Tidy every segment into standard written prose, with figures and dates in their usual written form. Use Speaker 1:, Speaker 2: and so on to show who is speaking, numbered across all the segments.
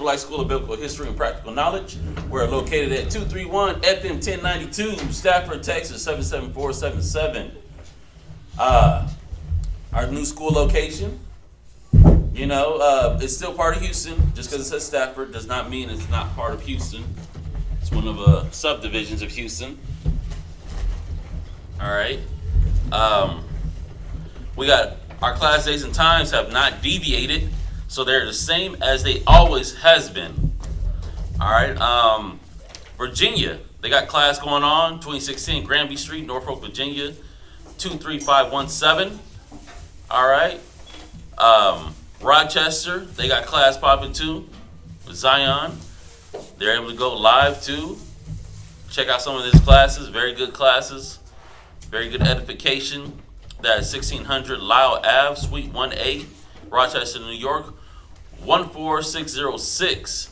Speaker 1: Israelite School of Biblical History and Practical Knowledge. We're located at 231 FM 1092, Stafford, Texas 77477. Our new school location, it's still part of Houston. Just because it says Stafford does not mean it's not part of Houston. It's one of the subdivisions of Houston. All right. We got our class days and times have not deviated, so they're the same as they always has been. All right. Virginia, they got class going on, 2016 Granby Street, Norfolk, Virginia, 23517. All right. Rochester, they got class popping too. Zion, they're able to go live too. Check out some of these classes, very good classes, very good edification. That is 1600 Lyle Ave, Suite 1A, Rochester, New York, 14606.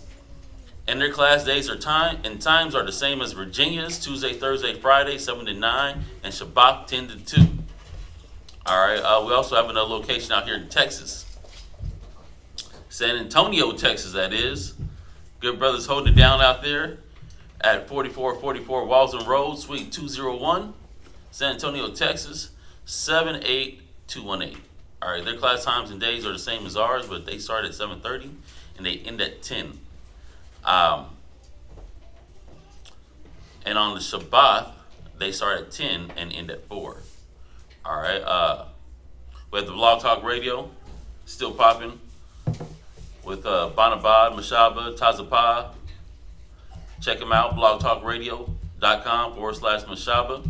Speaker 1: And their class days times are the same as Virginia's, Tuesday, Thursday, Friday, 7 to 9, and Shabbat 10 to 2. All right, we also have another location out here in Texas. San Antonio, Texas, that is. Good brothers holding it down out there at 4444 Walden Road, Suite 201, San Antonio, Texas, 78218. All right, their class times and days are the same as ours, but they start at 7:30 and they end at 10. And on the Shabbat, they start at 10 and end at 4. All right, we have the Blog Talk Radio, still popping, with Banabad, Mashaba, Tazapah. Check them out, blogtalkradio.com/Mashaba.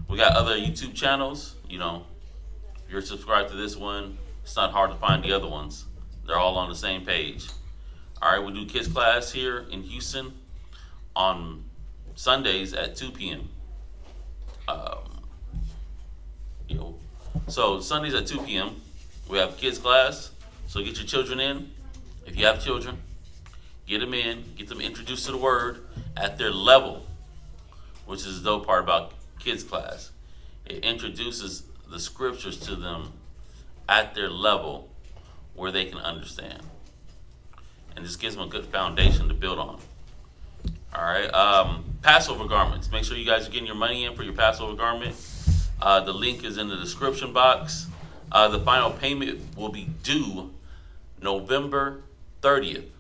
Speaker 1: We got other YouTube channels. If you're subscribed to this one, it's not hard to find the other ones. They're all on the same page. All right, we do kids class here in Houston on Sundays at 2 p.m. So Sundays at 2 p.m. we have kids class. So get your children in. If you have children, get them in. Get them introduced to the Word at their level, which is the dope part about kids class. It introduces the scriptures to them at their level where they can understand. And this gives them a good foundation to build on. All right. Passover garments. Make sure you guys are getting your money in for your Passover garment. The link is in the description box. The final payment will be due November 30th.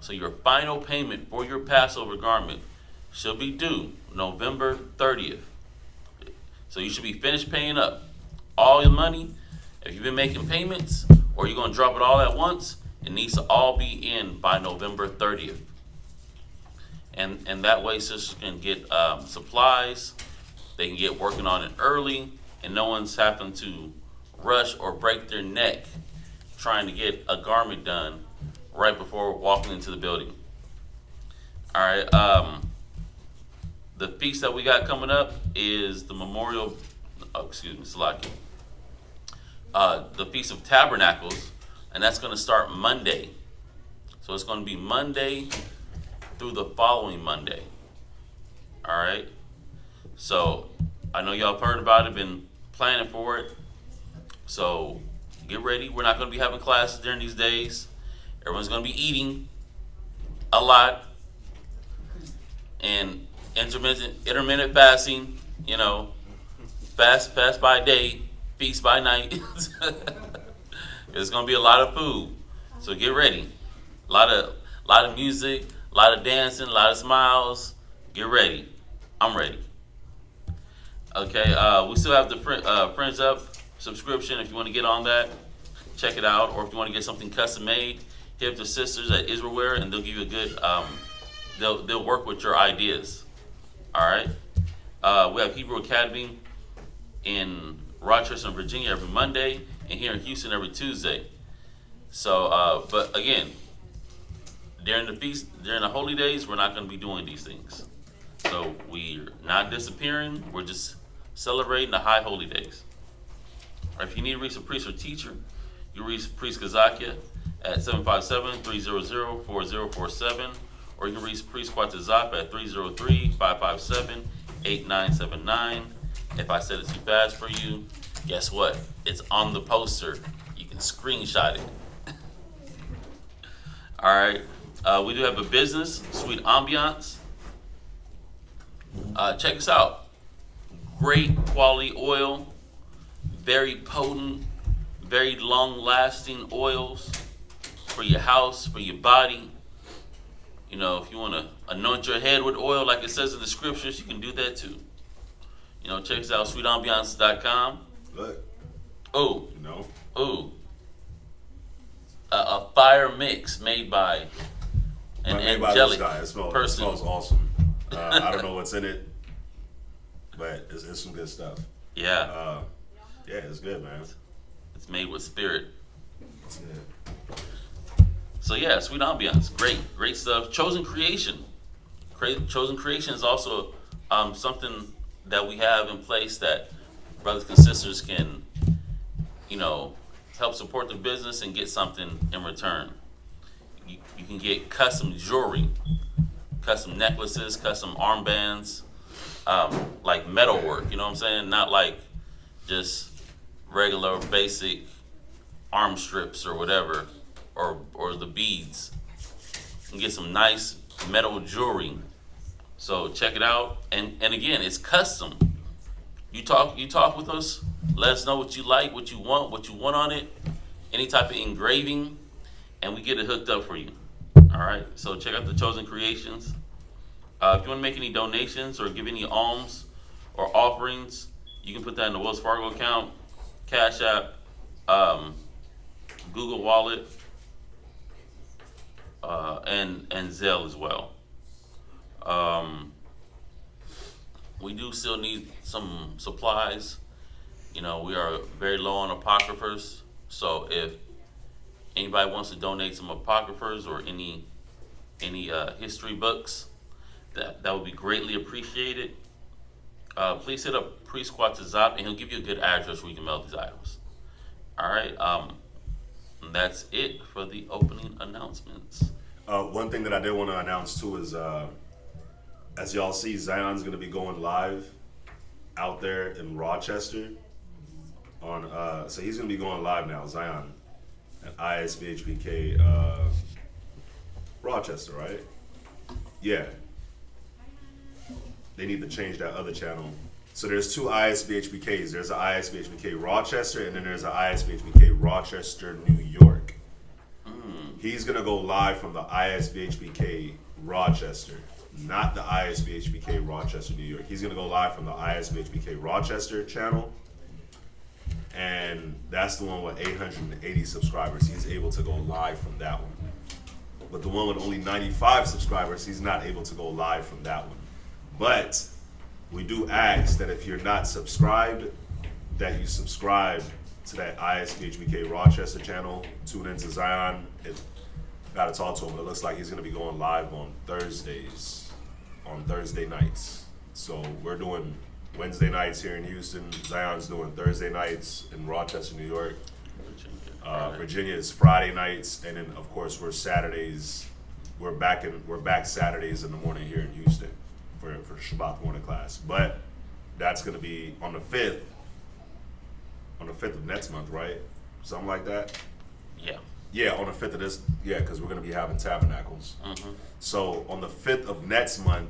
Speaker 1: So your final payment for your Passover garment should be due November 30th. So you should be finished paying up all your money. If you've been making payments or you're going to drop it all at once, it needs to all be in by November 30th. And that way sisters can get supplies. They can get working on it early, and no one's having to rush or break their neck trying to get a garment done right before walking into the building. All right. The feast that we got coming up is the Salaki. The Feast of Tabernacles, and that's going to start Monday. So it's going to be Monday through the following Monday. All right. So I know y'all have heard about it, been planning for it. So get ready. We're not going to be having classes during these days. Everyone's going to be eating a lot and intermittent fasting. Fast by day, feast by night. There's going to be a lot of food, so get ready. A lot of music, a lot of dancing, a lot of smiles. Get ready. I'm ready. Okay, we still have the Friends Up subscription. If you want to get on that, check it out. Or if you want to get something custom made, hit up the sisters at Israelware, and they'll give you a good. They'll work with your ideas. All right. We have Hebrew Academy in Rochester, Virginia every Monday, and here in Houston every Tuesday. So, but again, during the holy days, we're not going to be doing these things. So we're not disappearing. We're just celebrating the high holy days. Or if you need to reach a priest or teacher, you reach Priest Kazakia at 757-300-4047, or you can reach Priest Quatazap at 303-557-8979. If I said it too fast for you, guess what? It's on the poster. You can screenshot it. All right. We do have a business, Sweet Ambiance. Check us out. Great quality oil, very potent, very long-lasting oils for your house, for your body. You know, if you want to anoint your head with oil, like it says in the scriptures, you can do that too. You know, check us out, sweetambiance.com.
Speaker 2: Look.
Speaker 1: Oh.
Speaker 2: You know.
Speaker 1: Oh. A fire mix made by an angelic
Speaker 2: person. It smells awesome. I don't know what's in it, but it's some good stuff.
Speaker 1: Yeah.
Speaker 2: Yeah, it's good, man.
Speaker 1: It's made with spirit.
Speaker 2: Yeah.
Speaker 1: So yeah, Sweet Ambiance, great stuff. Chosen Creation is also something that we have in place that brothers and sisters can, you know, help support the business and get something in return. You can get custom jewelry, custom necklaces, custom armbands, like metalwork. You know what I'm saying? Not like just regular basic arm strips or whatever, or the beads. You can get some nice metal jewelry. So check it out. And again, it's custom. You talk with us. Let us know what you like, what you want on it, any type of engraving, and we get it hooked up for you. All right. So check out the Chosen Creations. If you want to make any donations or give any alms or offerings, you can put that in the Wells Fargo account, Cash App, Google Wallet, and Zelle as well. We do still need some supplies. You know, we are very low on apocryphers, so if anybody wants to donate some apocryphers or any history books, that would be greatly appreciated. Please hit up Priest Quatzazop, and he'll give you a good address where you can mail these items. All right, and that's it for the opening announcements.
Speaker 2: One thing that I did want to announce too is, as y'all see, Zion's going to be going live out there in Rochester. So he's going to be going live now, Zion, at ISBHPK Rochester, right? Yeah. They need to change that other channel. So there's two ISBHPKs. There's an ISBHPK Rochester, and then there's an ISBHPK Rochester, New York. He's going to go live from the ISBHPK Rochester, not the ISBHPK Rochester, New York. He's going to go live from the ISBHPK Rochester channel, and that's the one with 880 subscribers. He's able to go live from that one. But the one with only 95 subscribers, he's not able to go live from that one. But we do ask that if you're not subscribed, that you subscribe to that ISBHBK Rochester channel. Tune into Zion. Got to talk to him. It looks like he's going to be going live on Thursday nights. So we're doing Wednesday nights here in Houston. Zion's doing Thursday nights in Rochester, New York. Virginia is Friday nights, and then of course we're Saturdays. We're back Saturdays in the morning here in Houston for Shabbat morning class. But that's going to be on the 5th of next month, right? Something like that.
Speaker 1: Yeah.
Speaker 2: Yeah, on the 5th of this. Yeah, because we're going to be having tabernacles. Mm-hmm. So on the 5th of next month,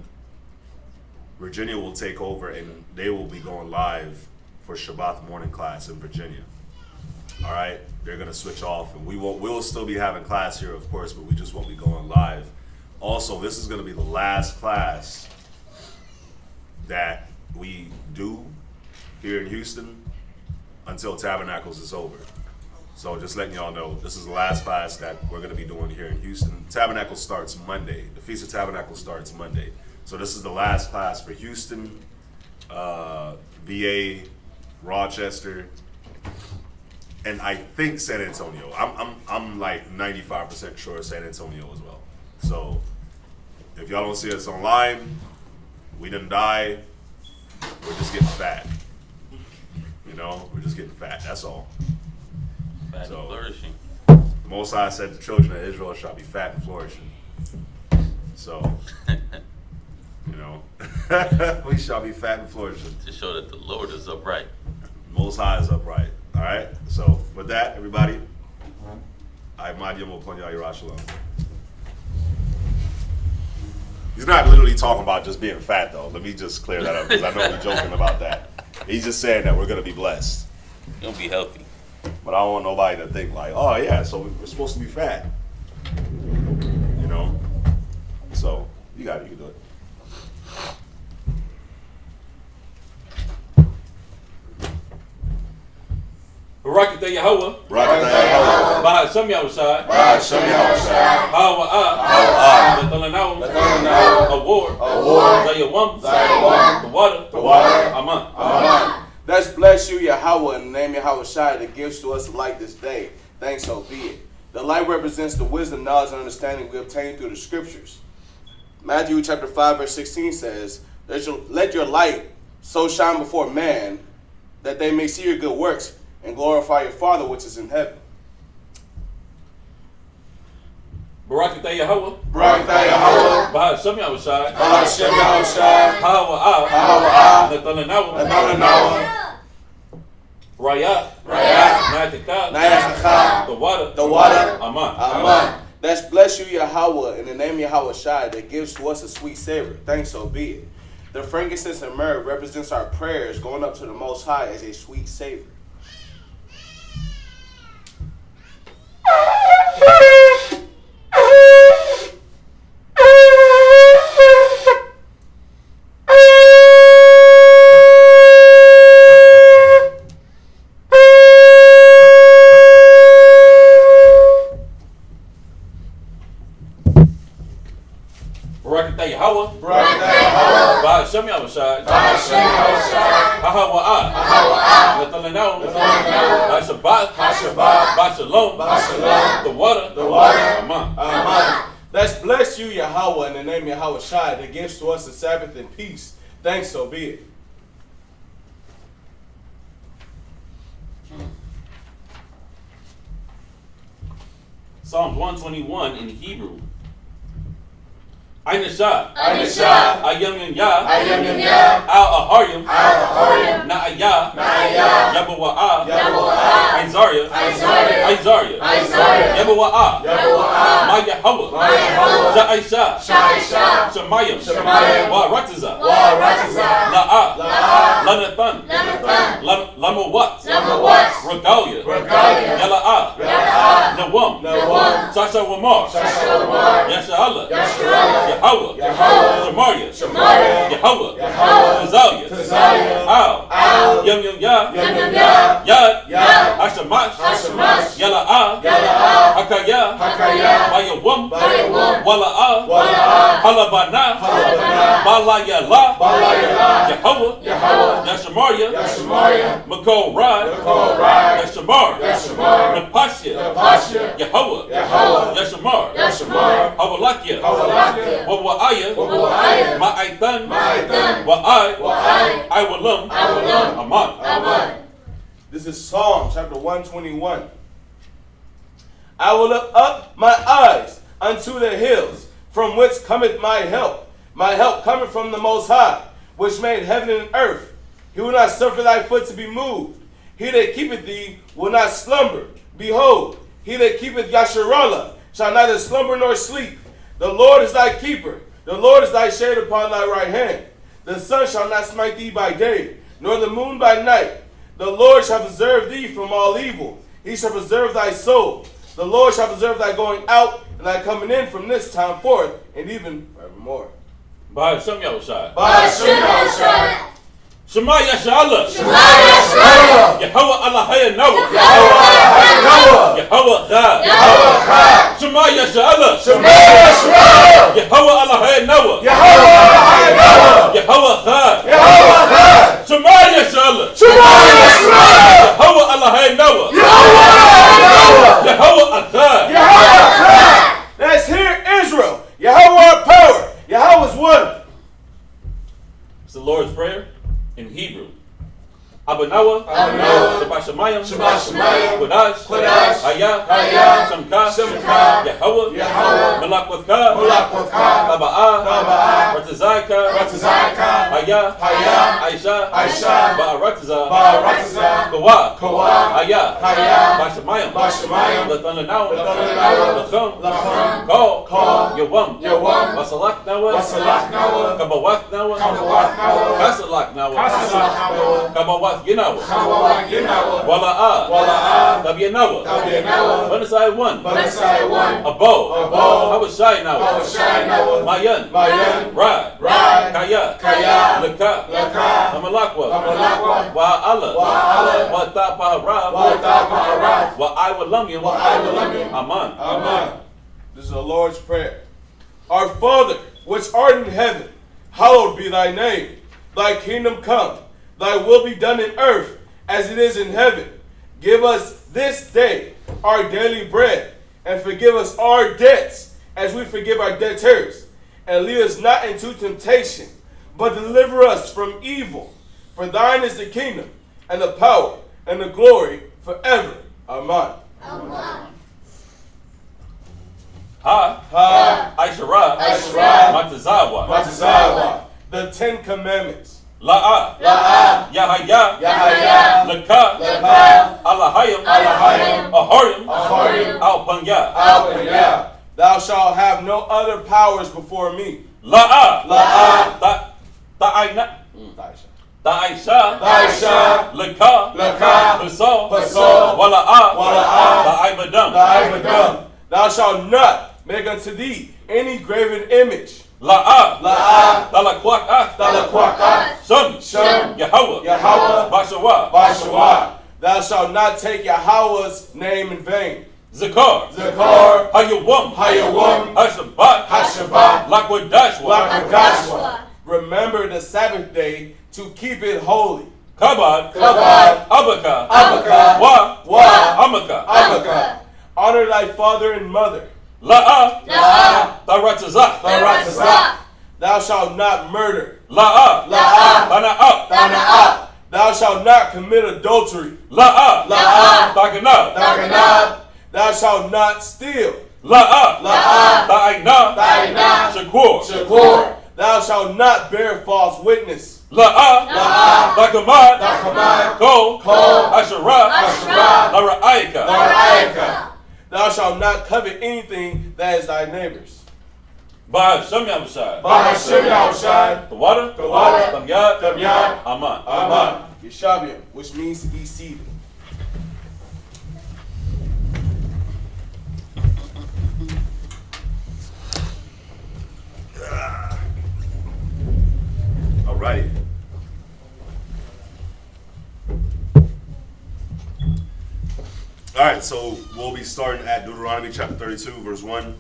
Speaker 2: Virginia will take over, and they will be going live for Shabbat morning class in Virginia. All right, they're gonna switch off, and we'll still be having class here, of course, but we just won't be going live. Also, this is gonna be the last class that we do here in Houston until Tabernacles is over. So just letting y'all know, this is the last class that we're gonna be doing here in Houston. Tabernacle starts Monday. The Feast of Tabernacle starts Monday. So this is the last class for Houston, VA, Rochester, and I think San Antonio. I'm like 95% sure San Antonio as well. So if y'all don't see us online, we didn't die. We're just getting fat. You know, we're just getting fat. That's all.
Speaker 1: Fat and flourishing.
Speaker 2: The Most High said the children of Israel shall be fat and flourishing. So, you know, we shall be fat and flourishing.
Speaker 1: To show that the Lord is upright.
Speaker 2: Most High is upright. All right. So with that, everybody, I Madiam upon Yahweh Shalom. He's not literally talking about just being fat, though. Let me just clear that up, because I know we're joking about that. He's just saying that we're going to be blessed.
Speaker 1: You're going to be healthy.
Speaker 2: But I don't want nobody to think like, oh, yeah, so we're supposed to be fat. You know? So, you got it. You can do it.
Speaker 3: Barakatah Yahweh.
Speaker 2: Barakatah Yahweh.
Speaker 3: Bahad Shem Yahushai.
Speaker 2: Bahad Shem Yahushai.
Speaker 3: Hawa'ah. Letananahu. Award. Zayawam. The water. Aman.
Speaker 4: Let's bless you, Yahweh, in the name of Yahushai that gives to us light this day. Thanks, so be it. The light represents the wisdom, knowledge, and understanding we obtain through the scriptures. Matthew chapter 5, verse 16 says, let your light so shine before man that they may see your good works and glorify your Father which is in heaven.
Speaker 3: Barakatah Yahweh.
Speaker 4: Barakatah Yahweh.
Speaker 3: Bahad Shem Yahushai.
Speaker 4: Bahad Shem Yahushai.
Speaker 3: Hawa'ah. Letananahu. Rayat. Nayatakah. The water. Aman.
Speaker 4: Let's bless you, Yahweh, in the name of Yahushai that gives to us a sweet savor. Thanks, so be it. The frankincense and myrrh represents our prayers going up to the Most High as a sweet savor.
Speaker 3: Barakatah Yahweh.
Speaker 4: Bahad
Speaker 3: Shem Yahushai.
Speaker 4: Hawa'ah.
Speaker 3: Letananahu. Shabbat. Shalom. The water. Aman.
Speaker 4: Let's bless you, Yahweh, in the name of Yahushai that gives to us the Sabbath in peace. Thanks, so be it.
Speaker 3: Psalms 121 in Hebrew. Aynashah. Ayam Yah. Al Aharyam. Na'ayah. Yabawa'ah. Aizariah. Yabawa'ah. Ma Yahweh. Sha'aisha. Shemayim. Wa'ratazah. La'ah. Lanathan. Lamawat. Regalia. Yala'ah. Nawam. Shasha Wamar. Yasha'Allah. Yahweh. Shemaria. Yahweh. Tazalia. Al. Yum Yah. Yad. Hashamash. Yala'ah. Hakayah. Mayawam. Wala'ah. Halabana. Balayala. Yahweh. Yashemaria. Makol Rad. Yashamar. Napashia. Yahweh. Yashamar. Hawalakia. Wa'ayah. Ma'aitan. I will Aman.
Speaker 4: This is Psalm chapter 121. I will lift up my eyes unto the hills, from whence cometh my help. My help cometh from the Most High, which made heaven and earth. He will not suffer thy foot to be moved. He that keepeth thee will not slumber. Behold, he that keepeth Yasharallah shall neither slumber nor sleep. The Lord is thy keeper. The Lord is thy shade upon thy right hand. The sun shall not smite thee by day, nor the moon by night. The Lord shall preserve thee from all evil. He shall preserve thy soul. The Lord shall preserve thy going out and thy coming in from this time forth, and even forevermore.
Speaker 3: Bahad Shem Yahushai. Shema Yashallah. Yahweh Allahaya Noah. Yahweh Chad. Shema Yashallah. Yahweh Allahaya Noah. Yahweh Chad. Shema Yashallah. Yahweh Allahaya Noah. Yahweh Chad.
Speaker 4: Let's hear Israel. Yahweh our power. Yahweh's one.
Speaker 3: It's the Lord's Prayer in Hebrew. Abanawa, Shabbat Shemayim, Kodash, Hayah, Shemka, Yahweh, Malak Watka, Taba'ah, Ratazayka, Haya, Aisha, Ba'arataza, Kawa, Haya, Bashamayim, Lathananawa, Lachum, Ko, Yawam, Wasalak Nawa, Kabawak Nawa, Kasalak Nawa, Kabawak Yinawa, Wala'a, Tabianawa, Banasai 1, Abo, Hawashai Nawa, Mayan, Rad, Kaya, Laka, Amalakwa, Wa'ala, Wata'pa'arab, Wa'aiwalamyam, Aman.
Speaker 4: This is the Lord's Prayer. Our Father, which art in heaven, hallowed be thy name. Thy kingdom come, thy will be done in earth as it is in heaven. Give us this day our daily bread, and forgive us our debts as we forgive our debtors. And lead us not into temptation, but deliver us from evil. For thine is the kingdom, and the power, and the glory forever. Amen.
Speaker 3: Aishara,
Speaker 4: Matazawa. The Ten Commandments.
Speaker 3: La'a, Yahaya, Laka, Alahayim, Ahorim, Alpanya.
Speaker 4: Thou shalt have no other powers before me.
Speaker 3: La'a, Ta'aisha, Laka, Paso, Wala'a, Ta'ibadam.
Speaker 4: Thou shalt not make unto thee any graven image.
Speaker 3: La'a, Talakwaka, Shun, Yahweh, Bashawa,
Speaker 4: Thou shalt not take Yahweh's name in vain.
Speaker 3: Zakar, Hayawam, Hashabat, Lakwadashwa,
Speaker 4: Remember the Sabbath day to keep it holy.
Speaker 3: Kabad, Abaka, Amaka,
Speaker 4: Honor thy father and mother.
Speaker 3: La'a, Taratazah,
Speaker 4: Thou shalt not murder.
Speaker 3: La'a, Tana'ab,
Speaker 4: Thou shalt not commit adultery.
Speaker 3: La'a, Taganab,
Speaker 4: Thou shalt not steal.
Speaker 3: La'a, Ta'ina, Shakur,
Speaker 4: Thou shalt not bear false witness.
Speaker 3: La'a, Takamad, Ko, Ashara, Lara'aika.
Speaker 4: Thou shalt not covet anything that is thy neighbor's.
Speaker 3: Ba'ashem Yahushai, the water, Tamyad, Aman.
Speaker 4: Yeshavim, which means to be seated.
Speaker 2: Alrighty. Alright, so we'll be starting at Deuteronomy chapter 32, verse 1.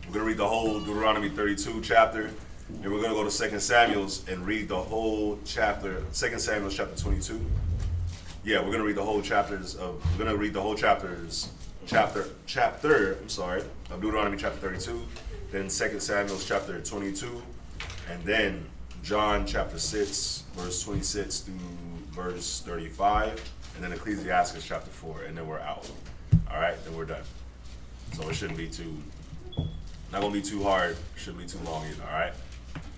Speaker 2: We're going to read the whole Deuteronomy 32 chapter. And we're going to go to 2 Samuel's and read the whole chapter, 2 Samuel chapter 22. Yeah, we're going to read the whole chapters of Deuteronomy chapter 32, then 2 Samuel chapter 22, and then John chapter 6, verse 26 through verse 35, and then Ecclesiasticus chapter 4, and then we're out. All right, then we're done. So it shouldn't be not going to be too hard, shouldn't be too long either, all right?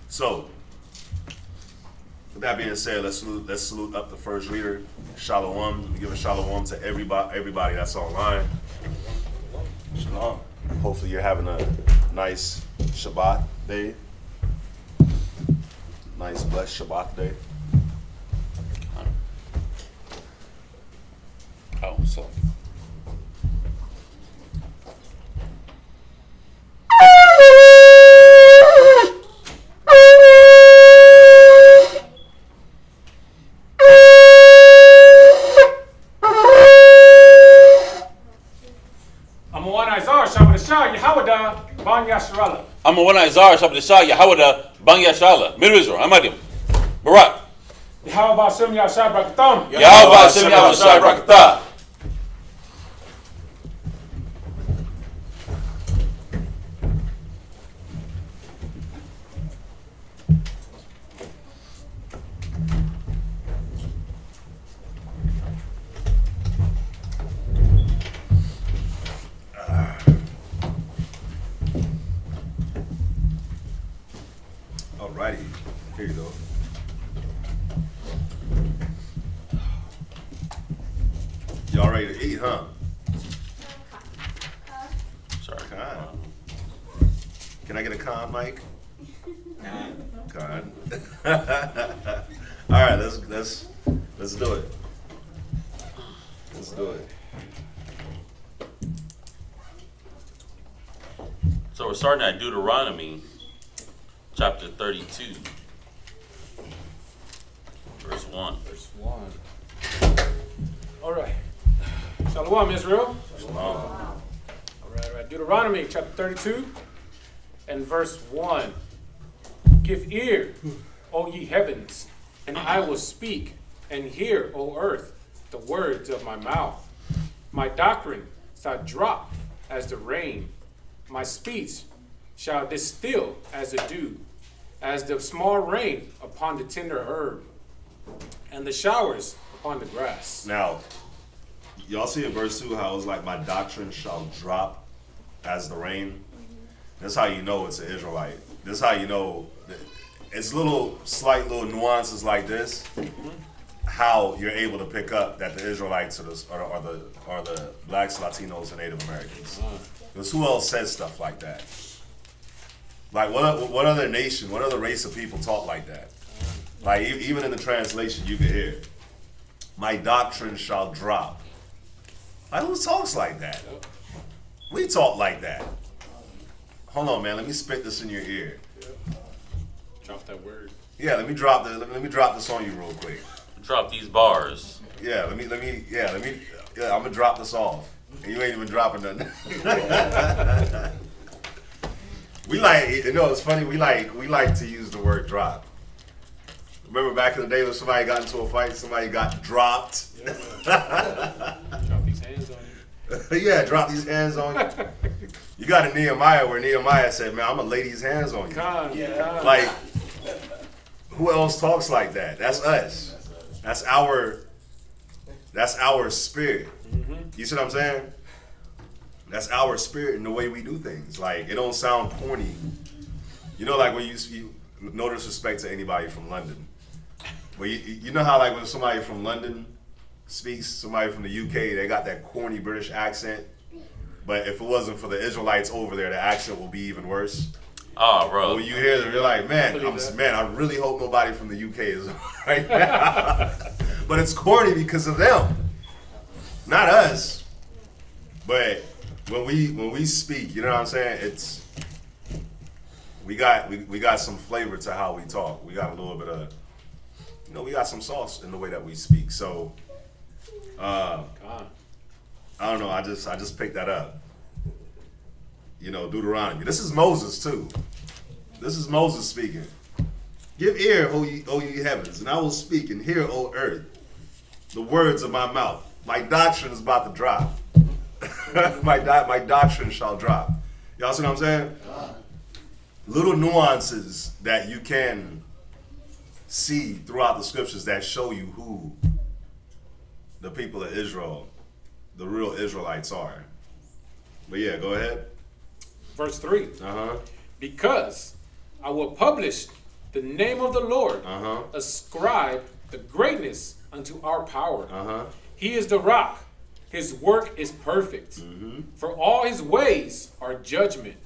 Speaker 2: So, with that being said, let's salute up the first reader, Shalom. Give a shalom to everybody that's online.
Speaker 4: Shalom.
Speaker 2: Hopefully you're having a nice Shabbat day. Nice blessed Shabbat day.
Speaker 1: Oh, so.
Speaker 5: I'm a one Isaiah Shabbat Shah Yahawada Ban Yasharala.
Speaker 3: I'm a one Isaiah Shabbat Shah Yahawada Bang Yashala. Middle Israel. Amadim. Barak.
Speaker 5: Yahawah Shem Yashah Brakatam.
Speaker 3: Yahweh Shem Yahweh Brakata.
Speaker 2: Here you go. Y'all ready to eat, huh?
Speaker 1: Sorry.
Speaker 2: Con. Can I get a con, Mike? Con. All right, let's do it. Let's do it.
Speaker 1: So we're starting at Deuteronomy chapter 32, verse 1.
Speaker 5: Verse 1. All right. Shalom, Israel. All right. Deuteronomy chapter 32 and verse 1. Give ear, O ye heavens, and I will speak, and hear, O earth, the words of my mouth. My doctrine shall drop as the rain. My speech shall distill as the dew, as the small rain upon the tender herb, and the showers upon the grass.
Speaker 2: Now, y'all see in verse 2 how it's like, my doctrine shall drop as the rain? That's how you know it's an Israelite. This is how you know it's slight little nuances like this, how you're able to pick up that the Israelites are the blacks, Latinos, and Native Americans. Because who else says stuff like that? Like, what other nation, what other race of people talk like that? Like, even in the translation, you can hear, my doctrine shall drop. Like, who talks like that? We talk like that. Hold on, man. Let me spit this in your ear.
Speaker 5: Drop that word.
Speaker 2: Yeah, let me drop this on you real quick.
Speaker 1: Drop these bars.
Speaker 2: Yeah, I'm gonna drop this off. And you ain't even dropping nothing. It's funny, we like to use the word drop. Remember back in the day when somebody got into a fight, somebody got dropped?
Speaker 5: Drop these hands on you.
Speaker 2: Yeah, drop these hands on you. You got a Nehemiah where Nehemiah said, man, I'm gonna lay these hands on you.
Speaker 5: God.
Speaker 2: Like, who else talks like that? That's us. That's our spirit. You see what I'm saying? That's our spirit in the way we do things. Like, it don't sound corny. You know, like when you no disrespect to anybody from London. But you know how, like, when somebody from London speaks, somebody from the UK, they got that corny British accent. But if it wasn't for the Israelites over there, the accent will be even worse.
Speaker 1: Oh, bro.
Speaker 2: But when you hear them, you're like, man, I really hope nobody from the UK is right now. But it's corny because of them, not us. But when we speak, you know what I'm saying? We got some flavor to how we talk. We got a little bit of, we got some sauce in the way that we speak. So, I don't know. I just picked that up. Deuteronomy. This is Moses too. This is Moses speaking. Give ear, O ye heavens, and I will speak, and hear, O earth, the words of my mouth. My doctrine is about to drop. my doctrine shall drop. Y'all see what I'm saying? Little nuances that you can see throughout the scriptures that show you who the people of Israel, the real Israelites, are. But yeah, go ahead.
Speaker 5: Verse 3. Because I will publish the name of the Lord, ascribe the greatness unto our power. He is the rock. His work is perfect. For all his ways are judgment.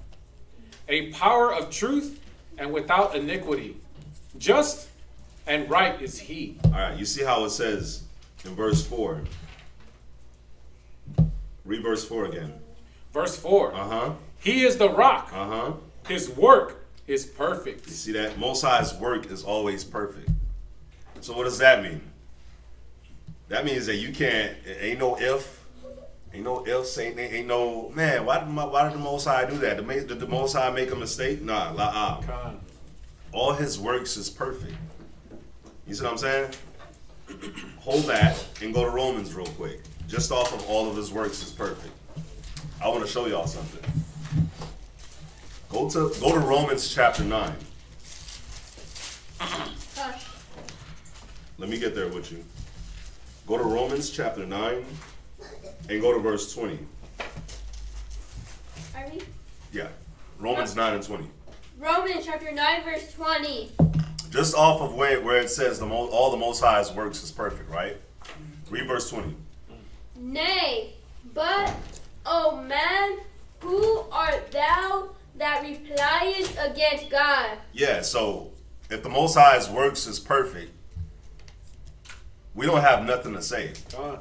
Speaker 5: A power of truth and without iniquity. Just and right is he.
Speaker 2: All right, you see how it says in verse 4. Read verse 4 again.
Speaker 5: Verse 4. He is the rock. His work is perfect.
Speaker 2: You see that? Most High's work is always perfect. So what does that mean? That means that you can't, ain't no ifs, ain't no, man, why did the Most High do that? Did the Most High make a mistake? Nah, all his works is perfect. You see what I'm saying? Hold that and go to Romans real quick. Just off of all of his works is perfect. I want to show y'all something. Go to Romans chapter 9. Let me get there with you. Go to Romans chapter 9 and go to verse 20.
Speaker 6: Are we?
Speaker 2: Yeah. Romans 9 and 20.
Speaker 6: Romans chapter 9 verse 20.
Speaker 2: just off of where it says all the Most High's works is perfect, right? Read verse 20.
Speaker 6: Nay, but, O man, who art thou that repliest against God?
Speaker 2: Yeah, so if the Most High's works is perfect, we don't have nothing to say.
Speaker 5: Con.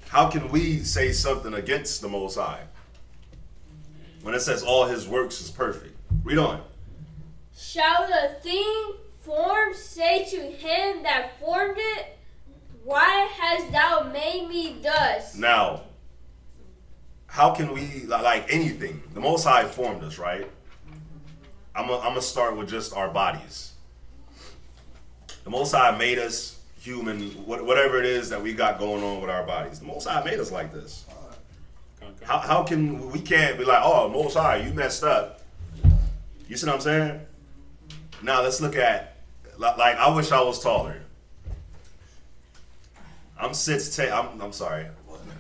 Speaker 2: How can we say something against the Most High when it says all his works is perfect? Read on.
Speaker 6: Shall the thing formed say to him that formed it, why hast thou made me thus?
Speaker 2: Now, how can we, like anything, the Most High formed us, right? I'm gonna start with just our bodies. The Most High made us human, whatever it is that we got going on with our bodies. The Most High made us like this. How can we can't be like, oh, Most High, you messed up. You see what I'm saying? Now let's look at, like, I wish I was taller. I'm 6'10". I'm sorry.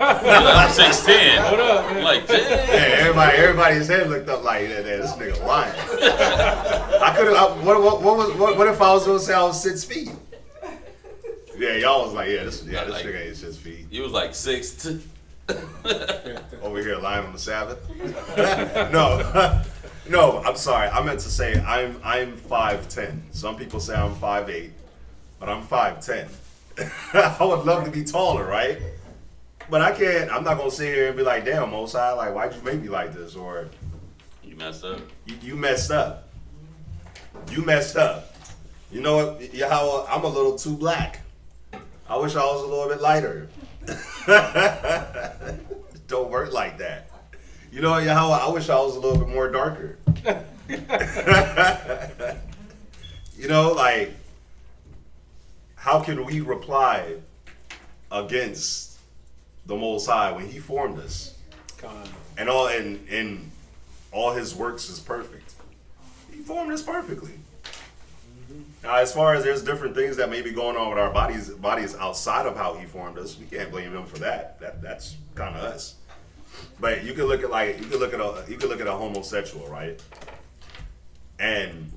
Speaker 1: I'm 6'10".
Speaker 5: Hold up, man.
Speaker 1: Like, damn.
Speaker 2: Hey, everybody's head looked up like, yeah, this nigga lying. I could have. What if I was gonna say I was 6 feet? Yeah, y'all was like, this
Speaker 1: Like-
Speaker 2: nigga ain't 6 feet.
Speaker 1: You was like 6'2".
Speaker 2: Over here lying on the Sabbath. No, I'm sorry. I meant to say I'm 5'10". Some people say I'm 5'8", but I'm 5'10". I would love to be taller, right? But I can't. I'm not gonna sit here and be like, damn, Most High, like, why'd you make me like this? Or
Speaker 1: You messed up.
Speaker 2: you messed up. You messed up. You know what? Yahweh, I'm a little too black. I wish I was a little bit lighter. Don't work like that. You know what, Yahweh? I wish I was a little bit more darker. You know, like, how can we reply against the Most High when He formed us?
Speaker 5: Con.
Speaker 2: And all his works is perfect. He formed us perfectly. Now, as far as there's different things that may be going on with our bodies outside of how he formed us, we can't blame him for that. That's kind of us. But you could look at a homosexual, right? And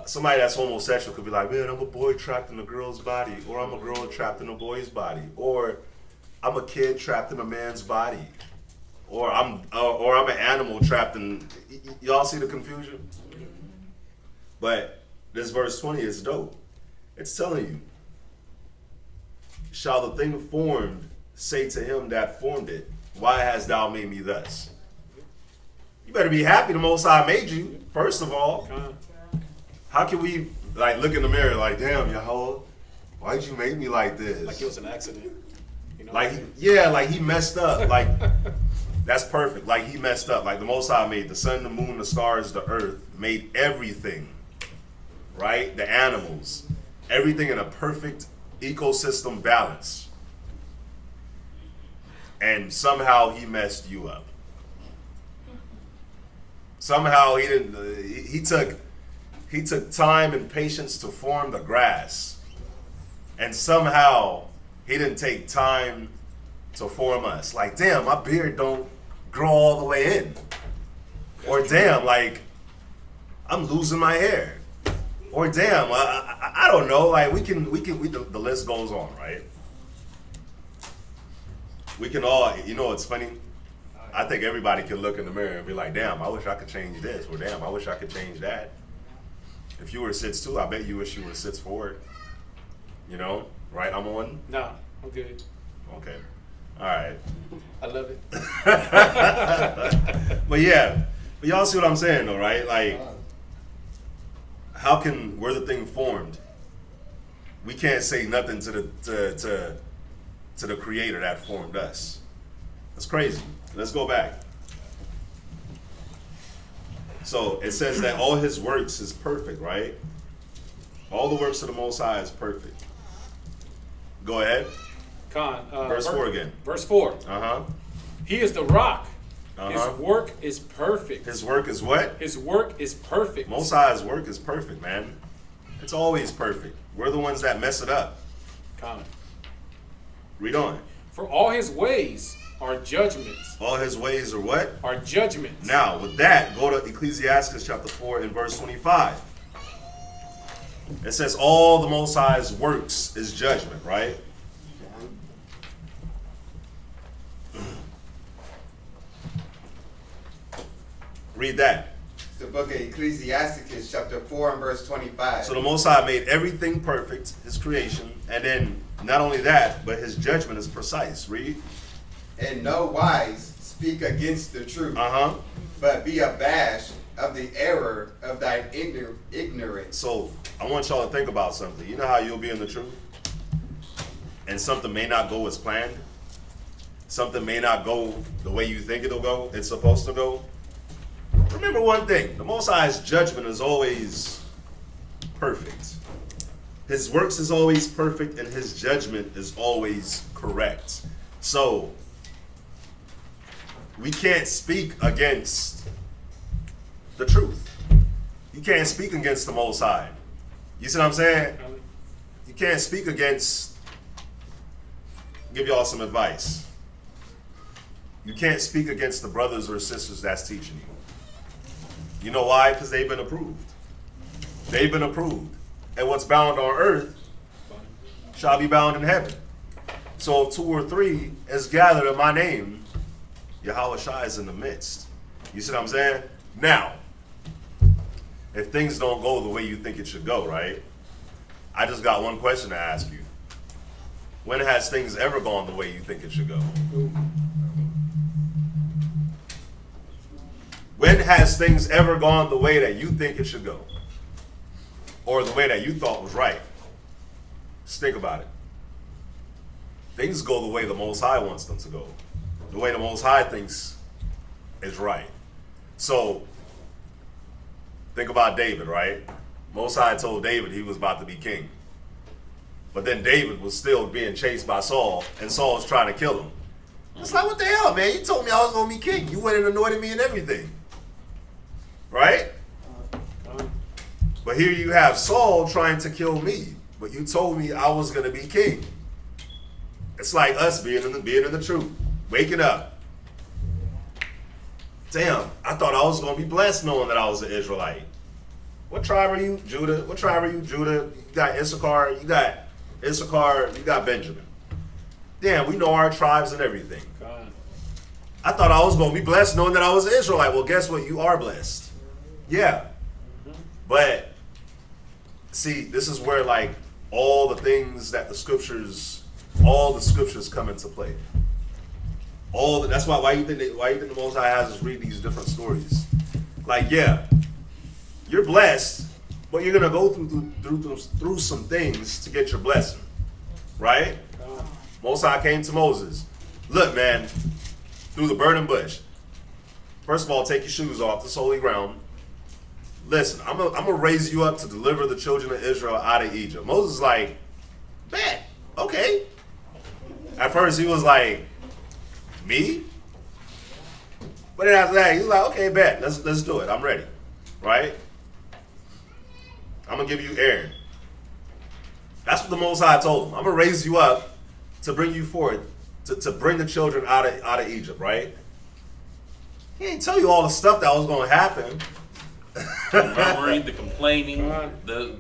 Speaker 2: somebody that's homosexual could be like, man, I'm a boy trapped in a girl's body, or I'm a girl trapped in a boy's body, or I'm a kid trapped in a man's body, or I'm an animal trapped in. Y'all see the confusion? But this verse 20 is dope. It's telling you, shall the thing formed say to him that formed it, why hast thou made me thus? You better be happy the Most High made you, first of all.
Speaker 5: Con.
Speaker 2: How can we like look in the mirror like, damn, Yahweh, why'd you make me like this?
Speaker 5: Like it was an accident. You know?
Speaker 2: Like he messed up. Like that's perfect. Like he messed up. Like the Most High made the sun, the moon, the stars, the earth, made everything. Right? The animals. Everything in a perfect ecosystem balance. And somehow he messed you up. Somehow he didn't. He took time and patience to form the grass, and somehow he didn't take time to form us. Like, damn, my beard don't grow all the way in, or damn, like I'm losing my hair, or damn, I don't know. Like the list goes on, right? We can all, you know, it's funny. I think everybody can look in the mirror and be like, damn, I wish I could change this, or damn, I wish I could change that. If you were 6'2", I bet you wish you were 6'4". You know, right? I'm on.
Speaker 5: Nah, I'm good.
Speaker 2: Okay, all right.
Speaker 5: I love it.
Speaker 2: But yeah, but y'all see what I'm saying, though, right? Like, how can we're the thing formed? We can't say nothing to the Creator that formed us. That's crazy. Let's go back. So it says that all his works is perfect, right? All the works of the Most High is perfect. Go ahead.
Speaker 5: Con.
Speaker 2: Verse 4 again.
Speaker 5: Verse 4.
Speaker 2: Uh-huh.
Speaker 5: He is the rock.
Speaker 2: Uh-huh.
Speaker 5: His work is perfect.
Speaker 2: His work is what?
Speaker 5: His work is perfect.
Speaker 2: Most High's work is perfect, man. It's always perfect. We're the ones that mess it up.
Speaker 5: Con.
Speaker 2: Read on.
Speaker 5: For all his ways are judgments.
Speaker 2: All his ways are what?
Speaker 5: Are judgments.
Speaker 2: Now, with that, go to Ecclesiasticus chapter 4 and verse 25. It says all the Most High's works is judgment, right? Read that.
Speaker 7: It's the book of Ecclesiasticus, chapter 4 and verse 25.
Speaker 2: So the Most High made everything perfect, his creation, and then not only that, but his judgment is precise. Read.
Speaker 7: In no wise speak against the truth, but be abashed of the error of thine ignorance.
Speaker 2: So I want y'all to think about something. You know how you'll be in the truth? And something may not go as planned? Something may not go the way you think it'll go, it's supposed to go? Remember one thing, the Most High's judgment is always perfect. His works is always perfect and his judgment is always correct. So, we can't speak against the truth. You can't speak against the Most High. You see what I'm saying? You can't speak against, give y'all some advice. You can't speak against the brothers or sisters that's teaching you. You know why? Because they've been approved. They've been approved. And what's bound on earth shall be bound in heaven. So if 2 or 3 is gathered in my name, Yahweh Shai is in the midst. You see what I'm saying? Now, if things don't go the way you think it should go, right? I just got one question to ask you. When has things ever gone the way you think it should go? When has things ever gone the way that you think it should go? Or the way that you thought was right? Just think about it. Things go the way the Most High wants them to go. The way the Most High thinks is right. So, think about David, right? Most High told David he was about to be king. But then David was still being chased by Saul, and Saul was trying to kill him. It's like, what the hell, man? You told me I was going to be king. You went and anointed me and everything. Right? But here you have Saul trying to kill me, but you told me I was going to be king. It's like us being in the truth, waking up. Damn, I thought I was going to be blessed knowing that I was an Israelite. What tribe are you? Judah. What tribe are you? Judah. You got Issachar. You got Benjamin. Damn, we know our tribes and everything. I thought I was going to be blessed knowing that I was an Israelite. Well, guess what? You are blessed. Yeah. But, see, this is where, like, all the things that the scriptures come into play. That's why you think the Most High has us read these different stories. Like, yeah, you're blessed, but you're gonna go through some things to get your blessing, right? Most High came to Moses. Look, man, through the burning bush. First of all, take your shoes off. This holy ground. Listen, I'm gonna raise you up to deliver the children of Israel out of Egypt. Moses is like, bet, okay. At first he was like, me? But then after that, he was like, okay, bet, let's do it. I'm ready, right? I'm gonna give you Aaron. That's what the Most High told him. I'm gonna raise you up to bring you forth, to bring the children out of Egypt, right? He didn't tell you all the stuff that was gonna happen.
Speaker 1: The murmuring, the complaining,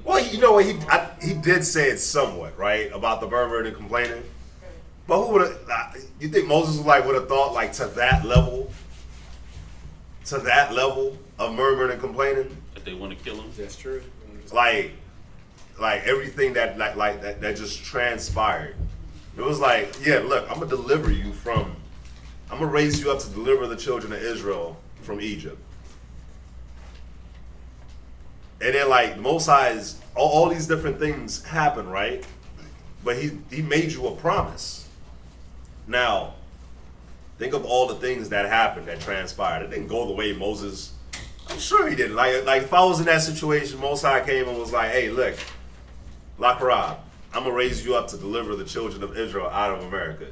Speaker 2: Well, you know what, he did say it somewhat, right, about the murmuring and complaining. But who would have? You think Moses would have thought like to that level of murmuring and complaining?
Speaker 1: that they want to kill him.
Speaker 5: That's true.
Speaker 2: Like everything that that just transpired. It was like, yeah, look, I'm gonna raise you up to deliver the children of Israel from Egypt. And then like the Most High's all these different things happen, right? But he made you a promise. Now, think of all the things that happened, that transpired. It didn't go the way Moses. I'm sure he didn't. Like if I was in that situation, Most High came and was like, "Hey, look, Lakarab, I'm gonna raise you up to deliver the children of Israel out of America."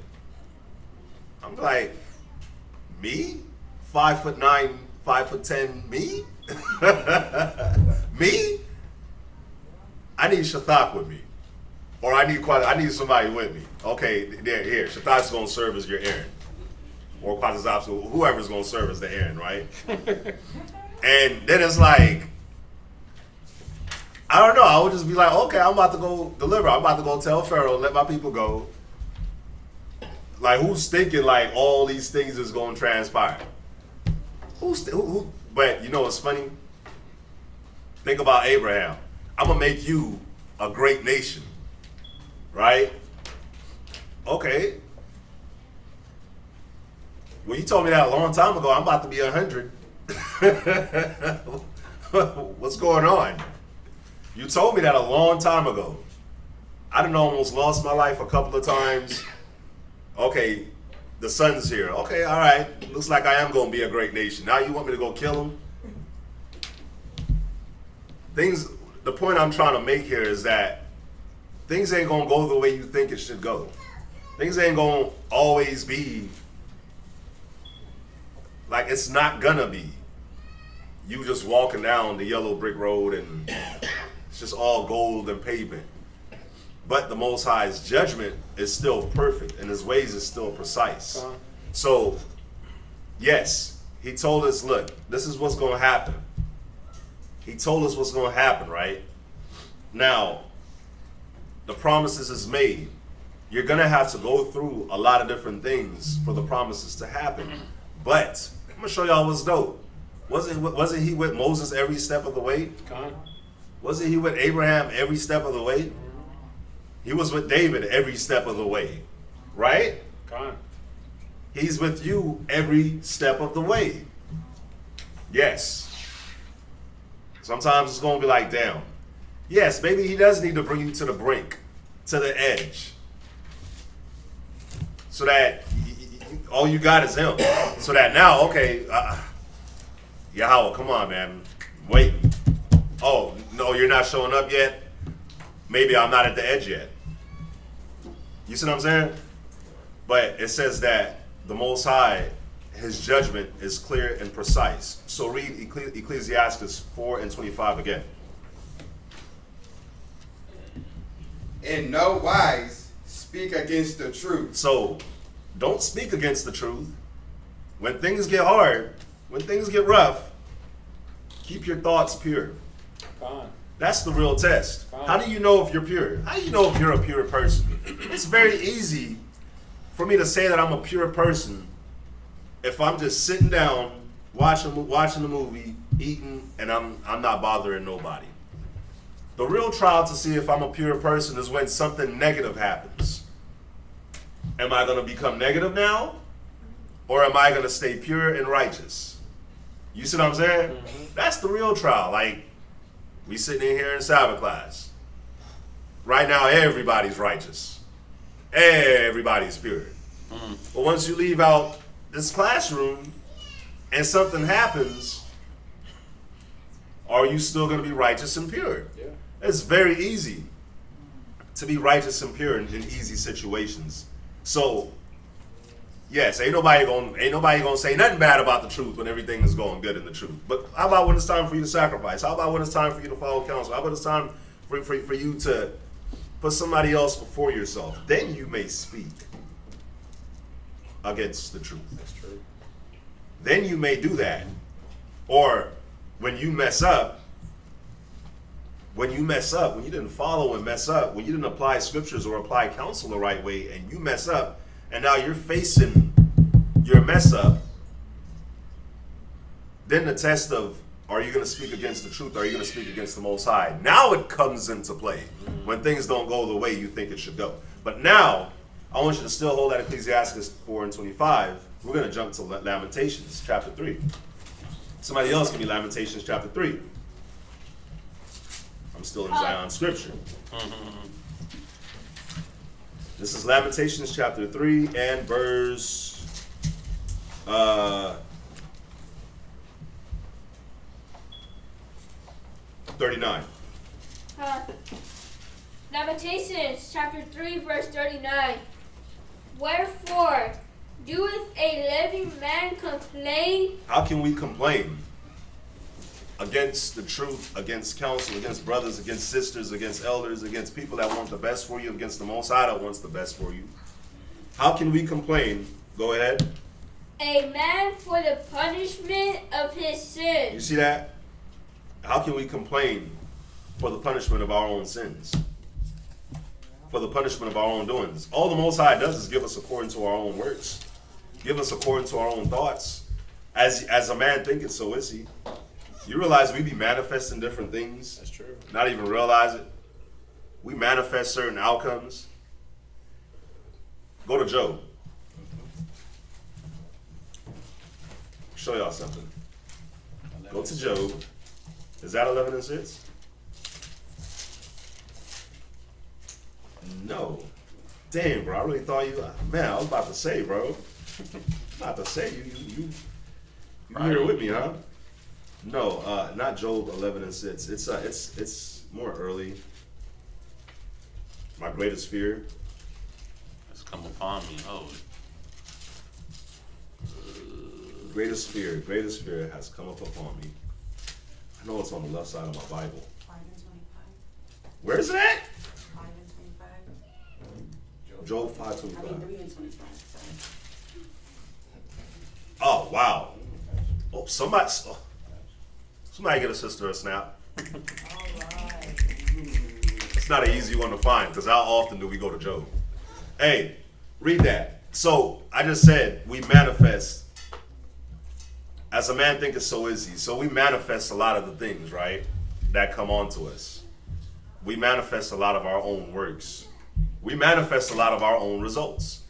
Speaker 2: I'm like, me? 5'9", 5'10", me? Me? I need Shathak with me. Or I need somebody with me. Okay, here, Shathak's gonna serve as your Aaron. Or Quatazop's, whoever's gonna serve as the Aaron, right? And then it's like, I don't know. I would just be like, okay, I'm about to go deliver. I'm about to go tell Pharaoh, let my people go. Like, who's thinking like all these things is going to transpire? Who? But you know what's funny? Think about Abraham. I'm going to make you a great nation. Right? Okay. Well, you told me that a long time ago. I'm about to be 100. What's going on? You told me that a long time ago. I done almost lost my life a couple of times. Okay, the son's here. Okay, all right. Looks like I am going to be a great nation. Now you want me to go kill him? The point I'm trying to make here is that things ain't going to go the way you think it should go. Things ain't going to always be like it's not going to be. You just walking down the yellow brick road and it's just all gold and pavement. But the Most High's judgment is still perfect and his ways is still precise. So, yes, he told us, look, this is what's going to happen. He told us what's going to happen, right? Now, the promises is made. You're going to have to go through a lot of different things for the promises to happen. But I'm going to show y'all what's dope. Wasn't he with Moses every step of the way? Wasn't he with Abraham every step of the way? He was with David every step of the way, right? He's with you every step of the way. Yes. Sometimes it's going to be like, damn. Yes, maybe he does need to bring you to the brink, to the edge, so that all you got is him. So that now, okay, Yahweh, come on, man. Wait. Oh, no, you're not showing up yet? Maybe I'm not at the edge yet. You see what I'm saying? But it says that the Most High, his judgment is clear and precise. So read Ecclesiasticus 4:25 again.
Speaker 7: In no wise speak against the truth.
Speaker 2: So don't speak against the truth. When things get hard, when things get rough, keep your thoughts pure. That's the real test. How do you know if you're pure? How do you know if you're a pure person? It's very easy for me to say that I'm a pure person if I'm just sitting down, watching the movie, eating, and I'm not bothering nobody. The real trial to see if I'm a pure person is when something negative happens. Am I going to become negative now? Or am I going to stay pure and righteous? You see what I'm saying? Mm-hmm. That's the real trial. Like, we sitting in here in Sabbath class. Right now, everybody's righteous. Everybody's pure. Mm-hmm. But once you leave out this classroom and something happens, are you still going to be righteous and pure? Yeah. It's very easy to be righteous and pure in easy situations. So, yes, ain't nobody gonna say nothing bad about the truth when everything is going good in the truth. But how about when it's time for you to sacrifice? How about when it's time for you to follow counsel? How about it's time for you to put somebody else before yourself? Then you may speak against the truth. That's true. Then you may do that. Or when you mess up, when you didn't follow and mess up, when you didn't apply scriptures or apply counsel the right way, and you mess up, and now you're facing your mess up, then the test of, are you going to speak against the truth? Or are you going to speak against the Most High? Now it comes into play when things don't go the way you think it should go. But now, I want you to still hold that Ecclesiasticus 4:25. We're going to jump to Lamentations chapter 3. Somebody else give me Lamentations chapter 3. I'm still in Zion scripture. This is Lamentations chapter 3 and verse 39.
Speaker 6: Lamentations chapter 3 verse 39. Wherefore doeth a living man complain?
Speaker 2: How can we complain against the truth, against counsel, against brothers, against sisters, against elders, against people that want the best for you, against the Most High that wants the best for you? How can we complain? Go ahead.
Speaker 6: A man for the punishment of his sin.
Speaker 2: You see that? How can we complain for the punishment of our own sins, for the punishment of our own doings. All the Most High does is give us according to our own works, give us according to our own thoughts. As a man thinketh, so is he. You realize we be manifesting different things?
Speaker 5: That's true.
Speaker 2: Not even realize it. We manifest certain outcomes. Go to Job. Show y'all something. Go to Job. Is that 11 and 6? No. Damn, bro. I really thought you. Man, I was about to say, bro. About to say you here with me, huh? No, not Job 11 and 6. It's more early. My greatest fear.
Speaker 1: It's come upon me. Oh.
Speaker 2: Greatest fear has come up upon me. I know it's on the left side of my Bible.
Speaker 8: 5 and 25.
Speaker 2: Where is it at?
Speaker 8: 5 and 25.
Speaker 2: Job
Speaker 8: I mean
Speaker 2: 5:25.
Speaker 8: 3 and 25. Sorry.
Speaker 2: Oh wow. Oh, somebody get a sister a snap.
Speaker 8: All right.
Speaker 2: It's not an easy one to find because how often do we go to Job? Hey, read that. So I just said we manifest. As a man thinketh, so is he. So we manifest a lot of the things, right, that come onto us. We manifest a lot of our own works. We manifest a lot of our own results.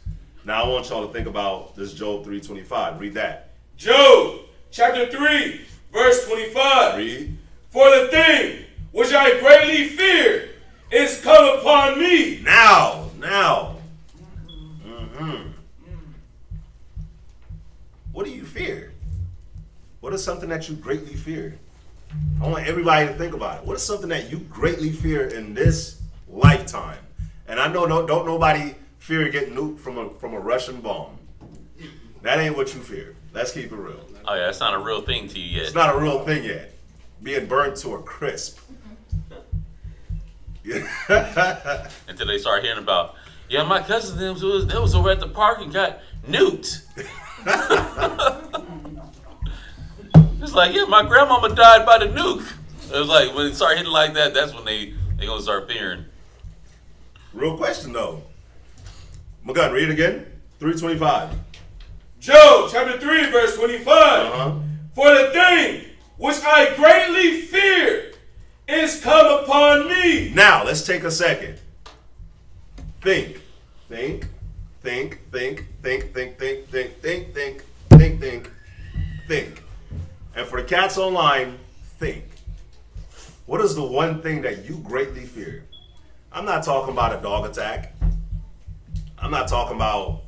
Speaker 2: Now I want y'all to think about this Job 3:25. Read that.
Speaker 4: Job chapter 3, verse 25.
Speaker 2: Read.
Speaker 4: For the thing which I greatly fear is come upon me.
Speaker 2: Now. What do you fear? What is something that you greatly fear? I want everybody to think about it. What is something that you greatly fear in this lifetime? And I know don't nobody fear getting nuked from a Russian bomb. That ain't what you fear. Let's keep it real.
Speaker 1: Oh yeah, it's not a real thing to you yet.
Speaker 2: It's not a real thing yet. Being burnt to a crisp.
Speaker 1: Until they start hearing about, yeah, my cousin them was over at the park and got nuked. It's like, yeah, my grandmama died by the nuke. It was like when it started hitting like that, that's when they gonna start fearing.
Speaker 2: Real question though. McGunn, read it again. 3:25.
Speaker 4: Job chapter 3, verse 25. For the thing which I greatly fear is come upon me.
Speaker 2: Now, let's take a second. Think. And for the cats online, think. What is the one thing that you greatly fear? I'm not talking about a dog attack. I'm not talking about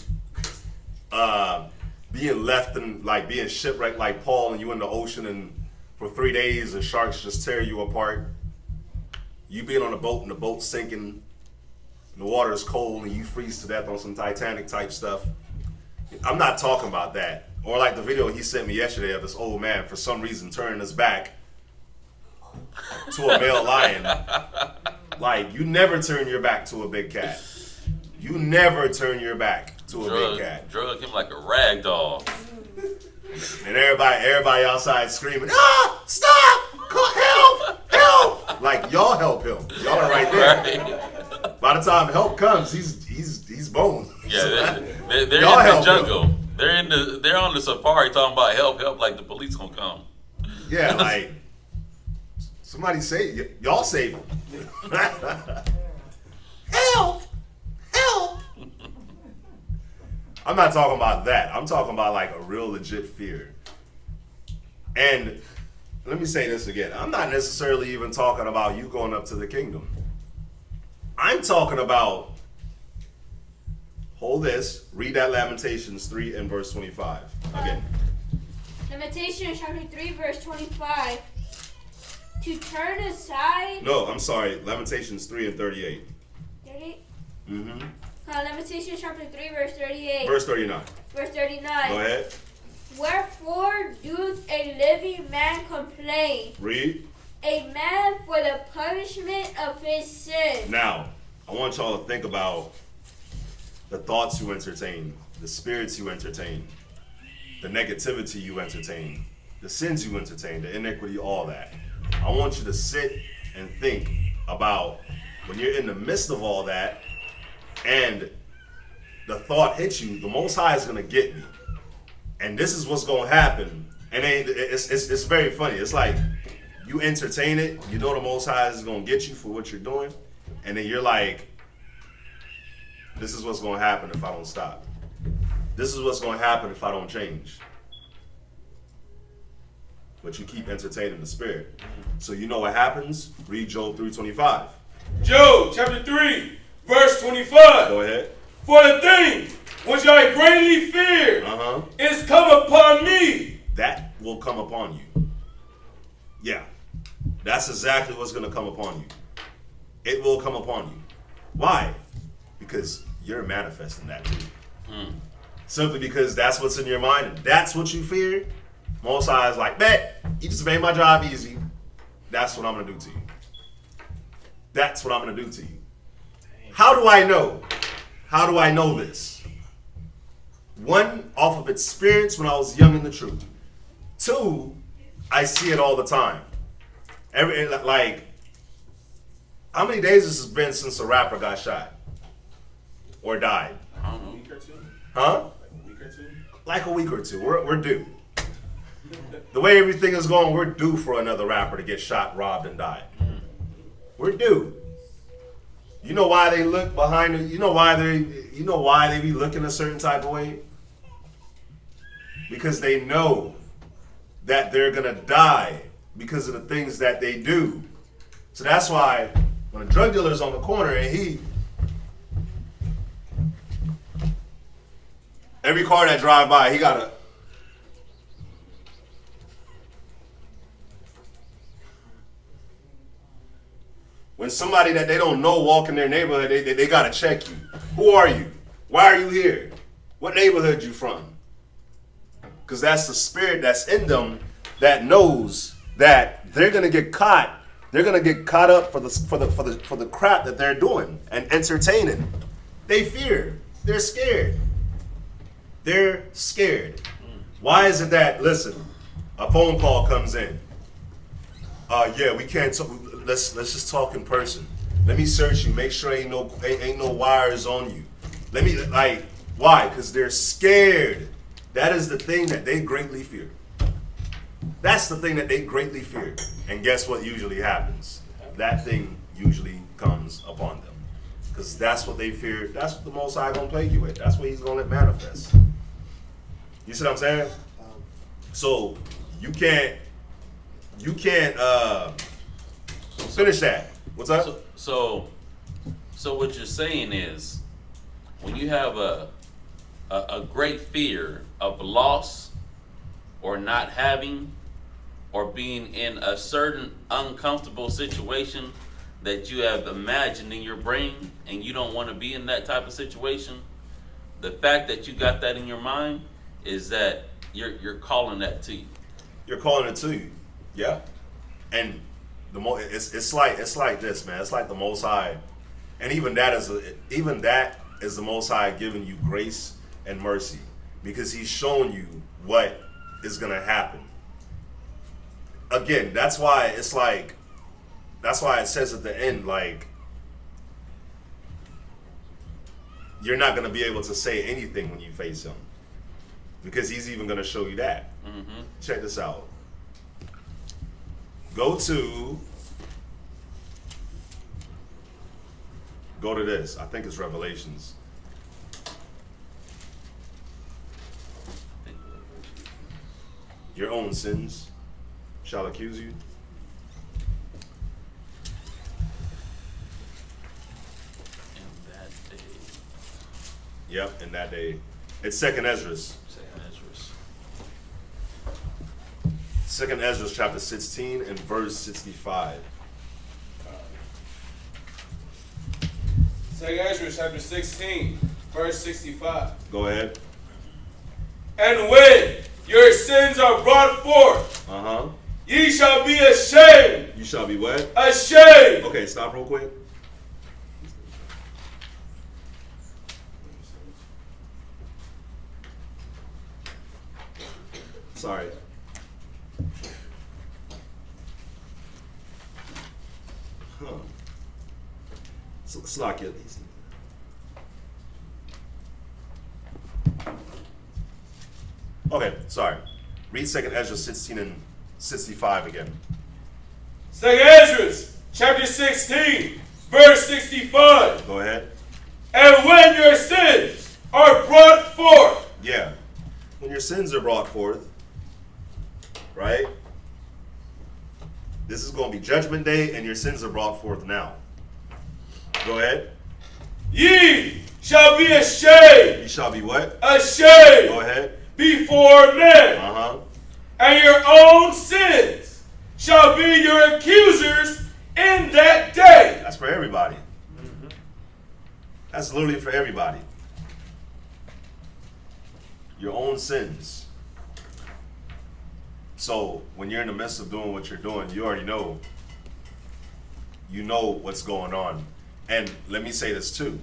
Speaker 2: being left and like being shipwrecked like Paul and you in the ocean and for 3 days and sharks just tear you apart. You being on a boat and the boat sinking and the water is cold and you freeze to death on some Titanic type stuff. I'm not talking about that. Or like the video he sent me yesterday of this old man for some reason turning his back to a male lion. Like, you never turn your back to a big cat. You never turn your back to a big cat.
Speaker 1: Drug him like a rag doll.
Speaker 2: And everybody outside screaming, ah, stop, help. Like, y'all help him. Y'all are right there.
Speaker 1: Right.
Speaker 2: By the time help comes, he's boned.
Speaker 1: Yeah, they're in
Speaker 2: Y'all
Speaker 1: the
Speaker 2: help
Speaker 1: jungle.
Speaker 2: him.
Speaker 1: They're on the safari talking about help, like the police gonna come.
Speaker 2: Yeah, like, somebody save, y'all save him. Help. I'm not talking about that. I'm talking about like a real legit fear. And let me say this again. I'm not necessarily even talking about you going up to the kingdom. I'm talking about, hold this, read that Lamentations 3 and verse 25 again.
Speaker 6: Lamentations chapter 3, verse 25. To turn aside.
Speaker 2: No, I'm sorry. Lamentations 3 and 38.
Speaker 6: 38?
Speaker 2: Mm-hmm.
Speaker 6: Lamentations chapter 3, verse 38.
Speaker 2: Verse 39.
Speaker 6: Verse 39.
Speaker 2: Go ahead.
Speaker 6: Wherefore doth a living man complain?
Speaker 2: Read.
Speaker 6: A man for the punishment of his sin.
Speaker 2: Now, I want y'all to think about the thoughts you entertain, the spirits you entertain, the negativity you entertain, the sins you entertain, the iniquity, all that. I want you to sit and think about when you're in the midst of all that and the thought hits you, the Most High is going to get me. And this is what's going to happen. And it's very funny. It's like you entertain it. You know the Most High is going to get you for what you're doing. And then you're like, this is what's going to happen if I don't stop. This is what's going to happen if I don't change. But you keep entertaining the spirit. So you know what happens? Read Job 3:25.
Speaker 4: Job chapter 3, verse 25.
Speaker 2: Go ahead.
Speaker 4: For the thing which I greatly fear is come upon me.
Speaker 2: That will come upon you. Yeah. That's exactly what's going to come upon you. It will come upon you. Why? Because you're manifesting that too. Simply because that's what's in your mind and that's what you fear. Most High is like, bet, you just made my job easy. That's what I'm going to do to you. That's what I'm going to do to you. How do I know? How do I know this? One, off of experience when I was young in the truth. Two, I see it all the time. Like, how many days has it been since a rapper got shot? Or died?
Speaker 1: I don't know.
Speaker 2: Huh? Like a week or two. We're due. The way everything is going, we're due for another rapper to get shot, robbed, and die. We're due. You know why they look behind it? You know why they be looking a certain type of way? Because they know that they're gonna die because of the things that they do. So that's why when a drug dealer's on the corner and every car that drive by, he gotta. When somebody that they don't know walk in their neighborhood, they gotta check you. Who are you? Why are you here? What neighborhood you from? Because that's the spirit that's in them that knows that they're gonna get caught. They're gonna get caught up for the crap that they're doing and entertaining. They fear. They're scared. They're scared. Why is it that, listen, a phone call comes in. Yeah, we can't talk. Let's just talk in person. Let me search you. Make sure ain't no wires on you. Let me, like, why? Because they're scared. That is the thing that they greatly fear. That's the thing that they greatly fear. And guess what usually happens? That thing usually comes upon them. Because that's what they fear. That's what the Most High gonna plague you with. That's what he's gonna let manifest. You see what I'm saying? So you can't finish that. What's up?
Speaker 1: So what you're saying is, when you have a great fear of loss, or not having, or being in a certain uncomfortable situation that you have imagined in your brain, and you don't want to be in that type of situation, the fact that you got that in your mind is that you're calling that to you.
Speaker 2: You're calling it to you. Yeah. And it's like this, man. It's like the Most High, and even that is the Most High giving you grace and mercy, because he's showing you what is gonna happen. Again, that's why it says at the end, like, you're not gonna be able to say anything when you face him, because he's even gonna show you that. Check this out. Go to this. I think it's Revelations. Your own sins shall accuse you.
Speaker 1: In that day.
Speaker 2: Yep, in that day. It's 2nd Esdras. Second Esdras chapter 16 and verse 65.
Speaker 4: 2nd Esdras chapter 16, verse 65.
Speaker 2: Go ahead.
Speaker 4: And when your sins are brought forth, ye shall be ashamed.
Speaker 2: You shall be what?
Speaker 4: Ashamed.
Speaker 2: Okay, stop real quick. Sorry. Slakia. Okay, sorry. Read 2nd Esdras 16 and 65 again.
Speaker 4: 2nd Esdras, chapter 16, verse 65.
Speaker 2: Go ahead.
Speaker 4: And when your sins are brought forth.
Speaker 2: Yeah. When your sins are brought forth, right? This is going to be judgment day, and your sins are brought forth now. Go ahead.
Speaker 4: Ye shall be ashamed.
Speaker 2: You shall be what?
Speaker 4: Ashamed.
Speaker 2: Go ahead.
Speaker 4: Before men.
Speaker 2: Uh-huh.
Speaker 4: And your own sins shall be your accusers in that day.
Speaker 2: That's for everybody. That's literally for everybody. Your own sins. So when you're in the midst of doing what you're doing, you already know. You know what's going on. And let me say this too.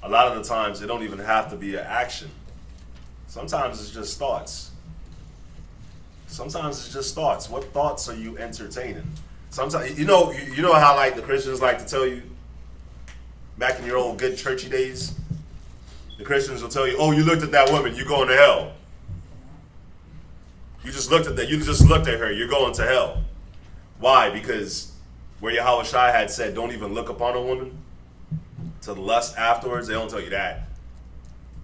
Speaker 2: A lot of the times it don't even have to be an action. Sometimes it's just thoughts. Sometimes it's just thoughts. What thoughts are you entertaining? Sometimes you know how like the Christians like to tell you back in your old good churchy days, the Christians will tell you, "Oh, you looked at that woman, you're going to hell. You just looked at that. You just looked at her. You're going to hell." Why? Because where Yahweh Shai had said, "Don't even look upon a woman," to lust afterwards, they don't tell you that.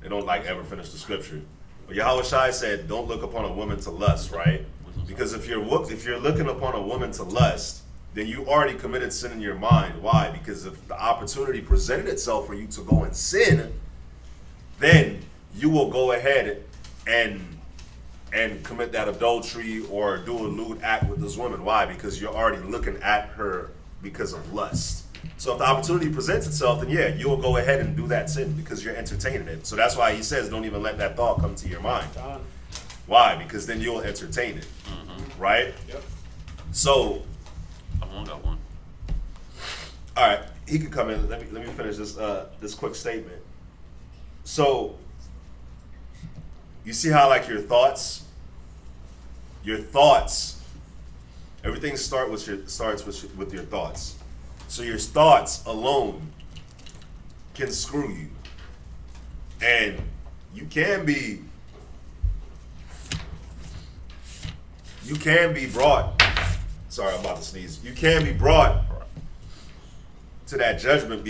Speaker 2: They don't like ever finish the scripture. But Yahweh Shai said, "Don't look upon a woman to lust," right? Because if you're looking upon a woman to lust, then you already committed sin in your mind. Why? Because if the opportunity presented itself for you to go and sin, then you will go ahead and commit that adultery or do a lewd act with this woman. Why? Because you're already looking at her because of lust. So if the opportunity presents itself, then yeah, you will go ahead and do that sin because you're entertaining it. So that's why he says, don't even let that thought come to your mind. Why? Because then you'll entertain it. Right?
Speaker 5: Yep.
Speaker 2: So,
Speaker 1: I got one.
Speaker 2: all right, he can come in. Let me finish this quick statement. So, you see how like your thoughts, everything starts with your thoughts. So your thoughts alone can screw you, and you can be brought. Sorry, I'm about to sneeze. You can be brought to that judgment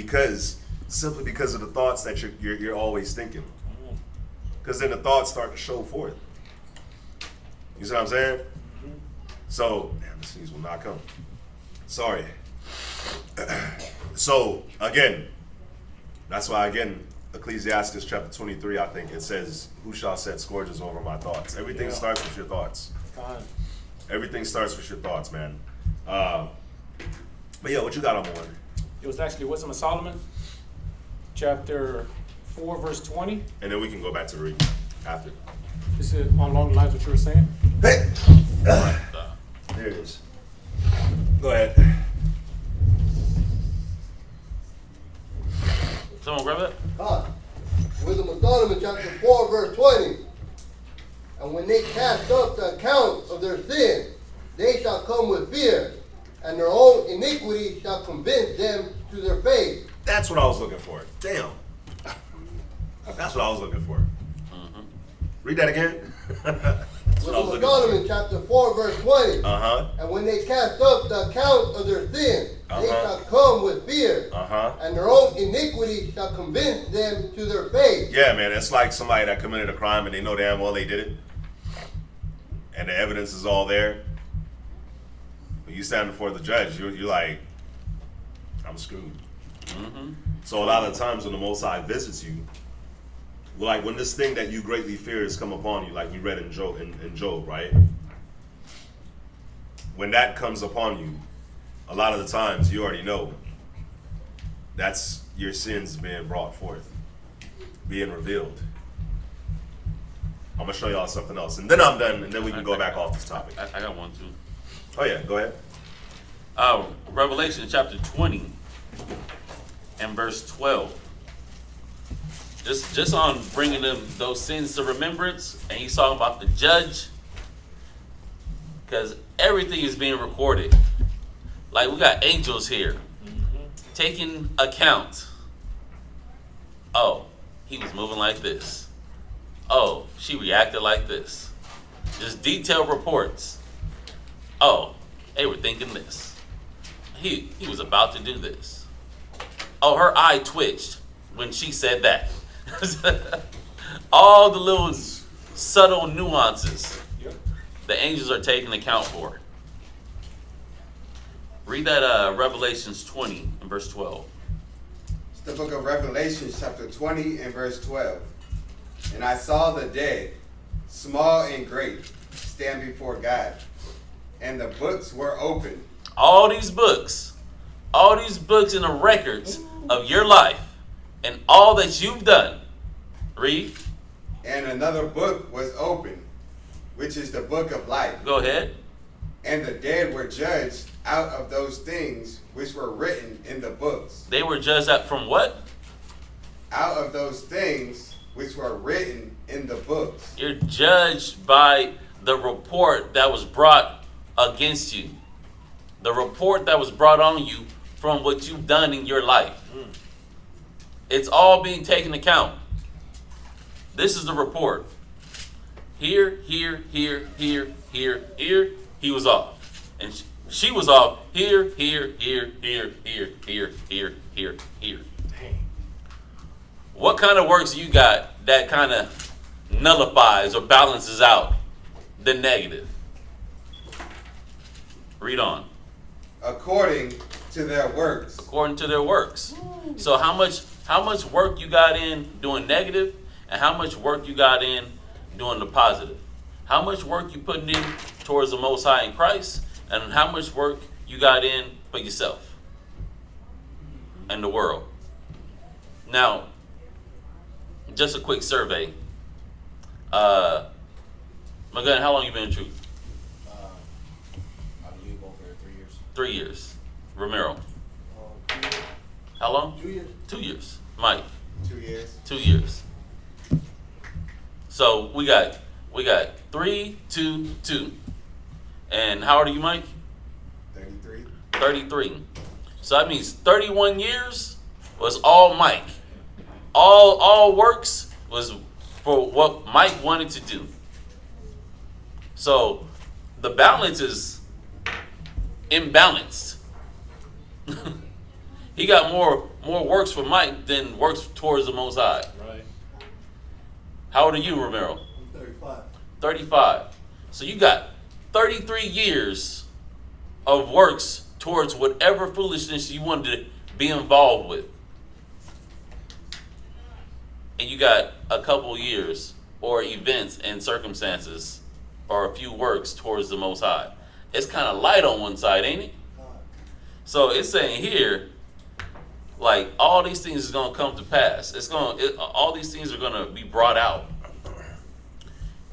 Speaker 2: simply because of the thoughts that you're always thinking. Because then the thoughts start to show forth. You see what I'm saying? So, damn, the sneeze will not come. Sorry. So, again, that's why, Ecclesiasticus chapter 23, I think, it says, "Who shall set scourges over my thoughts?" Everything starts with your thoughts. Everything starts with your thoughts, man. But yeah, what you got on the one?
Speaker 5: It was actually Wisdom of Solomon, chapter 4, verse 20.
Speaker 2: And then we can go back to read after.
Speaker 5: This is along the lines of what you were saying.
Speaker 2: Hey! There it is. Go ahead.
Speaker 1: Someone grab it?
Speaker 9: Wisdom of Solomon, chapter 4, verse 20. And when they cast up the account of their sin, they shall come with fear, and their own iniquity shall convince them to their face.
Speaker 2: That's what I was looking for. Damn. That's what I was looking for. Read that again. That's what I was
Speaker 9: Wisdom of
Speaker 2: looking
Speaker 9: Solomon,
Speaker 2: for.
Speaker 9: chapter 4, verse 20. And when they cast up the account of their sin, they shall come with fear, and their own iniquity shall convince them to their face.
Speaker 2: Yeah, man, it's like somebody that committed a crime and they know damn well they did it. And the evidence is all there. When you stand before the judge, you're like, I'm screwed. So a lot of times when the Most High visits you, like when this thing that you greatly fear has come upon you, like we read in Job, right? When that comes upon you, a lot of the times you already know that's your sins being brought forth, being revealed. I'm gonna show y'all something else, and then I'm done, and then we can go back off this topic.
Speaker 1: I got one too.
Speaker 2: Oh yeah, go ahead.
Speaker 1: Revelation chapter 20 and verse 12. Just on bringing them those sins to remembrance, and he's talking about the judge, because everything is being recorded. Like we got angels here, taking account. Oh, he was moving like this. Oh, she reacted like this. Just detailed reports. Oh, they were thinking this. He was about to do this. Oh, her eye twitched when she said that. All the little subtle nuances the angels are taking account for. Read that Revelations 20 and verse 12.
Speaker 7: It's the book of Revelation, chapter 20 and verse 12. And I saw the dead, small and great, stand before God, and the books were opened.
Speaker 1: All these books in the records of your life and all that you've done. Read.
Speaker 7: And another book was opened, which is the book of life.
Speaker 1: Go ahead.
Speaker 7: And the dead were judged out of those things which were written in the books.
Speaker 1: They were judged out from what?
Speaker 7: Out of those things which were written in the books.
Speaker 1: You're judged by the report that was brought against you. The report that was brought on you from what you've done in your life. It's all being taken account. This is the report. Here, here, here, here, here, here, he was off. And she was off here, here, here, here, here, here, here, here, here.
Speaker 5: Dang.
Speaker 1: What kind of works you got that kind of nullifies or balances out the negative? Read on.
Speaker 7: According to their works.
Speaker 1: According to their works. So how much work you got in doing negative, and how much work you got in doing the positive? How much work you putting in towards the Most High in Christ, and how much work you got in for yourself and the world? Now, just a quick survey. McGunn, how long you been in truth?
Speaker 10: I believe over 3 years.
Speaker 1: 3 years. Romero,
Speaker 9: 2 years.
Speaker 1: how long?
Speaker 9: 2 years.
Speaker 1: 2 years. Mike,
Speaker 7: 2 years.
Speaker 1: 2 years. So we got 3, 2, 2. And how old are you, Mike?
Speaker 7: 33.
Speaker 1: 33. So that means 31 years was all Mike. All works was for what Mike wanted to do. So the balance is imbalanced. He got more works for Mike than works towards the Most High.
Speaker 5: Right.
Speaker 1: How old are you, Romero?
Speaker 9: I'm 35.
Speaker 1: 35. So you got 33 years of works towards whatever foolishness you wanted to be involved with. And you got a couple years or events and circumstances or a few works towards the Most High. It's kind of light on one side, ain't it? So it's saying here, like, all these things is going to come to pass. All these things are going to be brought out.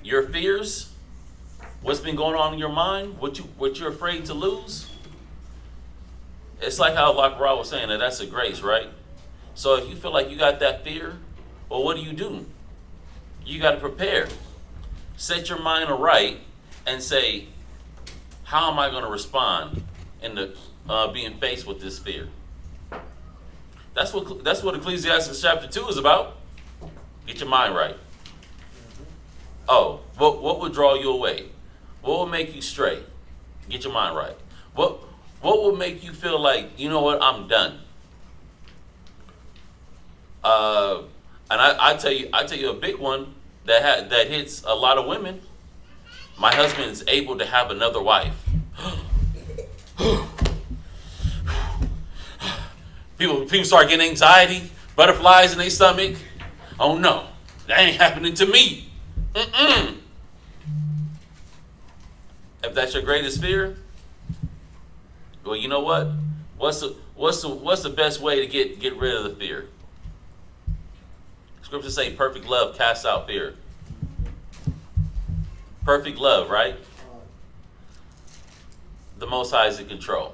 Speaker 1: Your fears, what's been going on in your mind, what you're afraid to lose. It's like how Rob was saying that's a grace, right? So if you feel like you got that fear, well, what do? You got to prepare. Set your mind aright and say, how am I going to respond in the being faced with this fear? That's what Ecclesiasticus chapter 2 is about. Get your mind right. Oh, what would draw you away? What will make you stray? Get your mind right. What will make you feel like, you know what, I'm done? And I tell you a big one that hits a lot of women. My husband is able to have another wife. People start getting anxiety, butterflies in their stomach. Oh no, that ain't happening to me. If that's your greatest fear, well, you know what? What's the best way to get rid of the fear? Scriptures say perfect love casts out fear. Perfect love, right? The Most High is in control.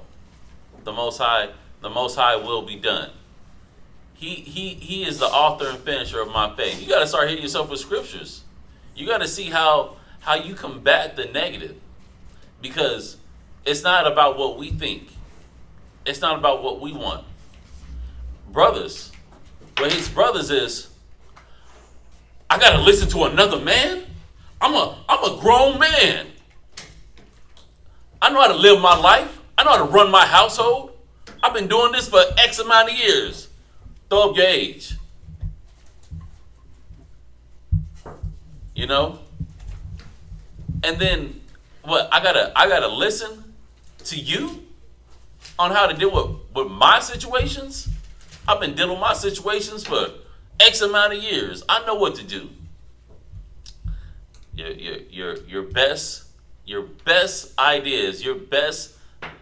Speaker 1: The Most High will be done. He is the author and finisher of my faith. You got to start hitting yourself with scriptures. You got to see how you combat the negative, because it's not about what we think. It's not about what we want. brothers. But his brothers is, I gotta listen to another man? I'm a grown man. I know how to live my life. I know how to run my household. I've been doing this for X amount of years. Throw up your age. You know? And then what? I gotta listen to you on how to deal with my situations? I've been dealing with my situations for X amount of years. I know what to do. Your best ideas, your best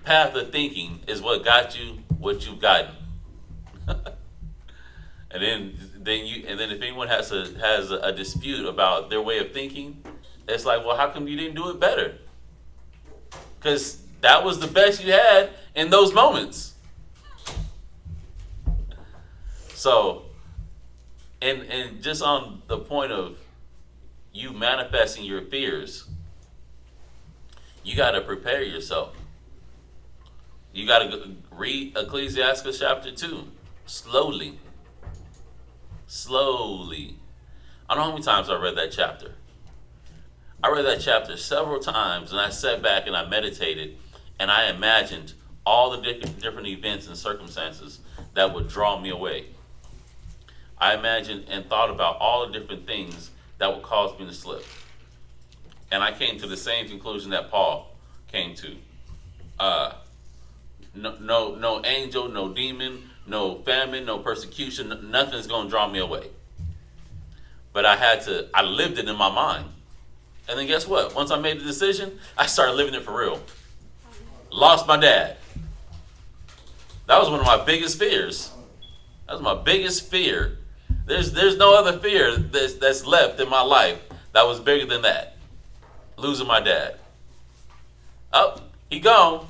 Speaker 1: path of thinking is what got you what you've gotten. and then if anyone has a dispute about their way of thinking, it's like, well, how come you didn't do it better? Because that was the best you had in those moments. So, and just on the point of you manifesting your fears, you got to prepare yourself. You got to read Ecclesiasticus chapter 2 slowly. Slowly. I don't know how many times I read that chapter. I read that chapter several times, and I sat back and I meditated, and I imagined all the different events and circumstances that would draw me away. I imagined and thought about all the different things that would cause me to slip. And I came to the same conclusion that Paul came to. No angel, no demon, no famine, no persecution, nothing's going to draw me away. But I lived it in my mind. And then guess what? Once I made the decision, I started living it for real. Lost my dad. That was one of my biggest fears. That was my biggest fear. There's no other fear that's left in my life that was bigger than that. Losing my dad. Oh, he gone.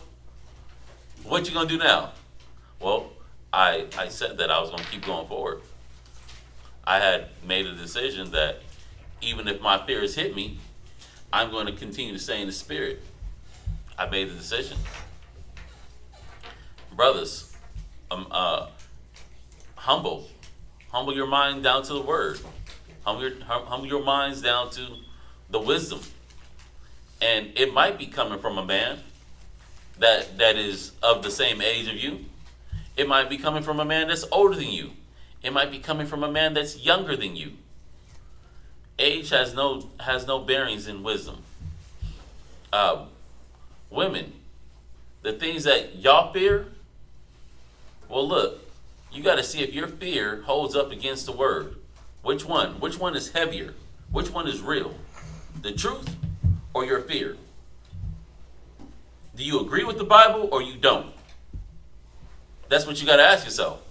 Speaker 1: What you gonna do now? Well, I said that I was gonna keep going forward. I had made a decision that even if my fears hit me, I'm going to continue to stay in the spirit. I made the decision. Brothers, humble your mind down to the word. Humble your minds down to the wisdom. And it might be coming from a man that is of the same age of you. It might be coming from a man that's older than you. It might be coming from a man that's younger than you. Age has no bearings in wisdom. Women, the things that y'all fear, well, look, you got to see if your fear holds up against the word. Which one? Which one is heavier? Which one is real? The truth or your fear? Do you agree with the Bible or you don't? That's what you got to ask yourself.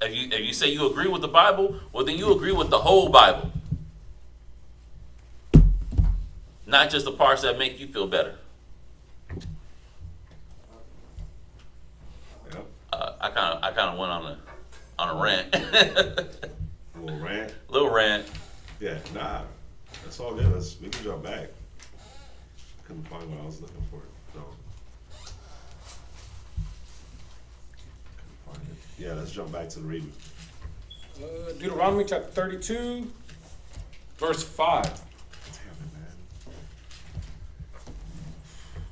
Speaker 1: If you say you agree with the Bible, well, then you agree with the whole Bible. Not just the parts that make you feel better.
Speaker 2: Yep.
Speaker 1: I kind of went on a rant.
Speaker 2: A little rant.
Speaker 1: Little rant.
Speaker 2: Yeah, nah, that's all good. We can jump back. Couldn't find what I was looking for. So. Couldn't find it. Yeah, let's jump back to the reading.
Speaker 5: Deuteronomy chapter 32, verse 5.
Speaker 2: Damn it, man.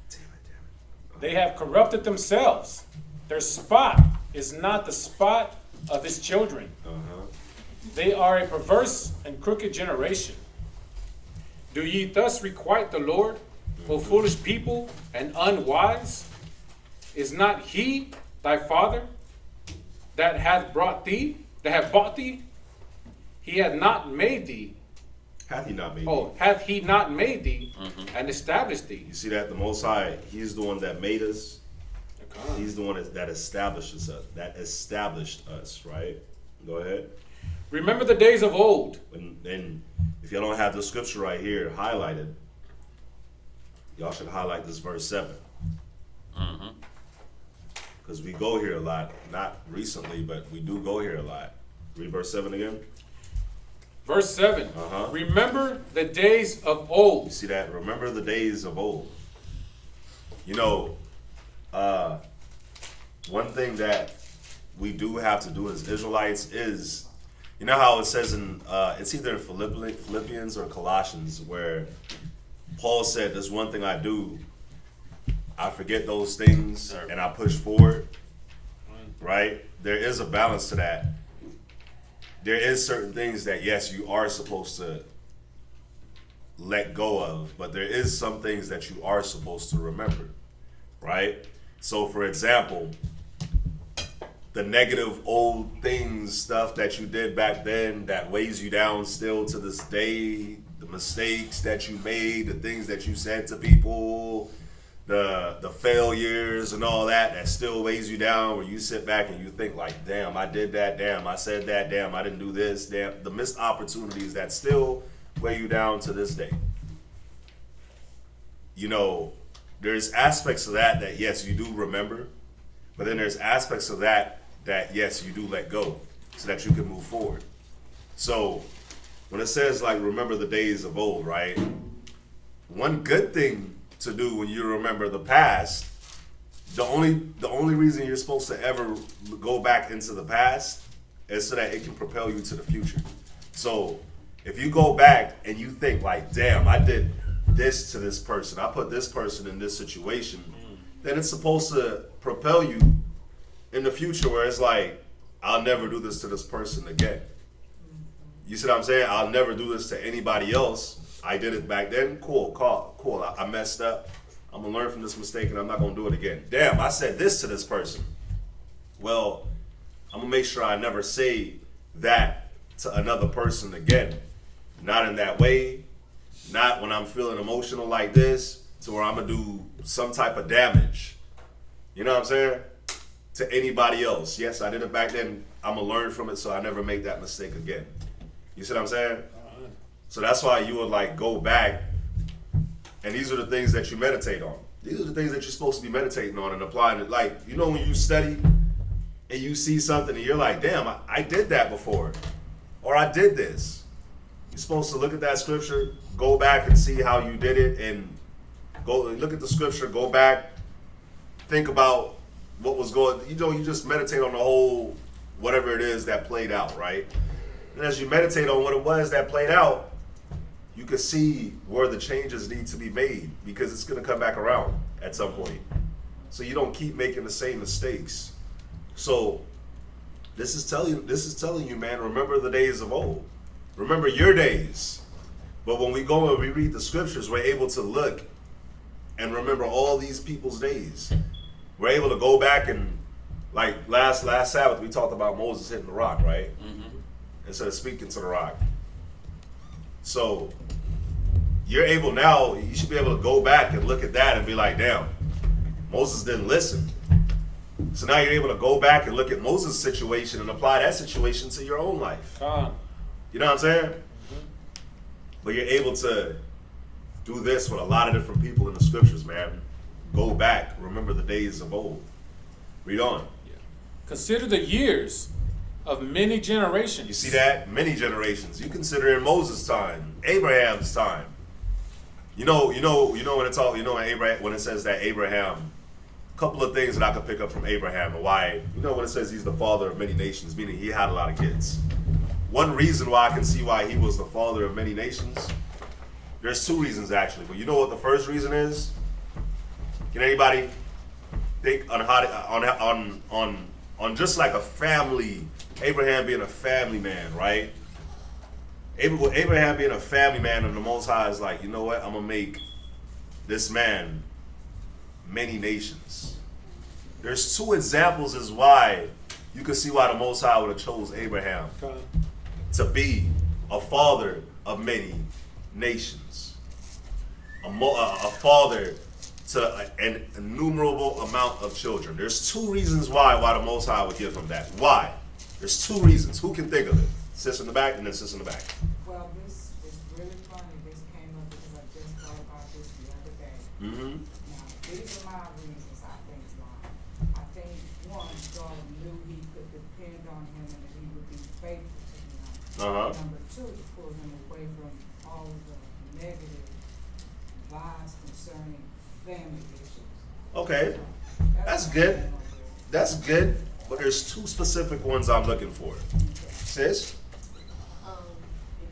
Speaker 2: Damn it.
Speaker 5: They have corrupted themselves. Their spot is not the spot of his children. They are a perverse and crooked generation. Do ye thus requite the Lord, O foolish people and unwise? Is not he thy father that hath bought thee? He hath not made thee.
Speaker 2: Hath he not made
Speaker 5: Oh,
Speaker 2: thee?
Speaker 5: hath he not made thee and established thee?
Speaker 2: You see that? The Most High, he's the one that made us. He's the one that establishes us. That established us, right? Go ahead.
Speaker 5: Remember the days of old.
Speaker 2: And if y'all don't have the scripture right here highlighted, y'all should highlight this verse 7. Because we go here a lot. Not recently, but we do go here a lot. Read verse 7 again.
Speaker 5: Verse 7. Remember the days of old.
Speaker 2: You see that? Remember the days of old. You know, one thing that we do have to do as Israelites is, you know how it says in, it's either in Philippians or Colossians, where Paul said, there's one thing I do, I forget those things and I push forward, right? There is a balance to that. There is certain things that, yes, you are supposed to let go of, but there is some things that you are supposed to remember, right? So, for example, the negative old things, stuff that you did back then that weighs you down still to this day, the mistakes that you made, the things that you said to people, the failures and all that still weighs you down, where you sit back and you think like, damn, I did that, damn, I said that, damn, I didn't do this, damn, the missed opportunities that still weigh you down to this day. You know, there's aspects of that yes, you do remember, but then there's aspects of that yes, you do let go so that you can move forward. So when it says like remember the days of old, right? One good thing to do when you remember the past, the only reason you're supposed to ever go back into the past is so that it can propel you to the future. So if you go back and you think like, damn, I did this to this person, I put this person in this situation, then it's supposed to propel you in the future where it's like, I'll never do this to this person again. You see what I'm saying? I'll never do this to anybody else. I did it back then. Cool. I messed up. I'm gonna learn from this mistake and I'm not gonna do it again. Damn, I said this to this person. Well, I'm gonna make sure I never say that to another person again. Not in that way. Not when I'm feeling emotional like this, to where I'm gonna do some type of damage. You know what I'm saying? To anybody else. Yes, I did it back then. I'm gonna learn from it so I never make that mistake again. You see what I'm saying? So that's why you would like go back, and these are the things that you meditate on. These are the things that you're supposed to be meditating on and applying it. Like, you know, when you study and you see something and you're like, damn, I did that before, or I did this. You're supposed to look at that scripture, go back and see how you did it, and go look at the scripture, go back, think about what was going, you just meditate on the whole, whatever it is that played out, right? And as you meditate on what it was that played out, you can see where the changes need to be made, because it's going to come back around at some point. So you don't keep making the same mistakes. So this is telling you, man, remember the days of old. Remember your days. But when we go and we read the scriptures, we're able to look and remember all these people's days. We're able to go back and, like last Sabbath, we talked about Moses hitting the rock, right? Mm-hmm. Instead of speaking to the rock. So you're able now, you should be able to go back and look at that and be like, damn, Moses didn't listen. So now you're able to go back and look at Moses' situation and apply that situation to your own life. You know what I'm saying? Mm-hmm. But you're able to do this with a lot of different people in the scriptures, man. Go back, remember the days of old. Read on.
Speaker 5: Yeah. Consider the years of many generations.
Speaker 2: You see that? Many generations. You consider in Moses' time, Abraham's time. You know when it's all, when Abraham, when it says that Abraham, a couple of things that I could pick up from Abraham and why, when it says he's the father of many nations, meaning he had a lot of kids. One reason why I can see why he was the father of many nations, there's two reasons actually, but you know what the first reason is? Can anybody think on how to, on just like a family, Abraham being a family man, right? Abraham being a family man, and the Most High is like, you know what? I'm gonna make this man many nations. There's two examples as why you can see why the Most High would have chose Abraham to be a father of many nations, a father to an innumerable amount of children. There's two reasons why the Most High would give him that. Why? There's two reasons. Who can think of it? Sis in the back and then sis in the back.
Speaker 8: Well, this is really funny. This came up because I just thought about this the other day.
Speaker 2: Mm-hmm.
Speaker 8: Now, these are my reasons, I think, why. I think, one, God knew he could depend on him and that he would be faithful to him.
Speaker 2: Uh-huh.
Speaker 8: Number two, to pull him away from all of the negative lies concerning family issues.
Speaker 2: Okay. That's
Speaker 8: what
Speaker 2: good.
Speaker 8: I'm saying over there.
Speaker 2: That's good. but there's two specific ones I'm looking for. Sis?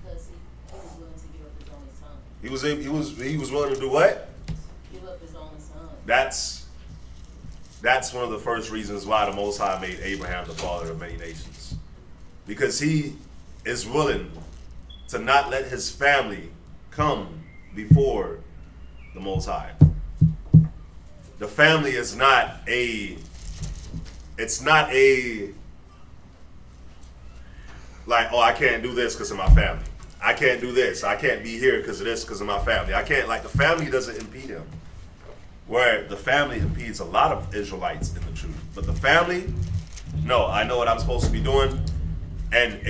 Speaker 10: Because he was willing to give up his only son.
Speaker 2: He was willing to do what?
Speaker 10: Give up his only son.
Speaker 2: That's one of the first reasons why the Most High made Abraham the father of many nations. Because he is willing to not let his family come before the Most High. The family is not like, oh, I can't do this because of my family. I can't do this. I can't be here because of this, because of my family. I can't, like, the family doesn't impede him. Where the family impedes a lot of Israelites in the truth. But the family, no, I know what I'm supposed to be doing. And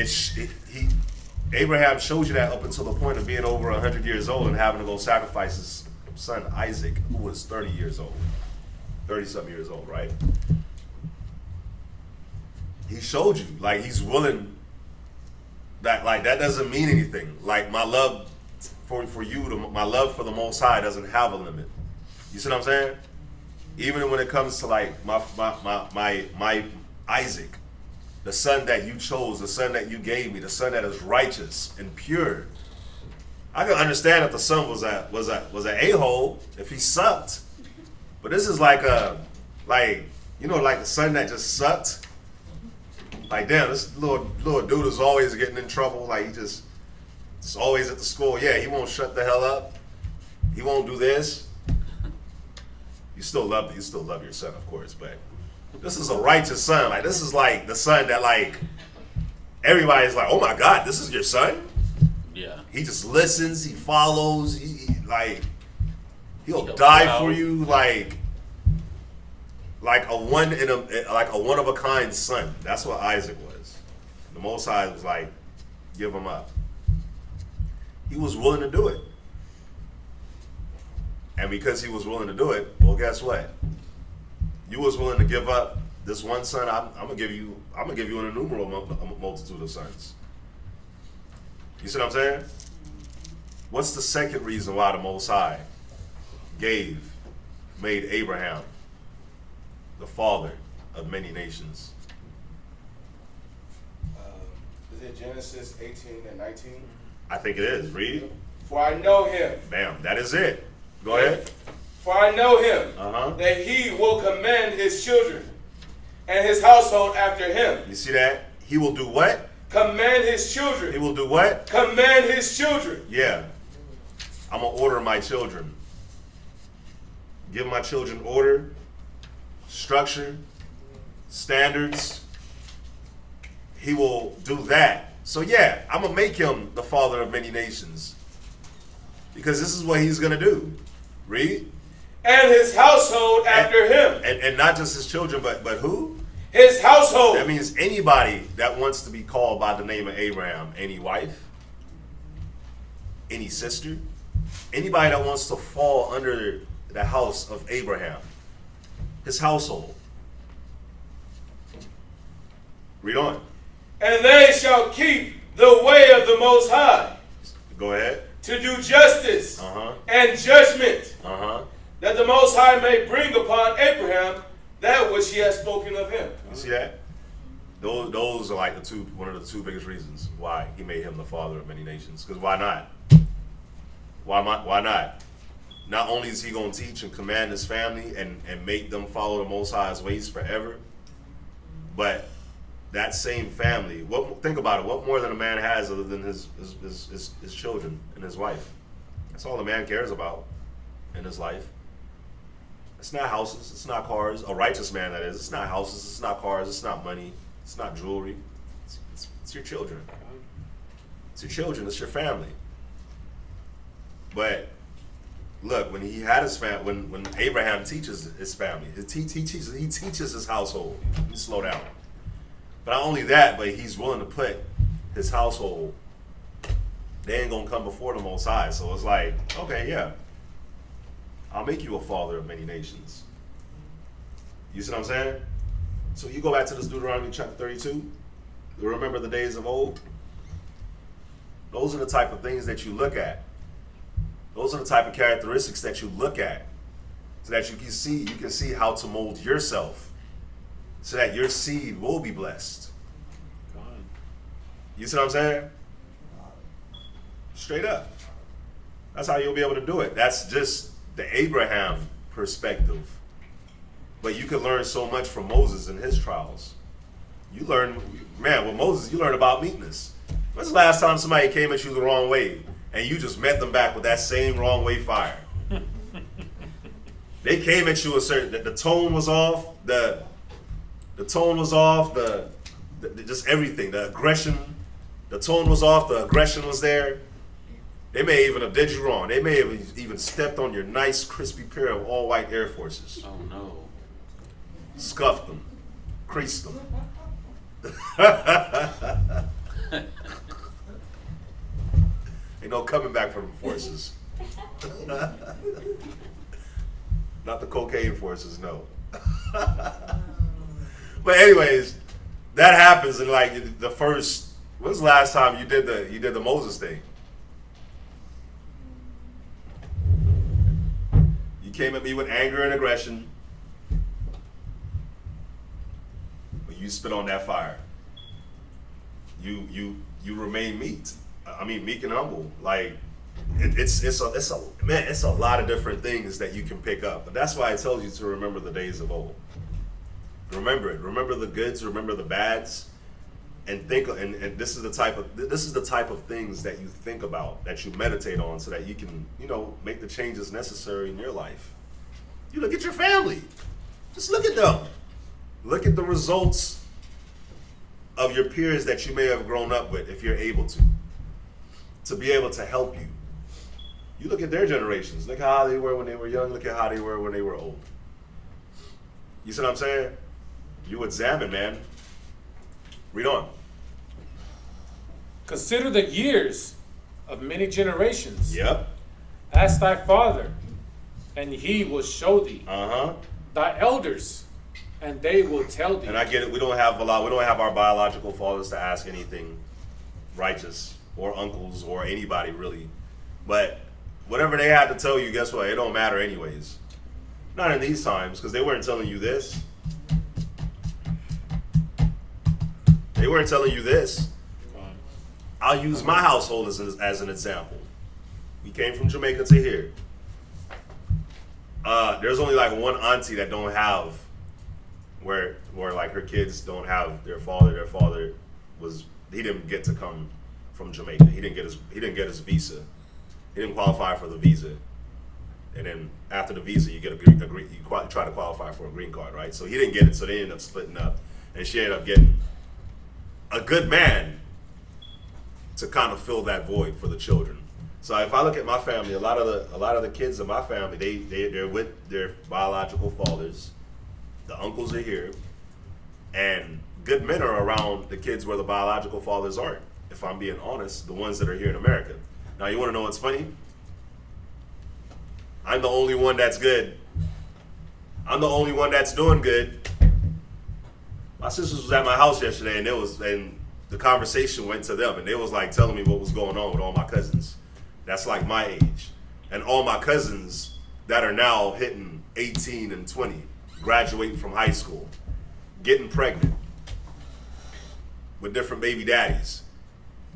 Speaker 2: Abraham shows you that up until the point of being over 100 years old and having to go sacrifice his son Isaac, who was 30 years old. 30-something years old, right? He showed you, like, he's willing. That, like, that doesn't mean anything. Like, my love for you, my love for the Most High doesn't have a limit. You see what I'm saying? Even when it comes to, like, my Isaac, the son that you chose, the son that you gave me, the son that is righteous and pure. I can understand if the son was an a-hole, if he sucked. But this is like like the son that just sucked. Like, damn, this little dude is always getting in trouble. Like, he just always at the school. Yeah, he won't shut the hell up. He won't do this. You still love your son, of course, but this is a righteous son. Like, this is like the son that, like, everybody's like, oh my God, this is your son?
Speaker 1: Yeah.
Speaker 2: He just listens, he follows, he'll die for you, like a one of a kind son. That's what Isaac was. The Most High was like, give him up. He was willing to do it. And because he was willing to do it, well, guess what? You was willing to give up this one son. I'm gonna give you an innumerable multitude of sons. You see what I'm saying? What's the second reason why the Most High made Abraham the father of many nations?
Speaker 4: Is it Genesis 18 and 19?
Speaker 2: I think it is. Read.
Speaker 4: For I know him.
Speaker 2: Bam. That is it. Go ahead.
Speaker 4: For I know him, that he will command his children and his household after him.
Speaker 2: You see that? He will do what?
Speaker 4: Command his children.
Speaker 2: He will do what?
Speaker 4: Command his children.
Speaker 2: Yeah. I'm going to order my children. Give my children order, structure, standards. He will do that. So yeah, I'm going to make him the father of many nations. Because this is what he's going to do. Read.
Speaker 4: And his household after him.
Speaker 2: And not just his children, but who?
Speaker 4: His household.
Speaker 2: That means anybody that wants to be called by the name of Abraham. Any wife, any sister, anybody that wants to fall under the house of Abraham. His household. Read on.
Speaker 4: And they shall keep the way of the Most High.
Speaker 2: Go ahead.
Speaker 4: To do justice and judgment, that the Most High may bring upon Abraham that which he has spoken of him.
Speaker 2: You see that? Those are like one of the two biggest reasons why he made him the father of many nations. Because why not? Why not? Not only is he going to teach and command his family and make them follow the Most High's ways forever, but that same family, think about it, what more than a man has other than his children and his wife? That's all a man cares about in his life. It's not houses, it's not cars. A righteous man, that is. It's not houses, it's not cars, it's not money, it's not jewelry. It's your children. It's your children, it's your family. But look, when he had his family, when Abraham teaches his family, he teaches his household. Let me slow down. But not only that, but he's willing to put his household, they ain't gonna come before the Most High. So it's like, okay, yeah, I'll make you a father of many nations. You see what I'm saying? So you go back to this Deuteronomy chapter 32, you remember the days of old? Those are the type of things that you look at. Those are the type of characteristics that you look at so that you can see how to mold yourself so that your seed will be blessed.
Speaker 5: Come on.
Speaker 2: You see what I'm saying? Straight up. That's how you'll be able to do it. That's just the Abraham perspective. But you can learn so much from Moses and his trials. You learn, man, with Moses, you learn about meekness. When's the last time somebody came at you the wrong way and you just met them back with that same wrong way fire? They came at you a certain, the tone was off, the tone was off, the just everything, the aggression, the tone was off, the aggression was there. They may even have did you wrong. They may have even stepped on your nice, crispy pair of all white Air Forces.
Speaker 1: Oh no.
Speaker 2: Scuffed them, creased them. Ain't no coming back from the forces. Not the cocaine forces, no. But anyways, that happens in like the first. When's the last time you did the Moses thing? You came at me with anger and aggression, but you spit on that fire. You remain meek and humble. Like it's a lot of different things that you can pick up. But that's why it tells you to remember the days of old. Remember it. Remember the goods. Remember the bads, and think. And this is the type of things that you think about, that you meditate on, so that you can make the changes necessary in your life. You look at your family. Just look at them. Look at the results of your peers that you may have grown up with, if you're able to be able to help you. You look at their generations. Look at how they were when they were young. Look at how they were when they were old. You see what I'm saying? You examine, man. Read on.
Speaker 5: Consider the years of many generations.
Speaker 2: Yep.
Speaker 5: Ask thy father, and he will show thee.
Speaker 2: Uh-huh.
Speaker 5: Thy elders, and they will tell thee.
Speaker 2: And I get it. We don't have our biological fathers to ask anything righteous, or uncles, or anybody really. But whatever they had to tell you, guess what? It don't matter anyways. Not in these times, because they weren't telling you this. They weren't telling you this. I'll use my household as an example. We came from Jamaica to here. There's only like one auntie that don't have, where like her kids don't have their father. Their father he didn't get to come from Jamaica. He didn't get his visa. He didn't qualify for the visa. And then after the visa, you get you try to qualify for a green card, right? So he didn't get it, so they ended up splitting up, and she ended up getting a good man to kind of fill that void for the children. So if I look at my family, a lot of the kids in my family, they're with their biological fathers. The uncles are here, and good men are around the kids where the biological fathers aren't. If I'm being honest, the ones that are here in America. Now, you want to know what's funny? I'm the only one that's good. I'm the only one that's doing good. My sisters was at my house yesterday, and the conversation went to them, and they was like telling me what was going on with all my cousins. That's like my age. And all my cousins that are now hitting 18 and 20, graduating from high school, getting pregnant with different baby daddies.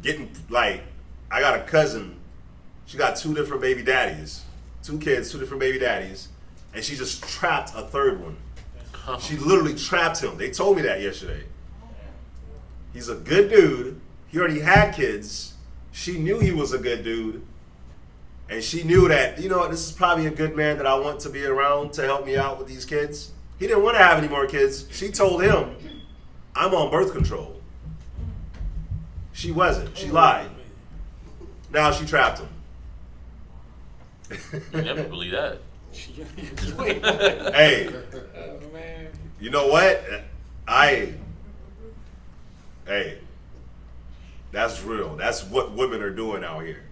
Speaker 2: I got a cousin, she got 2 different baby daddies. 2 kids, 2 different baby daddies, and she just trapped a 3rd one. She literally trapped him. They told me that yesterday. He's a good dude. He already had kids. She knew he was a good dude. And she knew that, this is probably a good man that I want to be around to help me out with these kids. He didn't want to have any more kids. She told him, I'm on birth control. She wasn't. She lied. Now she trapped him.
Speaker 1: You never believe that.
Speaker 2: Hey,
Speaker 5: Man.
Speaker 2: you know what? Hey, that's real. That's what women are doing out here.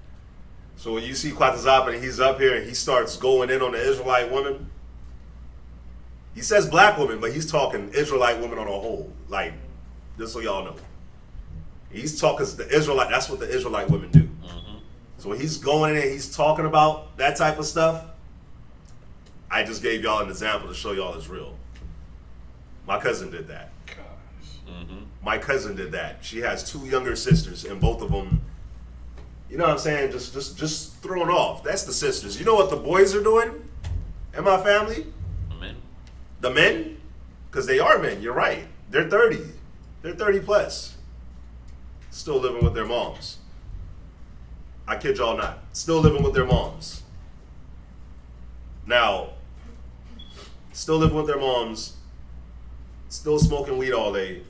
Speaker 2: So when you see Kwatazapa and he's up here and he starts going in on the Israelite woman, he says black woman, but he's talking Israelite women on a whole. Like, just so y'all know. He's talking the Israelite, that's what the Israelite women do. Mm-hmm. So when he's going in and he's talking about that type of stuff, I just gave y'all an example to show y'all it's real. My cousin did that. My cousin did that. She has 2 younger sisters, and both of them, you know what I'm saying, just thrown off. That's the sisters. You know what the boys are doing in my family?
Speaker 1: Amen.
Speaker 2: The men? Because they are men, you're right. They're 30. They're 30 plus. Still living with their moms. I kid y'all not. Still living with their moms. Now, still living with their moms, still smoking weed all day,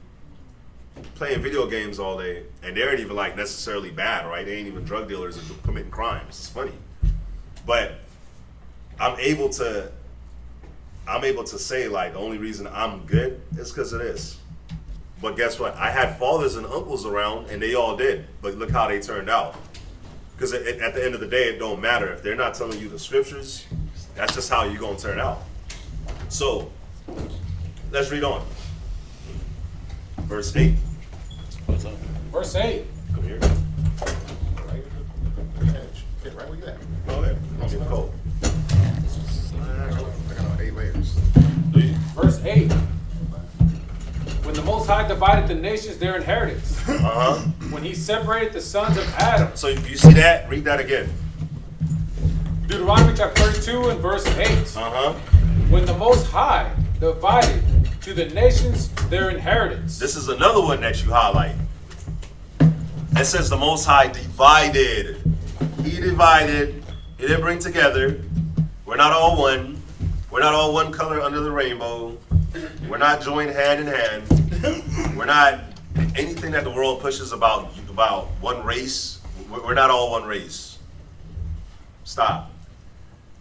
Speaker 2: playing video games all day, and they aren't even like necessarily bad, right? They ain't even drug dealers and committing crimes. It's funny. But I'm able to say like the only reason I'm good is because of this. But guess what? I had fathers and uncles around and they all did. But look how they turned out. Because at the end of the day, it don't matter. If they're not telling you the scriptures, that's just how you're going to turn out. So, let's read on. Verse 8.
Speaker 3: What's up?
Speaker 5: Verse 8.
Speaker 2: Come here.
Speaker 11: Right where you at?
Speaker 2: Go ahead. I'm getting cold.
Speaker 11: I got 8 layers.
Speaker 2: Do you?
Speaker 5: Verse 8. When the Most High divided the nations their inheritance,
Speaker 2: Uh-huh.
Speaker 5: when he separated the sons of Adam.
Speaker 2: So you see that? Read that again.
Speaker 5: Deuteronomy chapter 32 and verse 8.
Speaker 2: Uh-huh.
Speaker 5: When the Most High divided to the nations their inheritance.
Speaker 2: This is another one that you highlight. It says the Most High divided. He divided. He didn't bring together. We're not all one. We're not all one color under the rainbow. We're not joined hand in hand. We're not anything that the world pushes about one race. We're not all one race. Stop.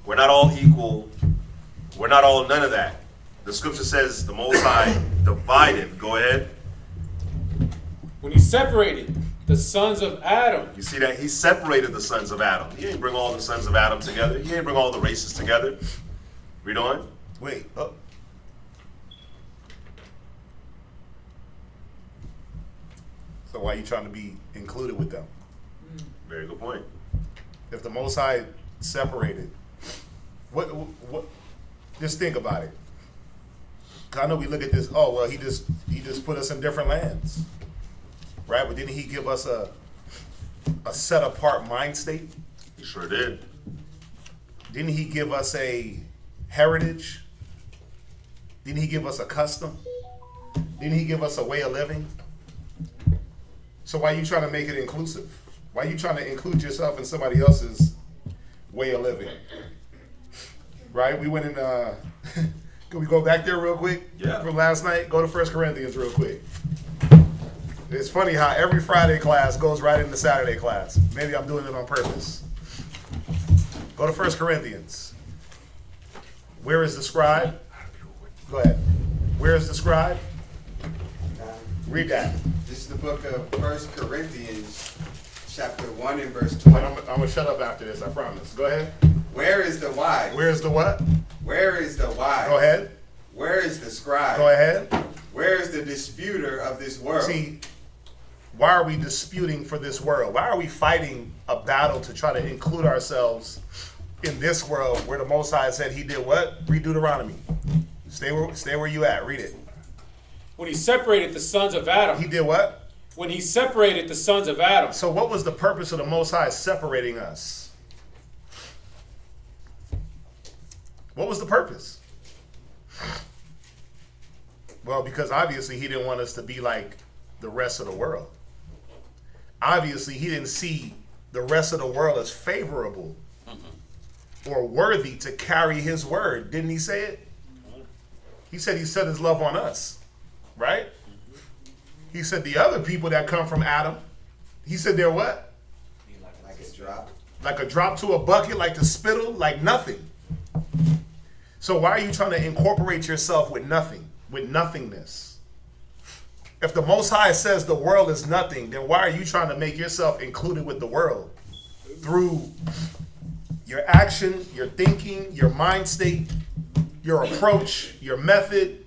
Speaker 2: We're not all equal. We're not all none of that. The scripture says the Most High divided. Go ahead.
Speaker 5: When he separated the sons of Adam.
Speaker 2: You see that? He separated the sons of Adam. He didn't bring all the sons of Adam together. He didn't bring all the races together. Read on.
Speaker 11: Wait. So why are you trying to be included with them?
Speaker 2: Very good point.
Speaker 11: If the Most High separated, what? Just think about it. 'Cause I know we look at this. Oh well, he just put us in different lands, right? But didn't he give us a set apart mind state?
Speaker 2: He sure did.
Speaker 11: Didn't he give us a heritage? Didn't he give us a custom? Didn't he give us a way of living? So why are you trying to make it inclusive? Why are you trying to include yourself in somebody else's way of living? Right? We went in, can we go back there real quick?
Speaker 2: Yeah.
Speaker 11: From last night? Go to 1 Corinthians real quick. It's funny how every Friday class goes right into Saturday class. Maybe I'm doing it on purpose. Go to 1 Corinthians. Where is the scribe? Go ahead. Where is the scribe? Read that.
Speaker 7: This is the book of 1 Corinthians, chapter 1 and verse
Speaker 11: I'm
Speaker 7: 20.
Speaker 11: gonna shut up after this, I promise. Go ahead.
Speaker 7: Where is the wise?
Speaker 11: Where is the what?
Speaker 7: Where is the wise?
Speaker 11: Go ahead.
Speaker 7: Where is the scribe?
Speaker 11: Go ahead.
Speaker 7: Where is the disputer of this world?
Speaker 11: See, why are we disputing for this world? Why are we fighting a battle to try to include ourselves in this world where the Most High said he did what? Read Deuteronomy. Stay where you at. Read it.
Speaker 5: When he separated the sons of Adam.
Speaker 11: He did what?
Speaker 5: When he separated the sons of Adam.
Speaker 11: So what was the purpose of the Most High separating us? What was the purpose? Well, because obviously he didn't want us to be like the rest of the world. Obviously he didn't see the rest of the world as favorable or worthy to carry his word. Didn't he say it? He said he set his love on us, right? He said the other people that come from Adam, he said they're what?
Speaker 7: Like a drop.
Speaker 11: Like a drop to a bucket, like the spittle, like nothing. So why are you trying to incorporate yourself with nothing, with nothingness? If the Most High says the world is nothing, then why are you trying to make yourself included with the world? Through your action, your thinking, your mind state, your approach, your method.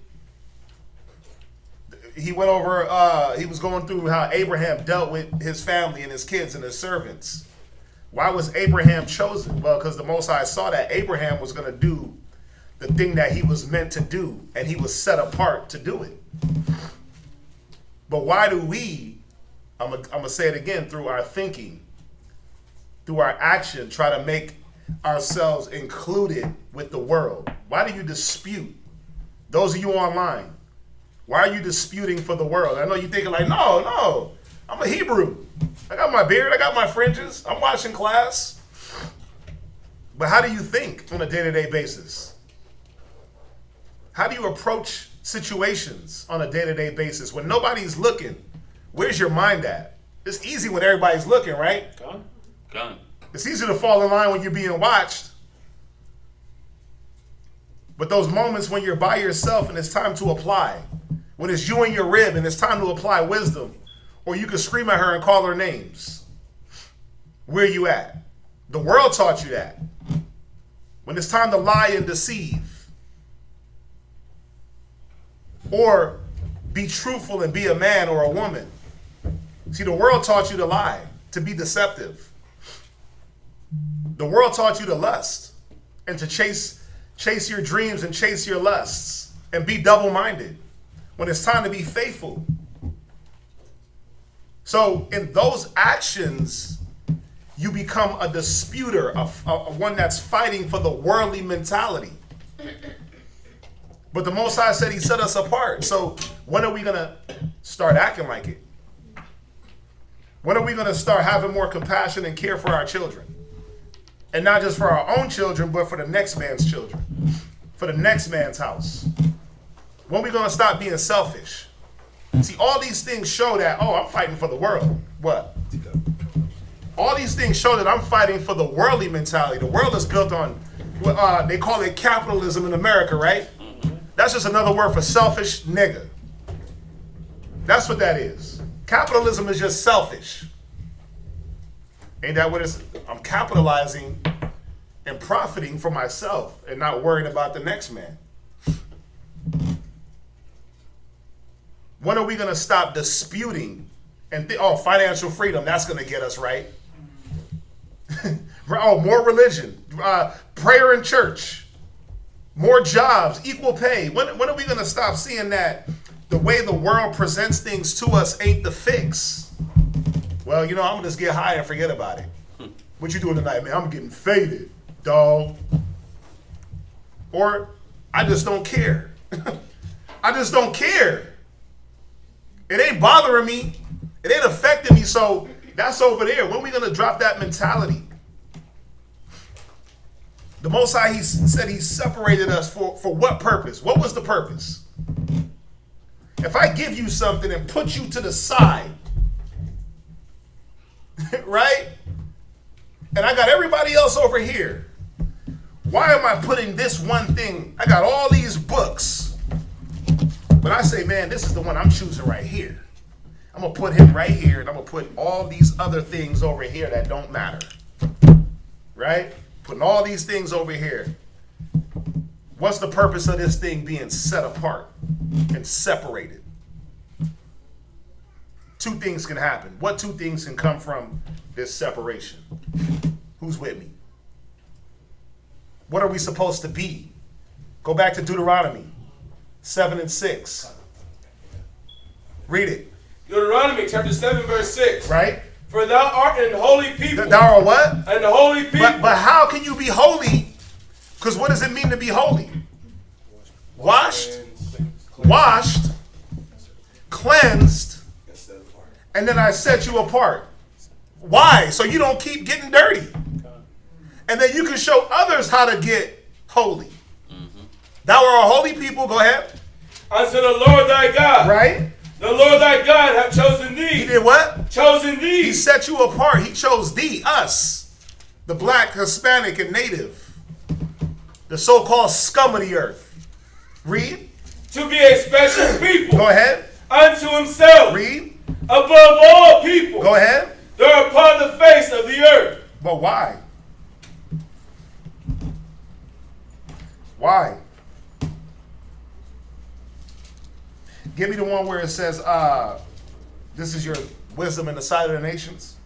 Speaker 11: He went over, he was going through how Abraham dealt with his family and his kids and his servants. Why was Abraham chosen? Well, because the Most High saw that Abraham was going to do the thing that he was meant to do, and he was set apart to do it. But why do we, I'm gonna say it again, through our thinking, through our action, try to make ourselves included with the world? Why do you dispute? Those of you online, why are you disputing for the world? I know you're thinking like, no, I'm a Hebrew. I got my beard, I got my fringes, I'm watching class. But how do you think on a day-to-day basis? How do you approach situations on a day-to-day basis when nobody's looking? Where's your mind at? It's easy when everybody's looking, right?
Speaker 1: Gun.
Speaker 11: It's easy to fall in line when you're being watched. But those moments when you're by yourself and it's time to apply, when it's you and your rib and it's time to apply wisdom, or you can scream at her and call her names, where you at? The world taught you that. When it's time to lie and deceive, or be truthful and be a man or a woman. See, the world taught you to lie, to be deceptive. The world taught you to lust and to chase your dreams and chase your lusts and be double-minded when it's time to be faithful. So in those actions, you become a disputer, one that's fighting for the worldly mentality. But the Most High said he set us apart. So when are we going to start acting like it? When are we going to start having more compassion and care for our children? And not just for our own children, but for the next man's children, for the next man's house. When are we going to stop being selfish? See, all these things show that, I'm fighting for the world. What? All these things show that I'm fighting for the worldly mentality. The world is built on, they call it capitalism in America, right? That's just another word for selfish nigga. That's what that is. Capitalism is just selfish. Ain't that what it's? I'm capitalizing and profiting for myself and not worrying about the next man. When are we going to stop disputing and think, financial freedom, that's going to get us right? More religion, prayer in church, more jobs, equal pay. When are we going to stop seeing that the way the world presents things to us ain't the fix? Well, I'm going to just get high and forget about it. What you doing tonight, man? I'm getting faded, dog. Or I just don't care. I just don't care. It ain't bothering me. It ain't affecting me, so that's over there. When are we going to drop that mentality? The Most High, he said he separated us for what purpose? What was the purpose? If I give you something and put you to the side, right? And I got everybody else over here. Why am I putting this one thing? I got all these books. But I say, man, this is the one I'm choosing right here. I'm going to put him right here, and I'm going to put all these other things over here that don't matter. Right? Putting all these things over here. What's the purpose of this thing being set apart and separated? Two things can happen. What two things can come from this separation? Who's with me? What are we supposed to be? Go back to Deuteronomy 7 and 6. Read it.
Speaker 4: Deuteronomy chapter 7 verse 6.
Speaker 11: Right?
Speaker 4: For thou art an holy people.
Speaker 11: Thou art what?
Speaker 4: And the holy people.
Speaker 11: But how can you be holy? Because what does it mean to be holy? Washed, cleansed, and then I set you apart. Why? So you don't keep getting dirty. And then you can show others how to get holy. Thou art a holy people. Go ahead.
Speaker 4: Unto the Lord thy God.
Speaker 11: Right?
Speaker 4: The Lord thy God hath chosen thee.
Speaker 11: He did what?
Speaker 4: Chosen thee.
Speaker 11: He set you apart. He chose thee, us, the black, Hispanic, and native, the so-called scum of the earth. Read.
Speaker 4: To be a special people.
Speaker 11: Go ahead.
Speaker 4: Unto himself.
Speaker 11: Read.
Speaker 4: Above all people.
Speaker 11: Go ahead.
Speaker 4: They're upon the face of the earth.
Speaker 11: But why? Why? Give me the one where it says, this is your wisdom in the sight of the nations.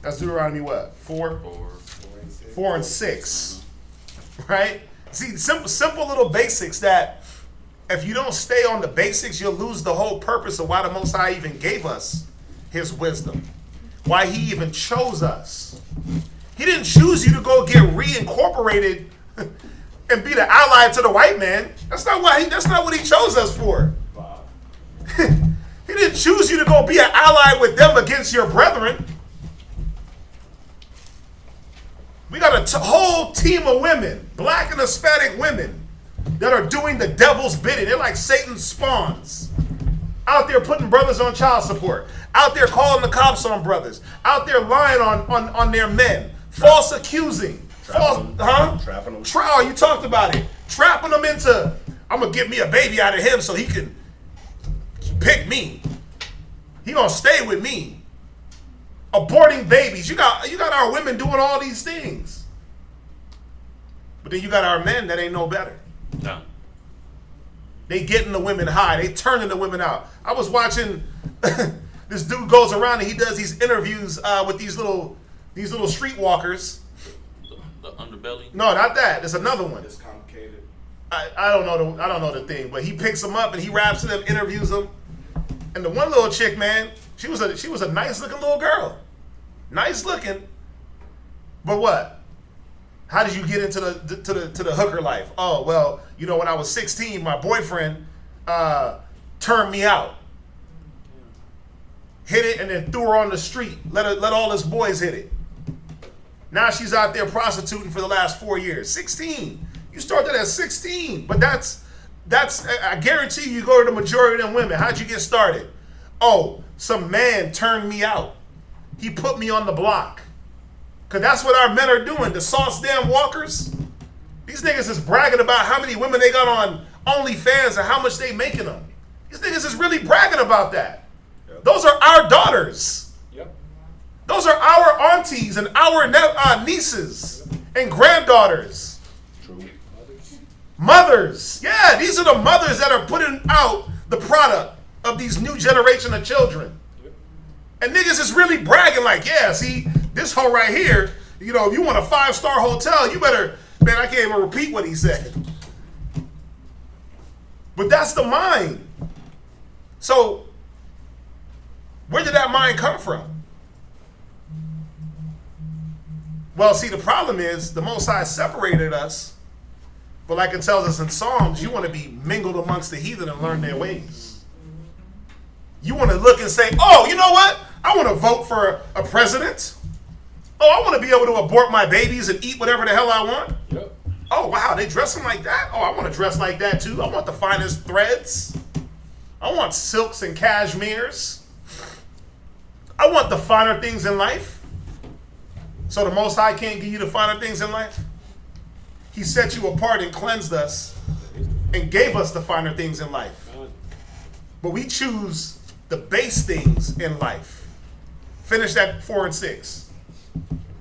Speaker 11: That's Deuteronomy what? 4 and 6. Right? See, simple little basics that if you don't stay on the basics, you'll lose the whole purpose of why the Most High even gave us his wisdom. Why he even chose us. He didn't choose you to go get reincorporated and be the ally to the white man. That's not what he chose us for. He didn't choose you to go be an ally with them against your brethren. We got a whole team of women, black and Hispanic women, that are doing the devil's bidding. They're like Satan's spawns. Out there putting brothers on child support. Out there calling the cops on brothers. Out there lying on their men. False accusing.
Speaker 2: Trapping them.
Speaker 11: You talked about it. Trapping them into, I'm going to get me a baby out of him so he can pick me. He going to stay with me. Aborting babies. You got our women doing all these things. But then you got our men that ain't no better.
Speaker 1: No.
Speaker 11: They getting the women high. They turning the women out. I was watching this dude goes around and he does these interviews with these little streetwalkers.
Speaker 1: The underbelly?
Speaker 11: No, not that. There's another one.
Speaker 4: It's complicated.
Speaker 11: I don't know the thing, but he picks them up and he raps to them, interviews them. And the one little chick, man, she was a nice looking little girl. Nice looking. But what? How did you get into the hooker life? Oh, well, when I was 16, my boyfriend turned me out. Hit it and then threw her on the street. Let all his boys hit it. Now she's out there prostituting for the last 4 years. 16. You started at 16. But that's I guarantee you go to the majority of them women. How'd you get started? Oh, some man turned me out. He put me on the block. Because that's what our men are doing. The sauce damn walkers. These niggas is bragging about how many women they got on OnlyFans and how much they making them. These niggas is really bragging about that. Yep. Those are our daughters. Yep. Those are our aunties and our nieces and granddaughters.
Speaker 2: True.
Speaker 11: Mothers. Yeah, these are the mothers that are putting out the product of these new generation of children. Yep. And niggas is really bragging like, yeah, see, this hoe right here, if you want a 5-star hotel, you better, man, I can't even repeat what he said. But that's the mind. So, where did that mind come from? Well, see, the problem is the Most High separated us, but like it tells us in Psalms, you want to be mingled amongst the heathen and learn their ways. You want to look and say, oh, you know what? I want to vote for a president. Oh, I want to be able to abort my babies and eat whatever the hell I want. Yep. Oh, wow, they dressing like that? Oh, I want to dress like that too. I want the finest threads. I want silks and cashmeres. I want the finer things in life. So the Most High can't give you the finer things in life? He set you apart and cleansed us and gave us the finer things in life. But we choose the base things in life. Finish that 4 and 6.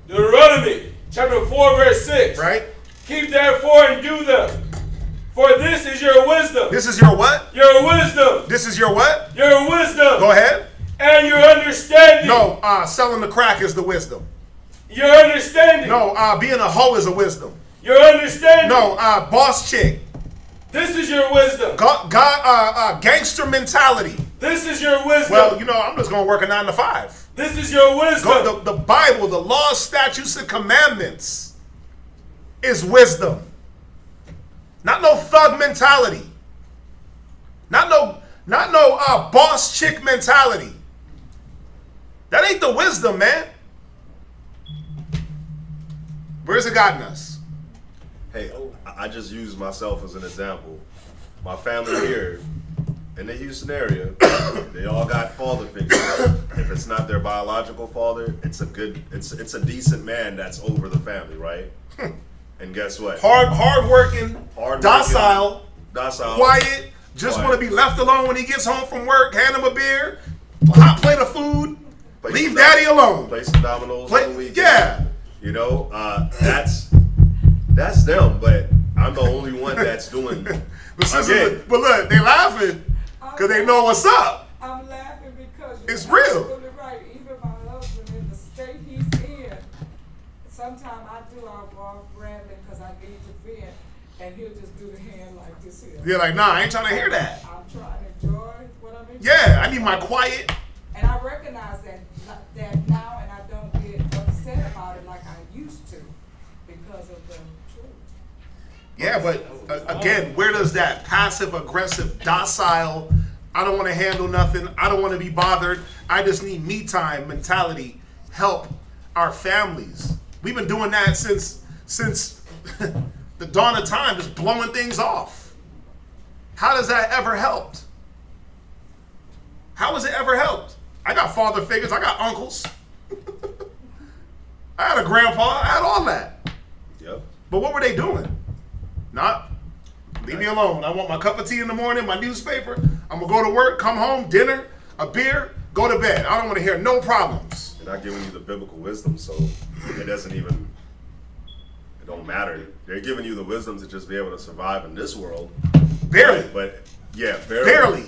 Speaker 4: Deuteronomy chapter 4 verse 6.
Speaker 11: Right?
Speaker 4: Keep therefore and do them. For this is your wisdom.
Speaker 11: This is your what?
Speaker 4: Your wisdom.
Speaker 11: This is your what?
Speaker 4: Your wisdom.
Speaker 11: Go ahead.
Speaker 4: And your understanding.
Speaker 11: No, selling the crack is the wisdom.
Speaker 4: Your understanding.
Speaker 11: No, being a hoe is a wisdom.
Speaker 4: Your understanding.
Speaker 11: No, boss chick.
Speaker 4: This is your wisdom.
Speaker 11: Gangster mentality.
Speaker 4: This is your wisdom.
Speaker 11: Well, I'm just going to work a 9 to 5.
Speaker 4: This is your wisdom.
Speaker 11: The Bible, the laws, statutes, and commandments is wisdom. Not no thug mentality. Not no boss chick mentality. That ain't the wisdom, man. Where's it gotten us?
Speaker 2: Hey, I just use myself as an example. My family here in the Houston area, they all got father figures. If it's not their biological father, it's a decent man that's over the family, right? And guess what?
Speaker 11: Hard-working, docile, quiet, just want to be left alone when he gets home from work, hand him a beer, a hot plate of food, leave daddy alone.
Speaker 2: Play some dominoes on the weekend. Yeah. That's them, but I'm the only one that's doing
Speaker 11: but look, they laughing because they know what's up.
Speaker 8: I'm laughing because
Speaker 11: it's
Speaker 8: you're
Speaker 11: real.
Speaker 8: absolutely right. Even my husband in the state he's in, sometimes I do our golf rambling because I need to vent. And he'll just do the hand like this here.
Speaker 11: You're like, nah, I ain't trying to hear that.
Speaker 8: I'm trying to enjoy what I'm enjoying.
Speaker 11: Yeah, I need my quiet.
Speaker 8: And I recognize that now, and I don't get upset about it like I used to because of the truth.
Speaker 11: Yeah, but again, where does that passive aggressive, docile, I don't want to handle nothing, I don't want to be bothered, I just need me time mentality help our families? We've been doing that since the dawn of time, just blowing things off. How does that ever helped? How has it ever helped? I got father figures, I got uncles. I had a grandpa, I had all that.
Speaker 2: Yep.
Speaker 11: But what were they doing? Not, leave me alone. I want my cup of tea in the morning, my newspaper. I'm going to go to work, come home, dinner, a beer, go to bed. I don't want to hear no problems.
Speaker 2: They're not giving you the biblical wisdom, so it doesn't even, it don't matter. They're giving you the wisdom to just be able to survive in this world.
Speaker 11: Barely.
Speaker 2: But yeah, barely.
Speaker 11: Barely.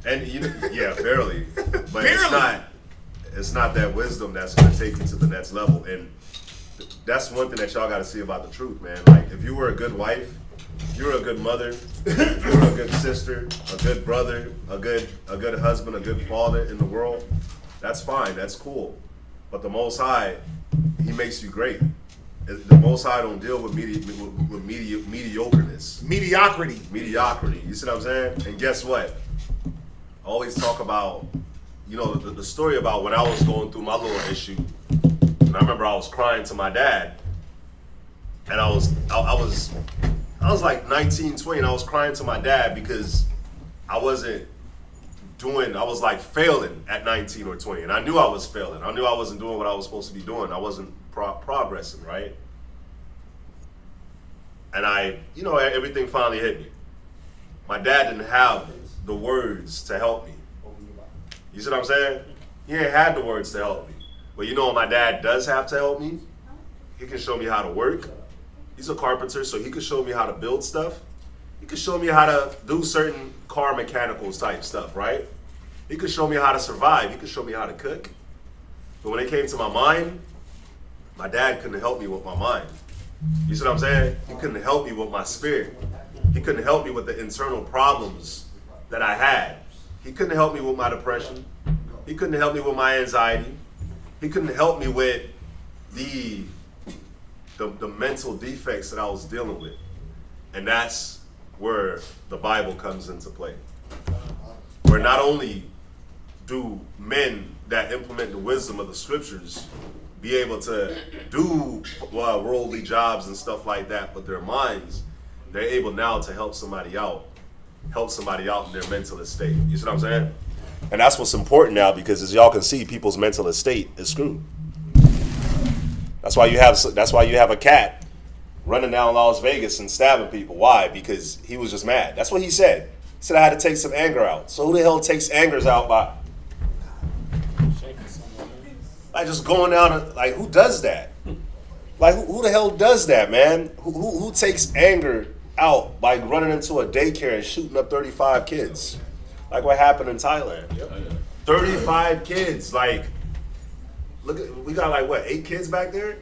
Speaker 2: And yeah, barely. But
Speaker 11: Barely.
Speaker 2: it's not that wisdom that's going to take you to the next level. And that's one thing that y'all got to see about the truth, man. Like, if you were a good wife, you're a good mother, you're a good sister, a good brother, a good husband, a good father in the world, that's fine, that's cool. But the Most High, He makes you great. The Most High don't deal with mediocreness. Mediocrity. You see what I'm saying? And guess what? I always talk about, the story about when I was going through my little issue. And I remember I was crying to my dad. And I was like 19, 20, and I was crying to my dad because I was like failing at 19 or 20. And I knew I was failing. I knew I wasn't doing what I was supposed to be doing. I wasn't progressing, right? And everything finally hit me. My dad didn't have the words to help me. You see what I'm saying? He ain't had the words to help me. But what my dad does have to help me? He can show me how to work. He's a carpenter, so he can show me how to build stuff. He can show me how to do certain car mechanicals type stuff, right? He could show me how to survive. He could show me how to cook. But when it came to my mind, my dad couldn't help me with my mind. You see what I'm saying? He couldn't help me with my spirit. He couldn't help me with the internal problems that I had. He couldn't help me with my depression. He couldn't help me with my anxiety. He couldn't help me with the mental defects that I was dealing with. And that's where the Bible comes into play. Where not only do men that implement the wisdom of the scriptures be able to do worldly jobs and stuff like that, but their minds, they're able now to help somebody out in their mental estate. You see what I'm saying? And that's what's important now, because as y'all can see, people's mental estate is screwed. That's why you have a cat running down Las Vegas and stabbing people. Why? Because he was just mad. That's what he said. He said I had to take some anger out. So who the hell takes angers out by just going down? Like, who does that? Like, who the hell does that, man? Who takes anger out by running into a daycare and shooting up 35 kids? Like what happened in Thailand. 35 kids. Like, look, we got 8 kids back there?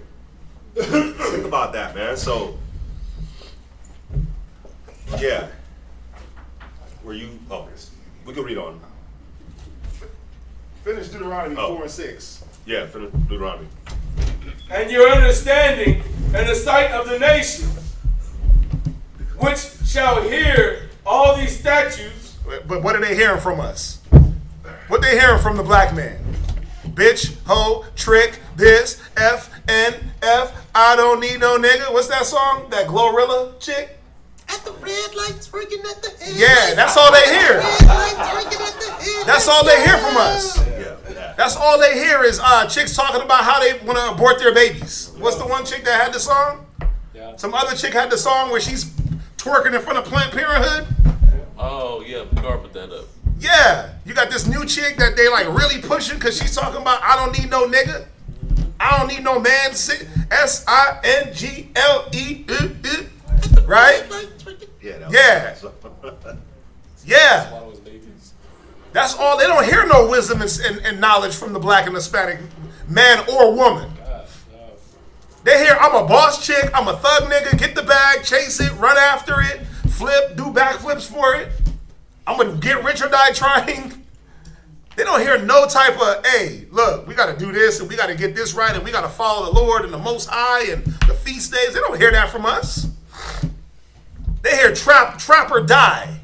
Speaker 2: Think about that, man. So, yeah. We can read on.
Speaker 11: Finish Deuteronomy 4 and 6.
Speaker 2: Yeah, finish Deuteronomy.
Speaker 4: And your understanding in the sight of the nations, which shall hear all these statutes.
Speaker 11: But what are they hearing from us? What they hearing from the black man? Bitch, hoe, trick, this, F, N, F, I don't need no nigga. What's that song? That Glorilla chick?
Speaker 12: At the red lights working at the head.
Speaker 11: Yeah, that's all they hear.
Speaker 12: Red lights working at the head.
Speaker 11: That's all they hear from us.
Speaker 2: Yeah.
Speaker 11: That's all they hear is chicks talking about how they want to abort their babies. What's the one chick that had the song?
Speaker 5: Yeah.
Speaker 11: Some other chick had the song where she's twerking in front of Planned Parenthood.
Speaker 1: Oh, yeah, carpet that up.
Speaker 11: Yeah, you got this new chick that they really pushing because she's talking about I don't need no nigga. I don't need no man. S-I-N-G-L-E. Right?
Speaker 2: Yeah.
Speaker 11: Yeah. That's all. They don't hear no wisdom and knowledge from the black and Hispanic man or woman. They hear I'm a boss chick, I'm a thug nigga, get the bag, chase it, run after it, flip, do backflips for it. I'm gonna get rich or die trying. They don't hear no type of, hey, look, we gotta do this and we gotta get this right and we gotta follow the Lord and the Most High and the feast days. They don't hear that from us. They hear trap or die.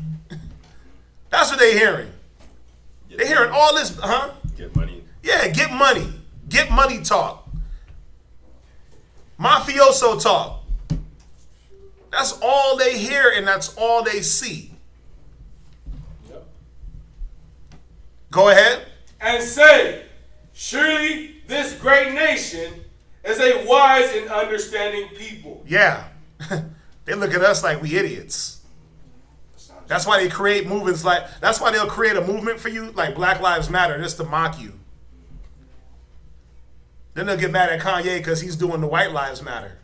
Speaker 11: That's what they hearing. They hearing all this,
Speaker 2: Get money.
Speaker 11: Yeah, get money. Get money talk. Mafioso talk. That's all they hear and that's all they see.
Speaker 5: Yep.
Speaker 11: Go ahead.
Speaker 4: And say, surely this great nation is a wise and understanding people.
Speaker 11: Yeah. They look at us like we idiots. That's why they create movements that's why they'll create a movement for you like Black Lives Matter just to mock you. Then they'll get mad at Kanye because he's doing the White Lives Matter.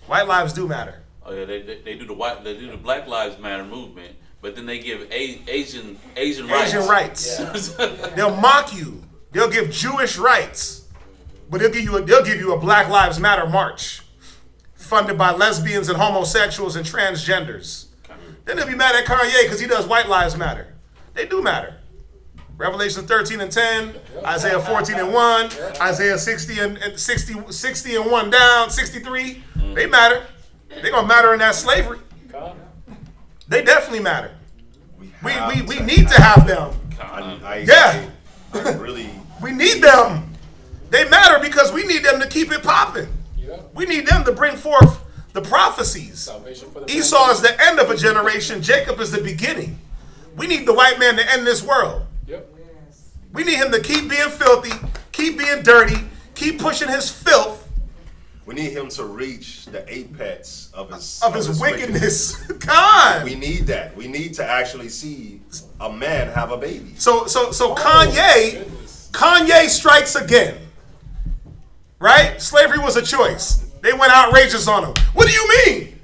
Speaker 11: White lives do matter.
Speaker 1: Oh yeah, they do the Black Lives Matter movement, but then they give Asian rights.
Speaker 11: Asian rights. They'll mock you. They'll give Jewish rights, but they'll give you a Black Lives Matter march funded by lesbians and homosexuals and transgenders. Then they'll be mad at Kanye because he does White Lives Matter. They do matter. Revelation 13 and 10, Isaiah 14 and 1, Isaiah 60 and 1 down, 63. They matter. They're going to matter in that slavery. They definitely matter. We need to have them.
Speaker 2: Really.
Speaker 11: We need them. They matter because we need them to keep it popping. We need them to bring forth the prophecies. Esau is the end of a generation. Jacob is the beginning. We need the white man to end this world. We need him to keep being filthy, keep being dirty, keep pushing his filth.
Speaker 2: We need him to reach the apex of his
Speaker 11: wickedness. God.
Speaker 2: We need that. We need to actually see a man have a baby.
Speaker 11: So Kanye strikes again. Right? Slavery was a choice. They went outrageous on him. What do you mean?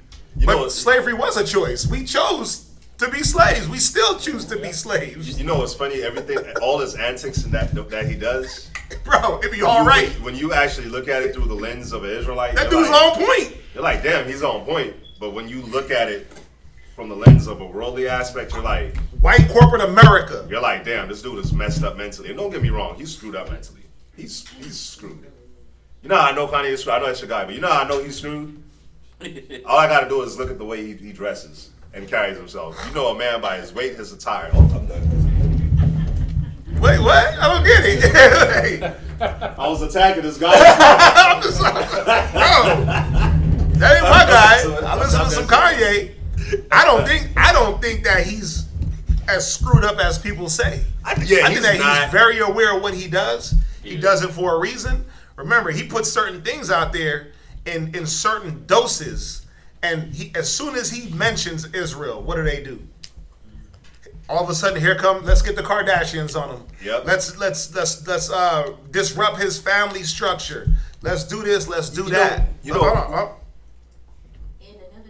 Speaker 11: But slavery was a choice. We chose to be slaves. We still choose to be slaves.
Speaker 2: You know what's funny? Everything, all his antics and that he does,
Speaker 11: bro, it be all right.
Speaker 2: When you actually look at it through the lens of an Israelite,
Speaker 11: that dude's on point.
Speaker 2: You're like, damn, he's on point. But when you look at it from the lens of a worldly aspect, you're like,
Speaker 11: white corporate America.
Speaker 2: You're like, damn, this dude is messed up mentally. And don't get me wrong, he's screwed up mentally. He's screwed. You know how I know Kanye is screwed? I know that's your guy, but you know how I know he's screwed? All I gotta do is look at the way he dresses and carries himself. You know a man by his weight, his attire. Oh, I'm done.
Speaker 11: Wait, what? I don't get it.
Speaker 2: I was attacking this guy.
Speaker 11: I'm just like, bro, that ain't my guy. I listen to some Kanye. I don't think that he's as screwed up as people say. I think that he's very aware of what he does. He does it for a reason. Remember, he puts certain things out there in certain doses, and as soon as he mentions Israel, what do? All of a sudden, here come, let's get the Kardashians on him.
Speaker 2: Yep.
Speaker 11: Let's disrupt his family structure. Let's do this. Let's do that.
Speaker 10: And another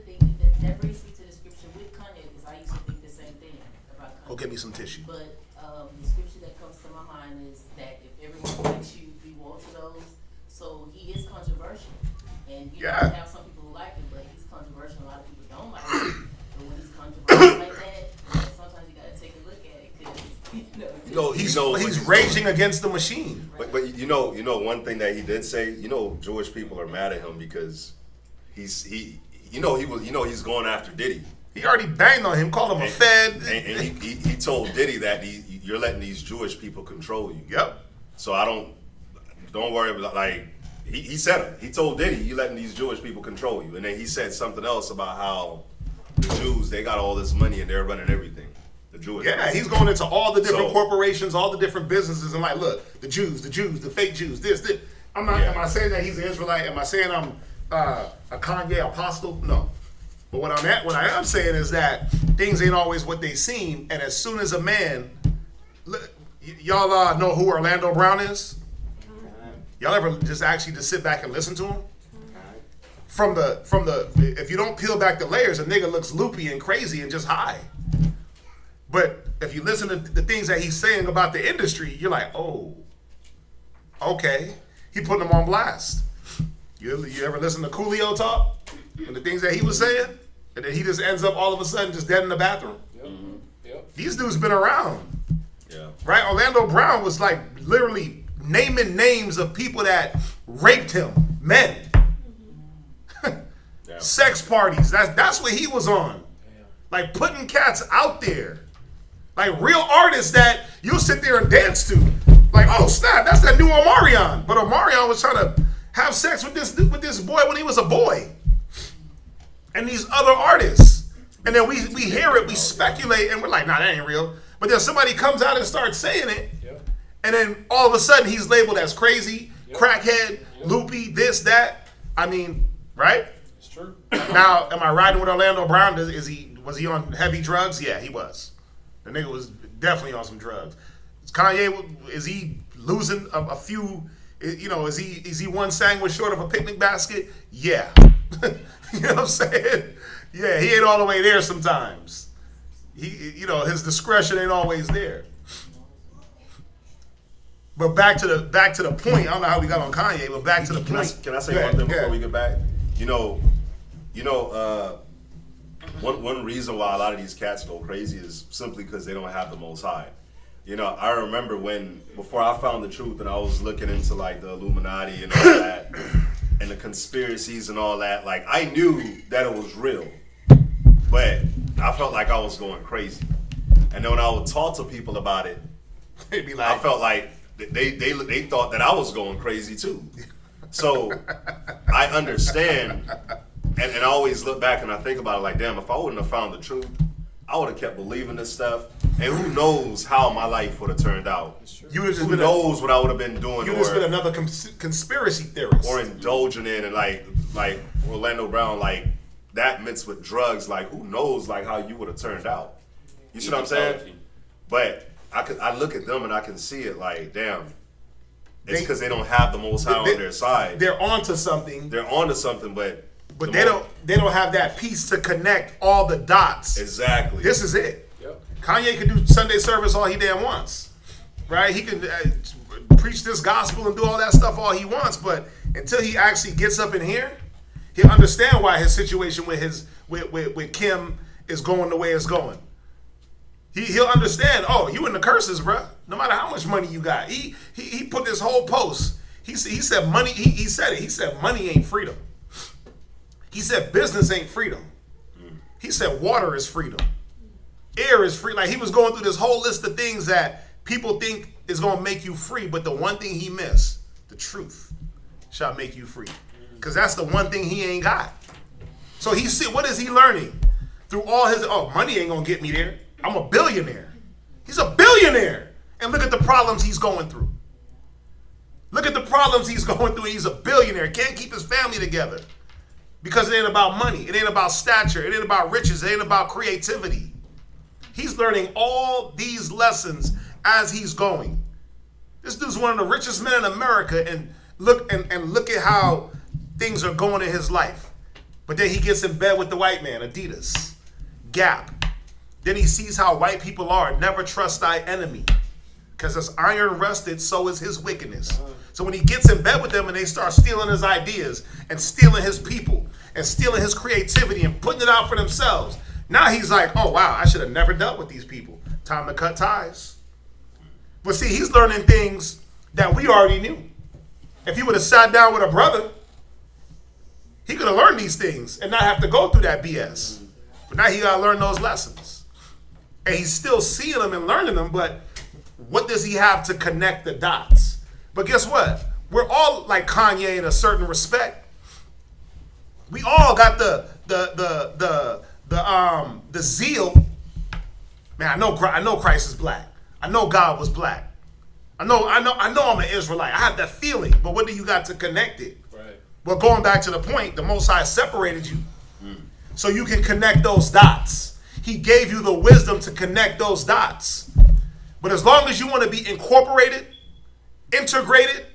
Speaker 10: thing that brings me to the scripture with Kanye, because I used to think the same thing about Kanye.
Speaker 11: Go get me some tissue.
Speaker 10: But the scripture that comes to my mind is that if everyone likes you, be woe to those. So he is controversial, and he might have some people who like him, but he's controversial. A lot of people don't like him. But when he's controversial like that, sometimes you gotta take a look at it because
Speaker 11: he's raging against the machine.
Speaker 2: But you know one thing that he did say. Jewish people are mad at him because he's going after Diddy.
Speaker 11: He already banged on him, called him a fed,
Speaker 2: and he told Diddy that you're letting these Jewish people control you.
Speaker 11: Yep.
Speaker 2: So don't worry about, like, he said it. He told Diddy, you letting these Jewish people control you. And then he said something else about how the Jews, they got all this money and they're running everything. The Jewish.
Speaker 11: Yeah, he's going into all the different corporations, all the different businesses, and like, look, the Jews, the fake Jews, this. I'm not. Am I saying that he's an Israelite? Am I saying I'm a Kanye apostle? No. But what I am saying is that things ain't always what they seem. And as soon as a man, y'all know who Orlando Brown is? Y'all ever just sit back and listen to him? From the if you don't peel back the layers, a nigga looks loopy and crazy and just high. But if you listen to the things that he's saying about the industry, you're like, oh, okay. He putting them on blast. You ever listen to Coolio talk and the things that he was saying, and then he just ends up all of a sudden just dead in the bathroom?
Speaker 5: Yep.
Speaker 11: These dudes been around.
Speaker 2: Yeah.
Speaker 11: Right? Orlando Brown was like literally naming names of people that raped him, men.
Speaker 2: Yeah.
Speaker 11: Sex parties. That's what he was on. Like putting cats out there. Like real artists that you'll sit there and dance to. Like, oh snap, that's that new Omarion. But Omarion was trying to have sex with this boy when he was a boy. And these other artists. And then we hear it, we speculate, and we're like, nah, that ain't real. But then somebody comes out and starts saying it.
Speaker 5: Yep.
Speaker 11: And then all of a sudden he's labeled as crazy,
Speaker 5: Yep.
Speaker 11: crackhead,
Speaker 5: Yep.
Speaker 11: loopy, this, that. I mean, right?
Speaker 5: It's true.
Speaker 11: Now, am I riding with Orlando Brown? Was he on heavy drugs? Yeah, he was. The nigga was definitely on some drugs. Kanye, is he losing a few? You know, is he one sandwich short of a picnic basket? Yeah. You know what I'm saying? Yeah, he ain't all the way there sometimes. His discretion ain't always there. But back to the point. I don't know how we got on Kanye, but back to the point.
Speaker 2: Can I say one thing before we get back? One reason why a lot of these cats go crazy is simply because they don't have the Most High. I remember before I found the truth and I was looking into like the Illuminati and all that and the conspiracies and all that, like I knew that it was real, but I felt like I was going crazy. And then when I would talk to people about it,
Speaker 11: They'd be like,
Speaker 2: I felt like they thought that I was going crazy too. So I understand, and I always look back and I think about it like, damn, if I wouldn't have found the truth, I would have kept believing this stuff, and who knows how my life would have turned out. Who knows what I would have been doing?
Speaker 11: You would have been another conspiracy theorist,
Speaker 2: or indulging in, and like Orlando Brown, like that mixed with drugs. Like who knows, like how you would have turned out. You see what I'm saying? But I look at them and I can see it. Like damn, it's because they don't have the Most High on their side.
Speaker 11: They're onto something.
Speaker 2: But
Speaker 11: they don't have that piece to connect all the dots.
Speaker 2: Exactly.
Speaker 11: This is it.
Speaker 5: Yep.
Speaker 11: Kanye can do Sunday service all he damn wants, right? He can preach this gospel and do all that stuff all he wants, but until he actually gets up in here, he'll understand why his situation with Kim is going the way it's going. He'll understand. Oh, you in the curses, bruh. No matter how much money you got. He put this whole post. He said money. He said it. He said money ain't freedom. He said business ain't freedom. He said water is freedom. Air is free. Like he was going through this whole list of things that people think is going to make you free. But the one thing he missed, the truth, shall make you free. Because that's the one thing he ain't got. So what is he learning? Through all his, money ain't going to get me there. I'm a billionaire. He's a billionaire. And look at the problems he's going through. Look at the problems he's going through. He's a billionaire. Can't keep his family together. Because it ain't about money. It ain't about stature. It ain't about riches. It ain't about creativity. He's learning all these lessons as he's going. This dude's one of the richest men in America, and look at how things are going in his life. But then he gets in bed with the white man, Adidas, Gap. Then he sees how white people are. Never trust thy enemy. Because as iron rusted, so is his wickedness. So when he gets in bed with them and they start stealing his ideas and stealing his people and stealing his creativity and putting it out for themselves, now he's like, oh wow, I should have never dealt with these people. Time to cut ties. But see, he's learning things that we already knew. If he would have sat down with a brother, he could have learned these things and not have to go through that BS. But now he got to learn those lessons. And he's still seeing them and learning them, but what does he have to connect the dots? But guess what? We're all like Kanye in a certain respect. We all got the zeal. Man, I know Christ is black. I know God was black. I know I'm an Israelite. I have that feeling. But what do you got to connect it?
Speaker 5: Right.
Speaker 11: Well, going back to the point, the Most High separated you so you can connect those dots. He gave you the wisdom to connect those dots. But as long as you want to be incorporated, integrated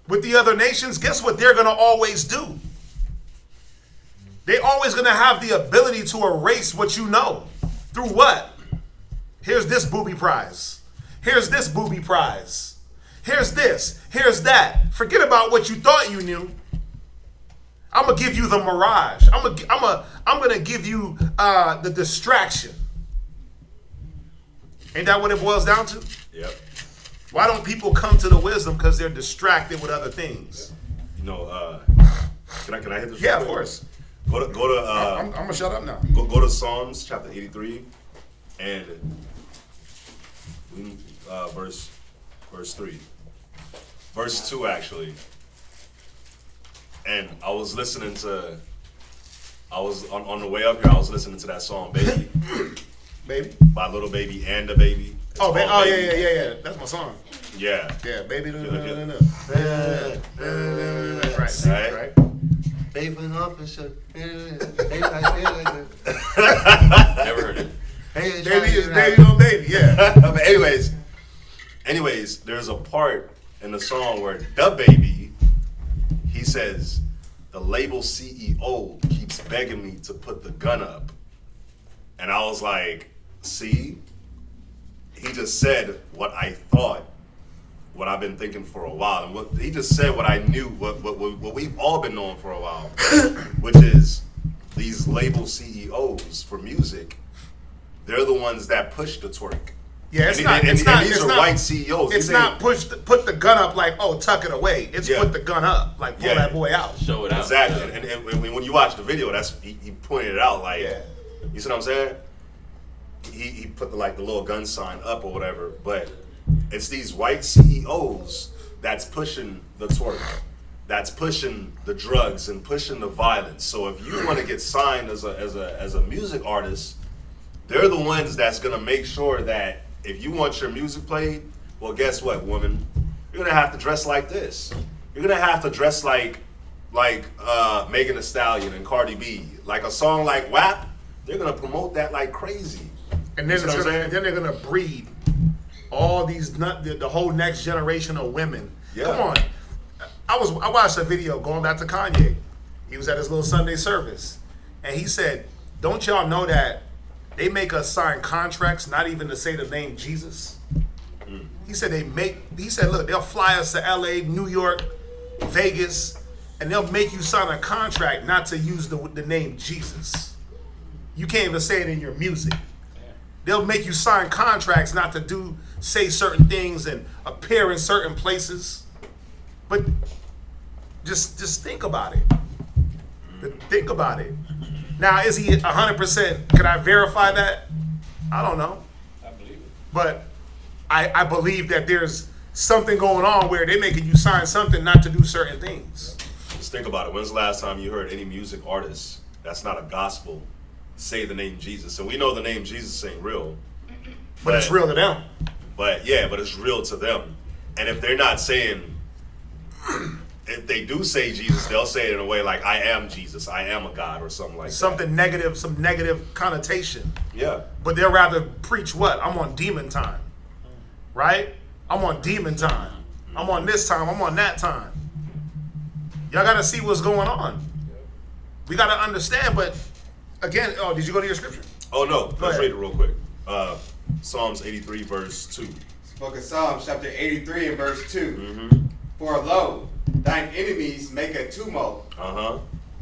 Speaker 11: with the other nations, guess what they're going to always do? They're always going to have the ability to erase what you know. Through what? Here's this booby prize. Here's this booby prize. Here's this. Here's that. Forget about what you thought you knew. I'm gonna give you the mirage. I'm gonna give you the distraction. Ain't that what it boils down to?
Speaker 2: Yep.
Speaker 11: Why don't people come to the wisdom? Because they're distracted with other things.
Speaker 2: You know, can I hit this?
Speaker 11: Yeah,
Speaker 2: real
Speaker 11: of
Speaker 2: quick?
Speaker 11: course.
Speaker 2: Go to.
Speaker 11: I'm gonna shut up now.
Speaker 2: Go to Psalms chapter 83, and verse 3, verse 2 actually. And I was listening to. I was on the way up here. I was listening to that song, "Baby,"
Speaker 11: Baby.
Speaker 2: by Little Baby and the Baby. It's
Speaker 11: Oh,
Speaker 2: called Baby.
Speaker 11: yeah. That's my song.
Speaker 2: Yeah.
Speaker 11: Yeah, baby.
Speaker 2: Right.
Speaker 11: Right.
Speaker 2: Baby officer.
Speaker 1: Never heard it.
Speaker 11: Baby is baby on baby. Yeah.
Speaker 2: But anyways, there's a part in the song where the Baby, he says, the label CEO keeps begging me to put the gun up. And I was like, see, he just said what I thought, what I've been thinking for a while. And what he just said what I knew, what we've all been knowing for a while, which is these label CEOs for music, they're the ones that push the twerk.
Speaker 11: Yeah, it's
Speaker 2: and
Speaker 11: not.
Speaker 2: these are white CEOs.
Speaker 11: It's not put the gun up like, oh, tuck it away. It's put the gun up like, pull that boy out.
Speaker 1: Show it out.
Speaker 2: Exactly. And when you watch the video, that's he pointed it out like, you see what I'm saying? He put the little gun sign up or whatever, but it's these white CEOs that's pushing the twerk, that's pushing the drugs and pushing the violence. So if you want to get signed as a music artist, they're the ones that's gonna make sure that if you want your music played, well, guess what, woman? You're gonna have to dress like this. You're gonna have to dress like Megan Thee Stallion and Cardi B. Like a song like WAP, they're gonna promote that like crazy.
Speaker 11: And then, they're gonna breed all these the whole next generation of women.
Speaker 2: Yeah.
Speaker 11: Come on. I watched a video going back to Kanye. He was at his little Sunday service, and he said, "Don't y'all know that they make us sign contracts not even to say the name Jesus?" He said look, they'll fly us to LA, New York, Vegas, and they'll make you sign a contract not to use the name Jesus. You can't even say it in your music. They'll make you sign contracts not to say certain things and appear in certain places. But just think about it. Think about it. Now, is he 100%? Can I verify that? I don't know.
Speaker 5: I believe it.
Speaker 11: But I believe that there's something going on where they're making you sign something not to do certain things.
Speaker 2: Just think about it. When's the last time you heard any music artist that's not a gospel say the name Jesus? And we know the name Jesus ain't real.
Speaker 11: But it's real to them.
Speaker 2: But it's real to them. And if they're not saying, if they do say Jesus, they'll say it in a way like, I am Jesus, I am a God, or something like
Speaker 11: something
Speaker 2: that.
Speaker 11: negative, some negative connotation.
Speaker 2: Yeah.
Speaker 11: But they'll rather preach what? I'm on demon time. Right? I'm on demon time. I'm on this time, I'm on that time. Y'all gotta see what's going on. We gotta understand, but again, did you go to your scripture?
Speaker 2: Oh no, let's read it real quick. Psalms 83 verse 2.
Speaker 7: Book of Psalms chapter 83 and verse 2.
Speaker 2: Mm-hmm.
Speaker 7: For lo, thine enemies make a tumult,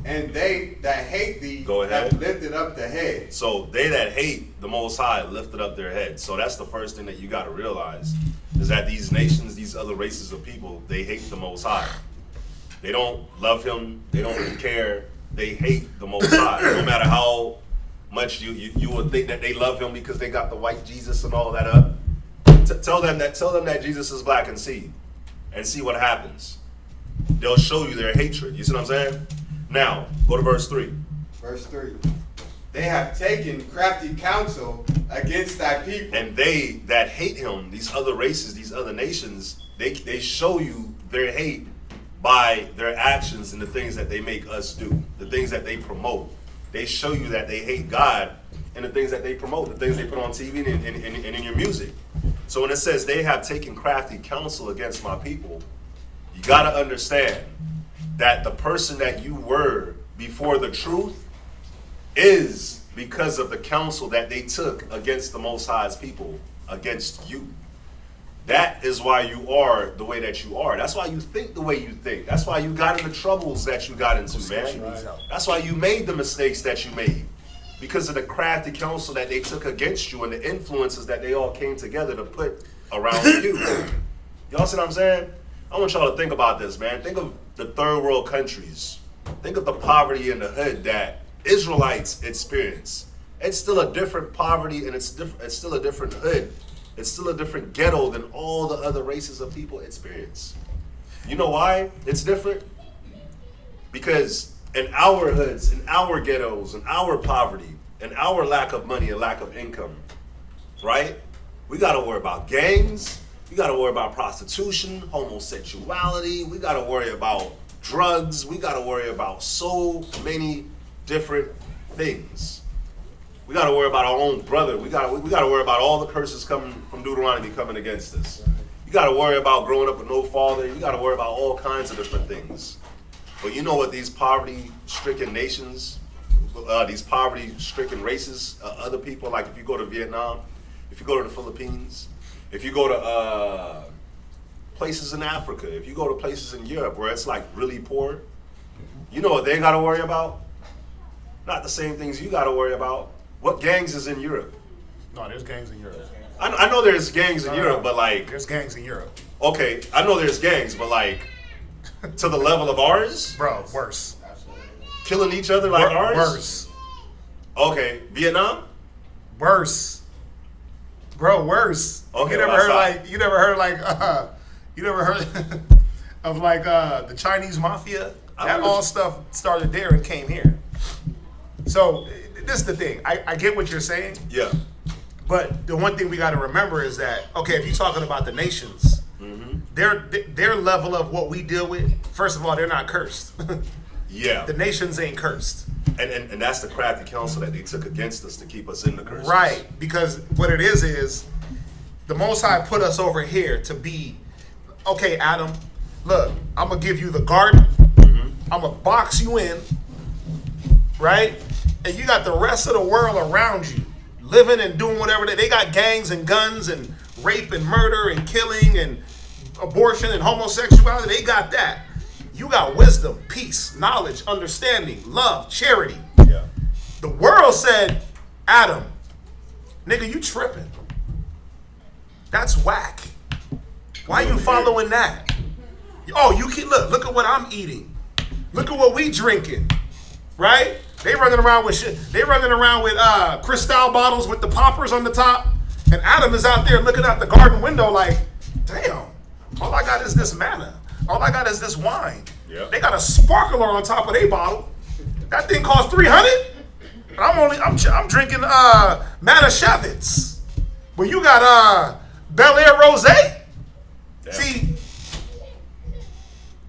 Speaker 7: and they that hate thee have lifted up the head.
Speaker 2: So they that hate the Most High lifted up their head. So that's the first thing that you got to realize, is that these nations, these other races of people, they hate the Most High. They don't love him. They don't even care. They hate the Most High. No matter how much you would think that they love him because they got the white Jesus and all that up. Tell them that Jesus is black and see what happens. They'll show you their hatred. You see what I'm saying? Now, go to verse 3.
Speaker 7: Verse 3. They have taken crafty counsel against thy people.
Speaker 2: And they that hate him, these other races, these other nations, they show you their hate by their actions and the things that they make us do, the things that they promote. They show you that they hate God and the things that they promote, the things they put on TV and in your music. So when it says they have taken crafty counsel against my people, you got to understand that the person that you were before the truth is because of the counsel that they took against the Most High's people, against you. That is why you are the way that you are. That's why you think the way you think. That's why you got in the troubles that you got into, man. That's why you made the mistakes that you made. Because of the crafty counsel that they took against you and the influences that they all came together to put around you. Y'all see what I'm saying? I want y'all to think about this, man. Think of the third world countries. Think of the poverty in the hood that Israelites experience. It's still a different poverty, and it's still a different hood. It's still a different ghetto than all the other races of people experience. You know why it's different? Because in our hoods, in our ghettos, in our poverty, in our lack of money and lack of income, right? We got to worry about gangs. We got to worry about prostitution, homosexuality. We got to worry about drugs. We got to worry about so many different things. We got to worry about our own brother. We got to worry about all the curses coming from Deuteronomy coming against us. You got to worry about growing up with no father. You got to worry about all kinds of different things. But you know what these poverty-stricken nations, these poverty-stricken races, other people, like if you go to Vietnam, if you go to the Philippines, if you go to places in Africa, if you go to places in Europe where it's like really poor, you know what they got to worry about? Not the same things you got to worry about. What gangs is in Europe?
Speaker 11: No, there's gangs in Europe.
Speaker 2: I know there's gangs in Europe, but like...
Speaker 11: There's gangs in Europe.
Speaker 2: Okay, I know there's gangs, but like... to the level of ours?
Speaker 11: Bro, worse.
Speaker 2: Killing each other like ours?
Speaker 11: Worse.
Speaker 2: Okay, Vietnam?
Speaker 11: Worse. Bro, worse.
Speaker 2: Okay,
Speaker 11: you never heard of like the Chinese mafia? That all stuff started there and came here. So this is the thing. I get what you're saying.
Speaker 2: Yeah.
Speaker 11: But the one thing we got to remember is that, okay, if you're talking about the nations, their level of what we deal with, first of all, they're not cursed.
Speaker 2: Yeah.
Speaker 11: The nations ain't cursed.
Speaker 2: And that's the crafty counsel that they took against us to keep us in the curses.
Speaker 11: Right. Because what it is the Most High put us over here to be, okay, Adam, look, I'm going to give you the garden. I'm going to box you in. Right? And you got the rest of the world around you, living and doing whatever they got gangs and guns and rape and murder and killing and abortion and homosexuality. They got that. You got wisdom, peace, knowledge, understanding, love, charity.
Speaker 2: Yeah.
Speaker 11: The world said, Adam, nigga, you tripping. That's whack. Why you following that? Oh, you can look at what I'm eating. Look at what we drinking. Right? They running around with shit. They running around with Cristal bottles with the poppers on the top. And Adam is out there looking out the garden window like, damn, all I got is this manna. All I got is this wine.
Speaker 2: Yep.
Speaker 11: They got a sparkler on top of their bottle. That thing costs $300. And I'm drinking Manischewitz. But you got Bel Air Rosé.
Speaker 2: Damn.
Speaker 11: See,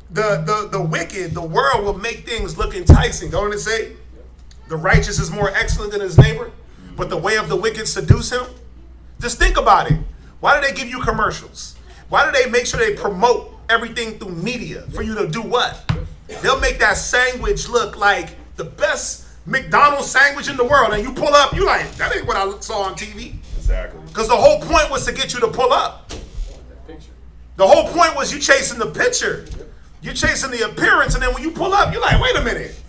Speaker 11: the wicked, the world will make things look enticing. Don't it say? The righteous is more excellent than his neighbor, but the way of the wicked seduce him. Just think about it. Why do they give you commercials? Why do they make sure they promote everything through media for you to do what? They'll make that sandwich look like the best McDonald's sandwich in the world, and you pull up, you like, that ain't what I saw on TV.
Speaker 2: Exactly.
Speaker 11: Because the whole point was to get you to pull up. The whole point was you chasing the picture. You're chasing the appearance, and then when you pull up, you're like, wait a minute.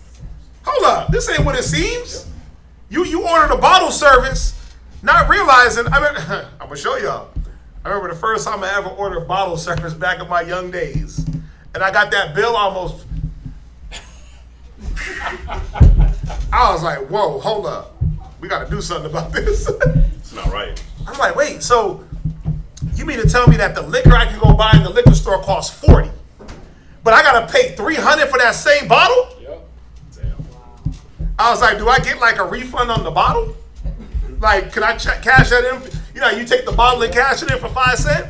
Speaker 11: Hold up, this ain't what it seems. You ordered a bottle service, not realizing, I'm gonna show y'all. I remember the first time I ever ordered bottle service back in my young days. And I got that bill almost. I was like, whoa, hold up. We gotta do something about this.
Speaker 2: It's not right.
Speaker 11: I'm like, wait, so you mean to tell me that the liquor I can go buy in the liquor store costs $40, but I gotta pay $300 for that same bottle?
Speaker 5: Yep.
Speaker 2: Damn.
Speaker 11: I was like, do I get like a refund on the bottle? Like, can I cash that in? You know, you take the bottle and cash it in for 5 cents?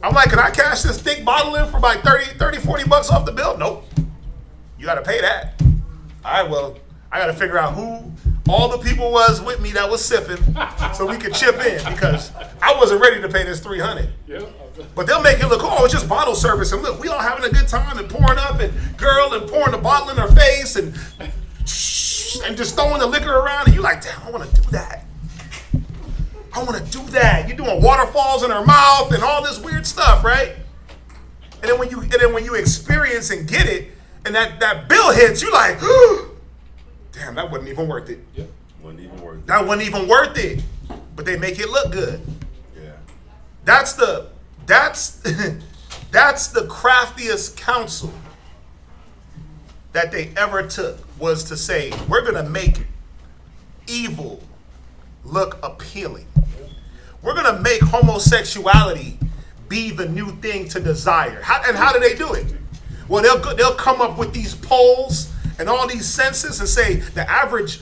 Speaker 11: I'm like, can I cash this thick bottle in for like 30, 40 bucks off the bill? Nope. You got to pay that. All right, well, I got to figure out who all the people was with me that was sipping so we could chip in because I wasn't ready to pay this $300.
Speaker 5: Yep.
Speaker 11: But they'll make it look, oh, it's just bottle service. And look, we all having a good time and pouring up and pouring the bottle in her face and just throwing the liquor around. And you're like, damn, I want to do that. I want to do that. You're doing waterfalls in her mouth and all this weird stuff, right? And then when you experience and get it, and that bill hits, you like, damn, that wasn't even worth it.
Speaker 2: Yep. Wasn't even worth it.
Speaker 11: That wasn't even worth it. But they make it look good.
Speaker 2: Yeah.
Speaker 11: That's the craftiest counsel that they ever took, was to say, we're gonna make evil look appealing. We're gonna make homosexuality be the new thing to desire. How do they do it? Well, they'll come up with these polls and all these census and say the average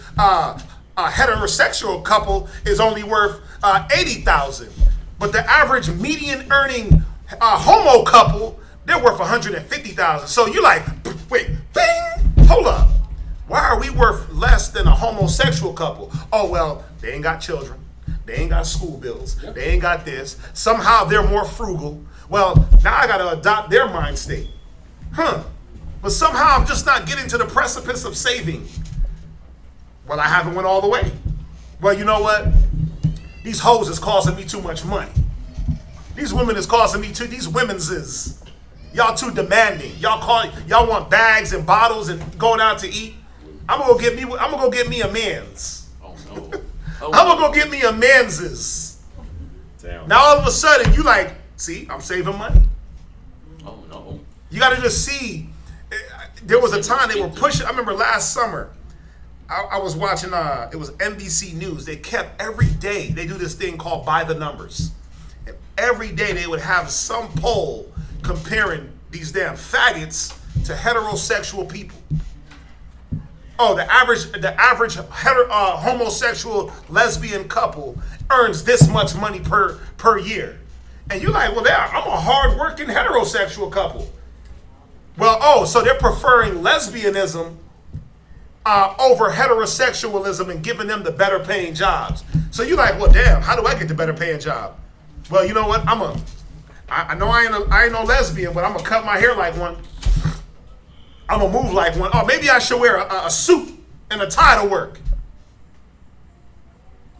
Speaker 11: heterosexual couple is only worth $80,000, but the average median earning homo couple, they're worth $150,000. So you're like, wait, bing, hold up. Why are we worth less than a homosexual couple? Oh, well, they ain't got children. They ain't got school bills. They ain't got this. Somehow they're more frugal. Well, now I got to adopt their mind state. But somehow I'm just not getting to the precipice of saving. Well, I haven't went all the way. Well, you know what? These hoes is costing me too much money. These women is costing me these women's is. Y'all too demanding. Y'all want bags and bottles and going out to eat. I'm gonna go get me a man's.
Speaker 1: Oh no.
Speaker 11: I'm gonna go get me a man's.
Speaker 2: Damn.
Speaker 11: Now all of a sudden you like, see, I'm saving money.
Speaker 1: Oh no.
Speaker 11: You gotta just see. There was a time they were pushing. I remember last summer, I was watching. It was NBC News. They kept every day. They do this thing called By the Numbers, and every day they would have some poll comparing these damn faggots to heterosexual people. Oh, the average homosexual lesbian couple earns this much money per year, and you're like, well, I'm a hard-working heterosexual couple. Well, so they're preferring lesbianism over heterosexualism and giving them the better paying jobs. So you're like, well, damn, how do I get the better paying job? Well, you know what? I know I ain't no lesbian, but I'm gonna cut my hair like one. I'm gonna move like one. Oh, maybe I should wear a suit and a tie to work.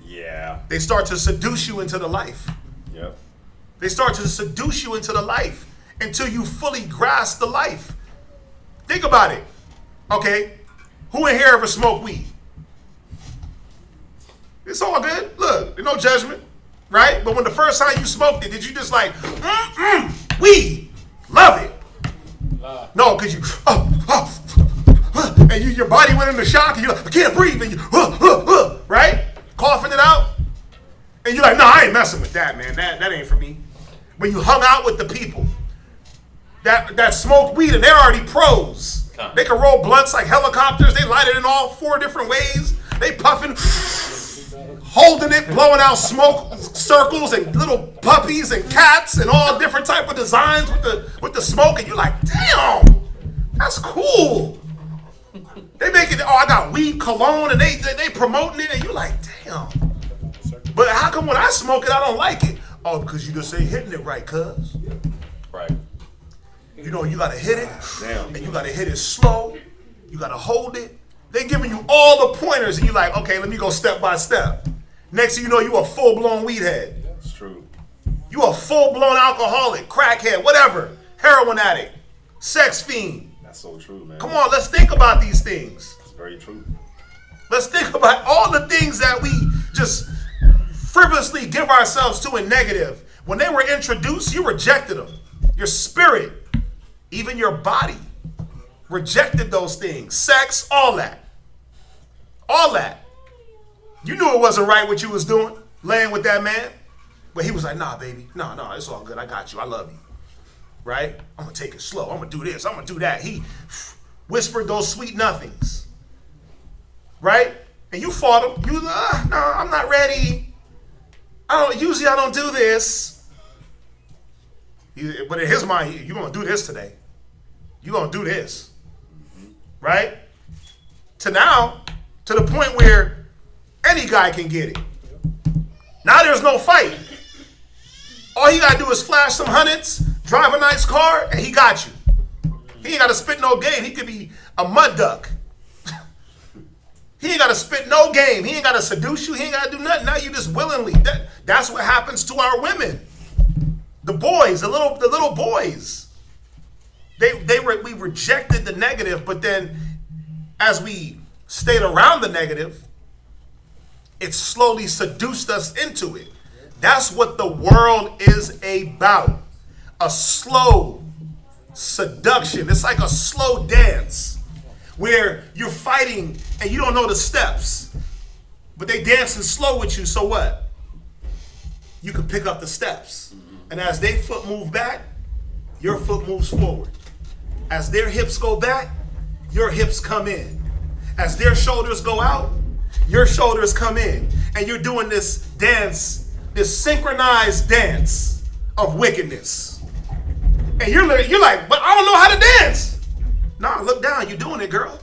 Speaker 2: Yeah.
Speaker 11: They start to seduce you into the life.
Speaker 2: Yep.
Speaker 11: They start to seduce you into the life until you fully grasp the life. Think about it. Okay, who in here ever smoked weed? It's all good. Look, there's no judgment, right? But when the first time you smoked it, did you just like, weed, love it? No, because you, and your body went into shock, and you're like, I can't breathe, and you, right? Coughing it out. And you're like, no, I ain't messing with that, man. That ain't for me. When you hung out with the people that smoked weed, and they're already pros. They can roll blunts like helicopters. They light it in all 4 different ways. They puffing, holding it, blowing out smoke circles and little puppies and cats and all different type of designs with the smoke. And you're like, damn, that's cool. They make it, I got weed cologne, and they promoting it, and you're like, damn. But how come when I smoke it, I don't like it? Oh, because you just ain't hitting it right, cuz.
Speaker 1: Right.
Speaker 11: You know, you gotta hit it,
Speaker 2: Damn.
Speaker 11: and you gotta hit it slow. You gotta hold it. They giving you all the pointers, and you're like, okay, let me go step by step. Next thing you know, you a full-blown weed head.
Speaker 2: That's true.
Speaker 11: You a full-blown alcoholic, crackhead, whatever, heroin addict, sex fiend.
Speaker 2: That's so true, man.
Speaker 11: Come on, let's think about these things.
Speaker 2: It's very true.
Speaker 11: Let's think about all the things that we just frivolously give ourselves to in negative. When they were introduced, you rejected them. Your spirit, even your body, rejected those things. Sex, all that. All that. You knew it wasn't right what you was doing, laying with that man. But he was like, nah, baby. No, it's all good. I got you. I love you. Right? I'm going to take it slow. I'm going to do this. I'm going to do that. He whispered those sweet nothings. Right? And you fought him. You, no, I'm not ready. I don't do this. But in his mind, you're going to do this today. You're going to do this. Right? To the point where any guy can get it. Now there's no fight. All he got to do is flash some hundreds, drive a nice car, and he got you. He ain't got to spit no game. He could be a mud duck. He ain't got to spit no game. He ain't got to seduce you. He ain't got to do nothing. Now you just willingly. That's what happens to our women. The boys, the little boys. We rejected the negative, but then as we stayed around the negative, it slowly seduced us into it. That's what the world is about. A slow seduction. It's like a slow dance where you're fighting and you don't know the steps, but they dancing slow with you. So what? You can pick up the steps. And as their foot move back, your foot moves forward. As their hips go back, your hips come in. As their shoulders go out, your shoulders come in. And you're doing this dance, this synchronized dance of wickedness. And you're like, but I don't know how to dance. Nah, look down, you're doing it, girl.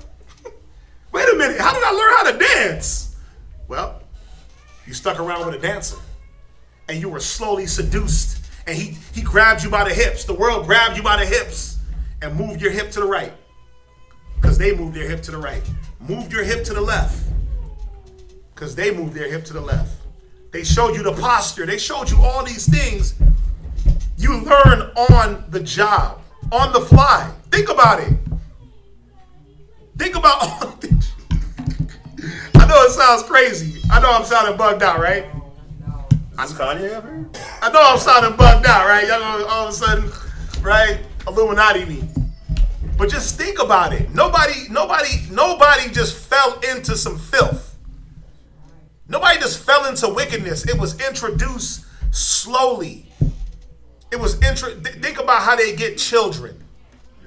Speaker 11: Wait a minute, how did I learn how to dance? Well, you stuck around with a dancer. And you were slowly seduced. And he grabbed you by the hips. The world grabbed you by the hips and moved your hip to the right. Because they moved their hip to the right. Moved your hip to the left. Because they moved their hip to the left. They showed you the posture. They showed you all these things. You learn on the job, on the fly. Think about it. Think about all the things. I know it sounds crazy. I know I'm sounding bugged out, right?
Speaker 2: Is Kanye up here?
Speaker 11: I know I'm sounding bugged out, right? Y'all know all of a sudden, right? Illuminati me. But just think about it. Nobody just fell into some filth. Nobody just fell into wickedness. It was introduced slowly. Think about how they get children.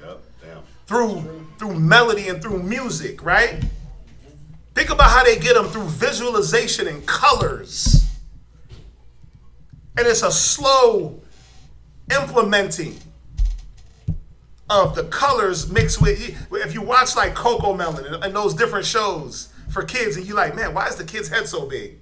Speaker 2: Yep, damn.
Speaker 11: Through melody and through music, right? Think about how they get them through visualization and colors. And it's a slow implementing of the colors mixed with, if you watch like Coco Melon and those different shows for kids, and you're like, man, why is the kid's head so big?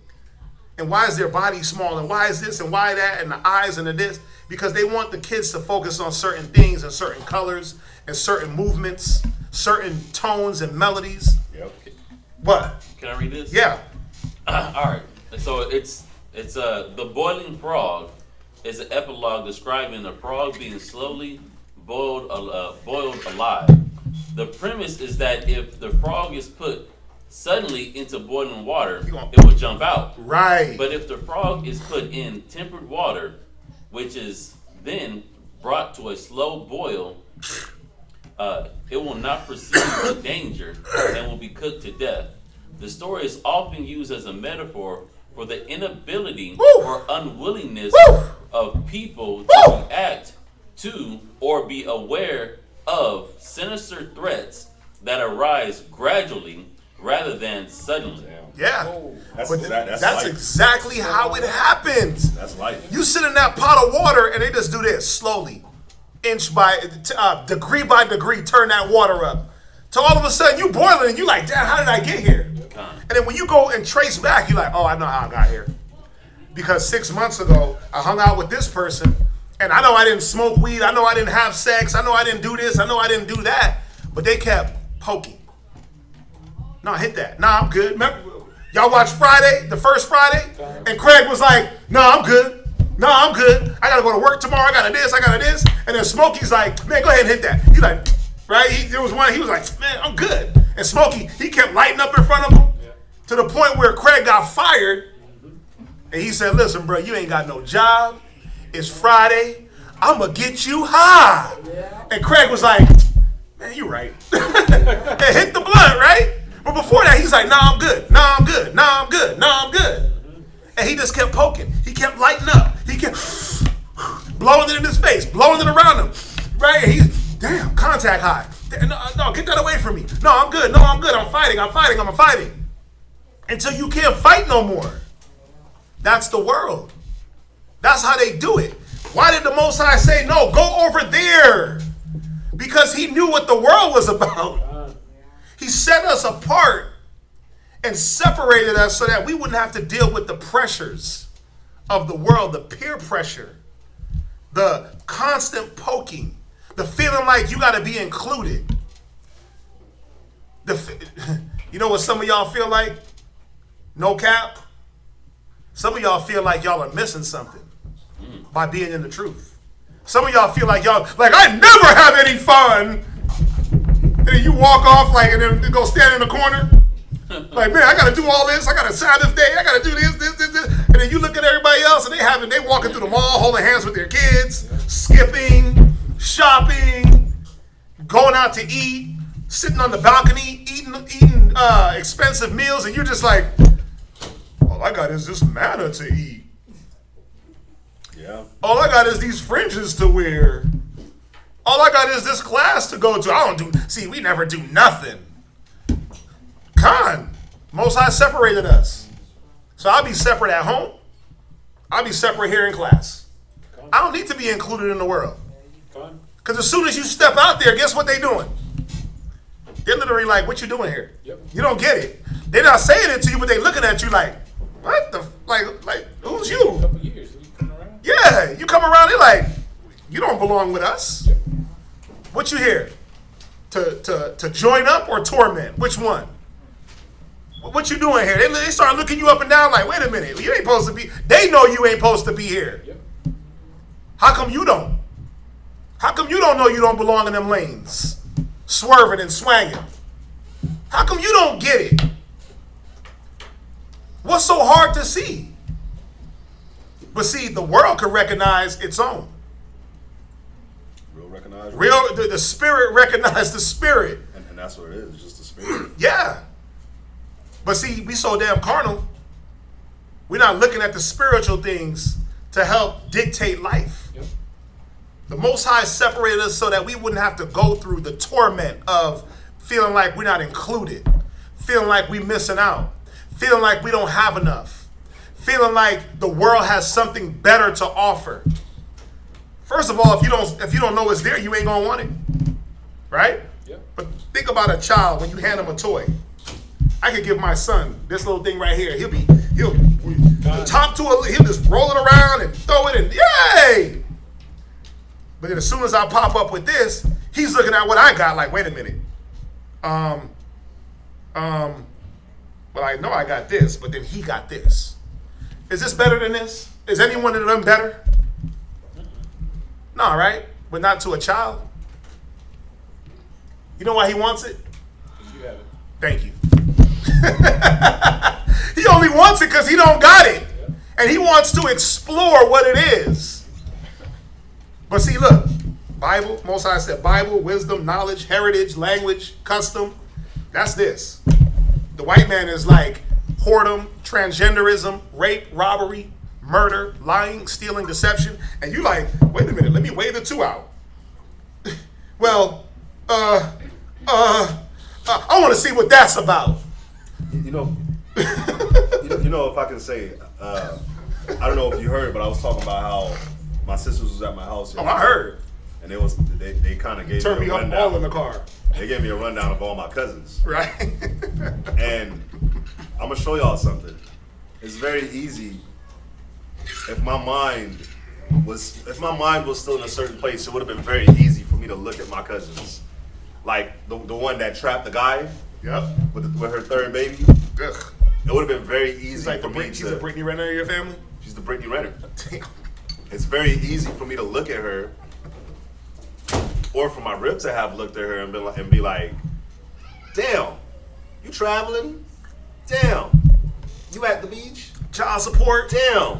Speaker 11: And why is their body small? And why is this and why that? And the eyes and the this? Because they want the kids to focus on certain things and certain colors and certain movements, certain tones and melodies.
Speaker 2: Yep.
Speaker 11: What?
Speaker 1: Can I read this?
Speaker 11: Yeah.
Speaker 1: All right. So it's the boiling frog is an epilogue describing the frog being slowly boiled alive. The premise is that if the frog is put suddenly into boiling water, it will jump out.
Speaker 11: Right.
Speaker 1: But if the frog is put in tempered water, which is then brought to a slow boil, it will not perceive the danger and will be cooked to death. The story is often used as a metaphor for the inability or unwillingness of people to react to or be aware of sinister threats that arise gradually rather than suddenly.
Speaker 11: Yeah.
Speaker 2: That's
Speaker 11: That's exactly how it happens.
Speaker 2: That's life.
Speaker 11: You sit in that pot of water and they just do this slowly, degree by degree, turn that water up. So all of a sudden you boiling and you like, damn, how did I get here? And then when you go and trace back, you're like, oh, I know how I got here. Because 6 months ago, I hung out with this person, and I know I didn't smoke weed, I know I didn't have sex, I know I didn't do this, I know I didn't do that, but they kept poking. No, hit that. Nah, I'm good. Remember, y'all watch Friday, the first Friday? And Craig was like, no, I'm good. No, I'm good. I gotta go to work tomorrow, I got this. And then Smokey's like, man, go ahead and hit that. You like, right? There was one, he was like, man, I'm good. And Smokey, he kept lighting up in front of him to the point where Craig got fired. And he said, listen, bro, you ain't got no job. It's Friday. I'm going to get you high. And Craig was like, man, you right. And hit the blunt, right? But before that, he's like, nah, I'm good. Nah, I'm good. Nah, I'm good. Nah, I'm good. And he just kept poking. He kept lighting up. He kept blowing it in his face, blowing it around him. Right? And he's, damn, contact high. No, get that away from me. No, I'm good. No, I'm good. I'm fighting. Until you can't fight no more. That's the world. That's how they do it. Why did the Most High say, no, go over there? Because he knew what the world was about. He set us apart and separated us so that we wouldn't have to deal with the pressures of the world, the peer pressure, the constant poking, the feeling like you got to be included. You know what some of y'all feel like? No cap. Some of y'all feel like y'all are missing something by being in the truth. Some of y'all feel like y'all, like, I never have any fun. And then you walk off like, and then go stand in the corner. Like, man, I got to do all this. I got a Sabbath day. I got to do this. And then you look at everybody else and they walking through the mall, holding hands with their kids, skipping, shopping, going out to eat, sitting on the balcony, eating expensive meals. And you're just like, all I got is this manna to eat.
Speaker 2: Yeah.
Speaker 11: All I got is these fringes to wear. All I got is this class to go to. We never do nothing. Most High separated us. So I'll be separate at home. I'll be separate here in class. I don't need to be included in the world. Because as soon as you step out there, guess what they doing? They're literally like, what you doing here?
Speaker 5: Yep.
Speaker 11: You don't get it. They're not saying it to you, but they looking at you like, what the, like who's you?
Speaker 5: A couple years, you come around.
Speaker 11: Yeah, you come around, they're like, you don't belong with us.
Speaker 5: Yep.
Speaker 11: What you here? To join up or torment? Which one? What you doing here? They start looking you up and down like, wait a minute, you ain't supposed to be. They know you ain't supposed to be here.
Speaker 5: Yep.
Speaker 11: How come you don't? How come you don't know you don't belong in them lanes? Swerving and swanging. How come you don't get it? What's so hard to see? But see, the world can recognize its own.
Speaker 2: Real recognize.
Speaker 11: The spirit recognize the spirit.
Speaker 2: And that's what it is. It's just the spirit.
Speaker 11: Yeah. But see, we so damn carnal. We're not looking at the spiritual things to help dictate life.
Speaker 5: Yep.
Speaker 11: The Most High separated us so that we wouldn't have to go through the torment of feeling like we're not included, feeling like we're missing out, feeling like we don't have enough, feeling like the world has something better to offer. First of all, if you don't know it's there, you ain't gonna want it, right?
Speaker 5: Yep.
Speaker 11: But think about a child when you hand him a toy. I could give my son this little thing right here. He'll top to he'll just roll it around and throw it and yay! But then as soon as I pop up with this, he's looking at what I got like, wait a minute. Well, I know I got this, but then he got this. Is this better than this? Is any one of them better? No, right? But not to a child. You know why he wants it?
Speaker 5: You have it.
Speaker 11: Thank you. He only wants it because he don't got it. And he wants to explore what it is. But see, look, Bible, Most High said Bible, wisdom, knowledge, heritage, language, custom. That's this. The white man is like whoredom, transgenderism, rape, robbery, murder, lying, stealing, deception. And you like, wait a minute, let me weigh the two out. Well, I want to see what that's about.
Speaker 2: You know, if I can say, I don't know if you heard, but I was talking about how my sisters was at my house.
Speaker 11: Oh, I heard.
Speaker 2: And they kind of gave
Speaker 11: Turned
Speaker 2: me
Speaker 11: me
Speaker 2: a
Speaker 11: up
Speaker 2: rundown.
Speaker 11: all in the car.
Speaker 2: They gave me a rundown of all my cousins.
Speaker 11: Right.
Speaker 2: And I'm gonna show y'all something. It's very easy. If my mind was still in a certain place, it would have been very easy for me to look at my cousins. Like the one that trapped the guy.
Speaker 11: Yep.
Speaker 2: With her third baby.
Speaker 11: Ugh.
Speaker 2: It would have been very easy
Speaker 11: She's like
Speaker 2: for me to.
Speaker 11: She's the Brittany Renner of your family?
Speaker 2: She's the Brittany Renner.
Speaker 11: Damn.
Speaker 2: It's very easy for me to look at her, or for my rib to have looked at her and be like, damn, you traveling? Damn, you at the beach?
Speaker 11: Child support?
Speaker 2: Damn.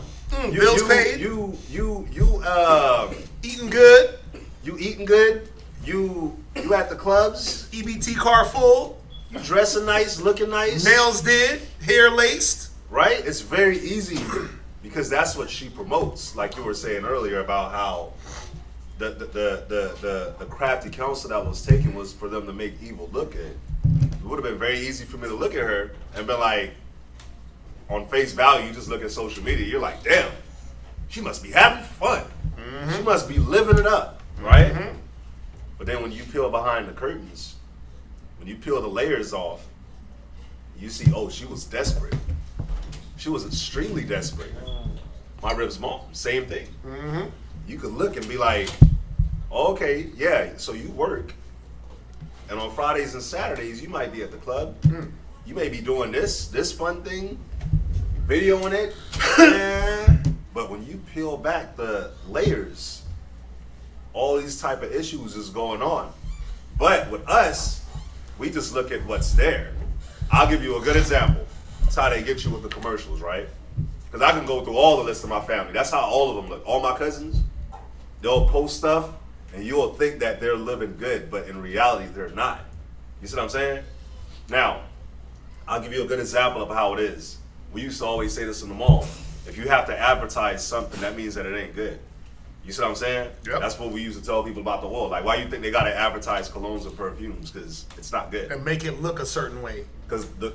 Speaker 11: Bills paid?
Speaker 2: You
Speaker 11: eating good?
Speaker 2: You eating good? You at the clubs?
Speaker 11: EBT car full?
Speaker 2: You dressing nice, looking nice?
Speaker 11: Nails did, hair laced?
Speaker 2: Right? It's very easy because that's what she promotes. Like you were saying earlier about how the crafty counsel that was taken was for them to make evil look good. It would have been very easy for me to look at her and be like, on face value, you just look at social media, you're like, damn, she must be having fun. Mm-hmm. She must be living it up, right? Mm-hmm. But then when you peel behind the curtains, when you peel the layers off, you see, oh, she was desperate. She was extremely desperate. My rib's mom, same thing. Mm-hmm. You could look and be like, oh, okay, yeah, so you work. And on Fridays and Saturdays, you might be at the club. You may be doing this fun thing, videoing it, but when you peel back the layers, all these type of issues is going on. But with us, we just look at what's there. I'll give you a good example. That's how they get you with the commercials, right? Because I can go through all the list of my family. That's how all of them look. All my cousins, they'll post stuff, and you'll think that they're living good, but in reality, they're not. You see what I'm saying? Now, I'll give you a good example of how it is. We used to always say this in the mall. If you have to advertise something, that means that it ain't good. You see what I'm saying? Yep. That's what we used to tell people about the world. Like, why you think they got to advertise colognes and perfumes? Because it's not good.
Speaker 11: And make it look a certain way.
Speaker 2: Because the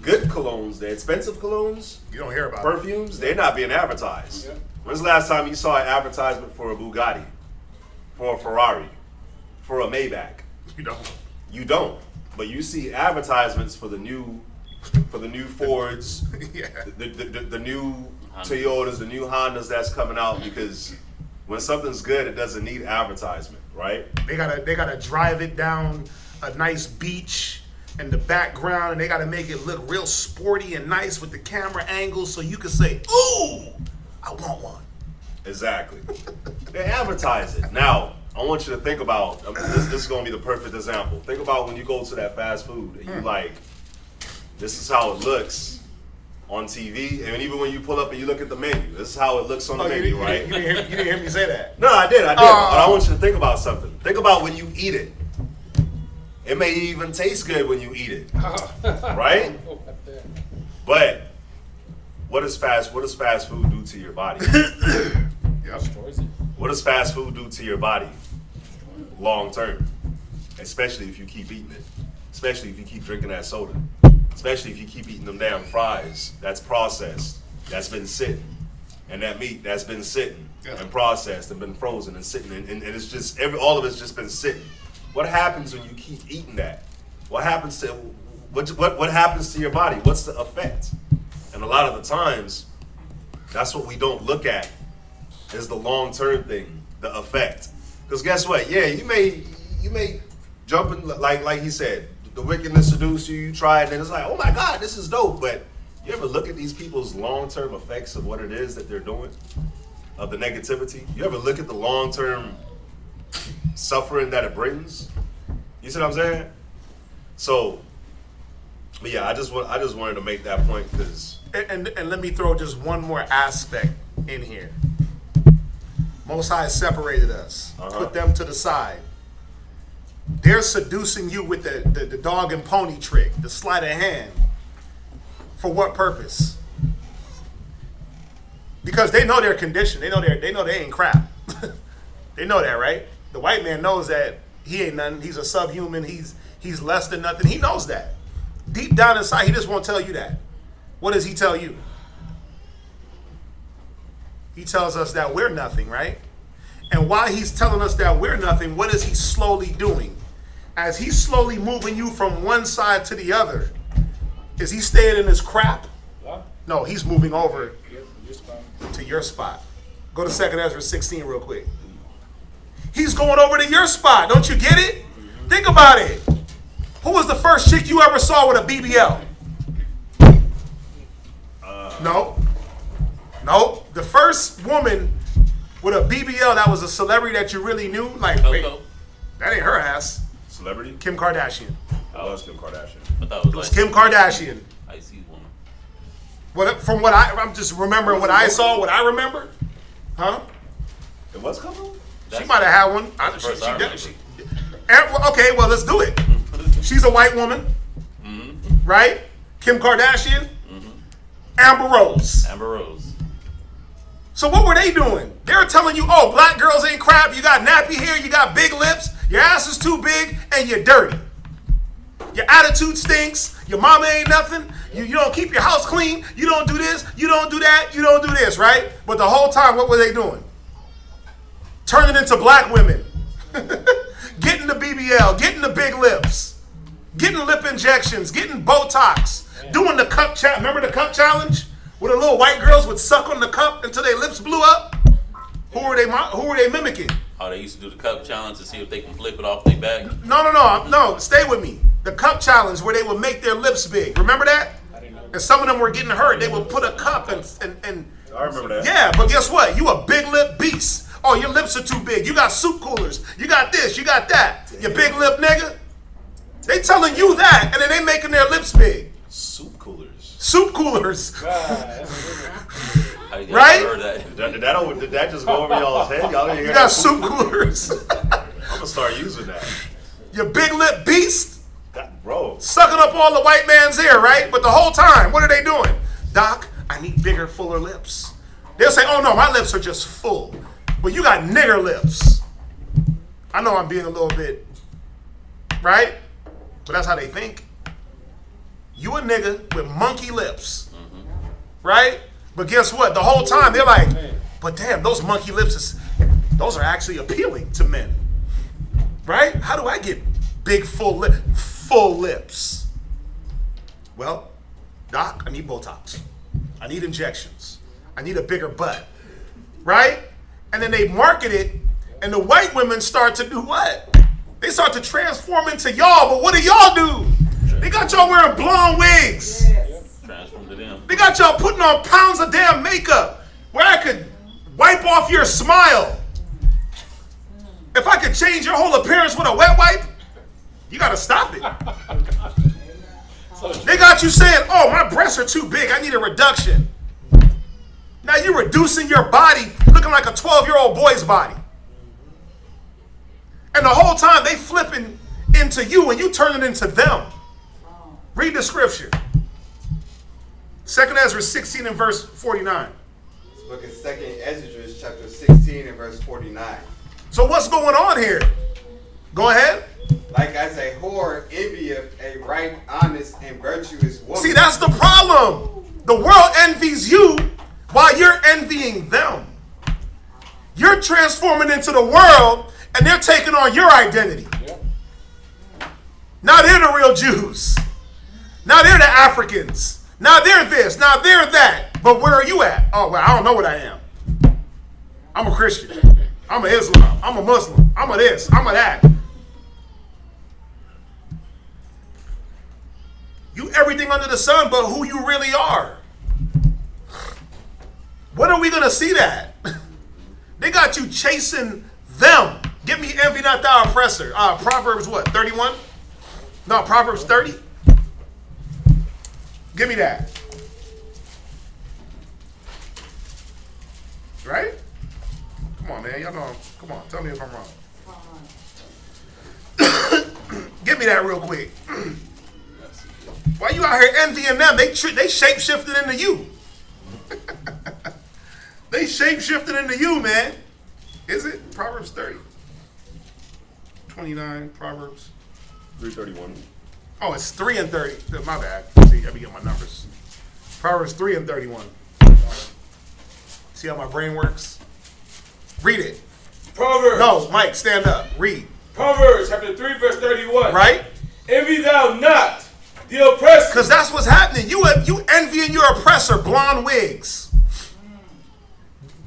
Speaker 2: good colognes, the expensive colognes,
Speaker 11: you don't hear about
Speaker 2: perfumes, they're not being advertised. Yep. When's the last time you saw an advertisement for a Bugatti, for a Ferrari, for a Maybach?
Speaker 11: You don't.
Speaker 2: You don't. But you see advertisements for the new Fords, yeah. the new Toyotas, the new Hondas that's coming out, because when something's good, it doesn't need advertisement, right?
Speaker 11: They gotta drive it down a nice beach in the background, and they gotta make it look real sporty and nice with the camera angles, so you can say, "Ooh, I want one."
Speaker 2: Exactly. They advertise it. Now, I want you to think about this is gonna be the perfect example. Think about when you go to that fast food and you like, this is how it looks on TV, and even when you pull up and you look at the menu, this is how it looks on the menu, right?
Speaker 11: You didn't hear me say that.
Speaker 2: No, I did. But I want you to think about something. Think about when you eat it. It may even taste good when you eat it, right? But what does fast food do to your body?
Speaker 11: Yep.
Speaker 2: What does fast food do to your body long term? Especially if you keep eating it. Especially if you keep drinking that soda. Especially if you keep eating them damn fries. That's processed. That's been sitting. And that meat that's been sitting and processed and been frozen and sitting. And it's just, all of it's just been sitting. What happens when you keep eating that? What happens to what happens to your body? What's the effect? And a lot of the times, that's what we don't look at, is the long-term thing, the effect. Because guess what? Yeah, you may jump in, like he said, the wickedness seduce you, you try it, and it's like, oh my God, this is dope. But you ever look at these people's long-term effects of what it is that they're doing, of the negativity? You ever look at the long-term suffering that it brings? You see what I'm saying? So, but yeah, I just wanted to make that point because.
Speaker 11: And let me throw just one more aspect in here. Most High separated us, put them to the side. They're seducing you with the dog and pony trick, the sleight of hand. For what purpose? Because they know their condition. They know they ain't crap. They know that, right? The white man knows that he ain't nothing. He's a subhuman. He's less than nothing. He knows that. Deep down inside, he just won't tell you that. What does he tell you? He tells us that we're nothing, right? And while he's telling us that we're nothing, what is he slowly doing? As he's slowly moving you from one side to the other, is he staying in his crap? No, he's moving over to your spot. Go to 2 Esdras 16 real quick. He's going over to your spot. Don't you get it? Think about it. Who was the first chick you ever saw with a BBL? No. The first woman with a BBL that was a celebrity that you really knew, like, wait, that ain't her ass.
Speaker 2: Celebrity?
Speaker 11: Kim Kardashian.
Speaker 2: That was Kim Kardashian.
Speaker 11: It was Kim Kardashian.
Speaker 1: I see woman.
Speaker 11: From what I'm just remembering what I saw, what I remember. Huh?
Speaker 2: It was coming?
Speaker 11: She might have had one. Okay, well, let's do it. She's a white woman, right? Kim Kardashian, Amber Rose. So what were they doing? They were telling you, oh, black girls ain't crap. You got nappy hair, you got big lips, your ass is too big, and you're dirty. Your attitude stinks. Your mama ain't nothing. You don't keep your house clean. You don't do this. You don't do that. You don't do this, right? But the whole time, what were they doing? Turning into black women. Getting the BBL, getting the big lips, getting lip injections, getting Botox, doing the cup challenge. Remember the cup challenge? Where the little white girls would suck on the cup until their lips blew up? Who were they mimicking?
Speaker 1: Oh, they used to do the cup challenge to see if they can flip it off their back.
Speaker 11: No. Stay with me. The cup challenge where they would make their lips big. Remember that? And some of them were getting hurt. They would put a cup and
Speaker 2: I remember that.
Speaker 11: yeah, but guess what? You a big lip beast. Oh, your lips are too big. You got soup coolers. You got this. You got that. You big lip nigga. They telling you that, and then they making their lips big.
Speaker 2: Soup coolers.
Speaker 11: Soup coolers.
Speaker 1: I
Speaker 11: Right?
Speaker 1: heard that.
Speaker 2: Did that just go over y'all's head? Y'all didn't hear
Speaker 11: You got
Speaker 2: that?
Speaker 11: soup coolers.
Speaker 2: I'm gonna start using that.
Speaker 11: You big lip beast.
Speaker 2: Bro.
Speaker 11: Sucking up all the white man's air, right? But the whole time, what are they doing? Doc, I need bigger, fuller lips. They'll say, oh no, my lips are just full. But you got nigger lips. I know I'm being a little bit, right? But that's how they think. You a nigga with monkey lips, right? But guess what? The whole time they're like, but damn, those monkey lips, those are actually appealing to men, right? How do I get big, full lips? Well, doc, I need Botox. I need injections. I need a bigger butt, right? And then they market it, and the white women start to do what? They start to transform into y'all, but what do y'all do? They got y'all wearing blonde wigs.
Speaker 1: Transform to them.
Speaker 11: They got y'all putting on pounds of damn makeup where I could wipe off your smile. If I could change your whole appearance with a wet wipe, you gotta stop it. They got you saying, oh, my breasts are too big, I need a reduction. Now you're reducing your body, looking like a 12-year-old boy's body. And the whole time they flipping into you and you turning into them. Read the scripture. 2 Esdras 16 and verse 49.
Speaker 7: This book is 2 Esdras chapter 16 and verse 49.
Speaker 11: So what's going on here? Go ahead.
Speaker 7: Like as a whore envieth a right, honest, and virtuous woman.
Speaker 11: See, that's the problem. The world envies you while you're envying them. You're transforming into the world and they're taking on your identity. Now they're the real Jews. Now they're the Africans. Now they're this. Now they're that. But where are you at? Oh, well, I don't know what I am. I'm a Christian. I'm an Islam. I'm a Muslim. I'm a this. I'm a that. You everything under the sun but who you really are. When are we going to see that? They got you chasing them. Give me envy, not thou oppressor. Proverbs what, 31? No, Proverbs 30. Give me that. Right? Come on, man. Y'all know. Come on. Tell me if I'm wrong. Give me that real quick. Why you out here envying them? They shape-shifted into you. They shape-shifted into you, man. Is it? Proverbs 30. 29, Proverbs.
Speaker 2: 331.
Speaker 11: Oh, it's 3 and 30. My bad. See, let me get my numbers. Proverbs 3 and 31. See how my brain works? Read it.
Speaker 4: Proverbs.
Speaker 11: No, Mike, stand up. Read.
Speaker 4: Proverbs chapter 3 verse 31.
Speaker 11: Right?
Speaker 4: Envy thou not the oppressor.
Speaker 11: Because that's what's happening. You envying your oppressor. Blonde wigs.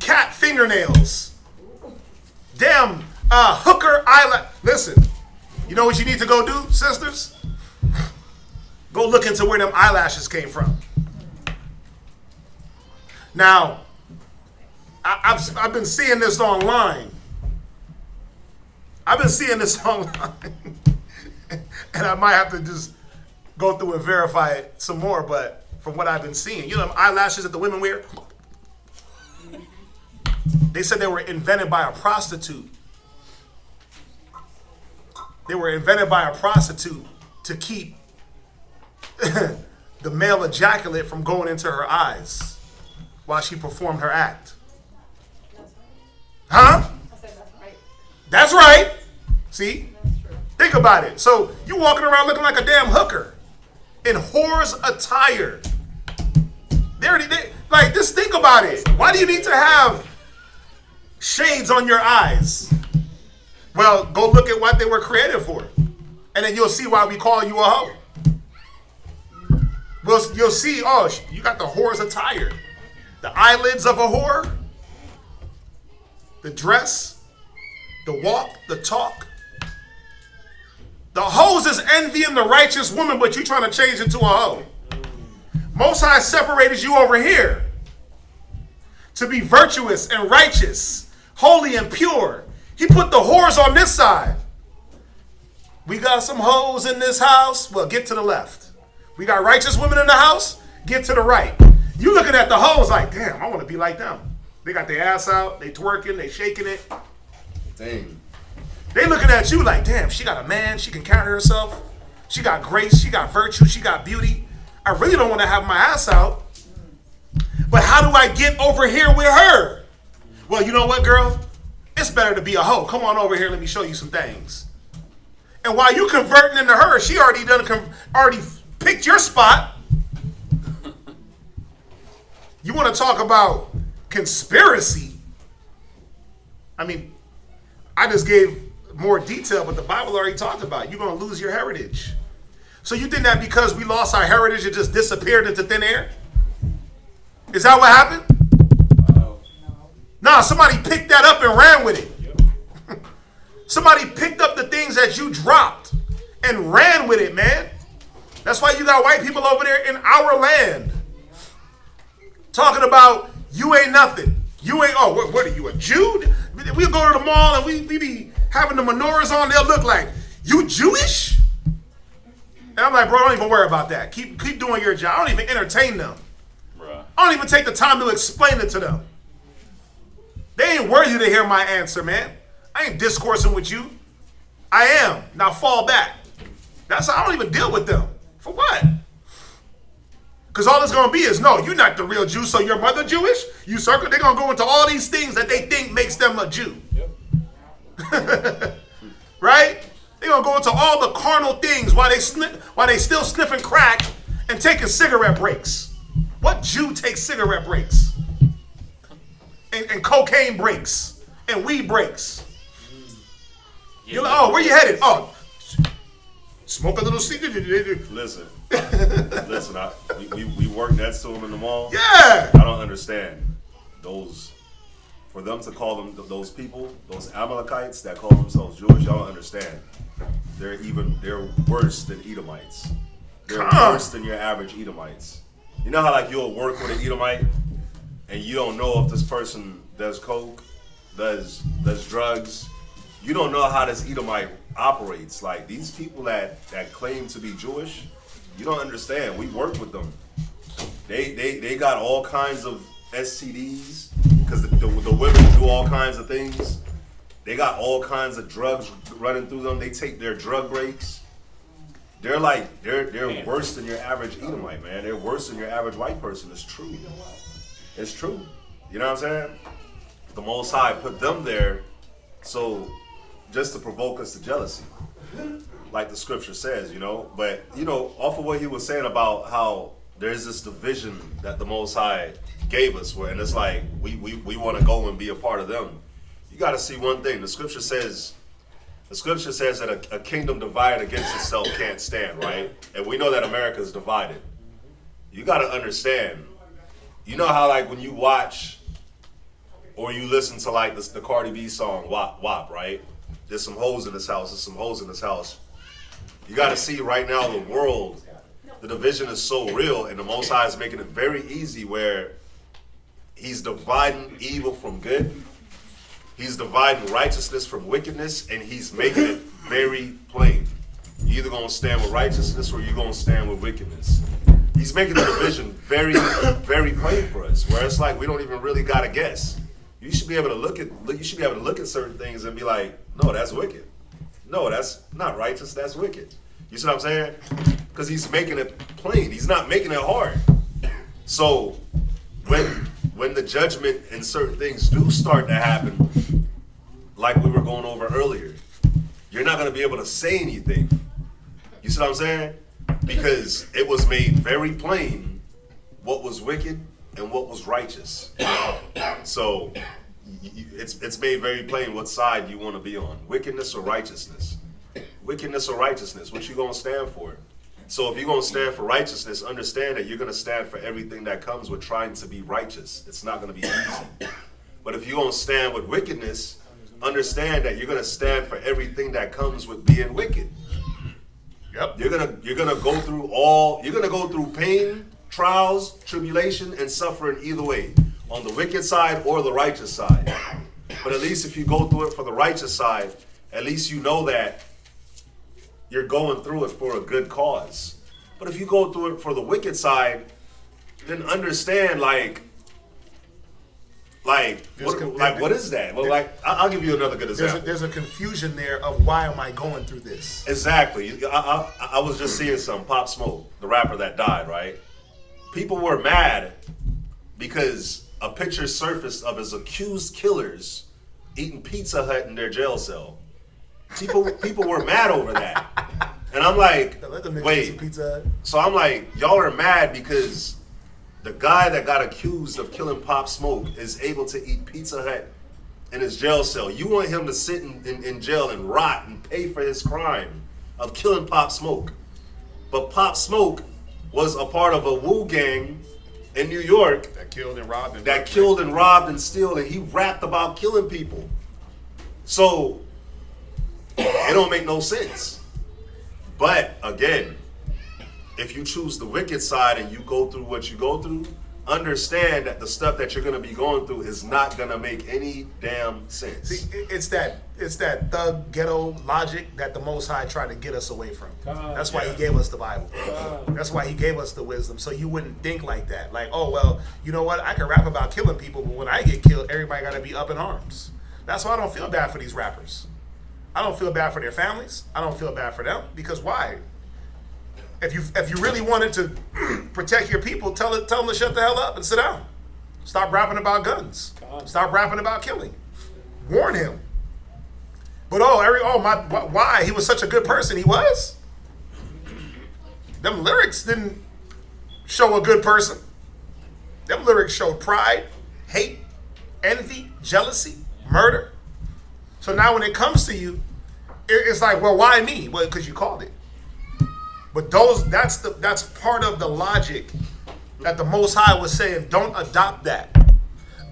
Speaker 11: Cat fingernails. Damn hooker eyelash. Listen, you know what you need to go do, sisters? Go look into where them eyelashes came from. Now, I've been seeing this online. And I might have to just go through and verify it some more, but from what I've been seeing, you know them eyelashes that the women wear? They said they were invented by a prostitute. They were invented by a prostitute to keep the male ejaculate from going into her eyes while she performed her act. Huh? That's right. See? Think about it. So you walking around looking like a damn hooker in whore's attire. Like, just think about it. Why do you need to have shades on your eyes? Well, go look at what they were created for. And then you'll see why we call you a hoe. Well, you'll see, oh, you got the whore's attire. The eyelids of a whore. The dress. the walk, the talk. The hoes is envying the righteous woman, but you trying to change it to a hoe. Most High separated you over here to be virtuous and righteous, holy and pure. He put the whores on this side. We got some hoes in this house. Well, get to the left. We got righteous women in the house. Get to the right. You looking at the hoes like, damn, I want to be like them. They got their ass out. They twerking. They shaking it.
Speaker 2: Dang.
Speaker 11: They looking at you like, damn, she got a man. She can carry herself. She got grace. She got virtue. She got beauty. I really don't want to have my ass out. But how do I get over here with her? Well, you know what, girl? It's better to be a hoe. Come on over here. Let me show you some things. And while you converting into her, she already already picked your spot. You want to talk about conspiracy? I mean, I just gave more detail, but the Bible already talked about it. You're going to lose your heritage. So you think that because we lost our heritage, it just disappeared into thin air? Is that what happened? Nah, somebody picked that up and ran with it. Somebody picked up the things that you dropped and ran with it, man. That's why you got white people over there in our land talking about you ain't nothing. You ain't, oh, what are you, a Jew? We'll go to the mall and we be having the menorahs on. They'll look like, you Jewish? And I'm like, bro, don't even worry about that. Keep doing your job. I don't even entertain them.
Speaker 3: Bruh.
Speaker 11: I don't even take the time to explain it to them. They ain't worthy to hear my answer, man. I ain't discoursing with you. I am. Now fall back. That's how I don't even deal with them. For what? Because all it's going to be is, no, you're not the real Jew, so your mother Jewish? You circle. They're going to go into all these things that they think makes them a Jew. Yep. Right? They're going to go into all the carnal things while they still sniffing crack and taking cigarette breaks. What Jew takes cigarette breaks? And cocaine breaks? And weed breaks? You're like, oh, where you headed? Oh, smoke a little cigarette.
Speaker 2: Listen, we work next to them in the mall.
Speaker 11: Yeah.
Speaker 2: I don't understand those. For them to call them those people, those Amalekites that call themselves Jewish, y'all don't understand. They're worse than Edomites. They're worse than your average Edomites. You know how like you'll work with an Edomite and you don't know if this person does coke, does drugs. You don't know how this Edomite operates. Like these people that claim to be Jewish, you don't understand. We work with them. They got all kinds of STDs because the women do all kinds of things. They got all kinds of drugs running through them. They take their drug breaks. They're worse than your average Edomite, man. They're worse than your average white person. It's true. It's true. You know what I'm saying? The Most High put them there so just to provoke us to jealousy, like the scripture says, you know. But, you know, off of what he was saying about how there's this division that the Most High gave us, and it's like we want to go and be a part of them. You got to see one thing. The scripture says that a kingdom divided against itself can't stand, right? And we know that America is divided. You got to understand. You know how like when you watch or you listen to like the Cardi B song WAP WAP, right? There's some hoes in this house. There's some hoes in this house. You got to see right now the world, the division is so real, and the Most High is making it very easy where he's dividing evil from good. He's dividing righteousness from wickedness, and he's making it very plain. You're either going to stand with righteousness or you're going to stand with wickedness. He's making the division very, very plain for us, where it's like we don't even really got to guess. You should be able to look at certain things and be like, no, that's wicked. No, that's not righteous. That's wicked. You see what I'm saying? Because he's making it plain. He's not making it hard. So when the judgment and certain things do start to happen, like we were going over earlier, you're not going to be able to say anything. You see what I'm saying? Because it was made very plain what was wicked and what was righteous. So it's made very plain what side you want to be on. Wickedness or righteousness. Wickedness or righteousness. What you going to stand for? So if you're going to stand for righteousness, understand that you're going to stand for everything that comes with trying to be righteous. It's not going to be easy. But if you're going to stand with wickedness, understand that you're gonna stand for everything that comes with being wicked.
Speaker 11: Yep.
Speaker 2: You're gonna go through pain, trials, tribulation, and suffering either way, on the wicked side or the righteous side. But at least if you go through it for the righteous side, at least you know that you're going through it for a good cause. But if you go through it for the wicked side, then understand what is that? Well, I'll give you another good example.
Speaker 11: There's a confusion there of why am I going through this?
Speaker 2: Exactly. I was just seeing some Pop Smoke, the rapper that died, right? People were mad because a picture surfaced of his accused killers eating Pizza Hut in their jail cell. People were mad over that. And I'm like, wait. So I'm like, y'all are mad because the guy that got accused of killing Pop Smoke is able to eat Pizza Hut in his jail cell. You want him to sit in jail and rot and pay for his crime of killing Pop Smoke. But Pop Smoke was a part of a Wu gang in New York
Speaker 11: that killed and robbed
Speaker 2: and steal, and he rapped about killing people. So it don't make no sense. But again, if you choose the wicked side and you go through what you go through, understand that the stuff that you're going to be going through is not going to make any damn sense.
Speaker 11: See, it's that thug ghetto logic that the Most High tried to get us away from. That's why he gave us the Bible. That's why he gave us the wisdom, so you wouldn't think like that. Like, oh, well, you know what? I can rap about killing people, but when I get killed, everybody got to be up in arms. That's why I don't feel bad for these rappers. I don't feel bad for their families. I don't feel bad for them, because why? If you really wanted to protect your people, tell them to shut the hell up and sit down. Stop rapping about guns. Stop rapping about killing. Warn him. But why? He was such a good person. He was. Them lyrics didn't show a good person. Them lyrics showed pride, hate, envy, jealousy, murder. So now when it comes to you, it's like, well, why me? Well, because you called it. But that's part of the logic that the Most High was saying, don't adopt that.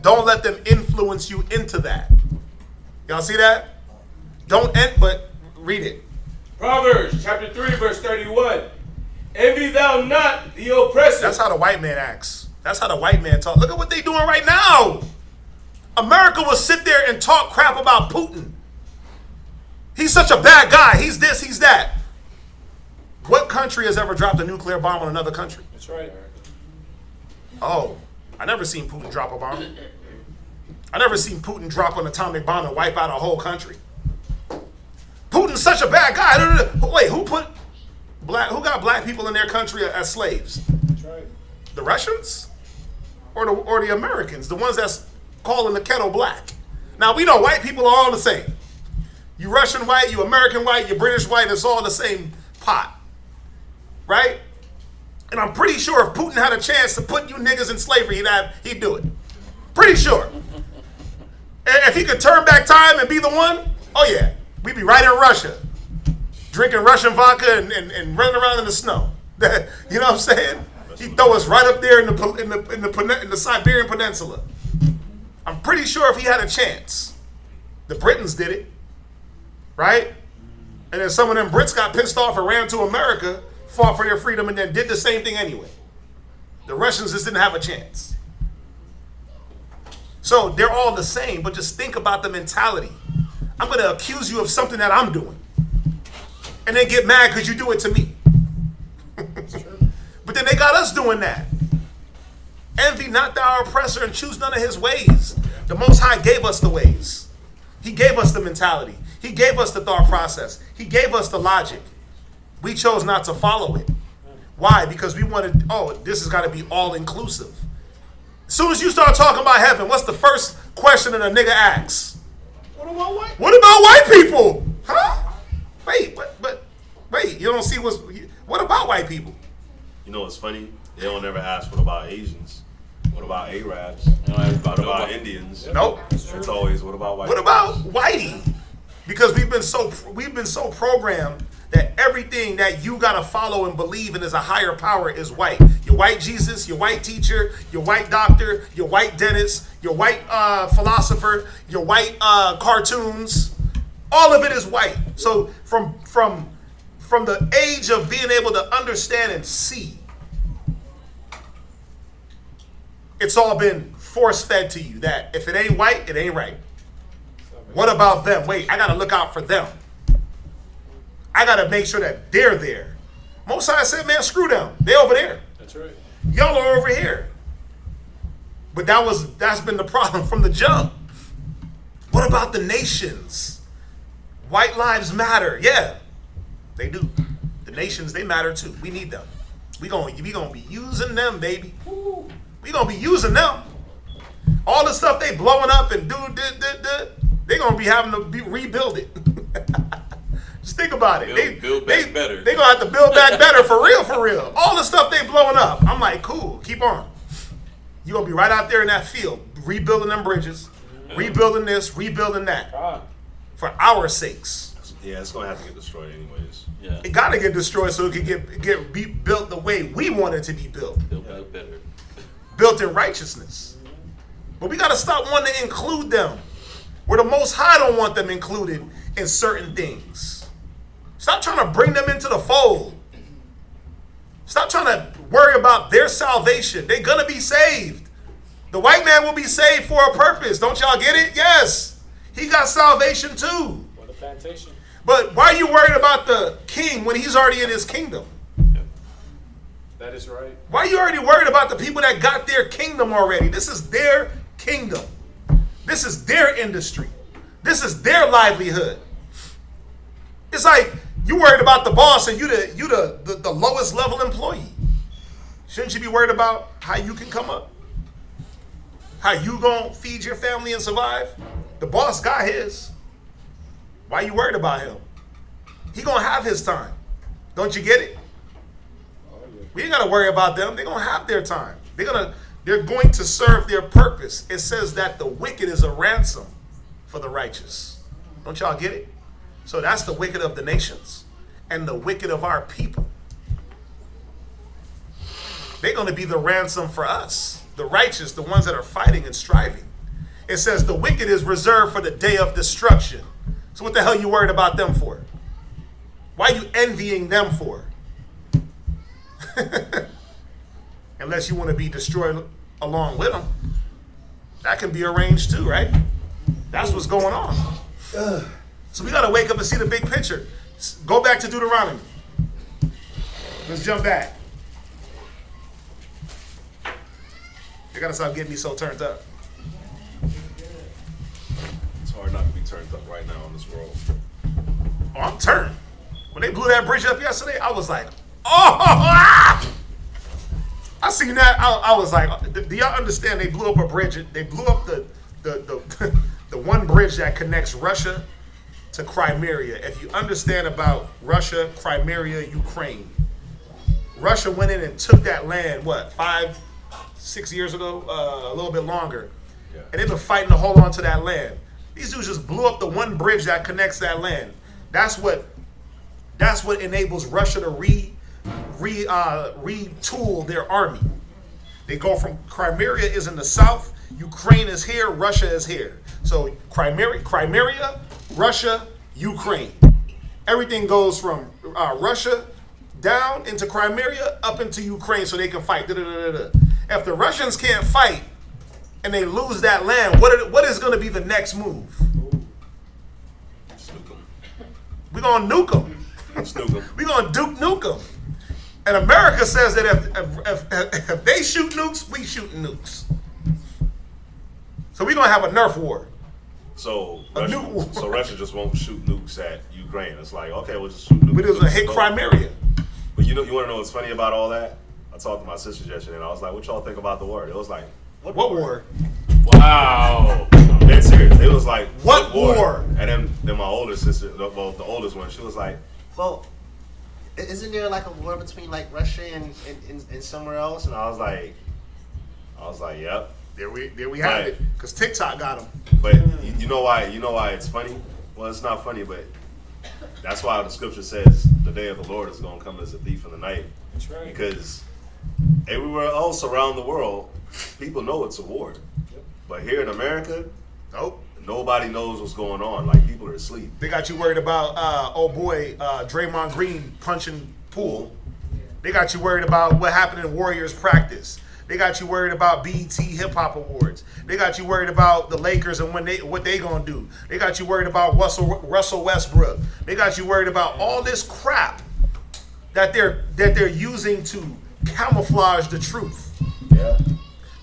Speaker 11: Don't let them influence you into that. Y'all see that? But read it.
Speaker 4: Proverbs chapter 3, verse 31. Envy thou not the oppressor.
Speaker 11: That's how the white man acts. That's how the white man talk. Look at what they doing right now. America will sit there and talk crap about Putin. He's such a bad guy. He's this, he's that. What country has ever dropped a nuclear bomb on another country?
Speaker 5: That's right.
Speaker 11: Oh, I never seen Putin drop a bomb. I never seen Putin drop an atomic bomb and wipe out a whole country. Putin's such a bad guy. Wait, who got black people in their country as slaves?
Speaker 5: That's right.
Speaker 11: The Russians? Or the Americans, the ones that's calling the kettle black. Now we know white people are all the same. You Russian white, you American white, you British white, it's all the same pot. Right? And I'm pretty sure if Putin had a chance to put you niggas in slavery, he'd do it. Pretty sure. If he could turn back time and be the one, oh yeah, we'd be right in Russia, drinking Russian vodka and running around in the snow. You know what I'm saying? He'd throw us right up there in the Siberian Peninsula. I'm pretty sure if he had a chance. The Britons did it, right? And then some of them Brits got pissed off and ran to America, fought for their freedom, and then did the same thing anyway. The Russians just didn't have a chance. So they're all the same, but just think about the mentality. I'm going to accuse you of something that I'm doing, and then get mad because you do it to me. But then they got us doing that. Envy not thou oppressor, and choose none of his ways. The Most High gave us the ways. He gave us the mentality. He gave us the thought process. He gave us the logic. We chose not to follow it. Why? Because we wanted, this has got to be all-inclusive. As soon as you start talking about heaven, what's the first question that a nigga asks? What about white people? Huh? Wait, you don't see what about white people?
Speaker 2: You know what's funny? They don't ever ask what about Asians. What about Arabs? What about Indians?
Speaker 11: Nope.
Speaker 2: It's always what about white
Speaker 11: What about whitey? Because we've been so programmed that everything that you gotta follow and believe in as a higher power is white. Your white Jesus, your white teacher, your white doctor, your white dentist, your white philosopher, your white cartoons. All of it is white. So from the age of being able to understand and see, it's all been force fed to you that if it ain't white, it ain't right. What about them? Wait, I gotta look out for them. I gotta make sure that they're there. Most High said, man, screw them. They over there.
Speaker 5: That's right.
Speaker 11: Y'all are over here. But that's been the problem from the jump. What about the nations? White lives matter. Yeah, they do. The nations, they matter too. We need them. We gonna be using them, baby. We gonna be using them. All the stuff they blowing up and they gonna be having to rebuild it. Just think about it.
Speaker 3: Build back better.
Speaker 11: They gonna have to build back better for real. All the stuff they blowing up. I'm like, cool, keep on. You gonna be right out there in that field, rebuilding them bridges, rebuilding this, rebuilding that, for our sakes.
Speaker 2: Yeah, it's gonna have to get destroyed anyways.
Speaker 1: Yeah.
Speaker 11: It gotta get destroyed so it can be built the way we want it to be built.
Speaker 1: Build back better.
Speaker 11: Built in righteousness. But we gotta stop wanting to include them where the Most High don't want them included in certain things. Stop trying to bring them into the fold. Stop trying to worry about their salvation. They're gonna be saved. The white man will be saved for a purpose. Don't y'all get it? Yes. He got salvation too.
Speaker 5: For the plantation.
Speaker 11: But why are you worried about the king when he's already in his kingdom?
Speaker 5: That is right.
Speaker 11: Why are you already worried about the people that got their kingdom already? This is their kingdom. This is their industry. This is their livelihood. It's like you worried about the boss and you the lowest level employee. Shouldn't you be worried about how you can come up? How you gonna feed your family and survive? The boss got his. Why you worried about him? He gonna have his time. Don't you get it? We ain't gotta worry about them. They're gonna have their time. They're going to serve their purpose. It says that the wicked is a ransom for the righteous. Don't y'all get it? So that's the wicked of the nations and the wicked of our people. They're going to be the ransom for us, the righteous, the ones that are fighting and striving. It says the wicked is reserved for the day of destruction. So what the hell you worried about them for? Why are you envying them for? Unless you want to be destroyed along with them. That can be arranged too, right? That's what's going on. So we got to wake up and see the big picture. Go back to Deuteronomy. Let's jump back. They got to stop getting me so turned up.
Speaker 2: It's hard not to be turned up right now in this world.
Speaker 11: Oh, I'm turned. When they blew that bridge up yesterday, I was like, oh! I seen that. I was like, do y'all understand? They blew up a bridge. They blew up the one bridge that connects Russia to Crimea. If you understand about Russia, Crimea, Ukraine, Russia went in and took that land. What, 5-6 years ago? A little bit longer.
Speaker 2: Yeah.
Speaker 11: And they've been fighting to hold on to that land. These dudes just blew up the one bridge that connects that land. That's what enables Russia to retool their army. They go from Crimea is in the south, Ukraine is here, Russia is here. So Crimea, Russia, Ukraine. Everything goes from Russia down into Crimea up into Ukraine so they can fight. If the Russians can't fight and they lose that land, what is going to be the next move?
Speaker 2: Snook 'em.
Speaker 11: We're going to nuke them.
Speaker 2: Snook 'em.
Speaker 11: We're going to nuke them. And America says that if they shoot nukes, we shoot nukes. So we're going to have a nerf war.
Speaker 2: So
Speaker 11: nuke war.
Speaker 2: So Russia just won't shoot nukes at Ukraine. It's like, okay, we'll just shoot nukes.
Speaker 11: We're just going to hit Crimea.
Speaker 2: But you want to know what's funny about all that? I talked to my sisters yesterday, and I was like, what y'all think about the war? It was like,
Speaker 11: What war?
Speaker 2: Wow. I'm dead serious. It was like,
Speaker 11: what war?
Speaker 2: And then my older sister, well, the oldest one, she was like,
Speaker 12: Well, isn't there like a war between like Russia and somewhere else?
Speaker 2: and I was like, yep.
Speaker 11: There we have it. Because TikTok got them.
Speaker 2: But you know why it's funny? Well, it's not funny, but that's why the scripture says the day of the Lord is going to come as a thief in the night.
Speaker 5: That's right.
Speaker 2: Because everywhere else around the world, people know it's a war.
Speaker 5: Yep.
Speaker 2: But here in America,
Speaker 11: Nope.
Speaker 2: nobody knows what's going on. Like, people are asleep.
Speaker 11: They got you worried about, Draymond Green punching Poole. They got you worried about what happened in Warriors practice. They got you worried about BET Hip Hop Awards. They got you worried about the Lakers and what they gonna do. They got you worried about Russell Westbrook. They got you worried about all this crap that they're using to camouflage the truth.
Speaker 2: Yeah.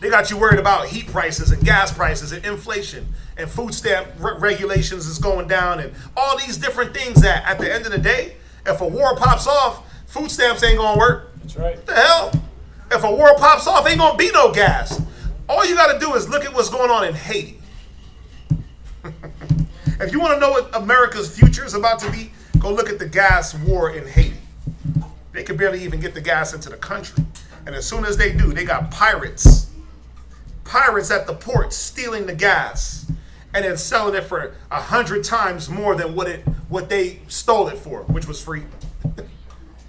Speaker 11: They got you worried about heat prices and gas prices and inflation and food stamp regulations is going down and all these different things that at the end of the day, if a war pops off, food stamps ain't gonna work.
Speaker 5: That's right.
Speaker 11: What the hell? If a war pops off, ain't gonna be no gas. All you gotta do is look at what's going on in Haiti. If you wanna know what America's future is about to be, go look at the gas war in Haiti. They could barely even get the gas into the country. And as soon as they do, they got pirates at the port stealing the gas and then selling it for 100 times more than what they stole it for, which was free.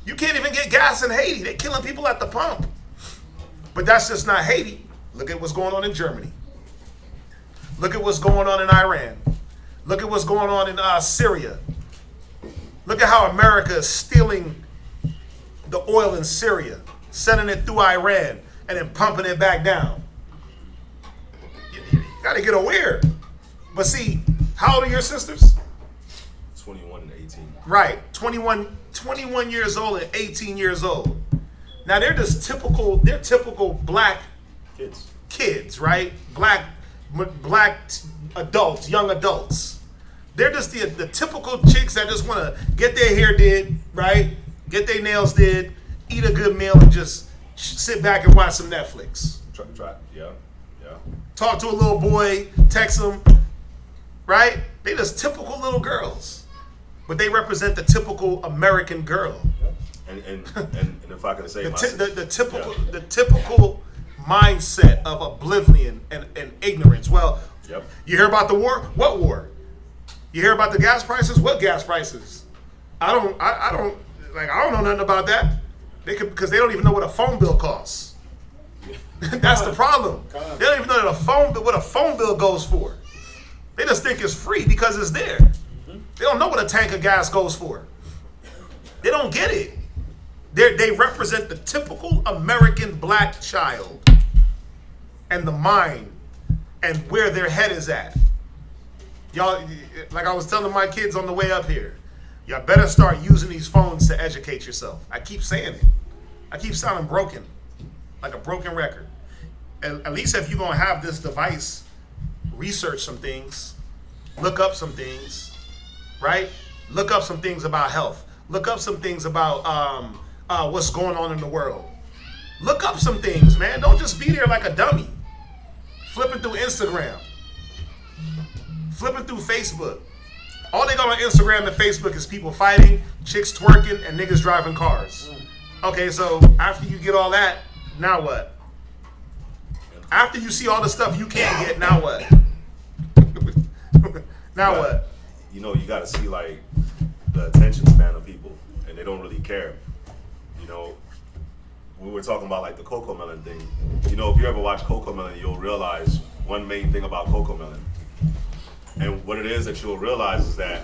Speaker 11: You can't even get gas in Haiti. They're killing people at the pump. But that's just not Haiti. Look at what's going on in Germany. Look at what's going on in Iran. Look at what's going on in Syria. Look at how America is stealing the oil in Syria, sending it through Iran, and then pumping it back down. You got to get aware. But see, how old are your sisters?
Speaker 2: 21 and 18.
Speaker 11: Right, 21 years old and 18 years old. Now they're just typical black kids, right? Black adults, young adults. They're just the typical chicks that just want to get their hair did, right? Get their nails did, eat a good meal, and just sit back and watch some Netflix.
Speaker 2: Try. Yeah.
Speaker 11: Talk to a little boy, text him, right? They just typical little girls, but they represent the typical American girl.
Speaker 2: And if I can say
Speaker 11: the typical mindset of oblivion and ignorance. Well,
Speaker 2: Yep.
Speaker 11: You hear about the war? What war? You hear about the gas prices? What gas prices? I don't know nothing about that. Because they don't even know what a phone bill costs. That's the problem. They don't even know what a phone bill goes for. They just think it's free because it's there. They don't know what a tank of gas goes for. They don't get it. They represent the typical American black child and the mind and where their head is at. Y'all, like I was telling my kids on the way up here, y'all better start using these phones to educate yourself. I keep saying it. I keep sounding broken, like a broken record. And at least if you're going to have this device, research some things, look up some things, right? Look up some things about health. Look up some things about what's going on in the world. Look up some things, man. Don't just be there like a dummy. Flipping through Instagram. Flipping through Facebook. All they got on Instagram and Facebook is people fighting, chicks twerking, and niggas driving cars. Okay, so after you get all that, now what? After you see all the stuff you can't get, now what? Now what?
Speaker 2: You know, you got to see like the attention span of people, and they don't really care. You know, we were talking about like the Coco Melon thing. You know, if you ever watch Coco Melon, you'll realize one main thing about Coco Melon. And what it is that you'll realize is that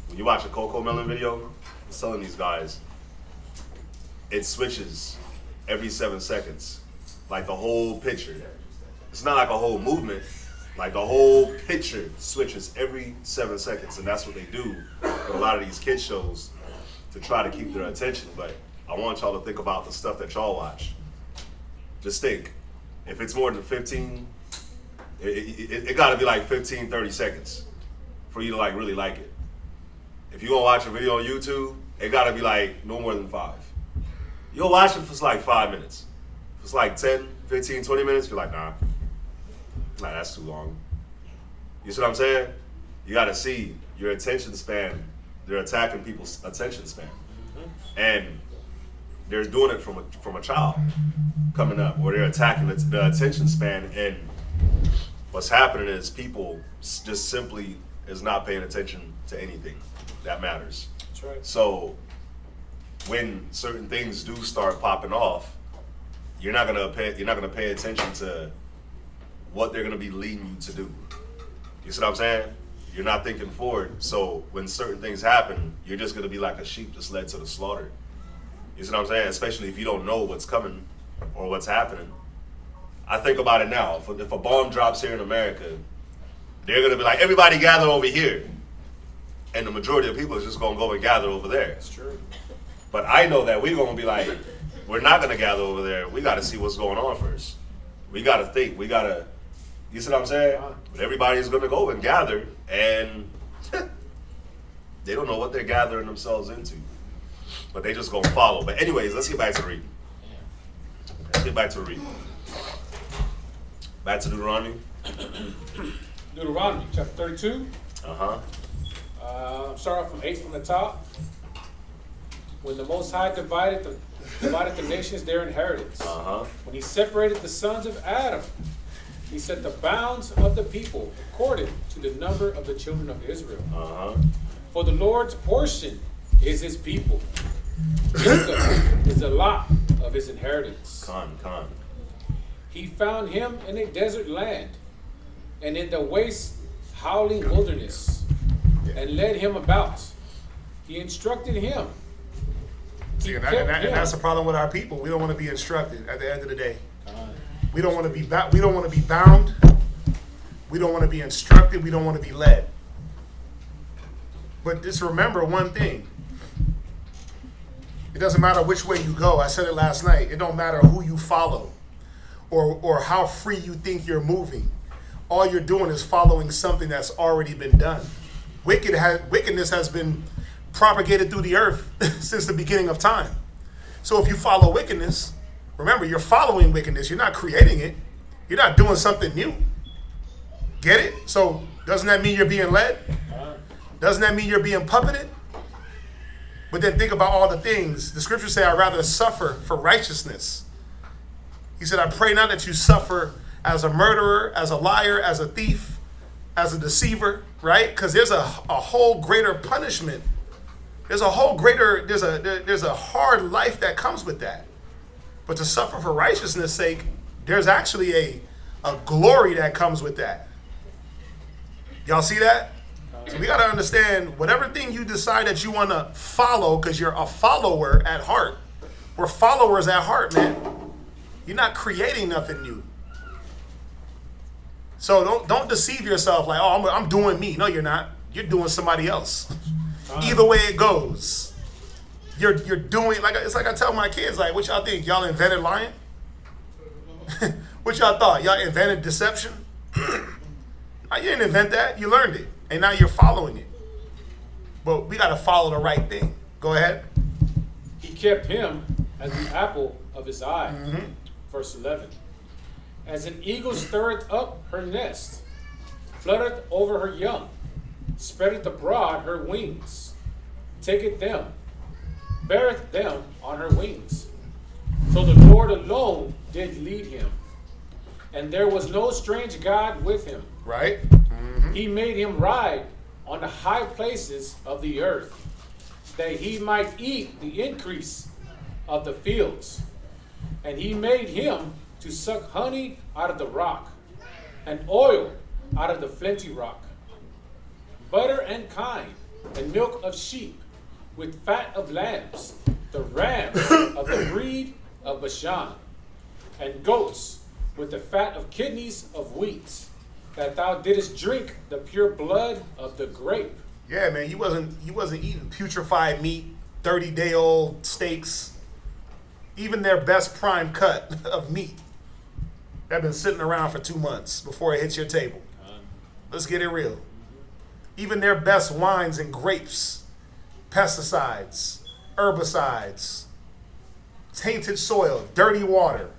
Speaker 2: when you watch a Coco Melon video, it's telling these guys, it switches every 7 seconds. Like the whole picture. It's not like a whole movement. Like the whole picture switches every 7 seconds. And that's what they do with a lot of these kids shows to try to keep their attention. But I want y'all to think about the stuff that y'all watch. Just think, if it's more than 15, it got to be like 15, 30 seconds for you to like really like it. If you're going to watch a video on YouTube, it got to be like no more than 5. You'll watch it for like 5 minutes. If it's like 10, 15, 20 minutes, you're like, nah, that's too long. You see what I'm saying? You got to see your attention span. They're attacking people's attention span. And they're doing it from a child coming up, where they're attacking the attention span. And what's happening is people just simply is not paying attention to anything that matters.
Speaker 5: That's right.
Speaker 2: So when certain things do start popping off, you're not gonna pay attention to what they're gonna be leading you to do. You see what I'm saying? You're not thinking forward. So when certain things happen, you're just gonna be like a sheep just led to the slaughter. You see what I'm saying? Especially if you don't know what's coming or what's happening. I think about it now. If a bomb drops here in America, they're gonna be like, everybody gather over here. And the majority of people is just gonna go and gather over there.
Speaker 5: That's true.
Speaker 2: But I know that we're gonna be like, we're not gonna gather over there. We gotta see what's going on first. We gotta think. We gotta, you see what I'm saying? But everybody's gonna go and gather, and they don't know what they're gathering themselves into. But they just gonna follow. But anyways, let's get back to reading. Back to Deuteronomy.
Speaker 5: Deuteronomy chapter 32.
Speaker 2: Uh-huh.
Speaker 5: Start off from 8 from the top. When the Most High divided the nations their inheritance.
Speaker 2: Uh-huh.
Speaker 5: When he separated the sons of Adam, he set the bounds of the people according to the number of the children of Israel.
Speaker 2: Uh-huh.
Speaker 5: For the Lord's portion is his people. Jacob is the lot of his inheritance.
Speaker 2: Con.
Speaker 5: He found him in a desert land and in the waste howling wilderness, and led him about. He instructed him.
Speaker 11: See, and that's the problem with our people. We don't want to be instructed at the end of the day. We don't want to be bound. We don't want to be bound. We don't want to be instructed. We don't want to be led. But just remember one thing. It doesn't matter which way you go. I said it last night. It don't matter who you follow or how free you think you're moving. All you're doing is following something that's already been done. Wickedness has been propagated through the earth since the beginning of time. So if you follow wickedness, remember, you're following wickedness. You're not creating it. You're not doing something new. Get it? So doesn't that mean you're being led? Doesn't that mean you're being puppeted? But then think about all the things. The scriptures say, I'd rather suffer for righteousness. He said, I pray not that you suffer as a murderer, as a liar, as a thief, as a deceiver, right? Because there's a whole greater punishment. There's a hard life that comes with that. But to suffer for righteousness' sake, there's actually a glory that comes with that. Y'all see that? So we got to understand, whatever thing you decide that you want to follow, because you're a follower at heart. We're followers at heart, man. You're not creating nothing new. So don't deceive yourself like, oh, I'm doing me. No, you're not. You're doing somebody else. Either way it goes, you're doing, it's like I tell my kids, like, what y'all think? Y'all invented lying? What y'all thought? Y'all invented deception? You didn't invent that. You learned it. And now you're following it. But we got to follow the right thing. Go ahead.
Speaker 5: He kept him as the apple of his eye.
Speaker 11: Mm-hmm.
Speaker 5: Verse 11. As an eagle stirreth up her nest, fluttereth over her young, spreadeth abroad her wings, taketh them, beareth them on her wings. So the Lord alone did lead him, and there was no strange God with him.
Speaker 11: Right? Mm-hmm.
Speaker 5: He made him ride on the high places of the earth, that he might eat the increase of the fields. And he made him to suck honey out of the rock, and oil out of the flinty rock, butter and kine, and milk of sheep, with fat of lambs, the rams of the breed of Bashan, and goats with the fat of kidneys of wheat, that thou didst drink the pure blood of the grape.
Speaker 11: Yeah, man, he wasn't eating putrefied meat, 30-day-old steaks, even their best prime cut of meat. They've been sitting around for 2 months before it hits your table. Let's get it real. Even their best wines and grapes, pesticides, herbicides, tainted soil, dirty water.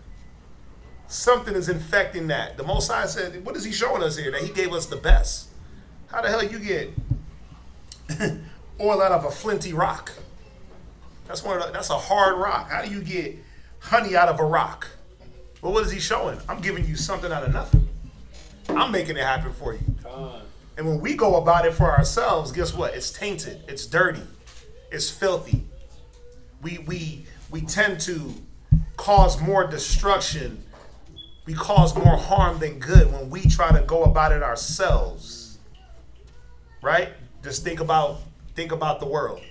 Speaker 11: Something is infecting that. The Most High said, what is he showing us here? That he gave us the best. How the hell you get oil out of a flinty rock? That's a hard rock. How do you get honey out of a rock? Well, what is he showing? I'm giving you something out of nothing. I'm making it happen for you. And when we go about it for ourselves, guess what? It's tainted. It's dirty. It's filthy. We tend to cause more destruction. We cause more harm than good when we try to go about it ourselves. Right? Just think about the world.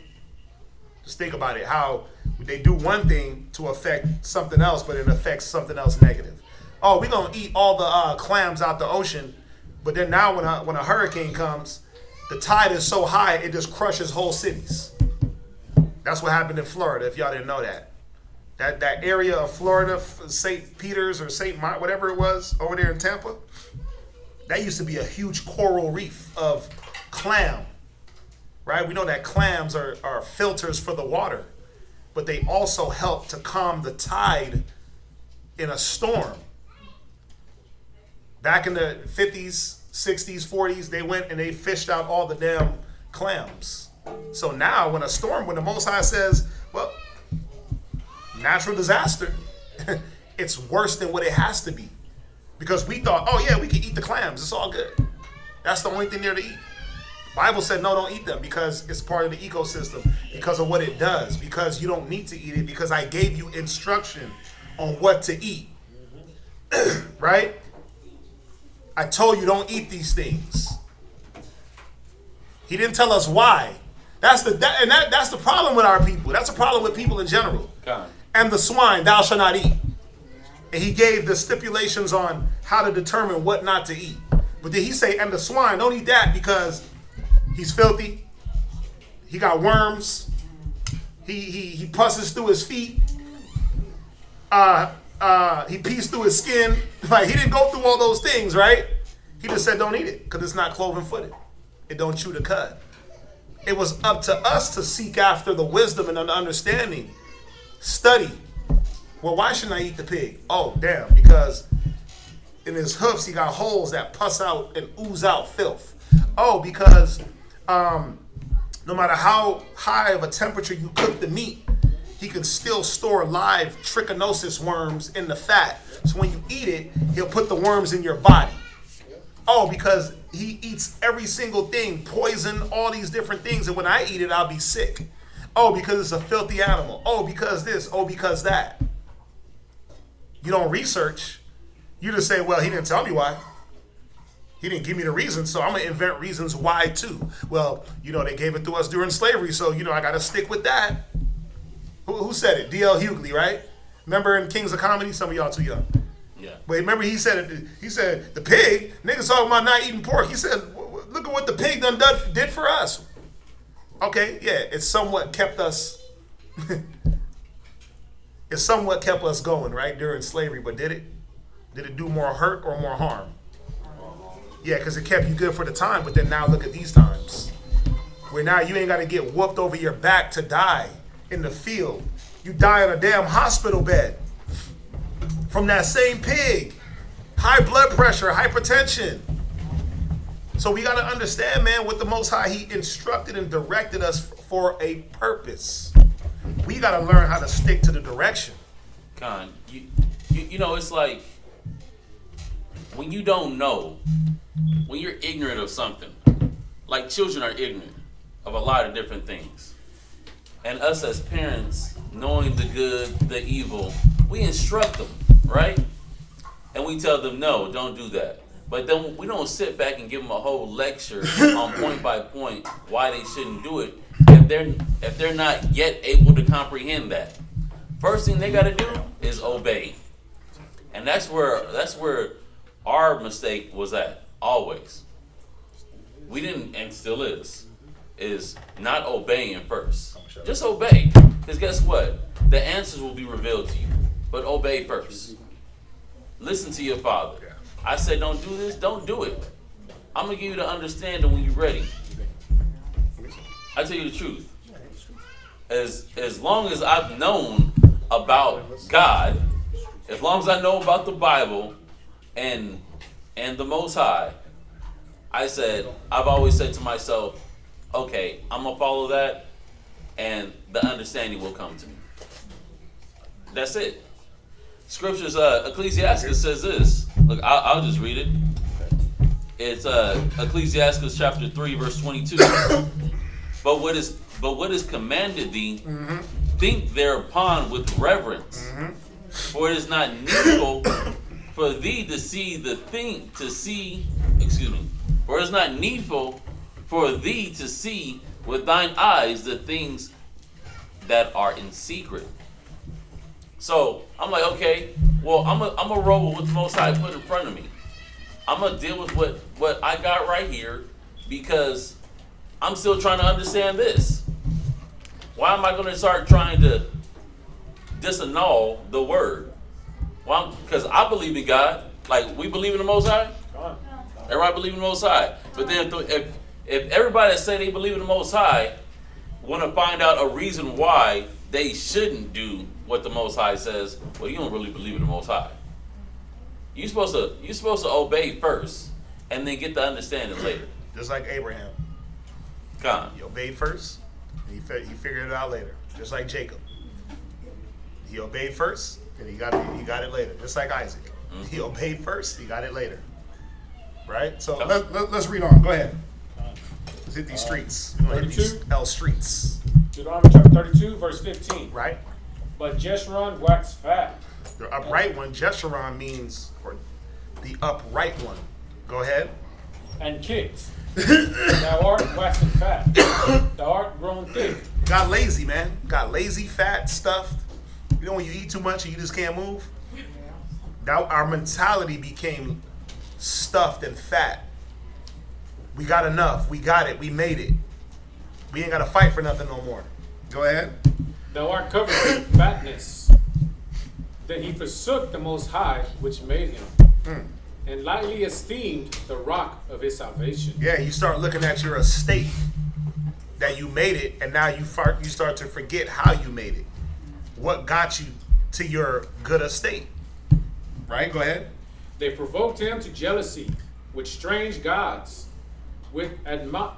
Speaker 11: Just think about it. How they do one thing to affect something else, but it affects something else negative. Oh, we're gonna eat all the clams out the ocean, but then now when a hurricane comes, the tide is so high it just crushes whole cities. That's what happened in Florida. If y'all didn't know that, that area of Florida, St. Peter's or St. Martin, whatever it was over there in Tampa, that used to be a huge coral reef of clam. Right? We know that clams are filters for the water, but they also help to calm the tide in a storm. Back in the 50s, 60s, 40s, they went and they fished out all the damn clams. So now when the Most High says, well, natural disaster, it's worse than what it has to be. Because we thought, oh yeah, we can eat the clams, it's all good. That's the only thing there to eat. Bible said, no, don't eat them because it's part of the ecosystem, because of what it does, because you don't need to eat it, because I gave you instruction on what to eat. Right? I told you don't eat these things. He didn't tell us why. That's the problem with our people. That's the problem with people in general.
Speaker 3: God.
Speaker 11: And the swine thou shalt not eat. And he gave the stipulations on how to determine what not to eat. But did he say, and the swine, don't eat that because he's filthy, he got worms, he pusses through his feet, he pees through his skin. Like, he didn't go through all those things, right? He just said don't eat it because it's not cloven-footed. It don't chew the cud. It was up to us to seek after the wisdom and the understanding. Study. Well, why shouldn't I eat the pig? Oh, damn, because in his hoofs he got holes that pus out and ooze out filth. Oh, because no matter how high of a temperature you cook the meat, he can still store live trichinosis worms in the fat. So when you eat it, he'll put the worms in your body. Oh, because he eats every single thing, poison, all these different things, and when I eat it, I'll be sick. Oh, because it's a filthy animal. Oh, because this. Oh, because that. You don't research. You just say, well, he didn't tell me why. He didn't give me the reason, so I'm going to invent reasons why too. Well, they gave it to us during slavery, so, I got to stick with that. Who said it? D.L. Hughley, right? Remember in Kings of Comedy? Some of y'all too young.
Speaker 1: Yeah.
Speaker 11: But remember he said the pig, niggas talking about not eating pork. He said, look at what the pig did for us. Okay, yeah, it somewhat kept us going, right, during slavery, but did it? Did it do more hurt or more harm? Yeah, because it kept you good for the time, but then now look at these times. Where now you ain't got to get whooped over your back to die in the field. You die on a damn hospital bed from that same pig. High blood pressure, hypertension. So we got to understand, man, with the Most High, he instructed and directed us for a purpose. We got to learn how to stick to the direction.
Speaker 1: Con, it's like when you don't know, when you're ignorant of something, like children are ignorant of a lot of different things. And us as parents, knowing the good, the evil, we instruct them, right? And we tell them, no, don't do that. But then we don't sit back and give them a whole lecture on point by point why they shouldn't do it if they're not yet able to comprehend that. First thing they got to do is obey. And that's where our mistake was at, always. We didn't, and still is not obeying first. Just obey. Because guess what? The answers will be revealed to you. But obey first. Listen to your father. I said don't do this, don't do it. I'm going to give you the understanding when you're ready. I tell you the truth. As long as I've known about God, as long as I know about the Bible and the Most High, I've always said to myself, okay, I'm going to follow that and the understanding will come to me. That's it. Scriptures, Ecclesiasticus says this. Look, I'll just read it. It's Ecclesiasticus chapter 3, verse 22. But what is commanded thee, think thereupon with reverence. For it is not needful for thee to see for it is not needful for thee to see with thine eyes the things that are in secret. So I'm like, okay, well, I'm a roll with what the Most High put in front of me. I'm gonna deal with what I got right here because I'm still trying to understand this. Why am I gonna start trying to disannul the word? Well, because I believe in God. Like, we believe in the Most High. Everybody believe in the Most High. But then if everybody that say they believe in the Most High want to find out a reason why they shouldn't do what the Most High says, well, you don't really believe in the Most High. You're supposed to obey first, and then get the understanding later.
Speaker 11: Just like Abraham.
Speaker 1: Come.
Speaker 11: He obeyed first, and he figured it out later. Just like Jacob. He obeyed first, and he got it later. Just like Isaac. He obeyed first, he got it later. Right? So let's read on. Go ahead. Let's hit these streets. We're gonna hit these L streets.
Speaker 5: Deuteronomy chapter 32, verse 15.
Speaker 11: Right?
Speaker 5: But Jeshurun waxed fat.
Speaker 11: The upright one, Jeshurun means, or the upright one. Go ahead.
Speaker 5: And kicked. Thou art waxing fat. Thou art grown thick.
Speaker 11: Got lazy, man. Got lazy, fat, stuffed. You know when you eat too much and you just can't move? Now our mentality became stuffed and fat. We got enough. We got it. We made it. We ain't got to fight for nothing no more. Go ahead.
Speaker 5: Thou art covered with fatness. Then he forsook the Most High, which made him, and lightly esteemed the rock of his salvation.
Speaker 11: Yeah, you start looking at your estate, that you made it, and now you start to forget how you made it. What got you to your good estate? Right? Go ahead.
Speaker 5: They provoked him to jealousy with strange gods, with admonitions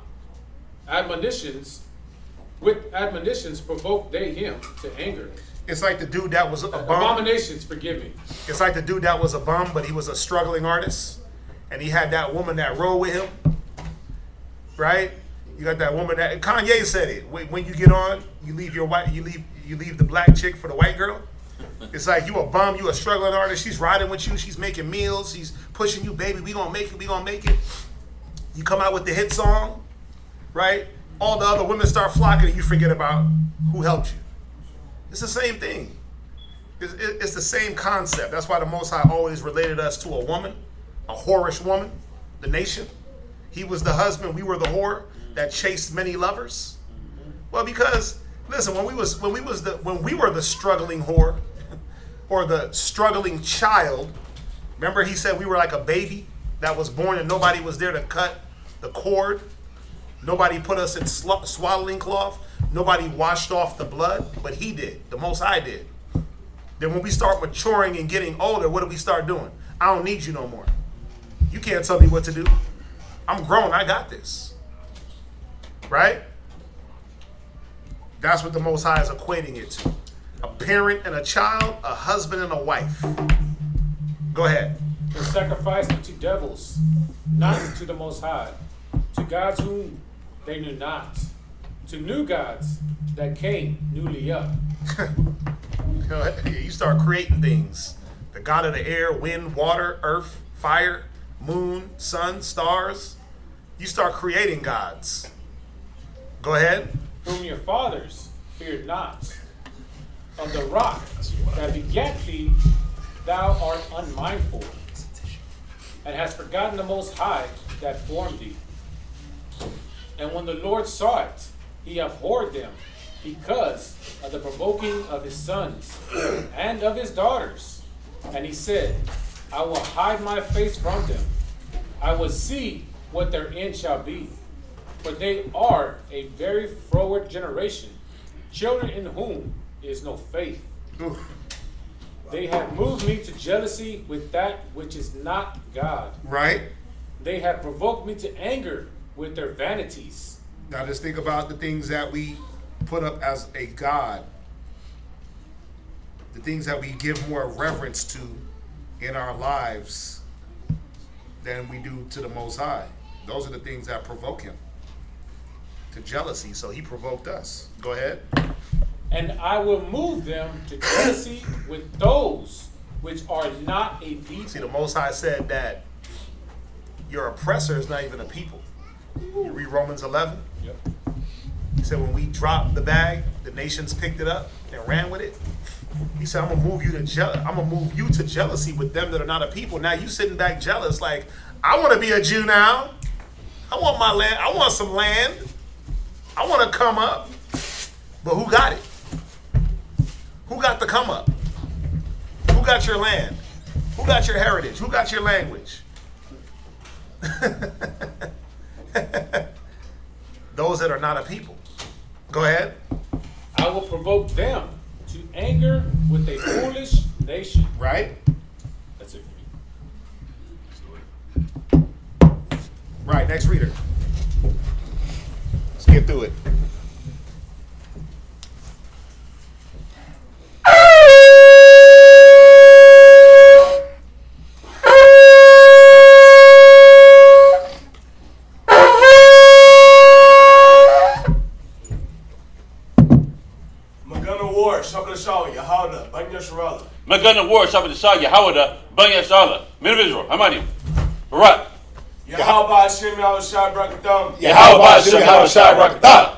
Speaker 5: provoked they him to anger.
Speaker 11: It's like the dude that was a bum.
Speaker 5: Abominations, forgive me.
Speaker 11: It's like the dude that was a bum, but he was a struggling artist, and he had that woman that rode with him. Right? You got that woman that Kanye said it. When you get on, you leave your white, you leave the black chick for the white girl. It's like you a bum, you a struggling artist. She's riding with you. She's making meals. She's pushing you, baby. We gonna make it. We gonna make it. You come out with the hit song, right? All the other women start flocking, and you forget about who helped you. It's the same thing. It's the same concept. That's why the Most High always related us to a woman, a whorish woman, the nation. He was the husband. We were the whore that chased many lovers. Well, because listen, when we were the struggling whore, or the struggling child, remember he said we were like a baby that was born and nobody was there to cut the cord. Nobody put us in swaddling cloth. Nobody washed off the blood, but he did. The Most High did. Then when we start maturing and getting older, what do we start doing? I don't need you no more. You can't tell me what to do. I'm grown. I got this. Right? That's what the Most High is equating it to. A parent and a child, a husband and a wife. Go ahead.
Speaker 5: Were sacrificed unto devils, not to the Most High, to gods whom they knew not, to new gods that came newly up.
Speaker 11: You start creating things. The God of the air, wind, water, earth, fire, moon, sun, stars. You start creating gods. Go ahead.
Speaker 5: Whom your fathers feared not. Of the rock that begat thee, thou art unmindful, and hast forgotten the Most High that formed thee. And when the Lord saw it, he abhorred them, because of the provoking of his sons and of his daughters. And he said, I will hide my face from them. I will see what their end shall be. For they are a very froward generation, children in whom is no faith. They have moved me to jealousy with that which is not God.
Speaker 11: Right.
Speaker 5: They have provoked me to anger with their vanities.
Speaker 11: Now just think about the things that we put up as a God. The things that we give more reverence to in our lives. than we do to the Most High. Those are the things that provoke him to jealousy. So he provoked us. Go ahead.
Speaker 5: And I will move them to jealousy with those which are not a people.
Speaker 11: See, the Most High said that your oppressor is not even a people. You read Romans 11.
Speaker 5: Yep.
Speaker 11: He said when we dropped the bag, the nations picked it up and ran with it. He said, I'm gonna move you to jealousy with them that are not a people. Now you sitting back jealous, like, I want to be a Jew now. I want my land. I want some land. I want to come up. But who got it? Who got the come up? Who got your land? Who got your heritage? Who got your language? Those that are not a people. Go ahead.
Speaker 5: I will provoke them to anger with a foolish nation.
Speaker 11: Right?
Speaker 5: That's it for me.
Speaker 11: Right, next reader. Let's get through it.
Speaker 3: Magana war Sabbath Yahweh Banya Shala. Men of Israel. How many? Barak.
Speaker 4: Yahweh Hashem Yahweh Shai Brakatham.
Speaker 3: Yahweh Hashem Yahweh Shai Brakatham.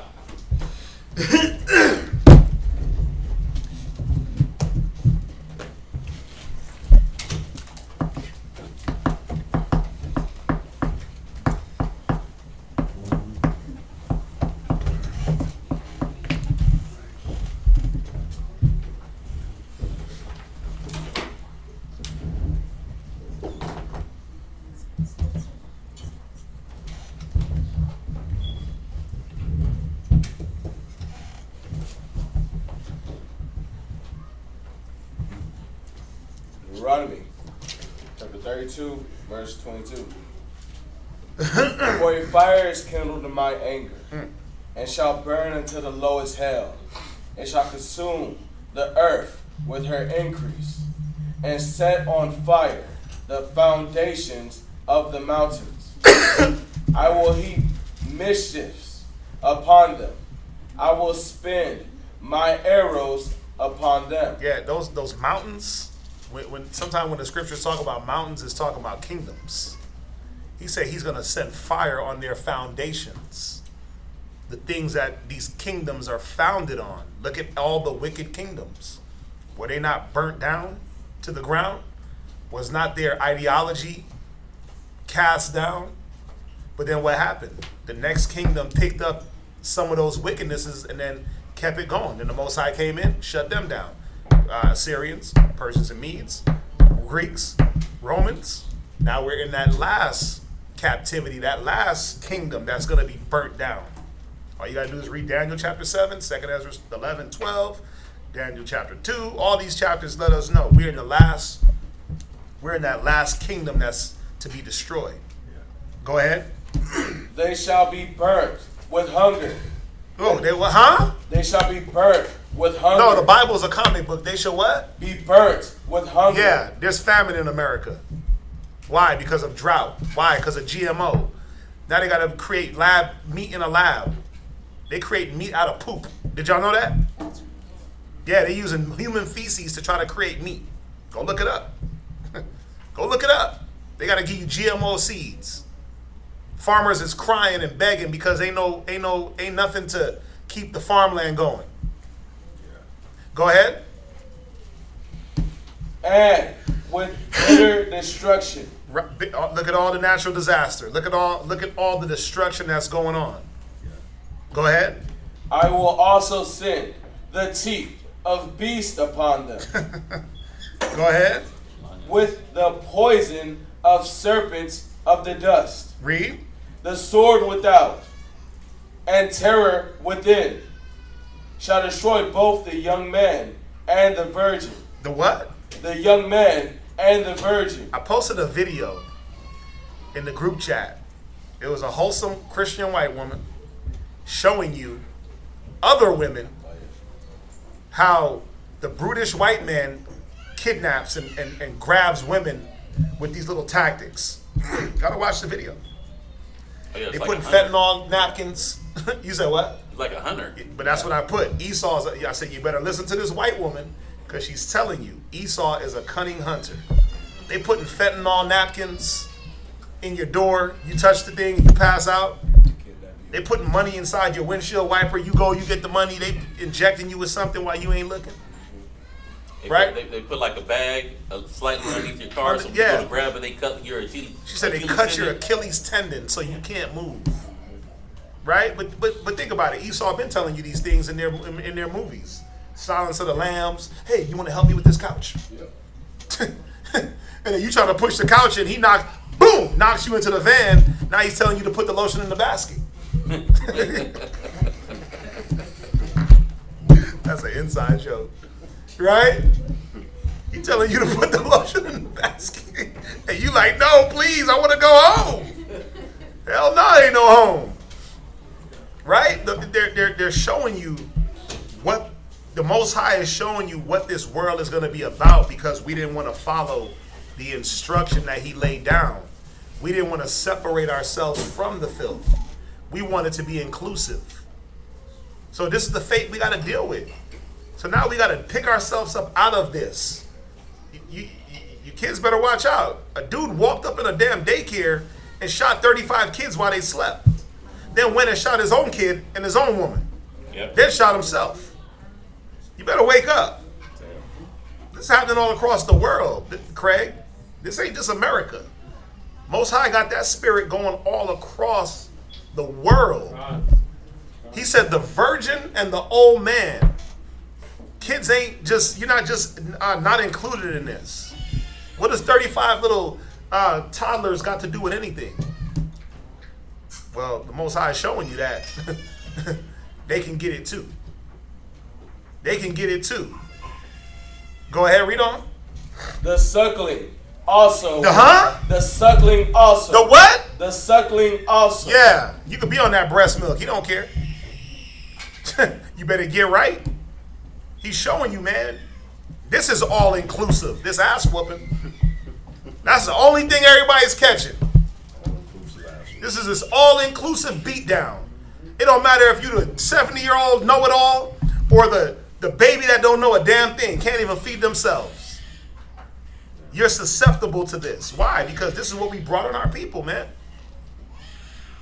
Speaker 4: Deuteronomy chapter 32, verse 22. For a fire is kindled in my anger, and shall burn unto the lowest hell, and shall consume the earth with her increase, and set on fire the foundations of the mountains. I will heap mischiefs upon them. I will spend my arrows upon them.
Speaker 11: Yeah, those mountains. Sometimes when the scriptures talk about mountains, it's talking about kingdoms. He said he's going to set fire on their foundations. The things that these kingdoms are founded on. Look at all the wicked kingdoms. Were they not burnt down to the ground? Was not their ideology cast down? But then what happened? The next kingdom picked up some of those wickednesses and then kept it going. Then the Most High came in, shut them down. Assyrians, Persians and Medes, Greeks, Romans. Now we're in that last captivity, that last kingdom that's going to be burnt down. All you got to do is read Daniel chapter 7, 2nd Esdras 11, 12, Daniel chapter 2. All these chapters let us know we're in that last kingdom that's to be destroyed. Go ahead.
Speaker 4: They shall be burnt with hunger.
Speaker 11: Oh, they what? Huh?
Speaker 4: They shall be burnt with hunger.
Speaker 11: No, the Bible is a comic book. They shall what?
Speaker 4: Be burnt with hunger.
Speaker 11: Yeah, there's famine in America. Why? Because of drought. Why? Because of GMO. Now they got to create meat in a lab. They create meat out of poop. Did y'all know that? Yeah, they're using human feces to try to create meat. Go look it up. Go look it up. They got to give you GMO seeds. Farmers is crying and begging because ain't nothing to keep the farmland going. Go ahead.
Speaker 4: And with bitter destruction.
Speaker 11: Look at all the natural disaster. Look at all the destruction that's going on. Go ahead.
Speaker 4: I will also send the teeth of beasts upon them.
Speaker 11: Go ahead.
Speaker 4: With the poison of serpents of the dust.
Speaker 11: Read.
Speaker 4: The sword without and terror within shall destroy both the young man and the virgin.
Speaker 11: The what?
Speaker 4: The young man and the virgin.
Speaker 11: I posted a video in the group chat. It was a wholesome Christian white woman showing you other women how the brutish white man kidnaps and grabs women with these little tactics. Gotta watch the video.
Speaker 1: Oh, yeah, it's
Speaker 11: They
Speaker 1: like
Speaker 11: putting
Speaker 1: 100.
Speaker 11: fentanyl napkins. You said what?
Speaker 1: It's like 100.
Speaker 11: But that's what I put. Esau's. I said you better listen to this white woman because she's telling you Esau is a cunning hunter. They putting fentanyl napkins in your door. You touch the thing, you pass out. They putting money inside your windshield wiper. You go, you get the money. They injecting you with something while you ain't looking. Right?
Speaker 1: They put like a bag slightly underneath your car, so when you
Speaker 11: Yeah.
Speaker 1: go to grab it, they cut your Achilles.
Speaker 11: She said they cut your Achilles tendon so you can't move. Right? But think about it. Esau been telling you these things in their movies. Silence of the Lambs. Hey, you want to help me with this couch? Yeah. And then you try to push the couch and he knocks you into the van. Now he's telling you to put the lotion in the basket. That's an inside joke. Right? He telling you to put the lotion in the basket. And you like, no, please, I want to go home. Hell no, ain't no home. Right? They're showing you what the Most High is showing you what this world is going to be about because we didn't want to follow the instruction that he laid down. We didn't want to separate ourselves from the filth. We wanted to be inclusive. So this is the fate we got to deal with. So now we got to pick ourselves up out of this. You kids better watch out. A dude walked up in a damn daycare and shot 35 kids while they slept. Then went and shot his own kid and his own woman.
Speaker 3: Yep.
Speaker 11: Then shot himself. You better wake up. This is happening all across the world, Craig. This ain't just America. Most High got that spirit going all across the world. He said the virgin and the old man. Kids ain't just, you're not just not included in this. What does 35 little toddlers got to do with anything? Well, the Most High is showing you that they can get it too. They can get it too. Go ahead, read on.
Speaker 4: The suckling also.
Speaker 11: The
Speaker 4: suckling also.
Speaker 11: The what?
Speaker 4: The suckling also.
Speaker 11: Yeah, you could be on that breast milk. He don't care. You better get right. He's showing you, man. This is all inclusive. This ass whooping. That's the only thing everybody's catching. This is this all-inclusive beatdown. It don't matter if you're the 70-year-old know-it-all or the baby that don't know a damn thing, can't even feed themselves. You're susceptible to this. Why? Because this is what we brought on our people, man.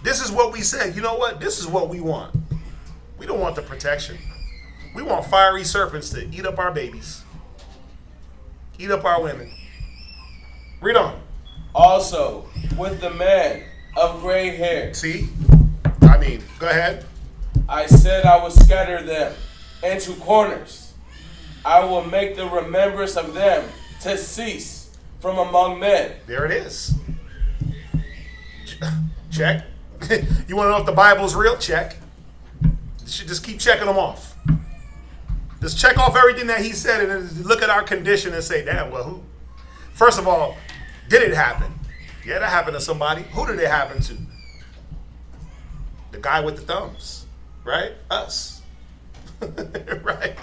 Speaker 11: This is what we said. You know what? This is what we want. We don't want the protection. We want fiery serpents to eat up our babies. Eat up our women. Read on.
Speaker 4: Also, with the man of gray hair.
Speaker 11: See? I mean, go ahead.
Speaker 4: I said I would scatter them into corners. I will make the remembrance of them to cease from among men.
Speaker 11: There it is. Check. You want to know if the Bible's real? Check. You should just keep checking them off. Just check off everything that he said and then look at our condition and say, damn, well, who? First of all, did it happen? Yeah, that happened to somebody. Who did it happen to? The guy with the thumbs, right? Us. Right?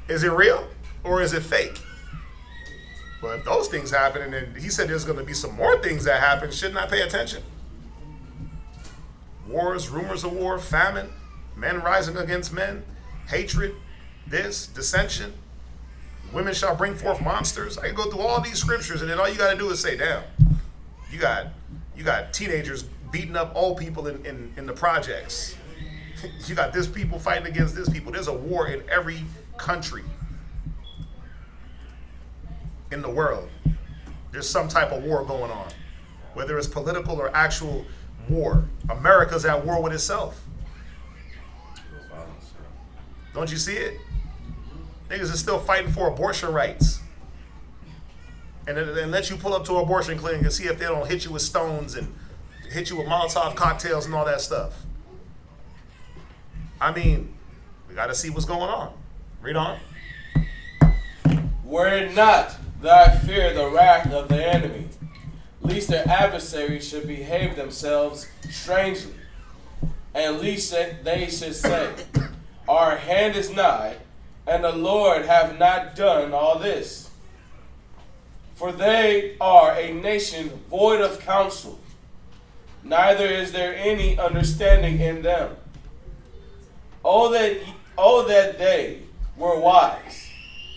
Speaker 11: Is it real or is it fake? Well, if those things happen and then he said there's going to be some more things that happen, shouldn't I pay attention? Wars, rumors of war, famine, men rising against men, hatred, this, dissension. Women shall bring forth monsters. I can go through all these scriptures and then all you got to do is say, damn, you got teenagers beating up old people in the projects. You got this people fighting against this people. There's a war in every country in the world. There's some type of war going on, whether it's political or actual war. America's at war with itself. Don't you see it? Niggas are still fighting for abortion rights. And then let you pull up to an abortion clinic and see if they don't hit you with stones and hit you with Molotov cocktails and all that stuff. I mean, we got to see what's going on. Read on.
Speaker 4: Were it not that I fear the wrath of the enemy, lest their adversaries should behave themselves strangely, and lest that they should say, our hand is nigh, and the Lord have not done all this. For they are a nation void of counsel, neither is there any understanding in them. Oh that they were wise,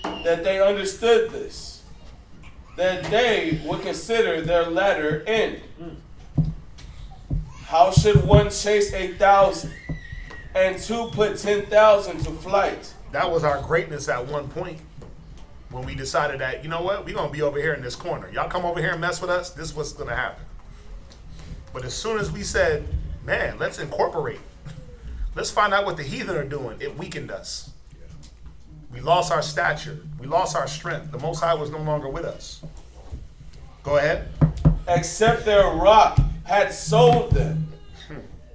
Speaker 4: that they understood this, that they would consider their latter end. How should one chase 1,000 and two put 10,000 to flight?
Speaker 11: That was our greatness at one point when we decided that, you know what, we're going to be over here in this corner. Y'all come over here and mess with us, this is what's going to happen. But as soon as we said, man, let's incorporate, let's find out what the heathen are doing, it weakened us. We lost our stature. We lost our strength. The Most High was no longer with us. Go ahead.
Speaker 4: Except their rock had sold them,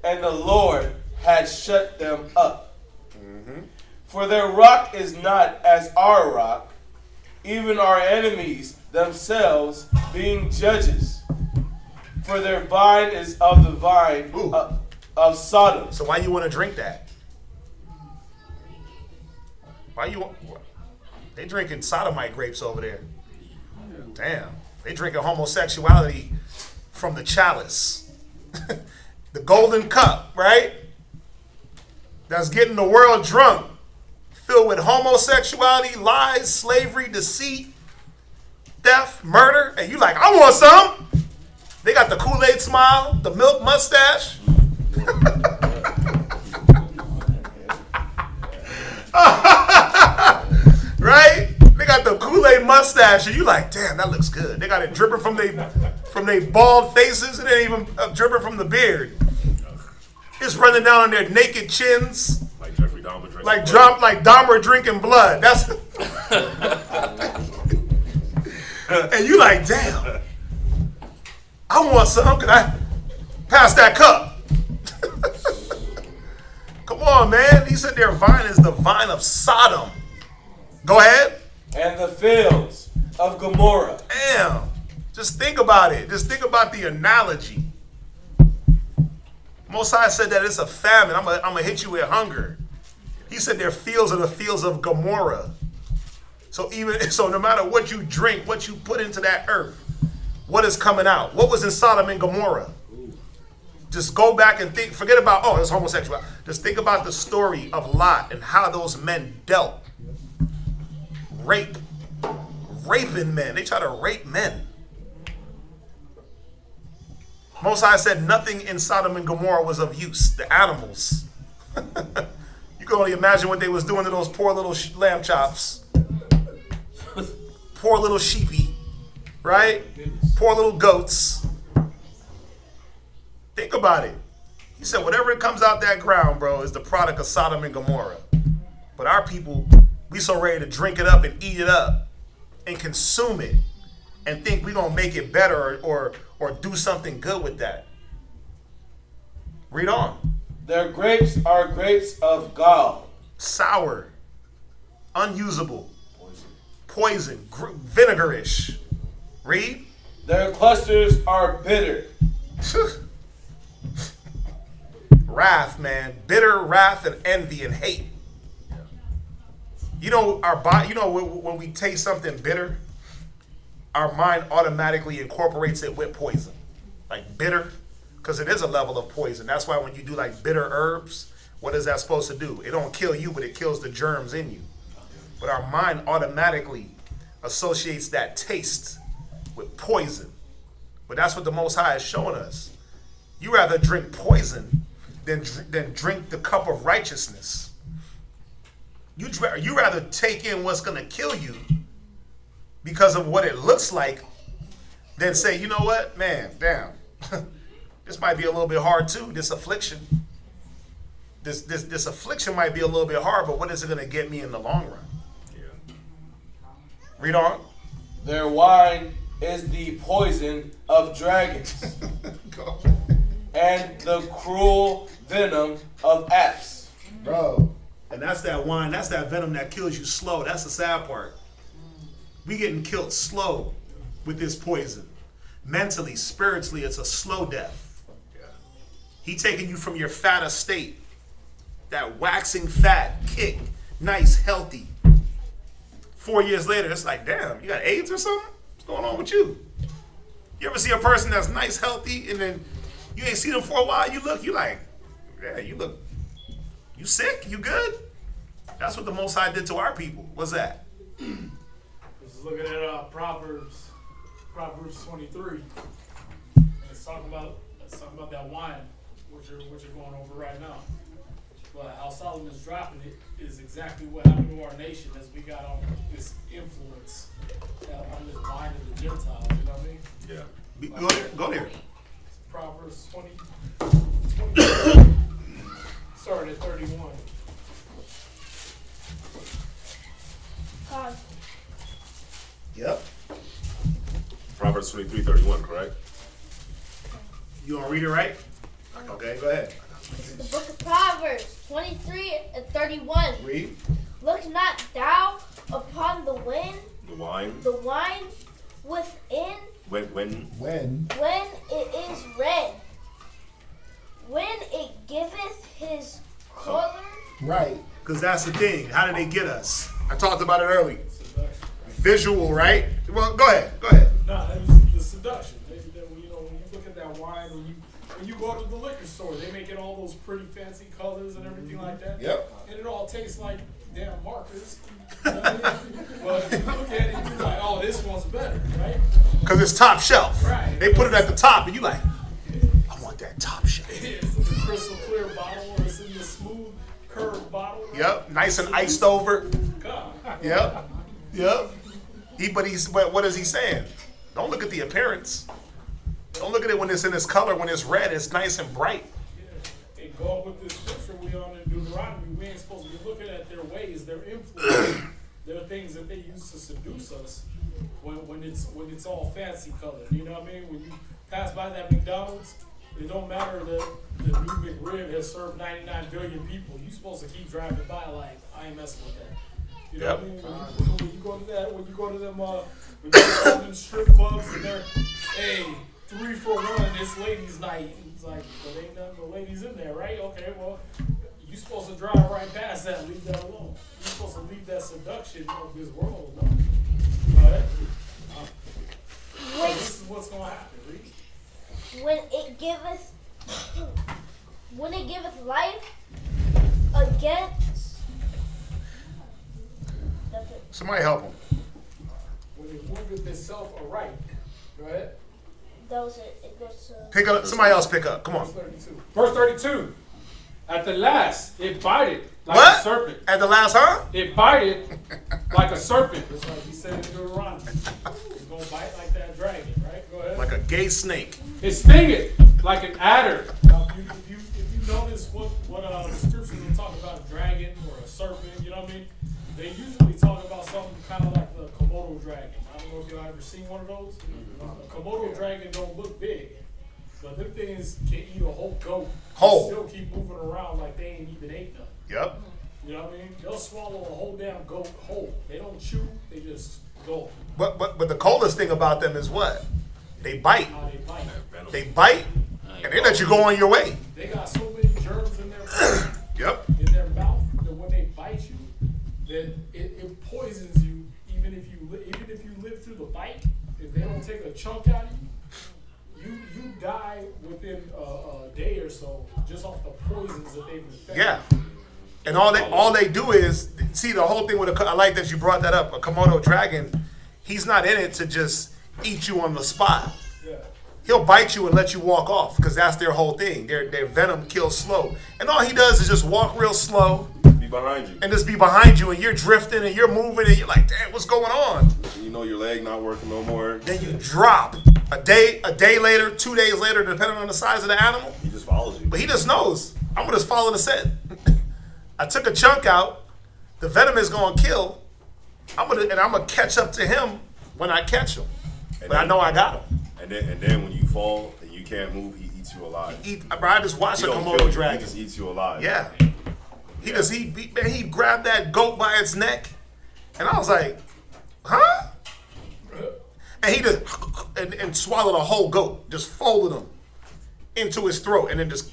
Speaker 4: and the Lord had shut them up. For their rock is not as our rock, even our enemies themselves being judges. For their vine is of the vine of Sodom.
Speaker 11: So why you want to drink that? Why you want? They drinking sodomite grapes over there. Damn. They drinking homosexuality from the chalice. The golden cup, right? That's getting the world drunk. Filled with homosexuality, lies, slavery, deceit, theft, murder. And you like, I want some. They got the Kool-Aid smile, the milk mustache. Right? They got the Kool-Aid mustache, and you like, damn, that looks good. They got it dripping from they bald faces, and it ain't even dripping from the beard. It's running down on their naked chins.
Speaker 2: Like Jeffrey Dahmer drinking
Speaker 11: like
Speaker 2: blood.
Speaker 11: Like Dahmer drinking blood. That's and you like, damn. I want some. Can I pass that cup? Come on, man. He said their vine is the vine of Sodom. Go ahead.
Speaker 4: And the fields of Gomorrah.
Speaker 11: Damn. Just think about it. Just think about the analogy. Most High said that it's a famine. I'm gonna hit you with hunger. He said their fields are the fields of Gomorrah. So no matter what you drink, what you put into that earth, what is coming out? What was in Sodom and Gomorrah? Just go back and think. Forget about, it's homosexual. Just think about the story of Lot and how those men dealt. Raping men. They try to rape men. Most High said nothing in Sodom and Gomorrah was of use. The animals. You can only imagine what they was doing to those poor little lamb chops. Poor little sheepy. Right? Poor little goats. Think about it. He said whatever comes out that ground, bro, is the product of Sodom and Gomorrah. But our people, we so ready to drink it up and eat it up and consume it and think we're going to make it better or do something good with that. Read on.
Speaker 4: Their grapes are grapes of gall.
Speaker 11: Sour. Unusable. Poison. Vinegarish. Read.
Speaker 4: Their clusters are bitter.
Speaker 11: Wrath, man. Bitter wrath and envy and hate. You know, our body, when we taste something bitter, our mind automatically incorporates it with poison. Like bitter, because it is a level of poison. That's why when you do like bitter herbs, what is that supposed to do? It don't kill you, but it kills the germs in you. But our mind automatically associates that taste with poison. But that's what the Most High is showing us. You rather drink poison than drink the cup of righteousness. You rather take in what's going to kill you because of what it looks like than say, you know what, man, damn, this might be a little bit hard too, this affliction. This affliction might be a little bit hard, but what is it going to get me in the long run? Yeah. Read on.
Speaker 4: Their wine is the poison of dragons and the cruel venom of asps.
Speaker 11: Bro. And that's that wine, that's that venom that kills you slow. That's the sad part. We getting killed slow with this poison. Mentally, spiritually, it's a slow death. Yeah. He taking you from your fat estate, that waxing fat, kick, nice, healthy. 4 years later, it's like, damn, you got AIDS or something? What's going on with you? You ever see a person that's nice, healthy, and then you ain't seen them for a while? You like, yeah, you sick? You good? That's what the Most High did to our people. What's that?
Speaker 5: Just looking at Proverbs 23. It's talking about that wine, which you're going over right now. But how Solomon's dropping it is exactly what happened to our nation as we got on this influence on this wine of the Gentiles. You know what I mean?
Speaker 2: Yeah.
Speaker 11: Go there.
Speaker 5: Proverbs 20 starting at 31.
Speaker 6: God.
Speaker 11: Yep.
Speaker 2: Proverbs 23:31, correct?
Speaker 11: You want to read it right? Okay, go ahead.
Speaker 6: The book of Proverbs 23 and 31.
Speaker 11: Read.
Speaker 6: Look not thou upon the wind,
Speaker 2: The wine.
Speaker 6: the wine within,
Speaker 2: When
Speaker 6: when it is red, when it giveth his color.
Speaker 11: Right. Because that's the thing. How did they get us? I talked about it earlier. Visual, right? Well, go ahead.
Speaker 5: No, it was the seduction. When you look at that wine, when you go to the liquor store, they make it all those pretty fancy colors and everything like that.
Speaker 11: Yep.
Speaker 5: And it all tastes like damn markers. You know what I mean? But if you look at it, you're like, oh, this one's better, right?
Speaker 11: Because it's top shelf.
Speaker 5: Right.
Speaker 11: They put it at the top, and you like, I want that top shelf.
Speaker 5: It's in the crystal clear bottle, or it's in the smooth curved bottle. Right?
Speaker 11: Yep. Nice and iced over.
Speaker 5: God.
Speaker 11: Yep. What is he saying? Don't look at the appearance. Don't look at it when it's in its color. When it's red, it's nice and bright.
Speaker 5: Yeah. And going with this scripture we on in Deuteronomy, we ain't supposed to be looking at their ways, their influence. There are things that they use to seduce us when it's all fancy colored. You know what I mean? When you pass by that McDonald's, it don't matter that the new McRib has served 99 billion people. You're supposed to keep driving by like, I ain't messing with that. You know what I mean? When you go to that, when you go to them strip clubs and they're, hey, 3 for 1, it's ladies' night. It's like, well, there ain't nothing but ladies in there, right? Okay, well, you're supposed to drive right past that, leave that alone. You're supposed to leave that seduction of this world alone. All right? So this is what's going to happen, read.
Speaker 6: When it giveth life against.
Speaker 11: Somebody help him.
Speaker 5: When it moveth itself aright. Go ahead.
Speaker 6: It goes to.
Speaker 11: Pick up. Somebody else pick up. Come on.
Speaker 5: Verse 32. At the last, it bited like
Speaker 11: What?
Speaker 5: a serpent.
Speaker 11: At the last, huh?
Speaker 5: It bited like a serpent. That's like he said in Deuteronomy. It's going to bite like that dragon, right? Go ahead.
Speaker 11: Like a gay snake.
Speaker 5: It stingeth like an adder. Now, if you notice what the scriptures will talk about a dragon or a serpent, you know what I mean? They usually talk about something kind of like the Komodo dragon. I don't know if y'all ever seen one of those. A Komodo dragon don't look big, but them things can eat a whole goat.
Speaker 11: Whole.
Speaker 5: Still keep moving around like they ain't even ate nothing.
Speaker 11: Yep.
Speaker 5: You know what I mean? They'll swallow a whole damn goat whole. They don't chew. They just go.
Speaker 11: But the coolest thing about them is what? They bite.
Speaker 5: How they bite.
Speaker 11: They bite, and they let you go on your way.
Speaker 5: They got so many germs in their mouth.
Speaker 11: Yep.
Speaker 5: In their mouth that when they bite you, that it poisons you. Even if you live through the bite, if they don't take a chunk out of you, you die within a day or so just off the poisons that they've infected.
Speaker 11: Yeah. And all they do is see the whole thing with I like that you brought that up. A Komodo dragon, he's not in it to just eat you on the spot.
Speaker 5: Yeah.
Speaker 11: He'll bite you and let you walk off because that's their whole thing. Their venom kills slow, and all he does is just walk real slow.
Speaker 2: Be behind you.
Speaker 11: And just be behind you, and you're drifting and you're moving and you're like, damn, what's going on?
Speaker 2: You know your leg not working no more.
Speaker 11: Then you drop a day later, 2 days later, depending on the size of the animal.
Speaker 2: He just follows you.
Speaker 11: But he just knows. I'm gonna just follow the scent. I took a chunk out. The venom is gonna kill. I'm gonna catch up to him when I catch him. But I know I got him.
Speaker 2: And then when you fall and you can't move, he eats you alive.
Speaker 11: I just watched a
Speaker 2: He don't
Speaker 11: Komodo
Speaker 2: kill you,
Speaker 11: dragon.
Speaker 2: He just eats you alive.
Speaker 11: Yeah. He grabbed that goat by its neck, and I was like, huh? And he just and swallowed a whole goat, just folded him into his throat, and then just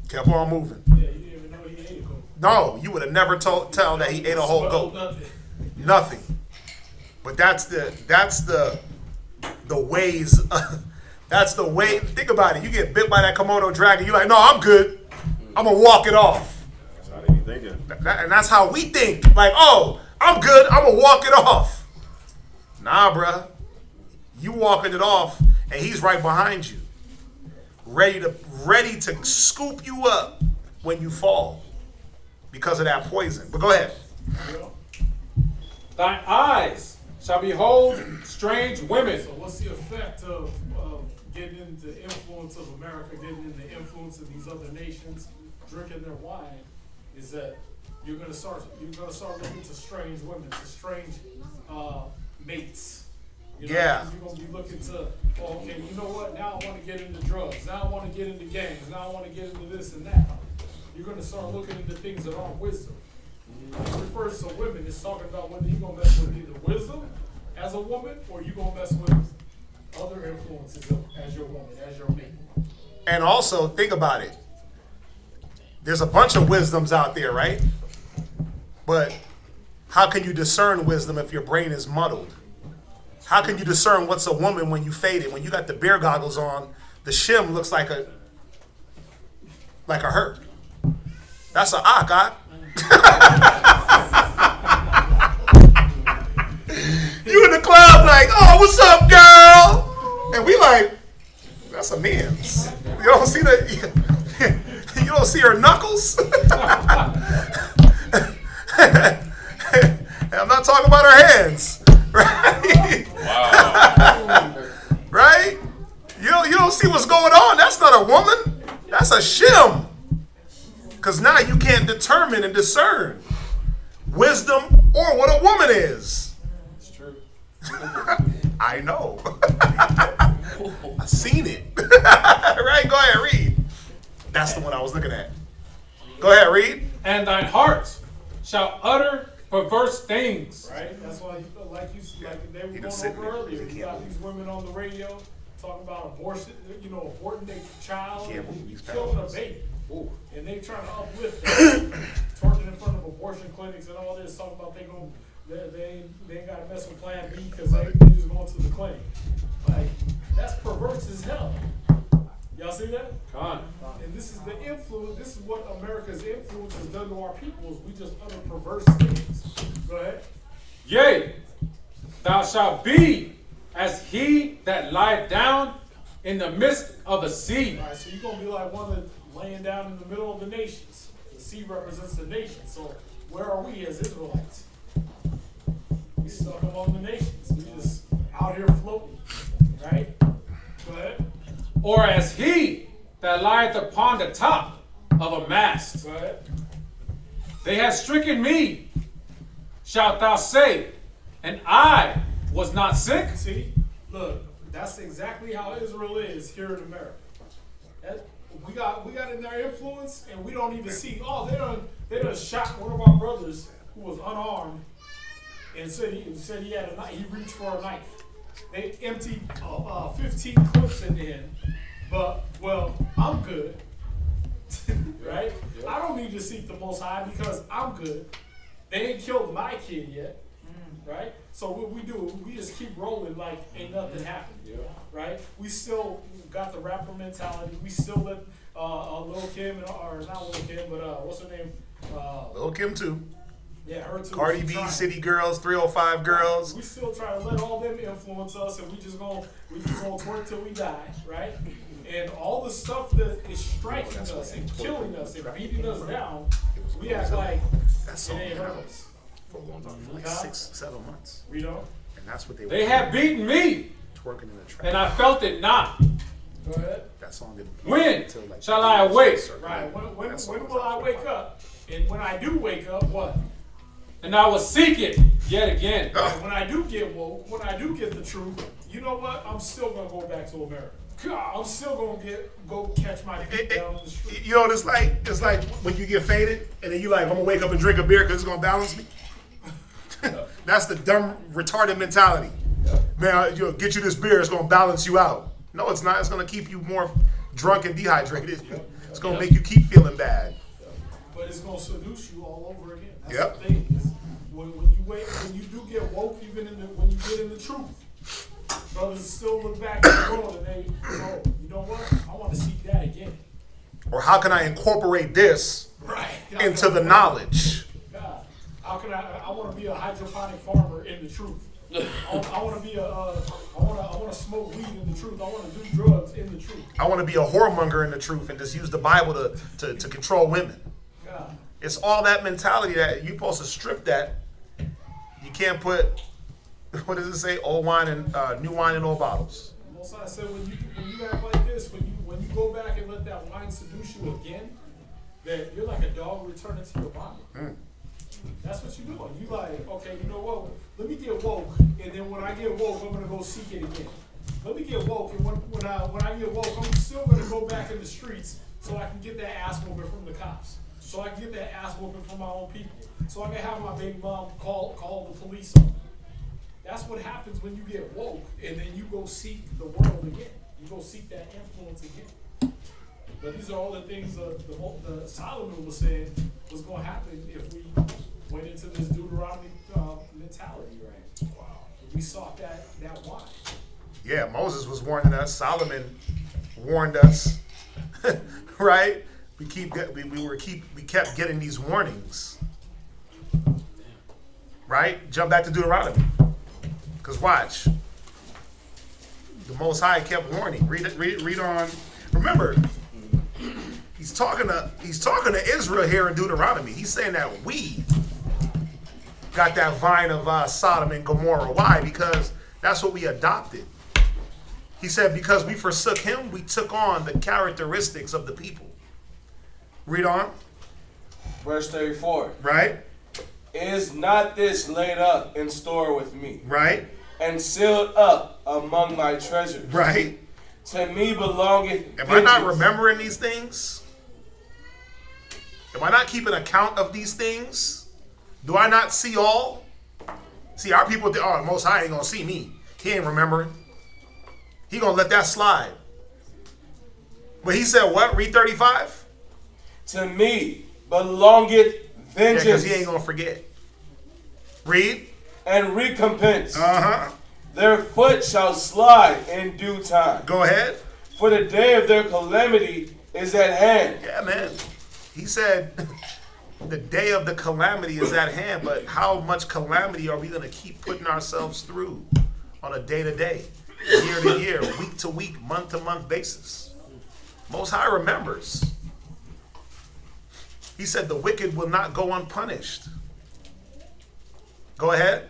Speaker 11: kept on moving.
Speaker 5: Yeah, you didn't even know he ate a goat.
Speaker 11: No, you would have never tell that he ate a whole goat. Nothing. But that's the ways. That's the way. Think about it. You get bit by that Komodo dragon. You're like, no, I'm good. I'm gonna walk it off.
Speaker 2: That's how they be thinking.
Speaker 11: And that's how we think. Like, oh, I'm good. I'm gonna walk it off. Nah, bruh. You walking it off, and he's right behind you, ready to scoop you up when you fall because of that poison. But go ahead.
Speaker 5: Thine eyes shall behold strange women.
Speaker 13: So what's the effect of getting into the influence of America, getting into the influence of these other nations, drinking their wine? Is that you're gonna start looking to strange women, to strange mates. You know,
Speaker 11: Yeah.
Speaker 13: You're gonna be looking to, oh, okay, you know what? Now I want to get into drugs. Now I want to get into gangs. Now I want to get into this and that. You're gonna start looking into things that aren't wisdom. When it refers to women, it's talking about whether you're gonna mess with either wisdom as a woman or you're gonna mess with other influences as your woman, as your mate.
Speaker 11: And also, think about it. There's a bunch of wisdoms out there, right? But how can you discern wisdom if your brain is muddled? How can you discern what's a woman when you fade it? When you got the bear goggles on, the shim looks like a hurt. That's an God. You in the club like, oh, what's up, girl? And we like, that's a man's. You don't see the, you don't see her knuckles. I'm not talking about her hands, right?
Speaker 3: Wow.
Speaker 11: Right? You don't see what's going on. That's not a woman. That's a shim. Because now you can't determine and discern wisdom or what a woman is.
Speaker 5: It's true.
Speaker 11: I know. I seen it. Right? Go ahead, read. That's the one I was looking at. Go ahead, read.
Speaker 5: And thine heart shall utter perverse things.
Speaker 13: Right? That's why, like they were going over earlier, you got these women on the radio talking about abortion, aborting their child, killing a baby. Ooh. And they trying to uplift that, twerking in front of abortion clinics and all this, talking about they ain't got to mess with Plan B because they just going to the clinic. Like, that's perverse as hell. Y'all see that? And this is the influence. This is what America's influence has done to our people. Is we just utter perverse things. Go ahead.
Speaker 5: Yea, thou shalt be as he that lieth down in the midst of the sea.
Speaker 13: All right, so you're gonna be like one of laying down in the middle of the nations. The sea represents the nations. So where are we as Israelites? We stuck among the nations. We just out here floating, right? Go ahead.
Speaker 5: Or as he that lieth upon the top of a mast.
Speaker 13: Go ahead.
Speaker 5: They have stricken me, shalt thou say, and I was not sick.
Speaker 13: See, look, that's exactly how Israel is here in America. We got in their influence, and we don't even see. Oh, they done shot one of our brothers who was unarmed, and said he had a knife. He reached for a knife. They emptied 15 clips into him. But well, I'm good, right? Yep. I don't need to seek the Most High because I'm good. They ain't killed my kid yet, right? So what we do, we just keep rolling like ain't nothing happened, right? We still got the rapper mentality. We still let Lil' Kim, or not Lil' Kim, but what's her name?
Speaker 11: Lil' Kim too.
Speaker 13: Yeah, her too.
Speaker 11: Cardi B, City Girls, 305 Girls.
Speaker 13: We still try to let all them influence us, and we just gonna twerk till we die, right? And all the stuff that is striking us and killing us and beating us down, we act like it ain't hurt us.
Speaker 11: For a long time, for like 6-7 months.
Speaker 13: We know.
Speaker 11: And that's what
Speaker 5: they have beaten me,
Speaker 11: twerking in the trap.
Speaker 5: and I felt it not.
Speaker 13: Go ahead.
Speaker 11: That song didn't
Speaker 5: When shall I awake?
Speaker 13: Right. When will I wake up? And when I do wake up, what?
Speaker 5: And I will seek it yet again.
Speaker 13: Right. When I do get woke, when I do get the truth, you know what? I'm still gonna go back to America. I'm still gonna go catch my feet down the street.
Speaker 11: You know what it's like? It's like when you get faded and then you like, I'm gonna wake up and drink a beer because it's gonna balance me. That's the dumb, retarded mentality. Man, get you this beer, it's gonna balance you out. No, it's not. It's gonna keep you more drunk and dehydrated. It's gonna make you keep feeling bad.
Speaker 13: But it's gonna seduce you all over again. That's
Speaker 11: Yep.
Speaker 13: the thing. When you when you do get woke, even when you get in the truth, brothers still look back at the world and they, you know what? I want to seek that again.
Speaker 11: Or how can I incorporate this into the knowledge?
Speaker 13: God, how can I want to be a hydroponic farmer in the truth. I want to be I want to smoke weed in the truth. I want to do drugs in the truth.
Speaker 11: I want to be a whoremonger in the truth and just use the Bible to control women.
Speaker 13: God.
Speaker 11: It's all that mentality that you're supposed to strip that. You can't put, what does it say? Old wine and new wine in old bottles.
Speaker 13: Most I said when you act like this, when you go back and let that wine seduce you again, that you're like a dog returning to your vomit. That's what you're doing. You like, okay, you know what? Let me get woke, and then when I get woke, I'm gonna go seek it again. Let me get woke, and when I get woke, I'm still gonna go back in the streets so I can get that ass whooping from the cops, so I can get that ass whooping from my own people, so I can have my baby mom call the police on me. That's what happens when you get woke, and then you go seek the world again. You go seek that influence again. But these are all the things the Solomon was saying was going to happen if we went into this Deuteronomy mentality, right? Wow. If we sought that wine.
Speaker 11: Yeah, Moses was warning us. Solomon warned us, right? We kept getting these warnings, right? Jump back to Deuteronomy, because watch, the Most High kept warning. Read on. Remember. He's talking to Israel here in Deuteronomy. He's saying that we got that vine of Sodom and Gomorrah. Why? Because that's what we adopted. He said, because we forsook him, we took on the characteristics of the people. Read on.
Speaker 4: Verse 34.
Speaker 11: Right?
Speaker 4: Is not this laid up in store with me?
Speaker 11: Right?
Speaker 4: And sealed up among my treasures?
Speaker 11: Right?
Speaker 4: To me belongeth
Speaker 11: Am I not remembering these things? Am I not keeping account of these things? Do I not see all? See, our people, the Most High ain't going to see me. He ain't remembering. He going to let that slide. But he said what? Read 35.
Speaker 4: To me belongeth vengeance.
Speaker 11: Yeah, because he ain't going to forget. Read.
Speaker 4: And recompense.
Speaker 11: Uh-huh.
Speaker 4: Their foot shall slide in due time.
Speaker 11: Go ahead.
Speaker 4: For the day of their calamity is at hand.
Speaker 11: Yeah, man. He said the day of the calamity is at hand, but how much calamity are we going to keep putting ourselves through on a day-to-day, year-to-year, week-to-week, month-to-month basis? Most High remembers. He said the wicked will not go unpunished. Go ahead.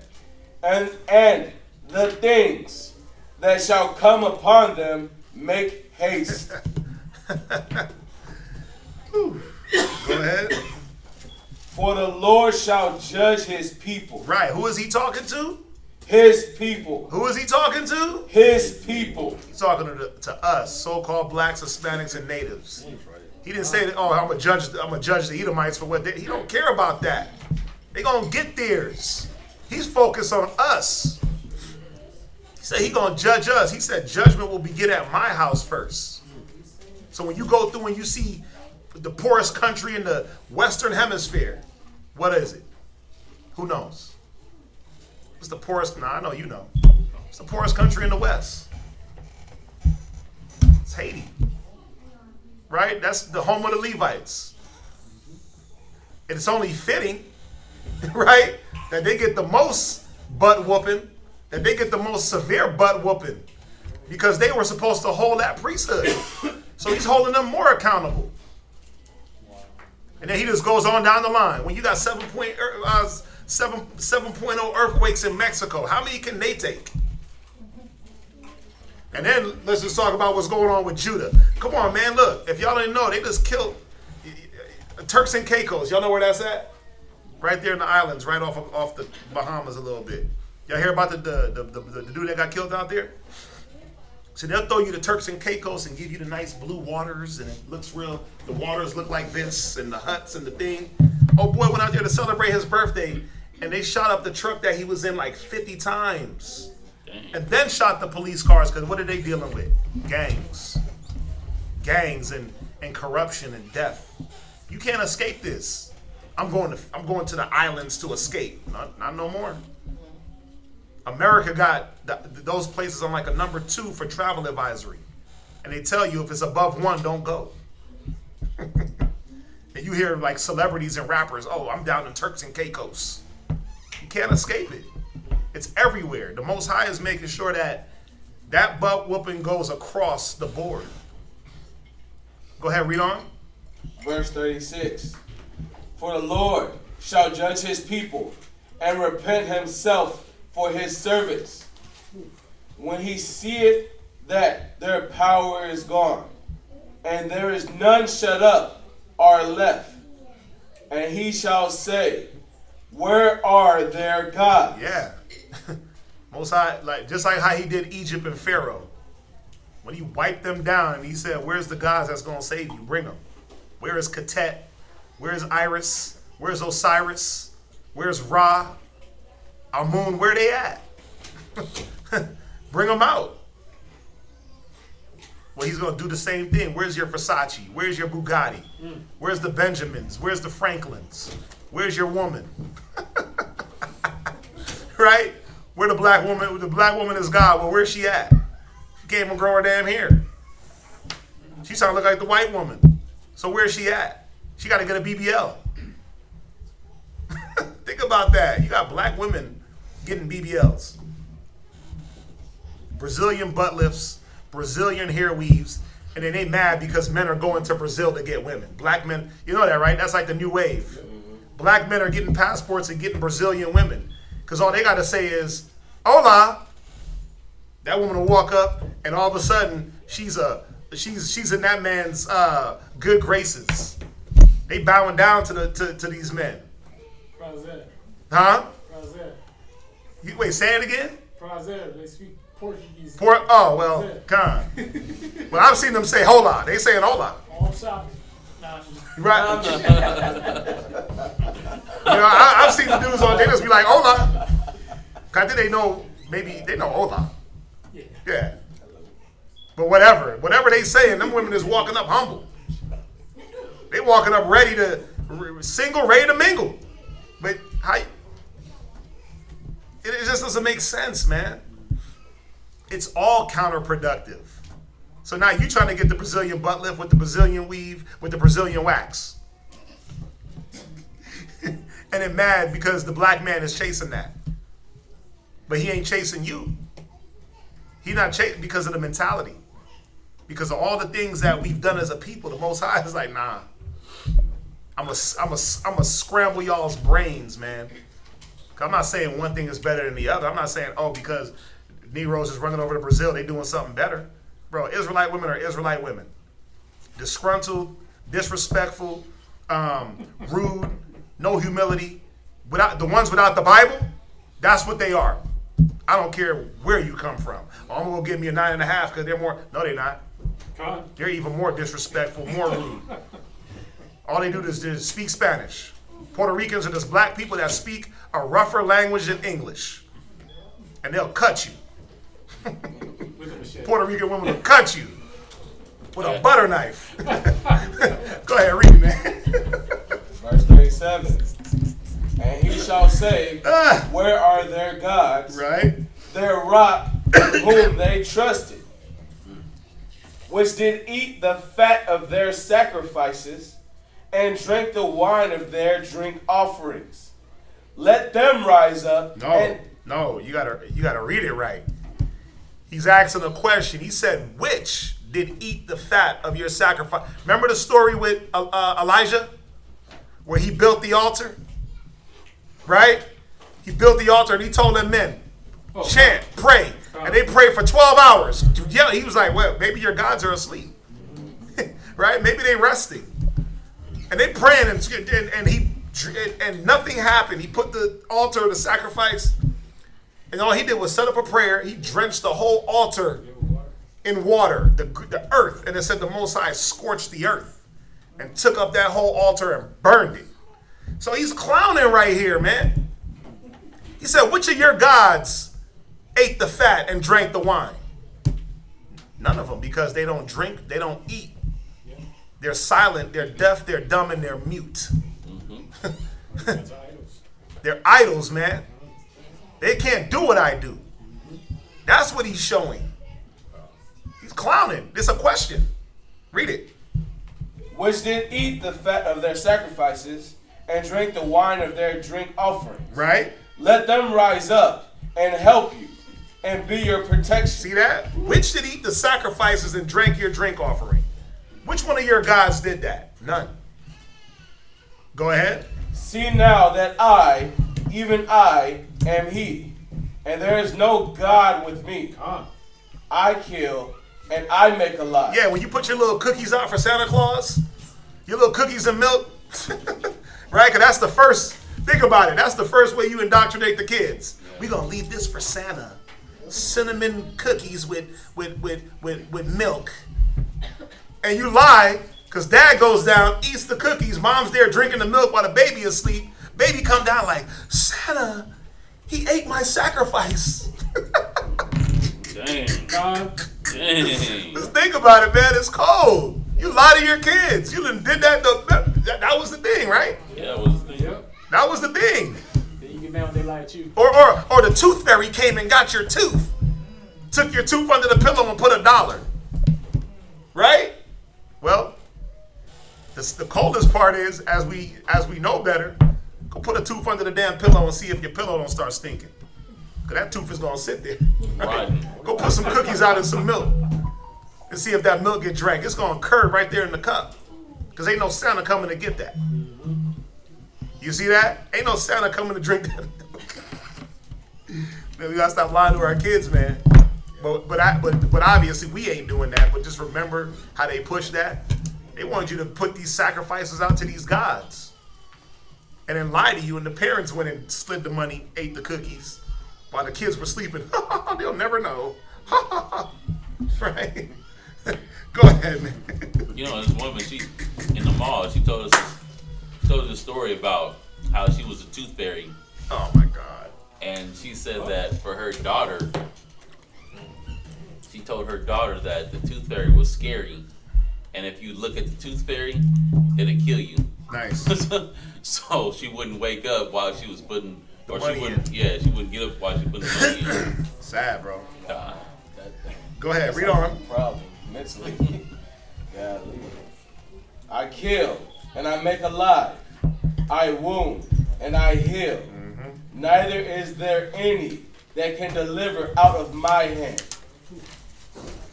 Speaker 4: And the things that shall come upon them make haste.
Speaker 11: Go ahead.
Speaker 4: For the Lord shall judge his people.
Speaker 11: Right. Who is he talking to?
Speaker 4: His people.
Speaker 11: Who is he talking to?
Speaker 4: His people.
Speaker 11: He's talking to us, so-called blacks, Hispanics, and natives. He didn't say that, I'm gonna judge the Edomites for what he don't care about that. They gonna get theirs. He's focused on us. He said he gonna judge us. He said judgment will begin at my house first. So when you go through and you see the poorest country in the Western Hemisphere, what is it? Who knows? What's the poorest? I know you know. It's the poorest country in the West. It's Haiti. Right? That's the home of the Levites. And it's only fitting, right, that they get the most butt whooping, that they get the most severe butt whooping, because they were supposed to hold that priesthood. So he's holding them more accountable. And then he just goes on down the line. When you got 7.0 earthquakes in Mexico, how many can they take? And then let's just talk about what's going on with Judah. Come on, man, look. If y'all didn't know, they just killed Turks and Caicos. Y'all know where that's at? Right there in the islands, right off the Bahamas a little bit. Y'all hear about the dude that got killed out there? So they'll throw you the Turks and Caicos and give you the nice blue waters, and it looks real. The waters look like this, and the huts and the thing. Oh boy went out there to celebrate his birthday, and they shot up the truck that he was in like 50 times. Dang. And then shot the police cars, because what are they dealing with? Gangs and corruption and death. You can't escape this. I'm going to the islands to escape. Not no more. America got those places on like a number 2 for travel advisory. And they tell you if it's above 1, don't go. And you hear like celebrities and rappers, oh, I'm down in Turks and Caicos. You can't escape it. It's everywhere. The Most High is making sure that butt whooping goes across the board. Go ahead, read on.
Speaker 4: Verse 36. For the Lord shall judge his people and repent himself for his servants, when he seeth that their power is gone, and there is none shut up or left. And he shall say, where are their gods?
Speaker 11: Yeah. Most High, just like how he did Egypt and Pharaoh. When he wiped them down and he said, where's the gods that's going to save you? Bring them. Where is Ketet? Where is Iris? Where's Osiris? Where's Ra? Amun, where they at? Bring them out. Well, he's going to do the same thing. Where's your Versace? Where's your Bugatti? Where's the Benjamins? Where's the Franklins? Where's your woman? Right? Where the black woman? The black woman is God. Well, where's she at? She can't even grow her damn hair. She's trying to look like the white woman. So where's she at? She got to get a BBL. Think about that. You got black women getting BBLs. Brazilian butt lifts, Brazilian hair weaves, and then they mad because men are going to Brazil to get women. Black men, you know that, right? That's like the new wave. Black men are getting passports and getting Brazilian women because all they got to say is, hola. That woman will walk up, and all of a sudden, she's in that man's good graces. They bowing down to these men.
Speaker 13: Prazer.
Speaker 11: Huh?
Speaker 13: Prazer.
Speaker 11: Wait, say it again?
Speaker 13: Prazer. They speak Portuguese.
Speaker 11: Oh, well, con. Well, I've seen them say hola. They saying hola.
Speaker 13: All shopping. Nah,
Speaker 11: Right. I've seen the dudes on, they just be like, hola. I think they know, maybe they know hola. Yeah. But whatever they saying, them women is walking up humble. They walking up ready to, single, ready to mingle. But it just doesn't make sense, man. It's all counterproductive. So now you trying to get the Brazilian butt lift with the Brazilian weave, with the Brazilian wax. And then mad because the black man is chasing that. But he ain't chasing you. He not chasing because of the mentality. Because of all the things that we've done as a people, the Most High is like, nah. I'm a scramble y'all's brains, man. I'm not saying one thing is better than the other. I'm not saying, because Negroes is running over to Brazil, they doing something better. Bro, Israelite women are Israelite women. Disgruntled, disrespectful, rude, no humility. The ones without the Bible, that's what they are. I don't care where you come from. I'm going to give me a 9.5 because they're more. No, they're not. They're even more disrespectful, more rude. All they do is just speak Spanish. Puerto Ricans are just black people that speak a rougher language than English. And they'll cut you. Puerto Rican women will cut you with a butter knife. Go ahead, read, man.
Speaker 4: Verse 37. And he shall say, where are their gods?
Speaker 11: Right.
Speaker 4: Their rock in whom they trusted, which did eat the fat of their sacrifices and drank the wine of their drink offerings. Let them rise up.
Speaker 11: No, you gotta read it right. He's asking a question. He said, which did eat the fat of your sacrifice? Remember the story with Elijah? Where he built the altar? Right? He built the altar and he told them men, chant, pray. And they prayed for 12 hours. Yeah, he was like, well, maybe your gods are asleep. Right? Maybe they resting. And they praying and nothing happened. He put the altar, the sacrifice, and all he did was set up a prayer. He drenched the whole altar in water, the earth. And it said the Most High scorched the earth and took up that whole altar and burned it. So he's clowning right here, man. He said, which of your gods ate the fat and drank the wine? None of them, because they don't drink, they don't eat. They're silent, they're deaf, they're dumb, and they're mute.
Speaker 13: That's idols.
Speaker 11: They're idols, man. They can't do what I do. That's what he's showing. He's clowning. It's a question. Read it.
Speaker 4: Which did eat the fat of their sacrifices and drink the wine of their drink offerings.
Speaker 11: Right?
Speaker 4: Let them rise up and help you and be your protection.
Speaker 11: See that? Which did eat the sacrifices and drank your drink offering? Which one of your gods did that? None. Go ahead.
Speaker 4: See now that I, even I, am he, and there is no God with me. I kill and I make alive.
Speaker 11: Yeah, when you put your little cookies out for Santa Claus, your little cookies and milk, right? Because that's the first, think about it, that's the first way you indoctrinate the kids. We're going to leave this for Santa. Cinnamon cookies with milk. And you lie, because dad goes down, eats the cookies, mom's there drinking the milk while the baby is asleep. Baby come down like, Santa, he ate my sacrifice.
Speaker 1: Dang.
Speaker 5: Dang.
Speaker 11: Let's think about it, man. It's cold. You lie to your kids. You done did that. That was the thing, right?
Speaker 1: Yeah, that was the thing.
Speaker 5: Yep.
Speaker 11: That was the thing.
Speaker 5: Then you get mad when they lie at you.
Speaker 11: Or the tooth fairy came and got your tooth. Took your tooth under the pillow and put $1. Right? Well, the coldest part is, as we know better, go put a tooth under the damn pillow and see if your pillow don't start stinking. Because that tooth is going to sit there. Right? Go put some cookies out and some milk and see if that milk get drank. It's going to curd right there in the cup. Because ain't no Santa coming to get that. You see that? Ain't no Santa coming to drink that. Man, we got to stop lying to our kids, man. But obviously we ain't doing that. But just remember how they push that. They wanted you to put these sacrifices out to these gods. And then lie to you. And the parents went and slid the money, ate the cookies. While the kids were sleeping. They'll never know. Right? Go ahead, man.
Speaker 1: You know, this woman, she in the mall, she told us a story about how she was a tooth fairy.
Speaker 11: Oh my God.
Speaker 1: And she said that for her daughter, she told her daughter that the tooth fairy was scary. And if you look at the tooth fairy, it'll kill you.
Speaker 11: Nice.
Speaker 1: So she wouldn't wake up while she was putting
Speaker 11: the money
Speaker 1: she wouldn't get up while she put the money in.
Speaker 11: Sad, bro. Go ahead, read on.
Speaker 4: Problem mentally. Yeah. I kill and I make alive. I wound and I heal. Neither is there any that can deliver out of my hand.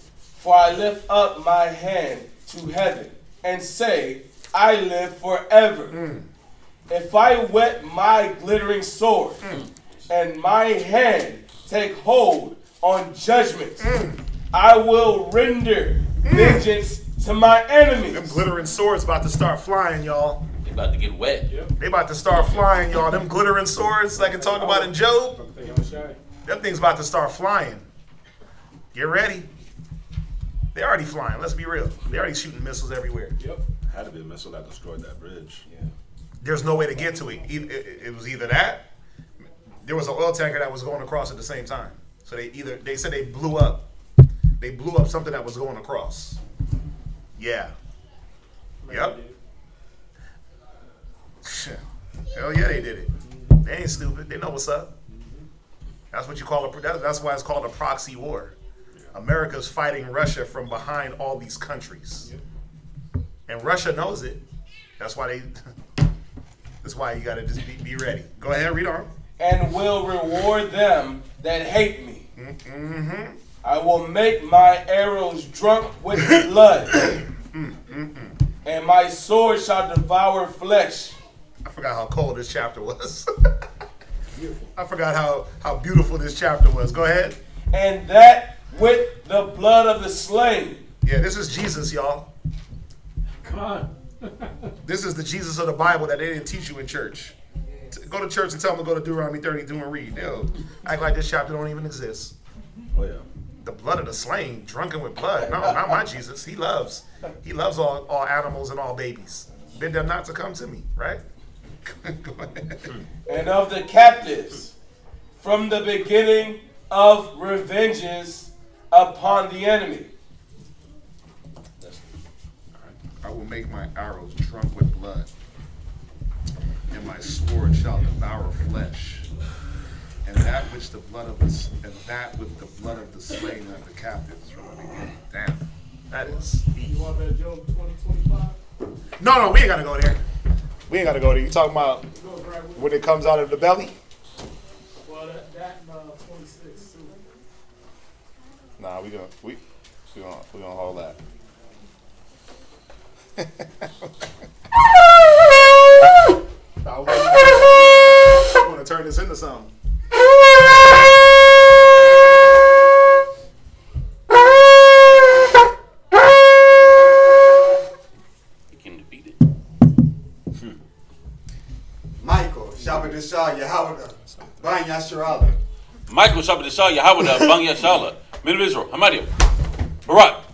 Speaker 4: For I lift up my hand to heaven and say, I live forever. If I whet my glittering sword and my hand take hold on judgment, I will render vengeance to my enemies.
Speaker 11: Them glittering swords about to start flying, y'all.
Speaker 1: They about to get wet.
Speaker 5: Yep.
Speaker 11: They about to start flying, y'all. Them glittering swords like I talk about in Job. Them things about to start flying. Get ready. They're already flying. Let's be real. They're already shooting missiles everywhere.
Speaker 5: Yep.
Speaker 2: Had to be a missile that destroyed that bridge. Yeah.
Speaker 11: There's no way to get to it. It was either that. There was an oil tanker that was going across at the same time. So they said they blew up. They blew up something that was going across. Yeah. Yep. Hell yeah, they did it. They ain't stupid. They know what's up. That's what you call that's why it's called a proxy war. America's fighting Russia from behind all these countries. And Russia knows it. That's why you gotta just be ready. Go ahead, read on.
Speaker 4: And will reward them that hate me. I will make my arrows drunk with blood. And my sword shall devour flesh.
Speaker 11: I forgot how cold this chapter was. I forgot how beautiful this chapter was. Go ahead.
Speaker 4: And that with the blood of the slain.
Speaker 11: Yeah, this is Jesus, y'all.
Speaker 5: Come on.
Speaker 11: This is the Jesus of the Bible that they didn't teach you in church. Go to church and tell them to go to Deuteronomy 32 and read. They'll act like this chapter don't even exist.
Speaker 2: Oh yeah.
Speaker 11: The blood of the slain, drunken with blood. No, not my Jesus. He loves all animals and all babies. Bid them not to come to me, right? Go ahead.
Speaker 4: And of the captives from the beginning of revenges upon the enemy.
Speaker 11: I will make my arrows drunk with blood, and and my sword shall devour flesh, and that with the blood of the slain of the captives from the beginning. Damn, that is.
Speaker 13: You want that Job 2025?
Speaker 11: No, we ain't gotta go there. We ain't gotta go there. You talking about
Speaker 13: Goes right with
Speaker 11: when it comes out of the belly?
Speaker 13: Well, that and 26 too.
Speaker 11: Nah, we gonna hold that. I want to turn this into something.
Speaker 3: You can defeat it.
Speaker 7: Michael, Shabbat Shah, Yahweh, Ban Yasharala.
Speaker 3: Michael Shabbat Shah Yahweh Bang Yashala. Men of Israel, Hamadio. Barak.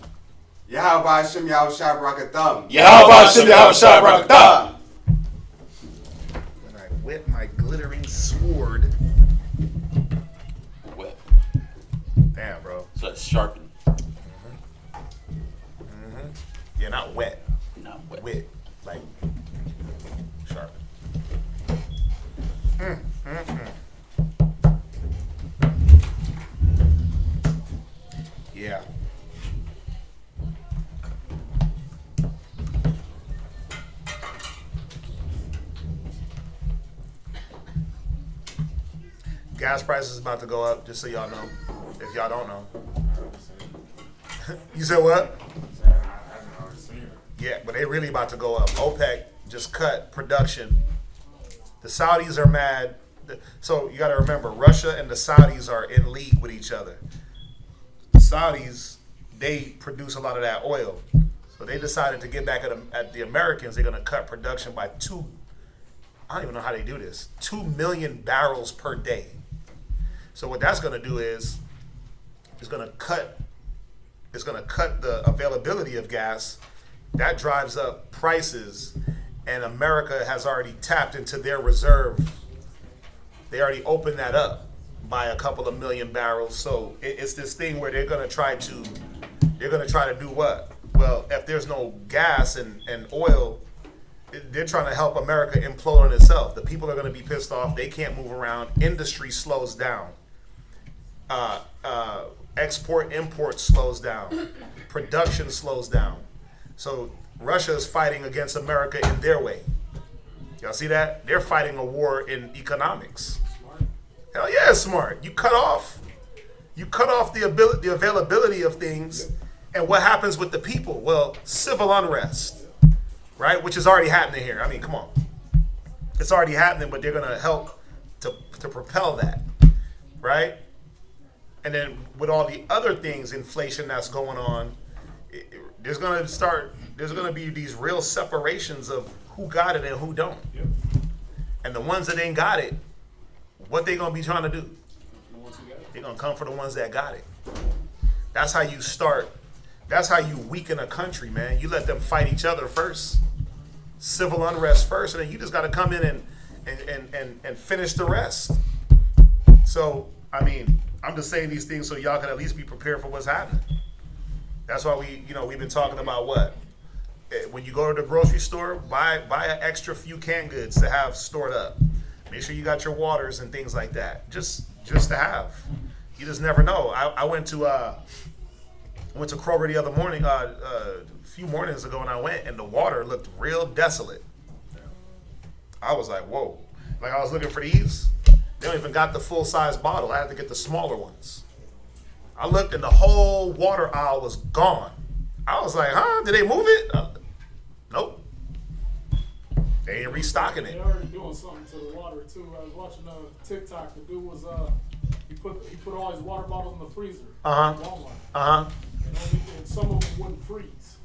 Speaker 7: Yahweh Hashem Yahweh Shabrakatham.
Speaker 3: Yahweh Hashem Yahweh Shabrakatham.
Speaker 11: When I whip my glittering sword.
Speaker 3: Wet.
Speaker 11: Damn, bro.
Speaker 3: So it's sharpened.
Speaker 11: Yeah, not wet.
Speaker 3: Not wet.
Speaker 11: Wet. Like sharp. Yeah. Gas prices is about to go up, just so y'all know. If y'all don't know. You said what? Yeah, but they really about to go up. OPEC just cut production. The Saudis are mad. So you got to remember, Russia and the Saudis are in league with each other. The Saudis, they produce a lot of that oil. So they decided to get back at the Americans. They're going to cut production by I don't even know how they do this, 2 million barrels per day. So what that's going to do is it's going to cut the availability of gas. That drives up prices, and America has already tapped into their reserve. They already opened that up by a couple of million barrels. So it's this thing where they're going to try to do what? Well, if there's no gas and oil, they're trying to help America implode on itself. The people are going to be pissed off. They can't move around. Industry slows down. Export, import slows down. Production slows down. So Russia is fighting against America in their way. Y'all see that? They're fighting a war in economics. Hell yeah, it's smart. You cut off the availability of things, and what happens with the people? Well, civil unrest, right? Which is already happening here. I mean, come on. It's already happening, but they're gonna help to propel that, right? And then with all the other things, inflation that's going on, there's gonna be these real separations of who got it and who don't.
Speaker 13: Yep.
Speaker 11: And the ones that ain't got it, what they gonna be trying to do? They're gonna come for the ones that got it. That's how you start. That's how you weaken a country, man. You let them fight each other first, civil unrest first, and then you just gotta come in and finish the rest. So, I mean, I'm just saying these things so y'all can at least be prepared for what's happening. That's why we've been talking about what? When you go to the grocery store, buy an extra few canned goods to have stored up. Make sure you got your waters and things like that. Just to have. You just never know. I went to Kroger the other morning, a few mornings ago, and I went, and the water looked real desolate. I was like, whoa. Like, I was looking for these. They don't even got the full-size bottle. I had to get the smaller ones. I looked, and the whole water aisle was gone. I was like, huh? Did they move it? Nope. They ain't restocking it.
Speaker 13: They're already doing something to the water too. I was watching TikTok. The dude was he put all his water bottles in the freezer. At Walmart. And some of them wouldn't freeze.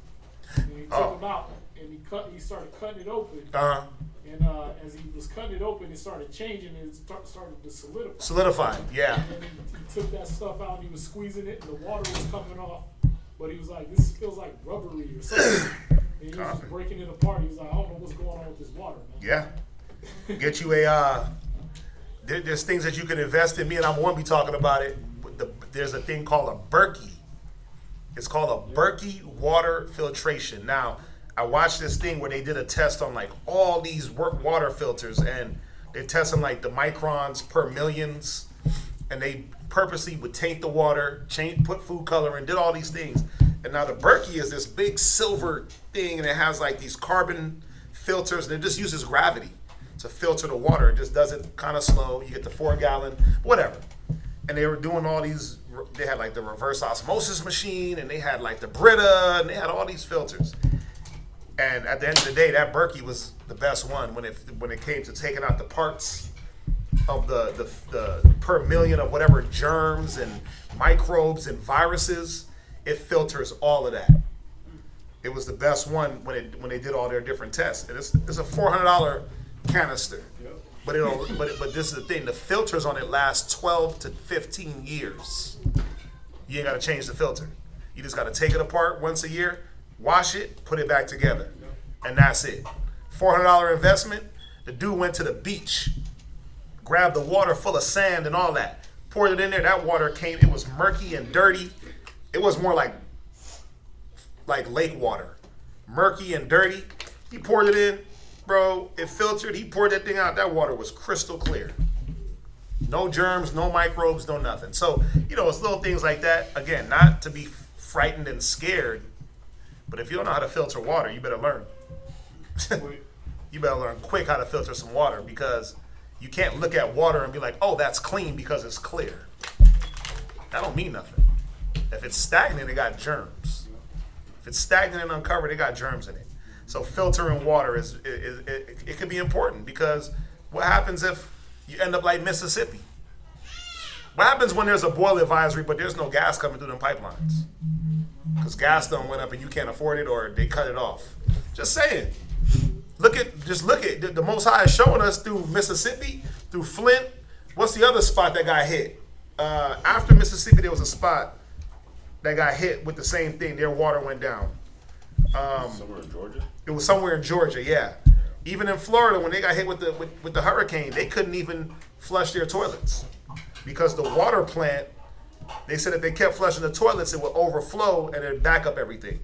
Speaker 13: And he took them out and he started cutting it open. And as he was cutting it open, it started changing and it started to solidify.
Speaker 11: Solidifying, yeah.
Speaker 13: And then he took that stuff out and he was squeezing it and the water was coming off. But he was like, this feels like rubbery or something. And he was just breaking it apart. He was like, I don't know what's going on with this water, man.
Speaker 11: Yeah. Get you there's things that you can invest in. Me and I'm going to be talking about it. There's a thing called a Berkey. It's called a Berkey water filtration. Now, I watched this thing where they did a test on like all these water filters, and they tested like the microns per millions, and they purposely would taint the water, put food color in, did all these things. And now the Berkey is this big silver thing, and it has like these carbon filters, and it just uses gravity to filter the water. It just does it kind of slow. You get the 4 gallon, whatever. And they were doing all these, they had like the reverse osmosis machine, and they had like the Brita, and they had all these filters. And at the end of the day, that Berkey was the best one when it came to taking out the parts of the per million of whatever germs and microbes and viruses. It filters all of that. It was the best one when they did all their different tests. And it's a $400 canister. But this is the thing, the filters on it last 12 to 15 years. You ain't got to change the filter. You just got to take it apart once a year, wash it, put it back together, and that's it. $400 investment. The dude went to the beach, grabbed the water full of sand and all that, poured it in there. That water came, it was murky and dirty. It was more like lake water, murky and dirty. He poured it in. Bro, it filtered. He poured that thing out. That water was crystal clear. No germs, no microbes, no nothing. So, it's little things like that. Again, not to be frightened and scared, but if you don't know how to filter water, you better learn. You better learn quick how to filter some water, because you can't look at water and be like, oh, that's clean because it's clear. That don't mean nothing. If it's stagnant, it got germs. If it's stagnant and uncovered, it got germs in it. So filtering water it could be important, because what happens if you end up like Mississippi? What happens when there's a boil advisory but there's no gas coming through them pipelines? Because gas done went up and you can't afford it, or they cut it off. Just saying. Look at the Most High is showing us through Mississippi, through Flint. What's the other spot that got hit? After Mississippi, there was a spot that got hit with the same thing. Their water went down.
Speaker 3: Somewhere in Georgia?
Speaker 11: It was somewhere in Georgia, yeah. Even in Florida, when they got hit with the hurricane, they couldn't even flush their toilets, because the water plant, they said if they kept flushing the toilets, it would overflow and it'd back up everything.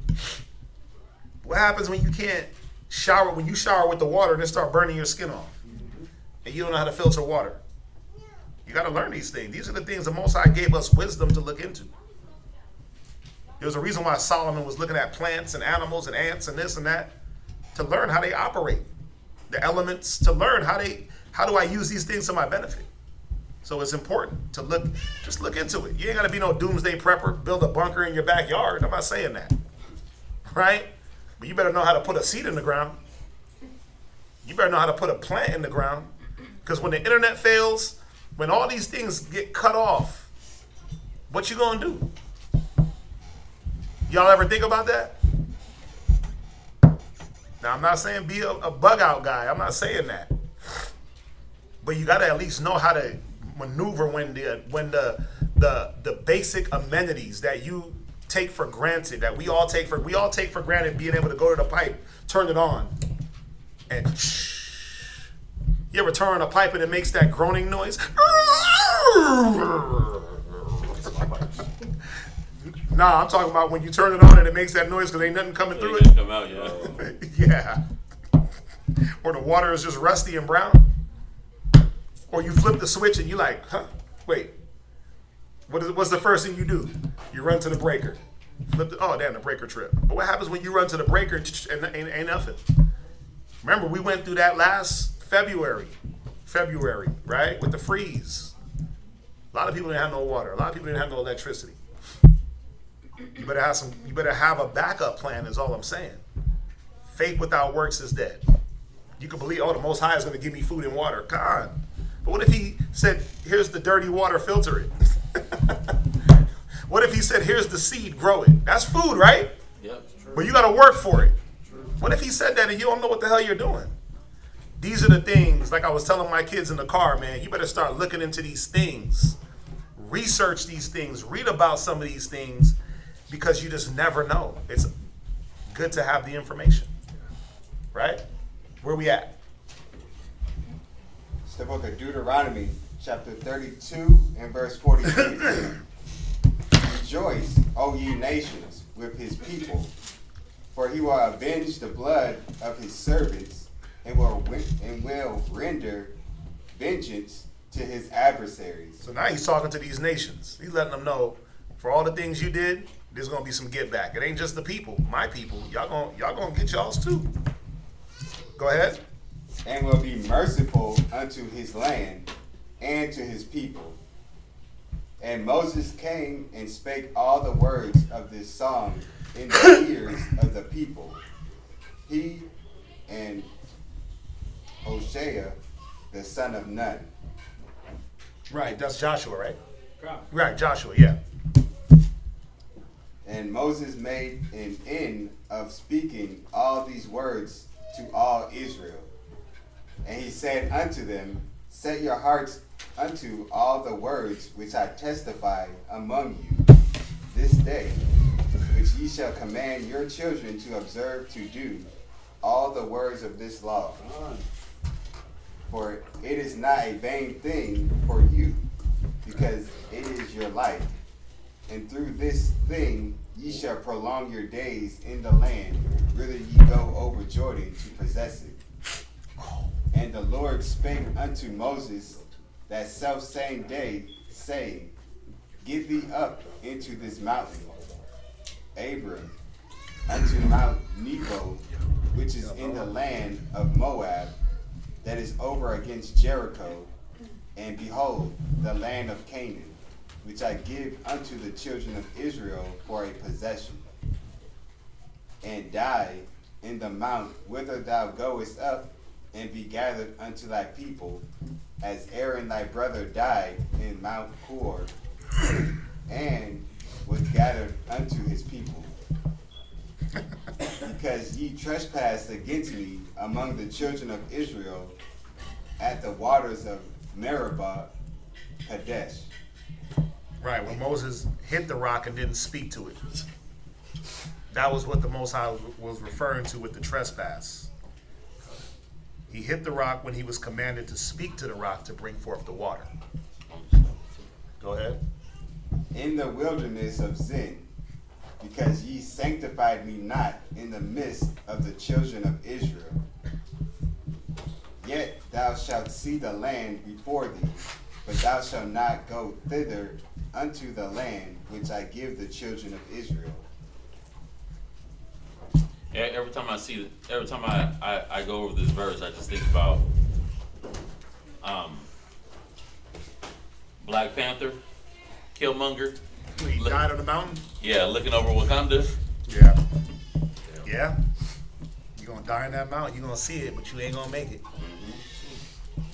Speaker 11: What happens when you can't shower? When you shower with the water and it start burning your skin off, and you don't know how to filter water? You got to learn these things. These are the things the Most High gave us wisdom to look into. There's a reason why Solomon was looking at plants and animals and ants and this and that, to learn how they operate, the elements, to learn how do I use these things to my benefit. So it's important to just look into it. You ain't got to be no doomsday prepper, build a bunker in your backyard. I'm not saying that, right? But you better know how to put a seed in the ground. You better know how to put a plant in the ground, because when the internet fails, when all these things get cut off, what you gonna do? Y'all ever think about that? Now, I'm not saying be a bug out guy. I'm not saying that. But you got to at least know how to maneuver when the basic amenities that you take for granted, that we all take for granted, being able to go to the pipe, turn it on, and you ever turn on a pipe and it makes that groaning noise? Nah, I'm talking about when you turn it on and it makes that noise because ain't nothing coming through it.
Speaker 3: Come out, yeah.
Speaker 11: Yeah. Or the water is just rusty and brown. Or you flip the switch and you like, wait. What's the first thing you do? You run to the breaker. The breaker trip. But what happens when you run to the breaker and ain't nothing? Remember, we went through that last February, right? With the freeze. A lot of people didn't have no water. A lot of people didn't have no electricity. You better have a backup plan, is all I'm saying. Faith without works is dead. You can believe, the Most High is going to give me food and water. God. But what if he said, here's the dirty water, filter it? What if he said, here's the seed, grow it? That's food, right?
Speaker 1: Yep. True.
Speaker 11: But you got to work for it. True. What if he said that and you don't know what the hell you're doing? These are the things, like I was telling my kids in the car, man, you better start looking into these things. Research these things. Read about some of these things, because you just never know. It's good to have the information. Right? Where we at?
Speaker 7: It's the book of Deuteronomy, chapter 32 and verse 43. Rejoice, O ye nations, with his people. For he will avenge the blood of his servants, and will render vengeance to his adversaries.
Speaker 11: So now he's talking to these nations. He's letting them know, for all the things you did, there's gonna be some get back. It ain't just the people, my people. Y'all gonna get y'all's too. Go ahead.
Speaker 7: And will be merciful unto his land and to his people. And Moses came and spake all the words of this song in the ears of the people. He and Hosea, the son of Nun.
Speaker 11: Right, that's Joshua, right?
Speaker 5: God.
Speaker 11: Right, Joshua, yeah.
Speaker 7: And Moses made an end of speaking all these words to all Israel. And he said unto them, set your hearts unto all the words which I testify among you this day, which ye shall command your children to observe to do all the words of this law. For it is not a vain thing for you, because it is your life. And through this thing ye shall prolong your days in the land, whither ye go over Jordan to possess it. And the Lord spake unto Moses that selfsame day, saying, get thee up into this mountain, Abram, unto Mount Nebo, which is in the land of Moab, that is over against Jericho, and behold, the land of Canaan, which I give unto the children of Israel for a possession. And die in the mount whither thou goest up, and be gathered unto thy people, as Aaron thy brother died in Mount Hor, and was gathered unto his people. Because ye trespassed against me among the children of Israel at the waters of Meribah, Kadesh.
Speaker 11: Right, when Moses hit the rock and didn't speak to it. That was what the Most High was referring to with the trespass. He hit the rock when he was commanded to speak to the rock to bring forth the water. Go ahead.
Speaker 7: In the wilderness of Zin, because ye sanctified me not in the midst of the children of Israel. Yet thou shalt see the land before thee, but thou shalt not go thither unto the land which I give the children of Israel.
Speaker 1: Every time I go over this verse, I just think about Black Panther, Killmonger.
Speaker 11: He died on the mountain?
Speaker 1: Yeah, looking over Wakanda.
Speaker 11: Yeah. Yeah. You're gonna die in that mountain, you're gonna see it, but you ain't gonna make it.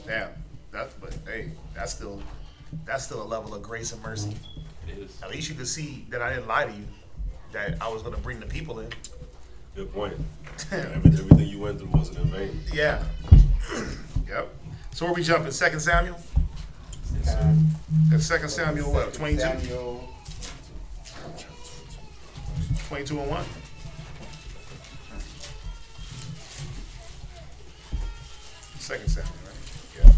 Speaker 11: Damn. But hey, that's still a level of grace and mercy.
Speaker 1: It is.
Speaker 11: At least you could see that I didn't lie to you, that I was gonna bring the people in.
Speaker 14: Good point. Everything you went through wasn't in vain.
Speaker 11: Yeah. Yep. So where we jumping? 2 Samuel? That's 2 Samuel what? 22?
Speaker 7: Samuel
Speaker 11: 22 and 1? Second Samuel, right? Yeah.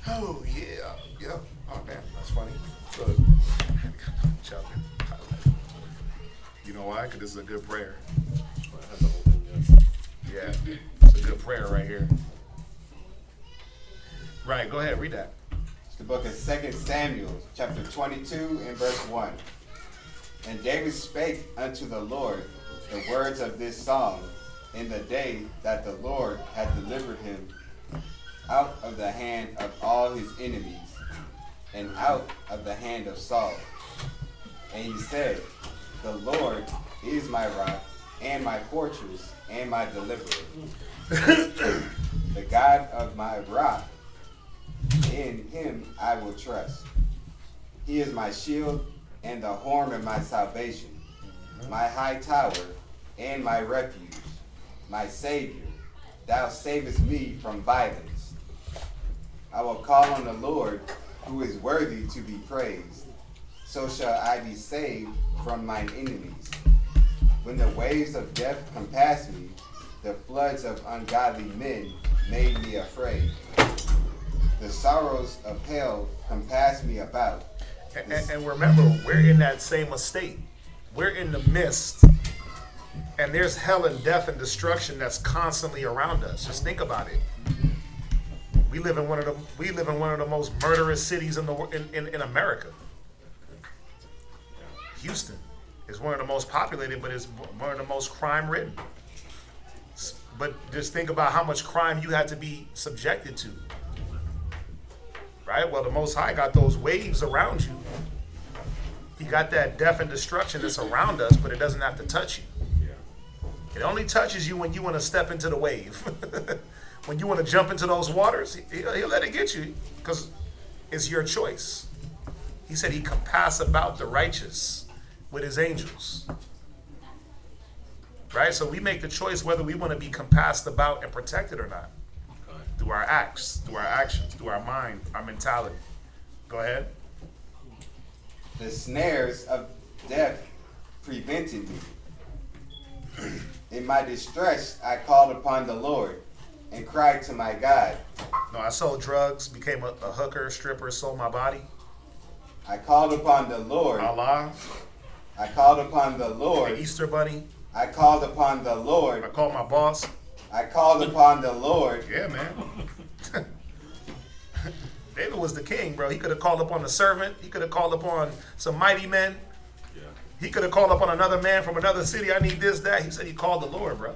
Speaker 11: Oh yeah, yep. Oh man, that's funny. Look, you know why? Because this is a good prayer. Yeah, it's a good prayer right here. Right, go ahead, read that.
Speaker 7: It's the book of 2 Samuel, chapter 22 and verse 1. And David spake unto the Lord the words of this song in the day that the Lord had delivered him out of the hand of all his enemies, and out of the hand of Saul. And he said, the Lord is my rock, and my fortress, and my deliverer. The God of my rock, in him I will trust. He is my shield, and the horn of my salvation, my high tower, and my refuge, my Savior. Thou savest me from violence. I will call on the Lord, who is worthy to be praised. So shall I be saved from mine enemies. When the waves of death compassed me, the floods of ungodly men made me afraid. The sorrows of hell compass me about.
Speaker 11: And remember, we're in that same estate. We're in the midst, and there's hell and death and destruction that's constantly around us. Just think about it. We live in one of the most murderous cities in America. Houston is one of the most populated, but it's one of the most crime-ridden. But just think about how much crime you had to be subjected to. Right? Well, the Most High got those waves around you. He got that death and destruction that's around us, but it doesn't have to touch you. It only touches you when you want to step into the wave. When you want to jump into those waters, he'll let it get you because it's your choice. He said he compass about the righteous with his angels. Right? So we make the choice whether we want to be compassed about and protected or not. Through our acts, through our actions, through our mind, our mentality. Go ahead.
Speaker 7: The snares of death prevented me. In my distress, I called upon the Lord and cried to my God.
Speaker 11: No, I sold drugs, became a hooker, stripper, sold my body.
Speaker 7: I called upon the Lord.
Speaker 11: Allah.
Speaker 7: I called upon the Lord.
Speaker 11: The Easter Bunny.
Speaker 7: I called upon the Lord.
Speaker 11: I called my boss.
Speaker 7: I called upon the Lord.
Speaker 11: Yeah, man. David was the king, bro. He could have called upon the servant. He could have called upon some mighty men. Yeah. He could have called upon another man from another city. I need this, that. He said he called the Lord, bro.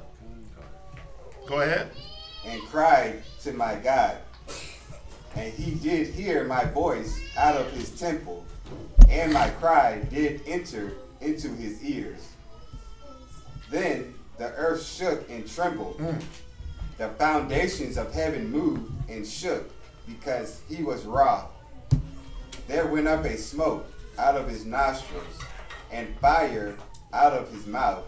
Speaker 11: Go ahead.
Speaker 7: And cried to my God. And he did hear my voice out of his temple. And my cry did enter into his ears. Then the earth shook and trembled. The foundations of heaven moved and shook because he was wroth. There went up a smoke out of his nostrils, and fire out of his mouth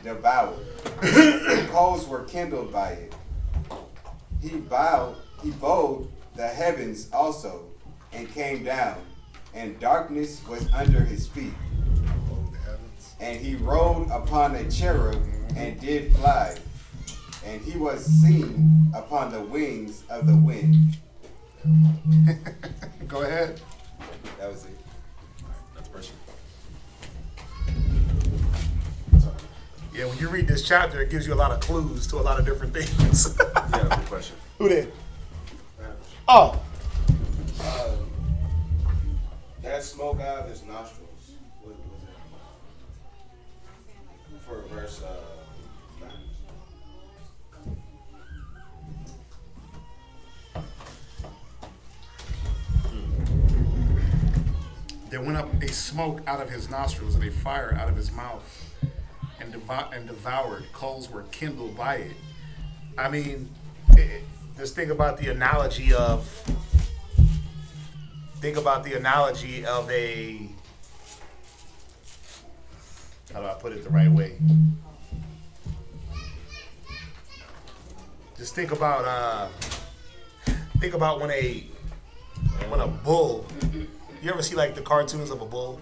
Speaker 7: devoured. The coals were kindled by it. He bowed the heavens also, and came down, and darkness was under his feet. And he rode upon a cherub and did fly, and he was seen upon the wings of the wind.
Speaker 11: Go ahead.
Speaker 7: That was it.
Speaker 14: That's personal.
Speaker 11: Yeah, when you read this chapter, it gives you a lot of clues to a lot of different things.
Speaker 14: Yeah, good question.
Speaker 11: Who did? Oh.
Speaker 4: That smoke out of his nostrils. What was it? For verse 9.
Speaker 11: There went up a smoke out of his nostrils and a fire out of his mouth, and devoured. Coals were kindled by it. I mean, just think about the analogy of a, how do I put it the right way? Just think about when a bull, you ever see like the cartoons of a bull?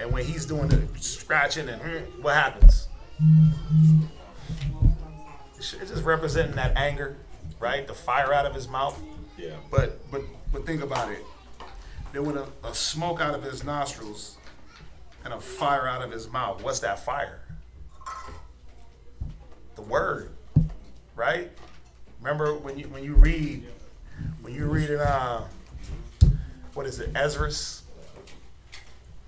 Speaker 11: And when he's doing the scratching and what happens? It's just representing that anger, right? The fire out of his mouth.
Speaker 14: Yeah.
Speaker 11: But think about it. There went a smoke out of his nostrils and a fire out of his mouth. What's that fire? The word, right? Remember when you read in what is it, Esdras?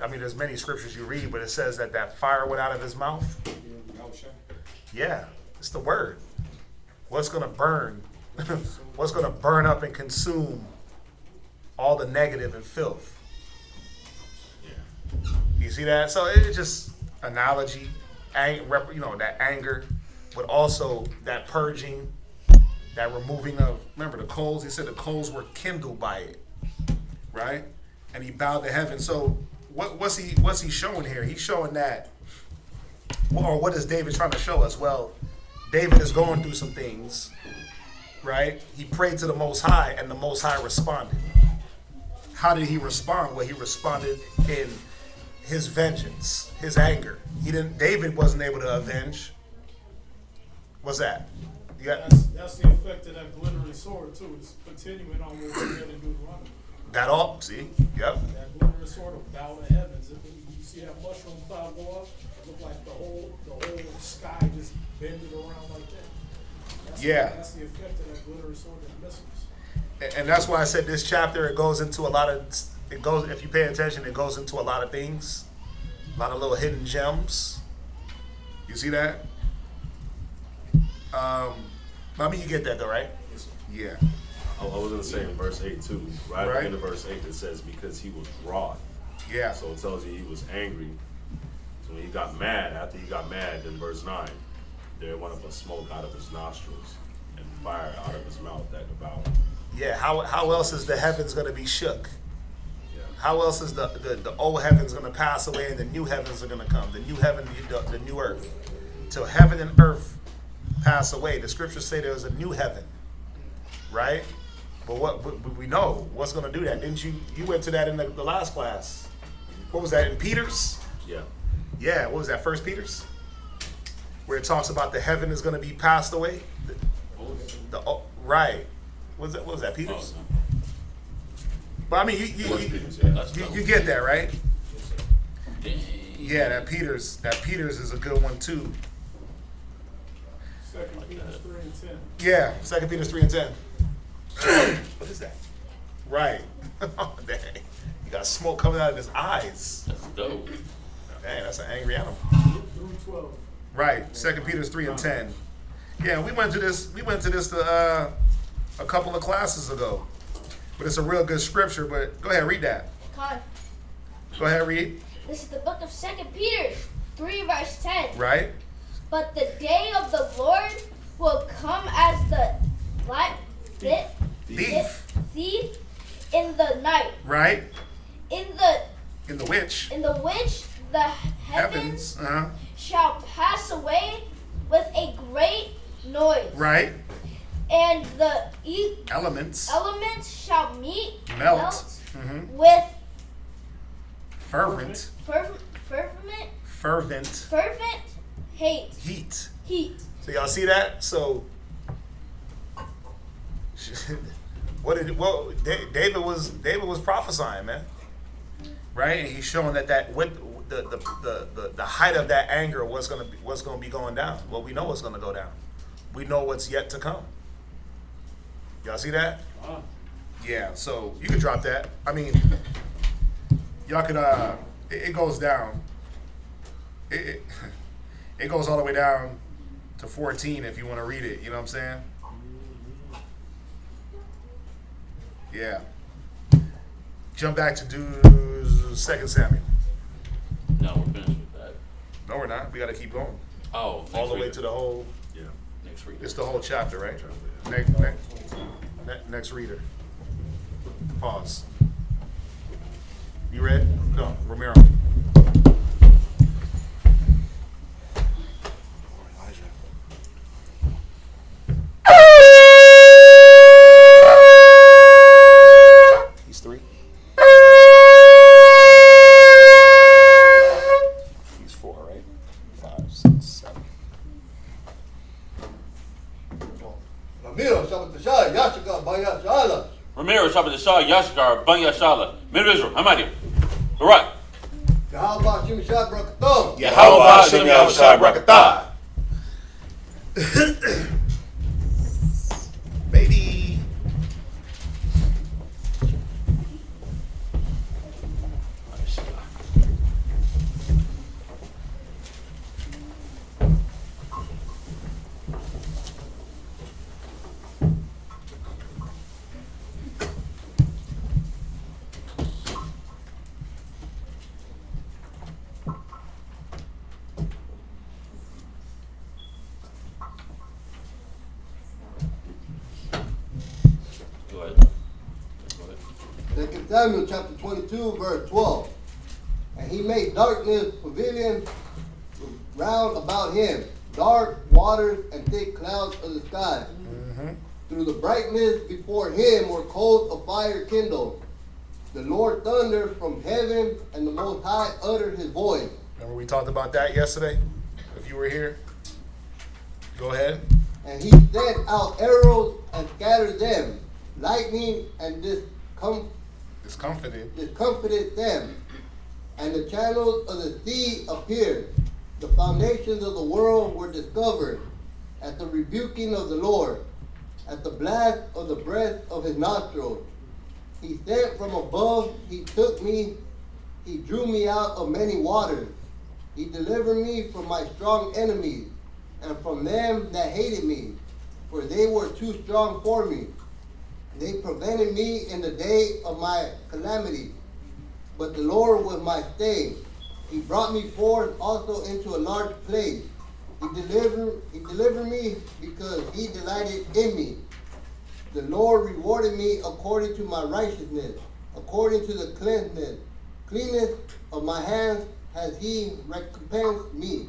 Speaker 11: I mean, there's many scriptures you read, but it says that fire went out of his mouth. Yeah, it's the word. What's gonna burn? What's gonna burn up and consume all the negative and filth? Yeah. You see that? So it's just analogy, that anger, but also that purging, that removing of. Remember the coals? He said the coals were kindled by it, right? And he bowed to heaven. So what's he showing here? He's showing that, or what is David trying to show us? Well, David is going through some things, right? He prayed to the Most High, and the Most High responded. How did he respond? Well, he responded in his vengeance, his anger. David wasn't able to avenge. What's that? Yeah.
Speaker 13: That's the effect of that glittering sword too. It's continuing on what we read in Deuteronomy.
Speaker 11: That all, see? Yep.
Speaker 13: That glittering sword will bow the heavens. You see that mushroom cloud go up? It look like the whole sky just bended around like that. That's the effect of that glittering sword and missiles.
Speaker 11: And that's why I said this chapter, it goes into a lot of, if you pay attention, it goes into a lot of things. A lot of little hidden gems. You see that? I mean, you get that though, right? Yeah.
Speaker 2: I was going to say in verse 8 too. Right at the end of verse 8 it says, because he was wroth.
Speaker 11: Yeah.
Speaker 2: So it tells you he was angry. So when he got mad, after he got mad, in verse 9, there went up a smoke out of his nostrils and fire out of his mouth that devoured.
Speaker 11: Yeah, how else is the heavens going to be shook?
Speaker 2: Yeah.
Speaker 11: How else is the old heavens going to pass away and the new heavens are going to come? The new heaven, the new earth. Till heaven and earth pass away. The scriptures say there was a new heaven, right? But what we know what's going to do that? Didn't you went to that in the last class? What was that in Peter's?
Speaker 2: Yeah.
Speaker 11: Yeah, what was that, 1 Peter's? Where it talks about the heaven is going to be passed away. Right. What was that, Peter's? But I mean, you get that, right? Yeah, that Peter's is a good one too.
Speaker 13: 2 Peter 3 and 10.
Speaker 11: Yeah, 2 Peter 3 and 10. What is that? Right. Oh, dang. You got smoke coming out of his eyes.
Speaker 1: Let's go.
Speaker 11: Dang, that's an angry animal.
Speaker 13: Through 12.
Speaker 11: Right, 2 Peter 3 and 10. Yeah, we went to this a couple of classes ago. But it's a real good scripture, but go ahead, read that.
Speaker 6: Con.
Speaker 11: Go ahead, read.
Speaker 6: This is the book of 2 Peter 3 verse 10.
Speaker 11: Right?
Speaker 6: But the day of the Lord will come as the thief in the night.
Speaker 11: Right?
Speaker 6: In
Speaker 11: which
Speaker 6: the heavens shall pass away with a great noise.
Speaker 11: Right?
Speaker 6: And the
Speaker 11: elements
Speaker 6: shall melt
Speaker 11: with
Speaker 6: fervent heat.
Speaker 11: So y'all see that? So David was prophesying, man. Right? And he's showing that with the height of that anger what's gonna be going down. Well, we know what's gonna go down. We know what's yet to come. Y'all see that? Yeah, so you could drop that. I mean, y'all could it goes down. It goes all the way down to 14 if you want to read it, you know what I'm saying? Yeah. Jump back to 2 Samuel.
Speaker 1: No, we're finished with that.
Speaker 11: No, we're not. We got to keep going.
Speaker 1: Oh,
Speaker 11: all the way to the whole.
Speaker 2: Yeah.
Speaker 1: Next reader.
Speaker 11: It's the whole chapter, right? Next reader. Pause. You read? No, Romero. He's 3. He's 4, right? 5, 6, 7.
Speaker 3: Ramiro, Sabbath Reading, Yashikar, Banya Shala, Men of Israel, Hamadi. Barak.
Speaker 9: Yahweh Shem Shah Brakatah.
Speaker 3: Yahweh Shem Shah Brakatah.
Speaker 11: Baby.
Speaker 9: Samuel chapter 22, verse 12. And he made darkness pavilion round about him, dark waters and thick clouds of the sky. Through the brightness before him were coals of fire kindled. The Lord thundered from heaven, and the Most High uttered his voice.
Speaker 11: Remember we talked about that yesterday? If you were here, go ahead.
Speaker 9: And he sent out arrows and scattered them. Lightning and discomfited them. And the channels of the sea appeared. The foundations of the world were discovered at the rebuking of the Lord, at the blast of the breath of his nostrils. He sent from above, he took me, he drew me out of many waters. He delivered me from my strong enemies and from them that hated me, for they were too strong for me. They prevented me in the day of my calamity, but the Lord was my stay. He brought me forth also into a large place. He delivered me because he delighted in me. The Lord rewarded me according to my righteousness, according to the cleanness of my hands has he recompensed me.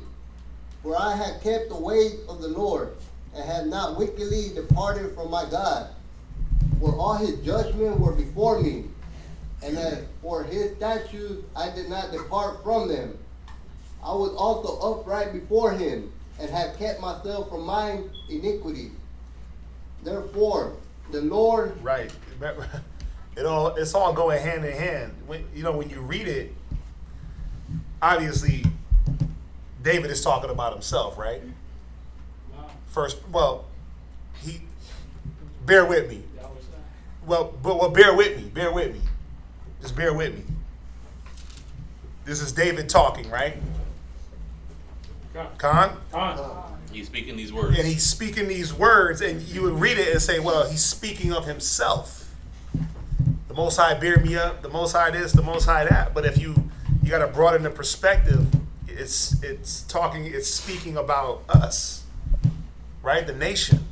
Speaker 9: For I had kept the ways of the Lord, and had not wickedly departed from my God. For all his judgments were before me, and as for his statutes I did not depart from them. I was also upright before him, and had kept myself from mine iniquity. Therefore, the Lord...
Speaker 11: Right. It's all going hand in hand. When you read it, obviously, David is talking about himself, right? First, bear with me. Bear with me. Just bear with me. This is David talking, right? Khan?
Speaker 1: He's speaking these words.
Speaker 11: And he's speaking these words, and you would read it and say, well, he's speaking of himself. The Most High bear me up, the Most High this, the Most High that. But if you got to broaden the perspective, it's speaking about us, right? The nation.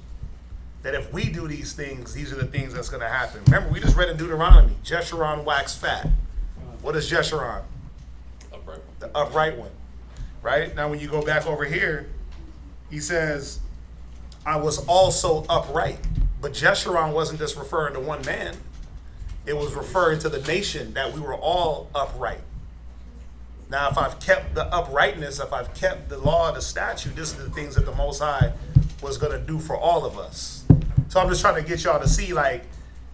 Speaker 11: That if we do these things, these are the things that's going to happen. Remember, we just read in Deuteronomy, Jeshurun waxed fat. What is Jeshurun?
Speaker 1: Upright.
Speaker 11: The upright one. Right? Now when you go back over here, he says, I was also upright. But Jeshurun wasn't just referring to one man. It was referring to the nation, that we were all upright. Now if I've kept the uprightness, if I've kept the law, the statute, this is the things that the Most High was going to do for all of us. So I'm just trying to get y'all to see,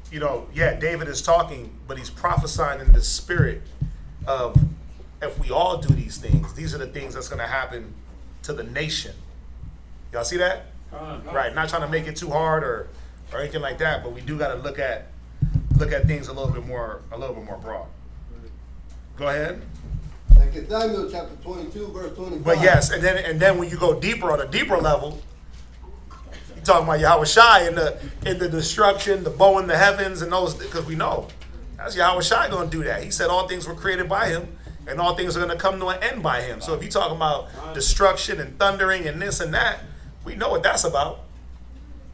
Speaker 11: David is talking, but he's prophesying in the spirit of, if we all do these things, these are the things that's going to happen to the nation. Y'all see that? Right. Not trying to make it too hard or anything like that, but we do got to look at things a little bit more broad. Go ahead.
Speaker 9: Like in Samuel chapter 22, verse 25.
Speaker 11: But yes, and then when you go deeper on a deeper level, you're talking about Yahweh Shai in the destruction, the bow in the heavens, and those, because we know that's Yahweh Shai going to do that. He said all things were created by him, and all things are going to come to an end by him. So if you're talking about destruction and thundering and this and that, we know what that's about.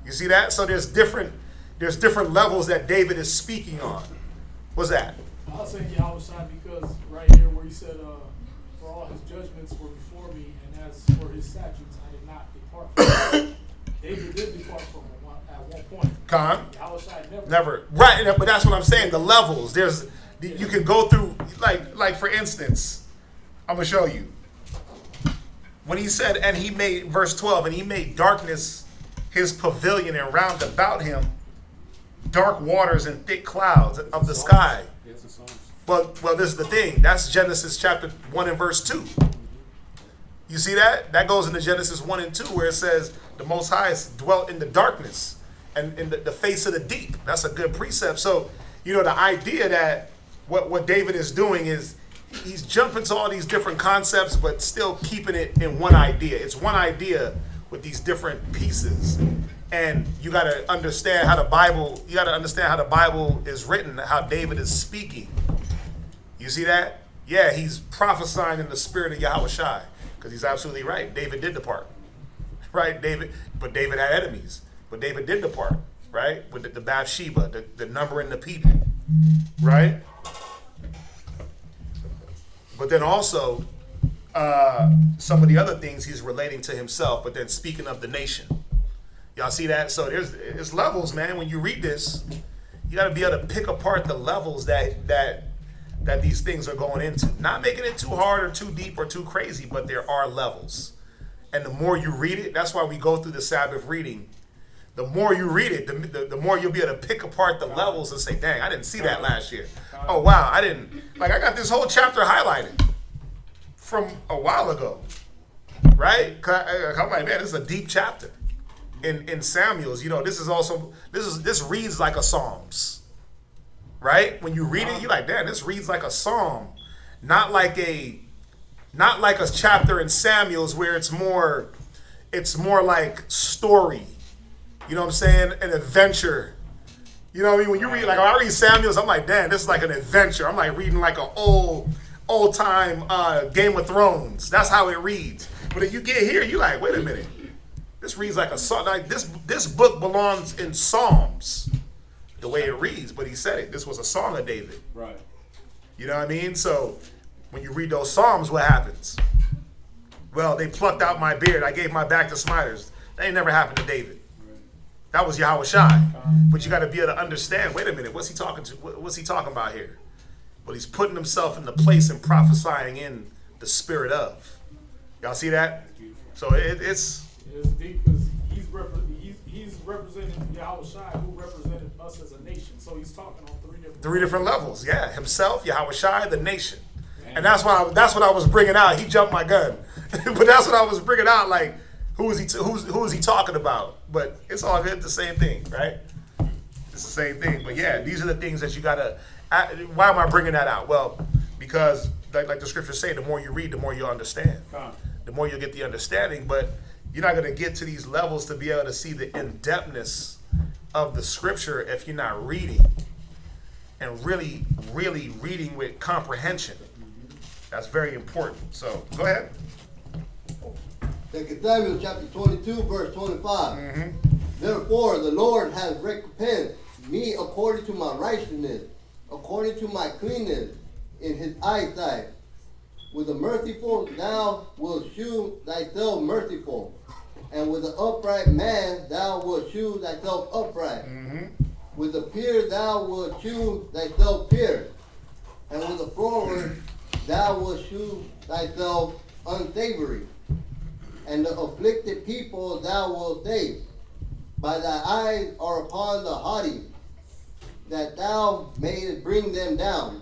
Speaker 11: You see that? So there's different levels that David is speaking on. What's that?
Speaker 13: I'll say Yahweh Shai because right here where he said, for all his judgments were before me, and as for his statutes, I did not depart from them. David did depart from them at one point.
Speaker 11: Khan?
Speaker 13: Yahweh Shai
Speaker 11: Never. Right, but that's what I'm saying. The levels. You can go through, like for instance, I'm going to show you. When he said, and he made, verse 12, and he made darkness his pavilion, and round about him dark waters and thick clouds of the sky. Well, this is the thing. That's Genesis chapter 1 and verse 2. You see that? That goes into Genesis 1 and 2 where it says the Most High dwelt in the darkness and in the face of the deep. That's a good precept. So, the idea that what David is doing is he's jumping to all these different concepts, but still keeping it in one idea. It's one idea with these different pieces. And you got to understand how the Bible is written, how David is speaking. You see that? Yeah, he's prophesying in the spirit of Yahweh Shai, because he's absolutely right. David did depart. Right? David had enemies, but David did depart, right? With the Bathsheba, the numbering the people, right? But then also, some of the other things he's relating to himself, but then speaking of the nation. Y'all see that? So there's levels, man. When you read this, you got to be able to pick apart the levels that these things are going into. Not making it too hard or too deep or too crazy, but there are levels. And the more you read it, that's why we go through the Sabbath reading. The more you read it, the more you'll be able to pick apart the levels and say, dang, I didn't see that last year. Oh, wow, I didn't. Like, I got this whole chapter highlighted from a while ago, right? I'm like, man, this is a deep chapter. In Samuel's, you know, this reads like a Psalms, right? When you read it, you're like, damn, this reads like a Psalm, not like a chapter in Samuel's where it's more like story. You know what I'm saying? An adventure. You know what I mean? When you read, like, when I read Samuel's, I'm like, damn, this is like an adventure. I'm like reading like an old time Game of Thrones. That's how it reads. But if you get here, you're like, wait a minute. This reads like a song. Like this book belongs in Psalms, the way it reads. But he said it. This was a song of David.
Speaker 13: Right.
Speaker 11: You know what I mean? So when you read those Psalms, what happens? Well, they plucked out my beard. I gave my back to smiters. That ain't never happened to David. That was Yahweh Shai. But you got to be able to understand, wait a minute, what's he talking to? What's he talking about here? Well, he's putting himself in the place and prophesying in the spirit of. Y'all see that? So it's
Speaker 13: deep because he's representing Yahweh Shai, who represented us as a nation. So he's talking on three different
Speaker 11: levels. Yeah, himself, Yahweh Shai, the nation. And that's what I was bringing out. He jumped my gun. But that's what I was bringing out, like, who is he talking about? But it's all good, the same thing, right? It's the same thing. But yeah, these are the things that you gotta. Why am I bringing that out? Well, because like the scriptures say, the more you read, the more you understand. The more you get the understanding. But you're not gonna get to these levels to be able to see the in-depthness of the scripture if you're not reading and really reading with comprehension. That's very important. So go ahead.
Speaker 9: 2 Samuel chapter 22, verse 25. Therefore, the Lord has recompensed me according to my righteousness, according to my cleanness in his eyesight. With the merciful thou wilt shew thyself merciful, and with the upright man thou wilt shew thyself upright. With the pure thou wilt shew thyself pure, and with the froward thou wilt shew thyself unsavory. And the afflicted people thou wilt save. By thy eyes are upon the haughty, that thou mayest bring them down.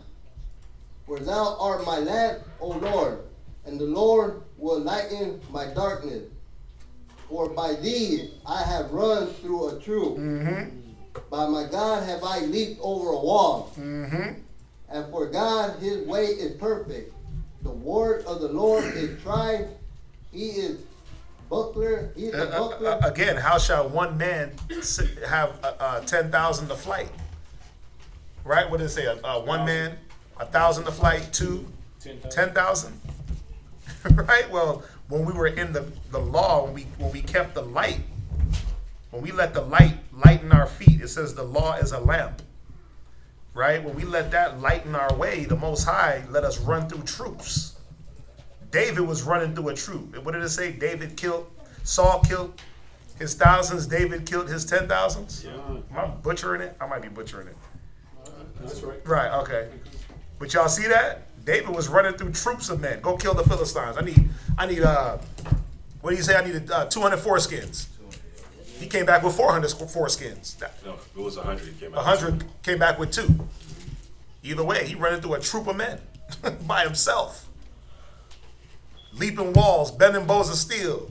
Speaker 9: For thou art my lamp, O Lord, and the Lord will lighten my darkness. For by thee I have run through a troop. By my God have I leaped over a wall. And for God his way is perfect. The word of the Lord is tried. He is buckler. He is the buckler.
Speaker 11: Again, how shall one man have 10,000 to flight? Right? What did it say? One man, 1,000 to flight, 2, 10,000. Right? Well, when we were in the law, when we kept the light, when we let the light lighten our feet, it says the law is a lamp. Right? When we let that lighten our way, the Most High let us run through troops. David was running through a troop. What did it say? Saul killed his thousands, David killed his 10,000s? Am I butchering it? I might be butchering it.
Speaker 13: That's right.
Speaker 11: Right, okay. But y'all see that? David was running through troops of men. Go kill the Philistines. I need what do you say? I needed 200 foreskins. He came back with 400 foreskins.
Speaker 14: No, it was 100. He came back
Speaker 11: 100 came back with 2. Either way, he running through a troop of men by himself. Leaping walls, bending bows of steel.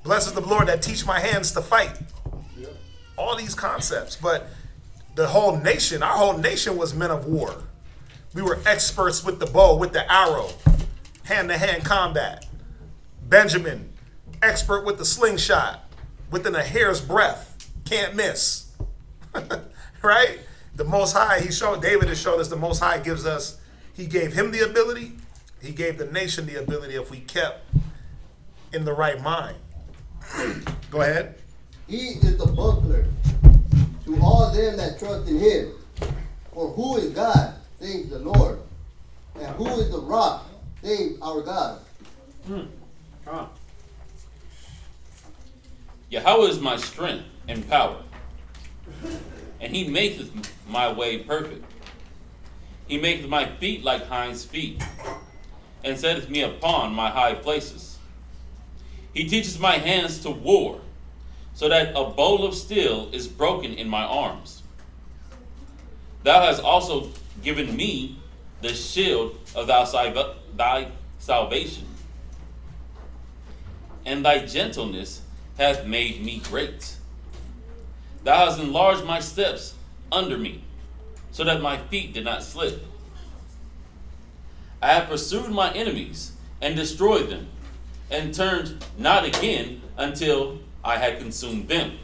Speaker 11: Blessed is the Lord that teach my hands to fight. All these concepts. But our whole nation was men of war. We were experts with the bow, with the arrow, hand-to-hand combat. Benjamin, expert with the slingshot, within a hair's breadth, can't miss. Right? The Most High, David has shown us the Most High gives us, he gave him the ability, he gave the nation the ability if we kept in the right mind. Go ahead.
Speaker 9: He is the buckler to all them that trust in him. For who is God, save the Lord? And who is the rock, save our God?
Speaker 3: Yahweh is my strength and power, and he maketh my way perfect. He maketh my feet like hinds' feet, and setteth me upon my high places. He teaches my hands to war, so that a bowl of steel is broken in my arms. Thou hast also given me the shield of thy salvation, and thy gentleness hath made me great. Thou hast enlarged my steps under me, so that my feet did not slip. I have pursued my enemies and destroyed them, and turned not again until I had consumed them.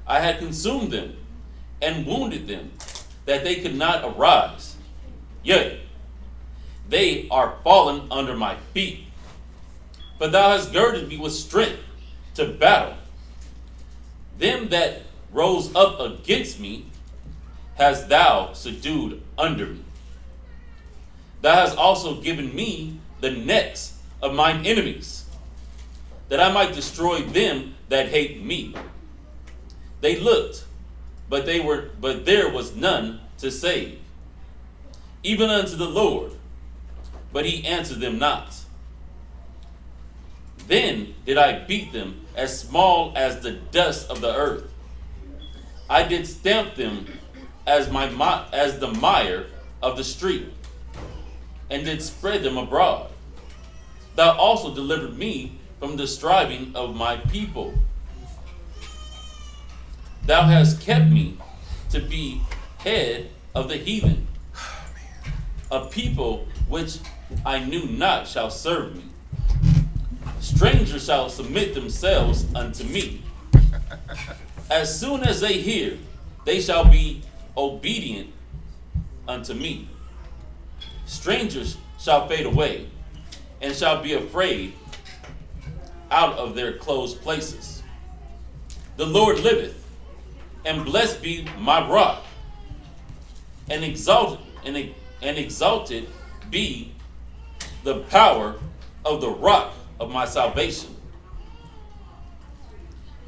Speaker 3: I had consumed them and wounded them, that they could not arise. Yea, they are fallen under my feet. For thou hast girded me with strength to battle. Them that rose up against me hast thou subdued under me. Thou hast also given me the necks of mine enemies, that I might destroy them that hate me. They looked, but there was none to save, even unto the Lord, but he answered them not. Then did I beat them as small as the dust of the earth. I did stamp them as the mire of the street, and did spread them abroad. Thou also delivered me from the striving of my people. Thou hast kept me to be head of the heathen. A people which I knew not shall serve me. Strangers shall submit themselves unto me. As soon as they hear, they shall be obedient unto me. Strangers shall fade away, and shall be afraid out of their closed places. The Lord liveth, and blessed be my rock, and exalted be the power of the rock of my salvation.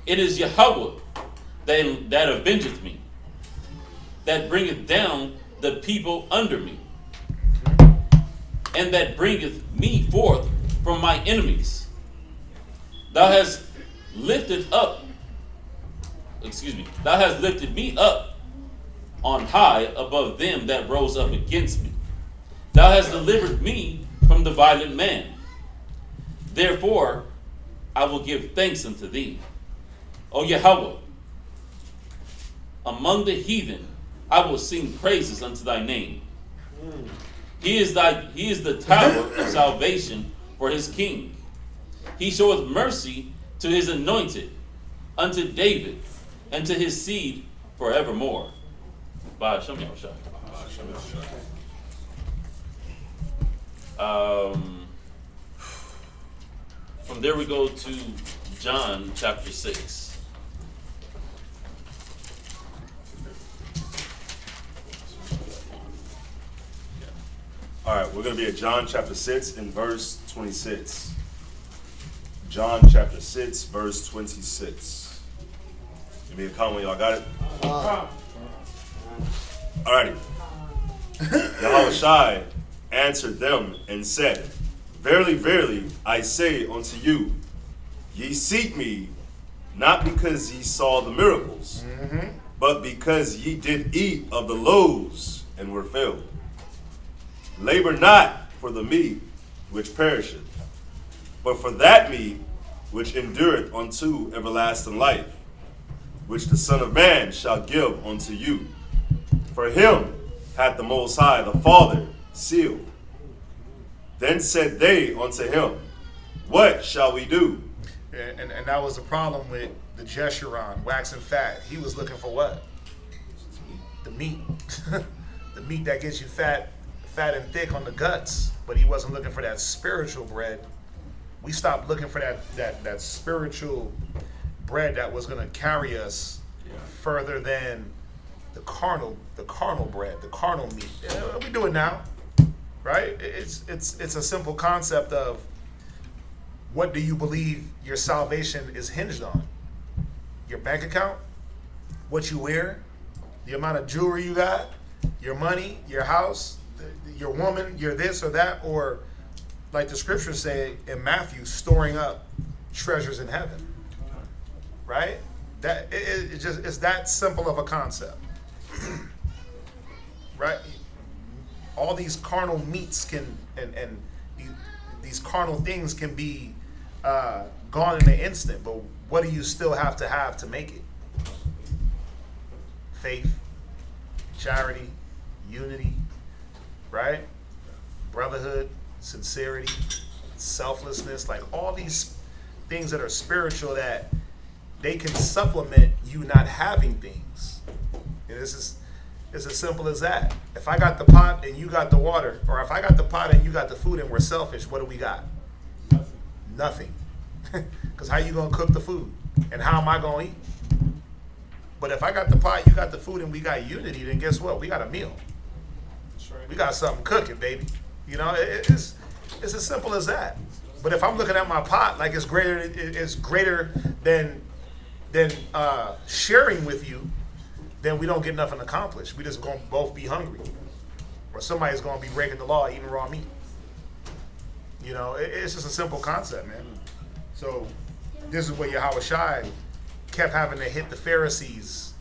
Speaker 3: It is Yahweh that avengeth me, that bringeth down the people under me, and that bringeth me forth from my enemies. Thou hast lifted me up on high above them that rose up against me. Thou hast delivered me from the violent man. Therefore I will give thanks unto thee, O Yahweh. Among the heathen I will sing praises unto thy name. He is the tower of salvation for his king. He showeth mercy to his anointed, unto David, and to his seed forevermore. Bye. Show me your shot. From there we go to John chapter 6.
Speaker 2: All right, we're going to be at John chapter 6 and verse 26. John chapter 6, verse 26. Give me a comment, y'all got it? All righty. Yahushua answered them and said, Verily, verily, I say unto you, ye seek me, not because ye saw the miracles, but because ye did eat of the loaves and were filled. Labor not for the meat which perisheth, but for that meat which endureth unto everlasting life, which the Son of Man shall give unto you. For him hath the Most High, the Father, sealed. Then said they unto him, What shall we do?
Speaker 11: And that was the problem with the Jeshurun, waxing fat. He was looking for what? The meat. The meat that gets you fat and thick on the guts. But he wasn't looking for that spiritual bread. We stopped looking for that spiritual bread that was going to carry us further than the carnal bread, the carnal meat. We do it now, right? It's a simple concept of what do you believe your salvation is hinged on? Your bank account, what you wear, the amount of jewelry you got, your money, your house, your woman, your this or that, or like the scriptures say in Matthew, storing up treasures in heaven. Right? That it's that simple of a concept. Right? All these carnal meats can and these carnal things can be gone in an instant, but what do you still have to make it? Faith, charity, unity, right? Brotherhood, sincerity, selflessness, like all these things that are spiritual that they can supplement you not having things. And it's as simple as that. If I got the pot and you got the water, or if I got the pot and you got the food and we're selfish, what do we got? Nothing. Because how you going to cook the food? And how am I going to eat? But if I got the pot, you got the food, and we got unity, then guess what? We got a meal. That's right. We got something cooking, baby. You know, it's as simple as that. But if I'm looking at my pot like it's greater than sharing with you, then we don't get nothing accomplished. We just gonna both be hungry, or somebody's gonna be breaking the law, eating raw meat. You know, it's just a simple concept, man. So this is where Yahweh Shai kept having to hit the Pharisees,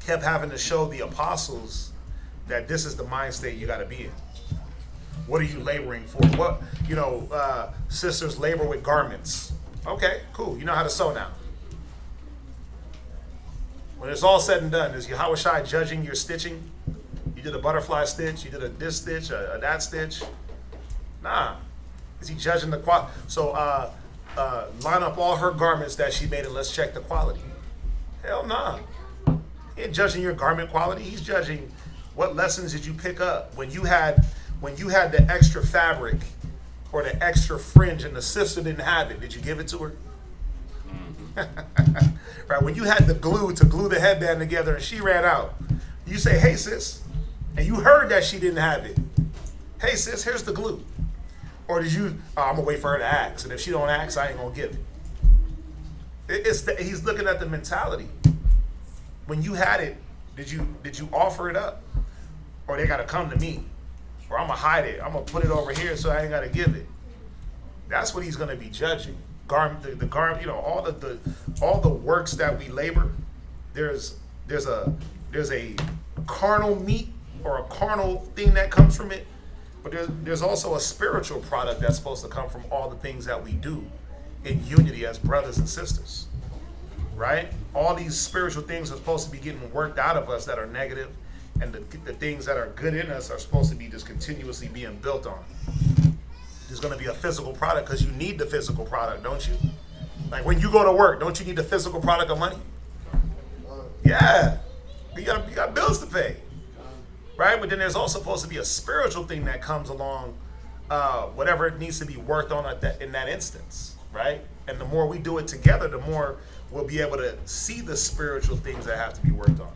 Speaker 11: kept having to show the apostles that this is the mind state you got to be in. What are you laboring for? What, sisters labor with garments. Okay, cool. You know how to sew now. When it's all said and done, is Yahweh Shai judging your stitching? You did a butterfly stitch, you did a this stitch, a that stitch. Nah. Is he judging the quality? So line up all her garments that she made and let's check the quality. Hell nah. He ain't judging your garment quality. He's judging what lessons did you pick up when you had the extra fabric or the extra fringe and the sister didn't have it. Did you give it to her? Right, when you had the glue to glue the headband together and she ran out, you say, hey sis, and you heard that she didn't have it. Hey sis, here's the glue. Or did you, I'm gonna wait for her to ask, and if she don't ask, I ain't gonna give it. He's looking at the mentality. When you had it, did you offer it up? Or they gotta come to me. Or I'm gonna hide it. I'm gonna put it over here so I ain't gotta give it. That's what he's gonna be judging. The garment, all the works that we labor, there's a carnal meat or a carnal thing that comes from it, but there's also a spiritual product that's supposed to come from all the things that we do in unity as brothers and sisters, right? All these spiritual things are supposed to be getting worked out of us that are negative, and the things that are good in us are supposed to be just continuously being built on. There's going to be a physical product because you need the physical product, don't you? Like when you go to work, don't you need the physical product of money? Yeah. You got bills to pay. Right? But then there's also supposed to be a spiritual thing that comes along, whatever it needs to be worked on in that instance. Right? And the more we do it together, the more we'll be able to see the spiritual things that have to be worked on.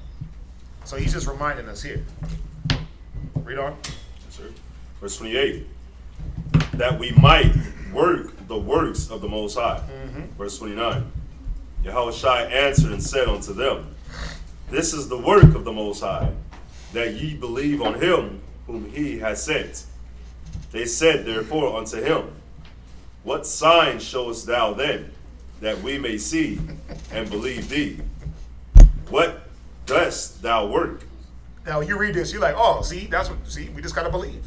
Speaker 11: So he's just reminding us here. Read on.
Speaker 14: Yes, sir. Verse 28. That we might work the works of the Most High. Verse 29. Yahweh Shai answered and said unto them, this is the work of the Most High, that ye believe on him whom he has sent. They said therefore unto him, what sign showest thou then, that we may see and believe thee? What dost thou work?
Speaker 11: Now you read this, you're like, oh, see, we just gotta believe.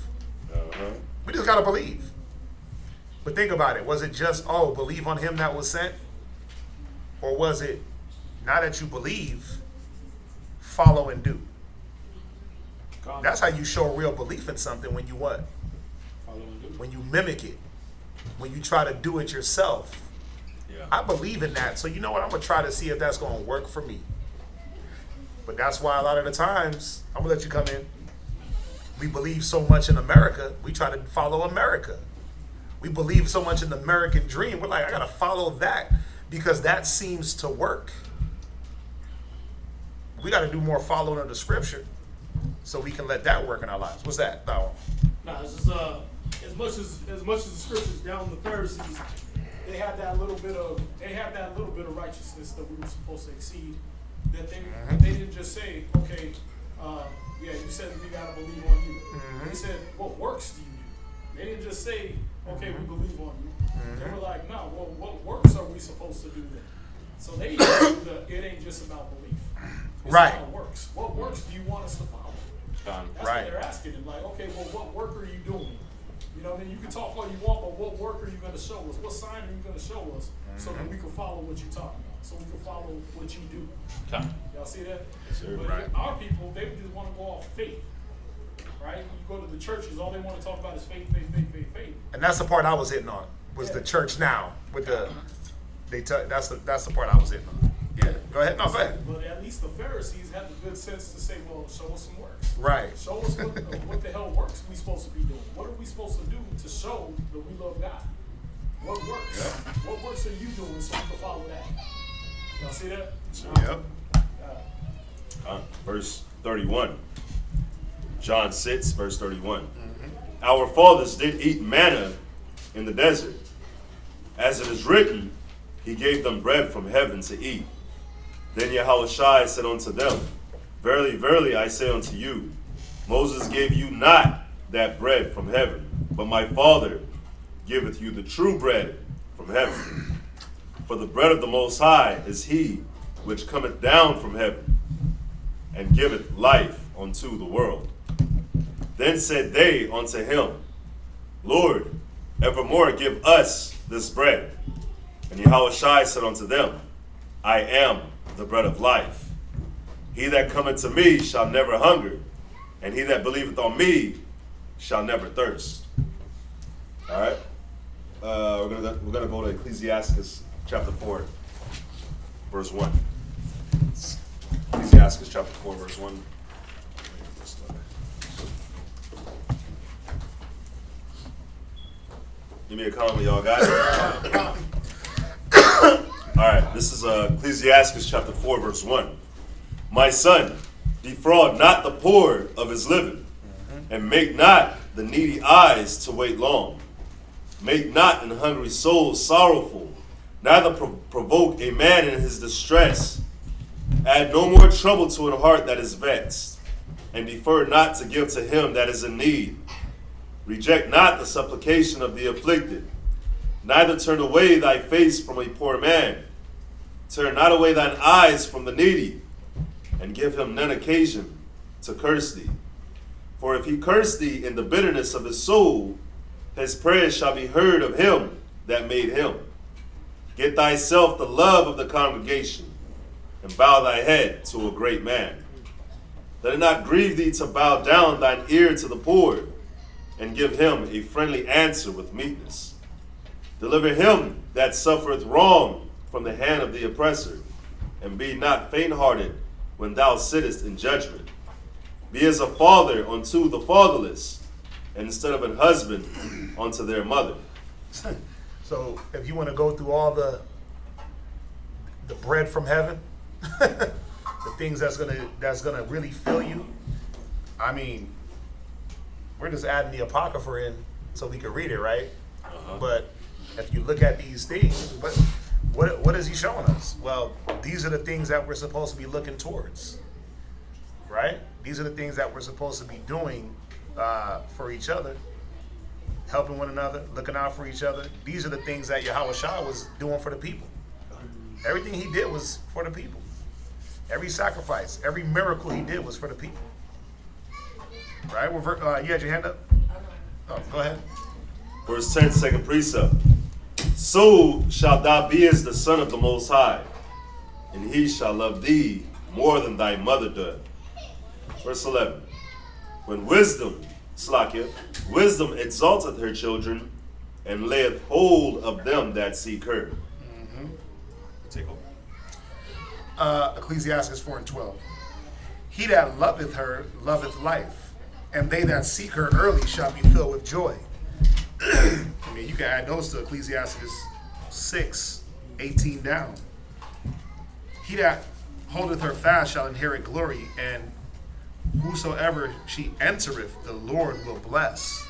Speaker 11: We just gotta believe. But think about it. Was it just, believe on him that was sent? Or was it, now that you believe, follow and do? That's how you show real belief in something, when you what? Follow and do. When you mimic it. When you try to do it yourself. Yeah. I believe in that. So you know what? I'm going to try to see if that's going to work for me. But that's why a lot of the times, I'm going to let you come in. We believe so much in America, we try to follow America. We believe so much in the American dream, we're like, I gotta follow that because that seems to work. We gotta do more following of the scripture so we can let that work in our lives. What's that, Thou?
Speaker 13: No, it's just as much as the scriptures down the Pharisees, they had that little bit of righteousness that we were supposed to exceed. That they didn't just say, okay, you said we gotta believe on you. They said, what works do you do? They didn't just say, okay, we believe on you. They were like, no, well, what works are we supposed to do then? So they knew that it ain't just about belief. It's
Speaker 11: Right.
Speaker 13: about works. What works do you want us to follow? That's
Speaker 11: Right.
Speaker 13: what they're asking him. Like, okay, well, what work are you doing? You know what I mean? You can talk all you want, but what work are you going to show us? What sign are you going to show us so that we can follow what you're talking about? So we can follow what you do.
Speaker 1: Okay.
Speaker 13: Y'all see that?
Speaker 14: sir.
Speaker 13: But
Speaker 11: Right.
Speaker 13: our people, they just want to go off faith. Right? You go to the churches, all they want to talk about is faith, faith, faith, faith, faith.
Speaker 11: And that's the part I was hitting on, was the church now. With the, that's the part I was hitting on. Yeah, go ahead. No, go ahead.
Speaker 13: But at least the Pharisees had the good sense to say, well, show us some works.
Speaker 11: Right.
Speaker 13: Show us what the hell works we supposed to be doing. What are we supposed to do to show that we love God? What works?
Speaker 11: Yeah.
Speaker 13: What works are you doing so we can follow that? Y'all see that?
Speaker 11: Yep.
Speaker 14: Verse 31. John 6, verse 31. Our fathers did eat manna in the desert. As it is written, he gave them bread from heaven to eat. Then Yahushua said unto them, Verily, verily, I say unto you, Moses gave you not that bread from heaven, but my Father giveth you the true bread from heaven. For the bread of the Most High is he which cometh down from heaven, and giveth life unto the world. Then said they unto him, Lord, evermore give us this bread. And Yahushua said unto them, I am the bread of life. He that cometh to me shall never hunger, and he that believeth on me shall never thirst. All right, we're gonna go to Ecclesiasticus chapter 4, verse 1. Ecclesiasticus chapter 4, verse 1. Give me a comment, y'all got it? All right, this is Ecclesiasticus chapter 4, verse 1. My son, defraud not the poor of his living, and make not the needy eyes to wait long. Make not an hungry soul sorrowful, neither provoke a man in his distress. Add no more trouble to a heart that is vexed, and defer not to give to him that is in need. Reject not the supplication of the afflicted, neither turn away thy face from a poor man. Turn not away thine eyes from the needy, and give him none occasion to curse thee. For if he curse thee in the bitterness of his soul, his prayers shall be heard of him that made him. Get thyself the love of the congregation, and bow thy head to a great man. Let it not grieve thee to bow down thine ear to the poor, and give him a friendly answer with meekness. Deliver him that suffereth wrong from the hand of the oppressor, and be not faint-hearted when thou sittest in judgment. Be as a father unto the fatherless, and instead of an husband unto their mother.
Speaker 11: So if you want to go through all the bread from heaven, the things that's gonna really fill you, I mean, we're just adding the Apocrypha in so we can read it, right? But if you look at these things, what is he showing us? Well, these are the things that we're supposed to be looking towards, right? These are the things that we're supposed to be doing for each other, helping one another, looking out for each other. These are the things that Yahushua was doing for the people. Everything he did was for the people. Every sacrifice, every miracle he did was for the people. Right? You had your hand up? Oh, go ahead.
Speaker 14: Verse 10, second precept. So shalt thou be as the son of the Most High, and he shall love thee more than thy mother doth. Verse 11. When wisdom exalteth her children, and layeth hold of them that seek her. Take over.
Speaker 11: Ecclesiasticus 4 and 12. He that loveth her loveth life, and they that seek her early shall be filled with joy. I mean, you can add those to Ecclesiasticus 6, 18 down. He that holdeth her fast shall inherit glory, and whosoever she entereth, the Lord will bless.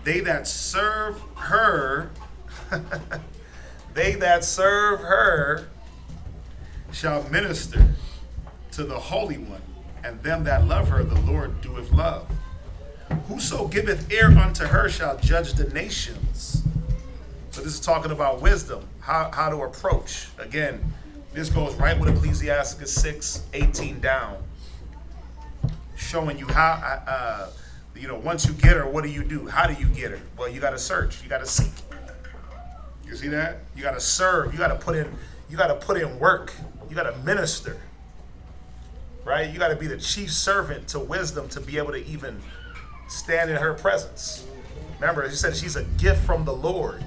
Speaker 11: They that serve her, shall minister to the Holy One, and them that love her, the Lord doeth love. Whoso giveth ear unto her shall judge the nations. So this is talking about wisdom, how to approach. Again, this goes right with Ecclesiasticus 6:18 down, showing you how, once you get her, what do? How do you get her? Well, you got to search, you got to seek. You see that? You got to serve. You got to put in work. You got to minister. Right? You got to be the chief servant to wisdom to be able to even stand in her presence. Remember, he said she's a gift from the Lord.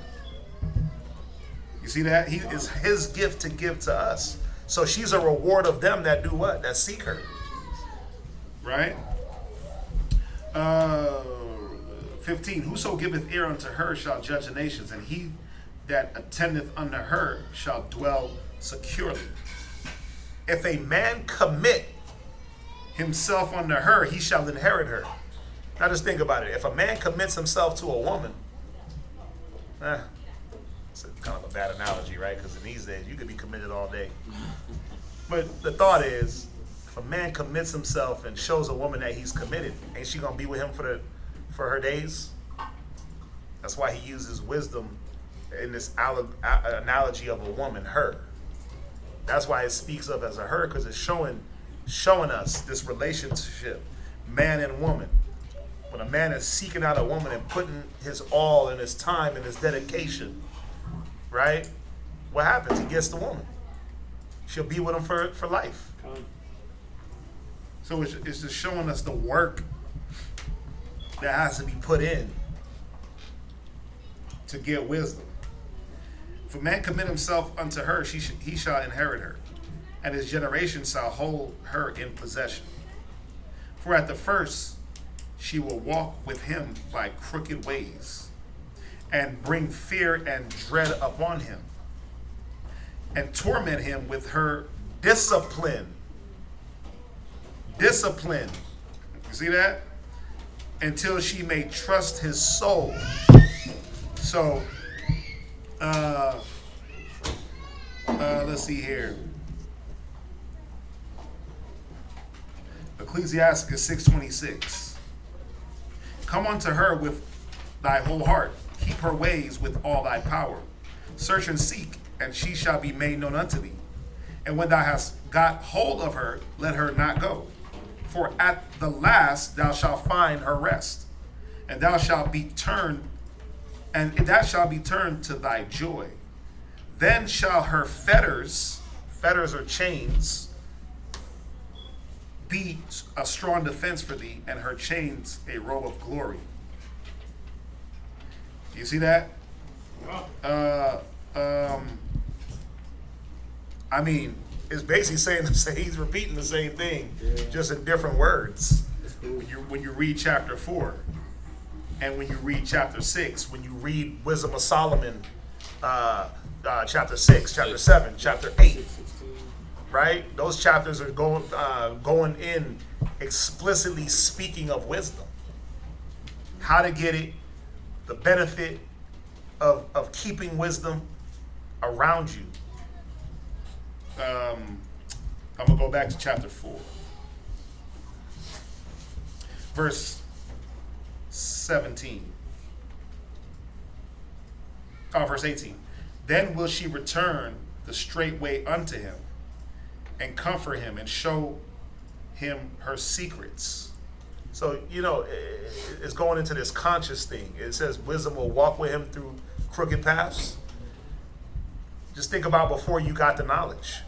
Speaker 11: You see that? He is his gift to give to us. So she's a reward of them that do what? That seek her. Right? 15. Whoso giveth ear unto her shall judge the nations, and he that attendeth unto her shall dwell securely. If a man commit himself unto her, he shall inherit her. Now just think about it. If a man commits himself to a woman, it's kind of a bad analogy, right? Because in these days, you could be committed all day. But the thought is, if a man commits himself and shows a woman that he's committed, ain't she going to be with him for her days? That's why he uses wisdom in this analogy of a woman, her. That's why it speaks of as a her, because it's showing us this relationship, man and woman. When a man is seeking out a woman and putting his all and his time and his dedication, right? What happens? He gets the woman. She'll be with him for life. So it's just showing us the work that has to be put in to get wisdom. If a man commit himself unto her, he shall inherit her, and his generation shall hold her in possession. For at the first she will walk with him by crooked ways, and bring fear and dread upon him, and torment him with her discipline. Discipline. You see that? Until she may trust his soul. So, let's see here. Ecclesiasticus 6:26. Come unto her with thy whole heart. Keep her ways with all thy power. Search and seek, and she shall be made known unto thee. And when thou hast got hold of her, let her not go. For at the last thou shalt find her rest, and that shall be turned to thy joy. Then shall her fetters or chains, be a strong defense for thee, and her chains a robe of glory. You see that? I mean, it's basically saying he's repeating the same thing, just in different words. When you read chapter 4, and when you read chapter 6, when you read Wisdom of Solomon, chapter 6, chapter 7, chapter 8, right? Those chapters are going in explicitly speaking of wisdom, how to get it, the benefit of keeping wisdom around you. I'm going to go back to chapter 4. Verse 17. Verse 18. Then will she return the straight way unto him, and comfort him, and show him her secrets. So, it's going into this conscious thing. It says wisdom will walk with him through crooked paths. Just think about before you got the knowledge,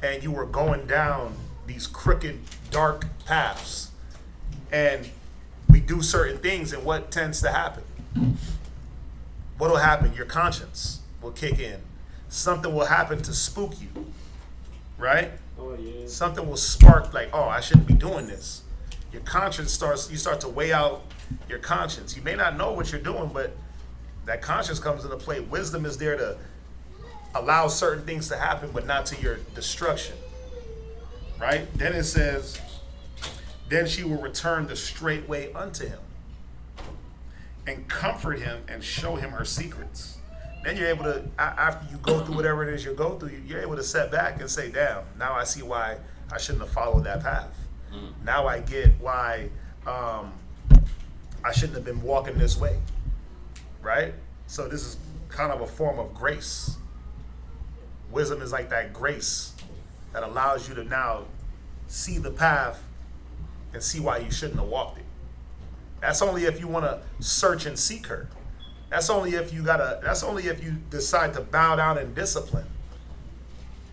Speaker 11: and you were going down these crooked, dark paths, and we do certain things, and what tends to happen? What will happen? Your conscience will kick in. Something will happen to spook you, right?
Speaker 5: Oh, yeah.
Speaker 11: Something will spark like, oh, I shouldn't be doing this. Your conscience you start to weigh out your conscience. You may not know what you're doing, but that conscience comes into play. Wisdom is there to allow certain things to happen, but not to your destruction, right? Then it says, then she will return the straight way unto him, and comfort him, and show him her secrets. Then you're able to, after you go through whatever it is you go through, you're able to set back and say, damn, now I see why I shouldn't have followed that path. Now I get why I shouldn't have been walking this way, right? So this is kind of a form of grace. Wisdom is like that grace that allows you to now see the path and see why you shouldn't have walked it. That's only if you want to search and seek her. That's only if you decide to bow down in discipline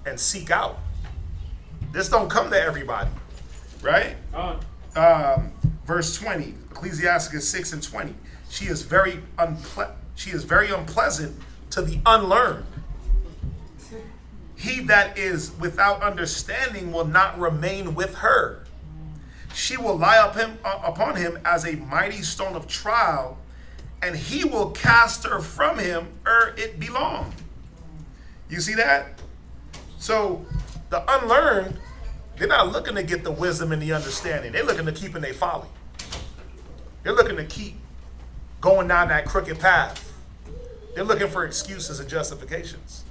Speaker 11: and seek out. This don't come to everybody, right? Verse 20, Ecclesiasticus 6:20. She is very unpleasant to the unlearned. He that is without understanding will not remain with her. She will lie upon him as a mighty stone of trial, and he will cast her from him ere it belong. You see that? So the unlearned, they're not looking to get the wisdom and the understanding. They're looking to keep in their folly. They're looking to keep going down that crooked path. They're looking for excuses and justifications.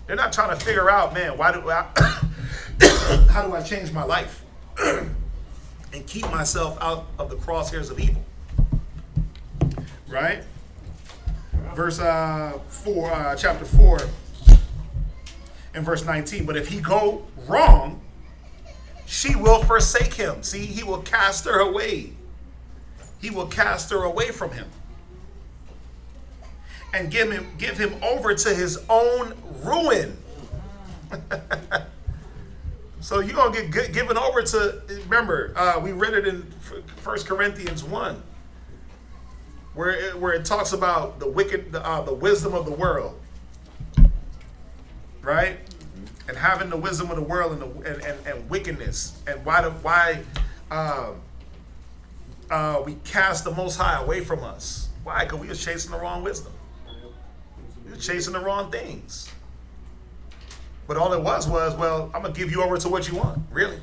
Speaker 11: They're not trying to figure out, man, how do I change my life and keep myself out of the crosshairs of evil? Right? Verse 4, chapter 4, and verse 19. But if he go wrong, she will forsake him. See, he will cast her away. He will cast her away from him and give him over to his own ruin. So you're going to get given over to, remember, we read it in 1 Corinthians 1, where it talks about the wisdom of the world, right? And having the wisdom of the world and wickedness, and why we cast the Most High away from us. Why? Because we were chasing the wrong wisdom. We were chasing the wrong things. But all it was, well, I'm going to give you over to what you want. Really.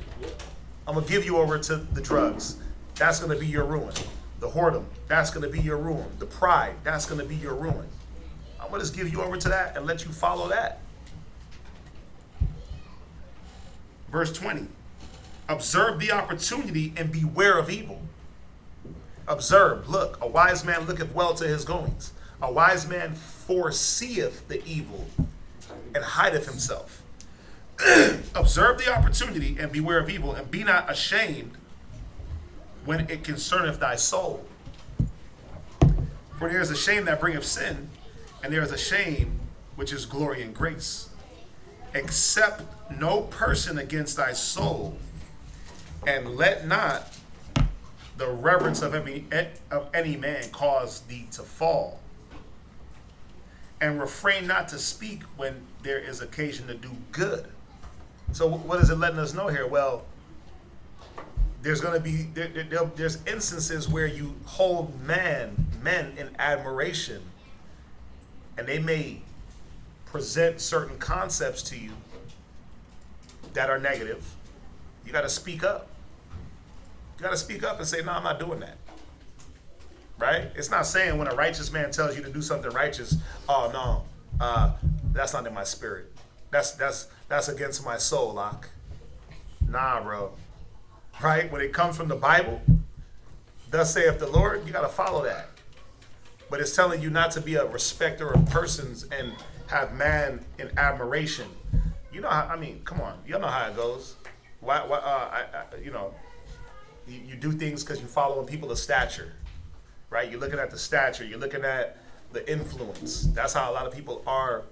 Speaker 11: I'm going to give you over to the drugs. That's going to be your ruin. The whoredom, that's going to be your ruin. The pride, that's going to be your ruin. I'm going to just give you over to that and let you follow that. Verse 20. Observe the opportunity and beware of evil. Observe, look, a wise man looketh well to his goings. A wise man foreseeth the evil and hideth himself. Observe the opportunity and beware of evil, and be not ashamed when it concerneth thy soul. For there is a shame that bringeth sin, and there is a shame which is glory and grace. Accept no person against thy soul, and let not the reverence of any man cause thee to fall. And refrain not to speak when there is occasion to do good. So what is it letting us know here? Well, there's going to be there's instances where you hold men in admiration, and they may present certain concepts to you that are negative. You got to speak up. You got to speak up and say, no, I'm not doing that. Right? It's not saying when a righteous man tells you to do something righteous, oh no, that's not in my spirit. That's against my soul, Locke. Nah, bro. Right? When it comes from the Bible, thus saith the Lord, you got to follow that. But it's telling you not to be a respecter of persons and have man in admiration. You know how, I mean, come on. You know how it goes. You do things because you following people of stature. Right? You're looking at the stature. You're looking at the influence. That's how a lot of people are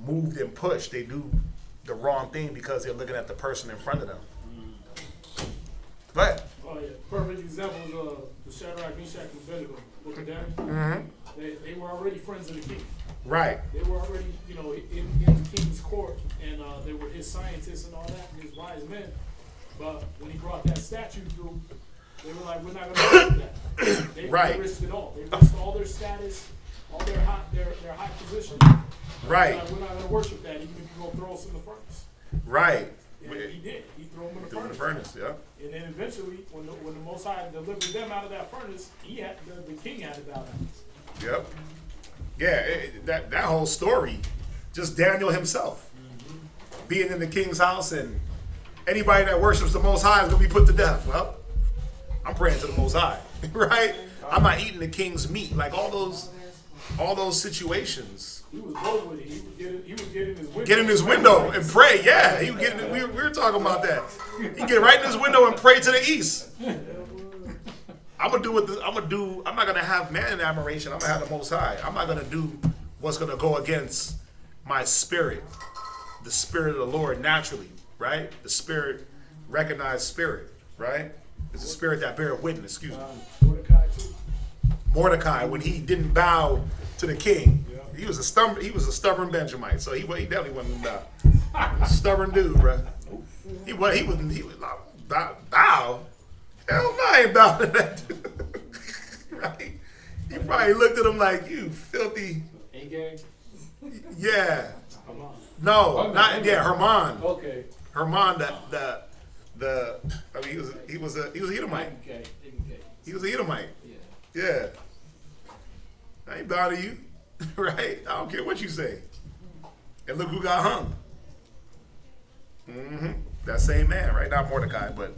Speaker 11: moved and pushed. They do the wrong thing because they're looking at the person in front of them. Go ahead.
Speaker 13: Oh, yeah. Perfect example is the Shadrach, Meshach, and Abednego. Book of Daniel. Mm-hmm. They were already friends of the king.
Speaker 11: Right.
Speaker 13: They were already, in the king's court, and they were his scientists and all that, and his wise men. But when he brought that statue through, they were like, we're not going to do that. They risked it all. They risked all their status, all their high position.
Speaker 11: Right.
Speaker 13: We're not going to worship that, even if you're going to throw us in the furnace.
Speaker 11: Right.
Speaker 13: And he did. He threw them in the furnace.
Speaker 11: Yeah.
Speaker 13: And then eventually, when the Most High delivered them out of that furnace, the king had to bow down.
Speaker 11: Yep. Yeah, that whole story, just Daniel himself being in the king's house, and anybody that worships the Most High is going to be put to death. Well, I'm praying to the Most High, right? I'm not eating the king's meat. Like all those situations.
Speaker 13: He was bold with it. He would get in his window.
Speaker 11: Get in his window and pray. Yeah, he would get in, we were talking about that. He get right in his window and pray to the east. I'm gonna do what I'm gonna do. I'm not gonna have man in admiration. I'm gonna have the Most High. I'm not gonna do what's gonna go against my spirit, the spirit of the Lord naturally, right? The spirit, recognized spirit, right? It's the spirit that bear witness. Excuse me.
Speaker 13: Mordecai too.
Speaker 11: Mordecai, when he didn't bow to the king, he was a stubborn Benjamite. So he definitely wasn't a stubborn dude, bro. He was like, bow. Hell no, I ain't bow to that dude. Right? He probably looked at him like, you filthy.
Speaker 5: A-gang?
Speaker 11: Yeah.
Speaker 5: Come on.
Speaker 11: No, not yeah, Herman.
Speaker 5: Okay.
Speaker 11: Herman, I mean, he was a Edomite.
Speaker 5: Okay.
Speaker 11: He was a Edomite.
Speaker 5: Yeah.
Speaker 11: Yeah. I ain't bow to you, right? I don't care what you say. And look who got hung. Mm-hmm. That same man, right? Not Mordecai, but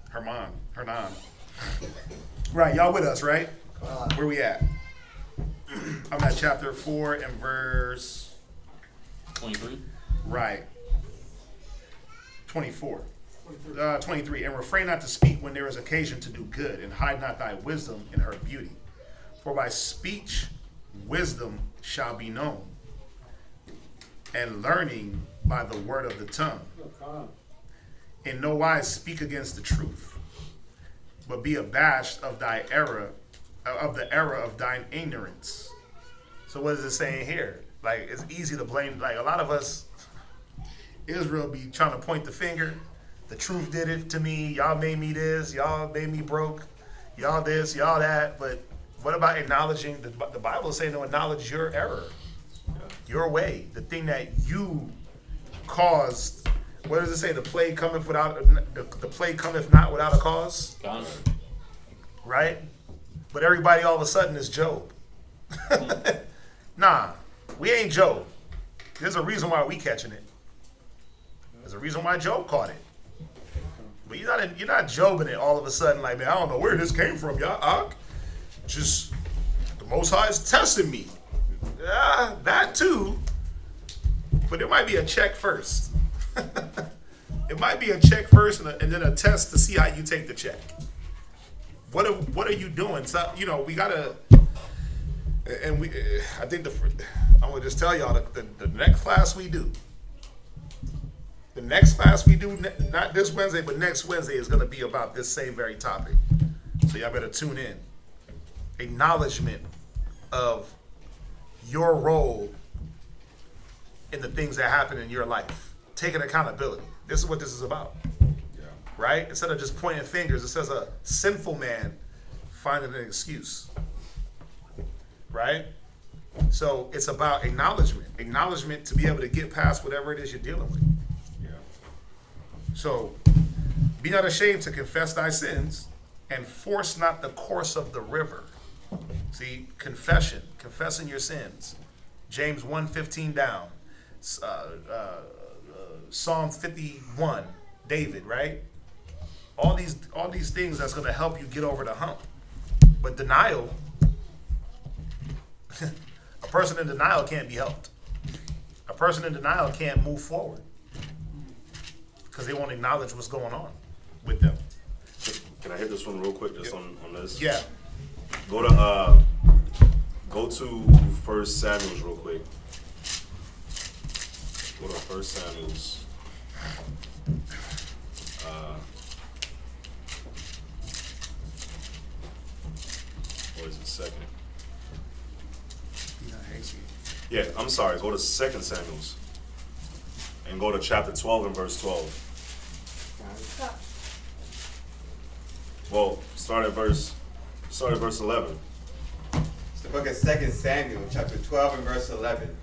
Speaker 11: Hernan. Right, y'all with us, right? Where we at? I'm at chapter 4 and verse
Speaker 1: 23.
Speaker 11: Right. 24. 23. And refrain not to speak when there is occasion to do good, and hide not thy wisdom in her beauty. For by speech wisdom shall be known, and learning by the word of the tongue. In no wise speak against the truth, but be abashed of thy error, of the error of thine ignorance. So what is it saying here? Like, it's easy to blame. Like, a lot of us, Israel, be trying to point the finger. The truth did it to me. Y'all made me this. Y'all made me broke. Y'all this. Y'all that. But what about acknowledging? The Bible is saying to acknowledge your error, your way, the thing that you caused. What does it say? The plague cometh not without a cause.
Speaker 1: God.
Speaker 11: Right? But everybody all of a sudden is Job. Nah, we ain't Job. There's a reason why we catching it. There's a reason why Job caught it. But you're not Jobing it all of a sudden like, man, I don't know where this came from, y'all. Just the Most High is testing me. Yeah, that too. But there might be a check first. It might be a check first and then a test to see how you take the check. What are you doing? So, we gotta, and I think I'm gonna just tell y'all the next class we do. The next class we do, not this Wednesday, but next Wednesday is gonna be about this same very topic. So y'all better tune in. Acknowledgement of your role in the things that happen in your life. Taking accountability. This is what this is about. Yeah. Right? Instead of just pointing fingers, it says a sinful man finding an excuse. Right? So it's about acknowledgement. Acknowledgement to be able to get past whatever it is you're dealing with. Yeah. So be not ashamed to confess thy sins, and force not the course of the river. See, confessing your sins. James 1:15 down. Psalm 51, David, right? All these things that's going to help you get over the hump. But denial, a person in denial can't be helped. A person in denial can't move forward because they won't acknowledge what's going on with them.
Speaker 14: Can I hit this one real quick, just on this?
Speaker 11: Yeah.
Speaker 14: Go to 1 Samuel's real quick. Go to 1 Samuel's. Or is it second? Yeah, I'm sorry. Go to 2 Samuel's. And go to chapter 12 and verse 12. Well, start at verse 11.
Speaker 7: It's the book of 2 Samuel, chapter 12 and verse 11.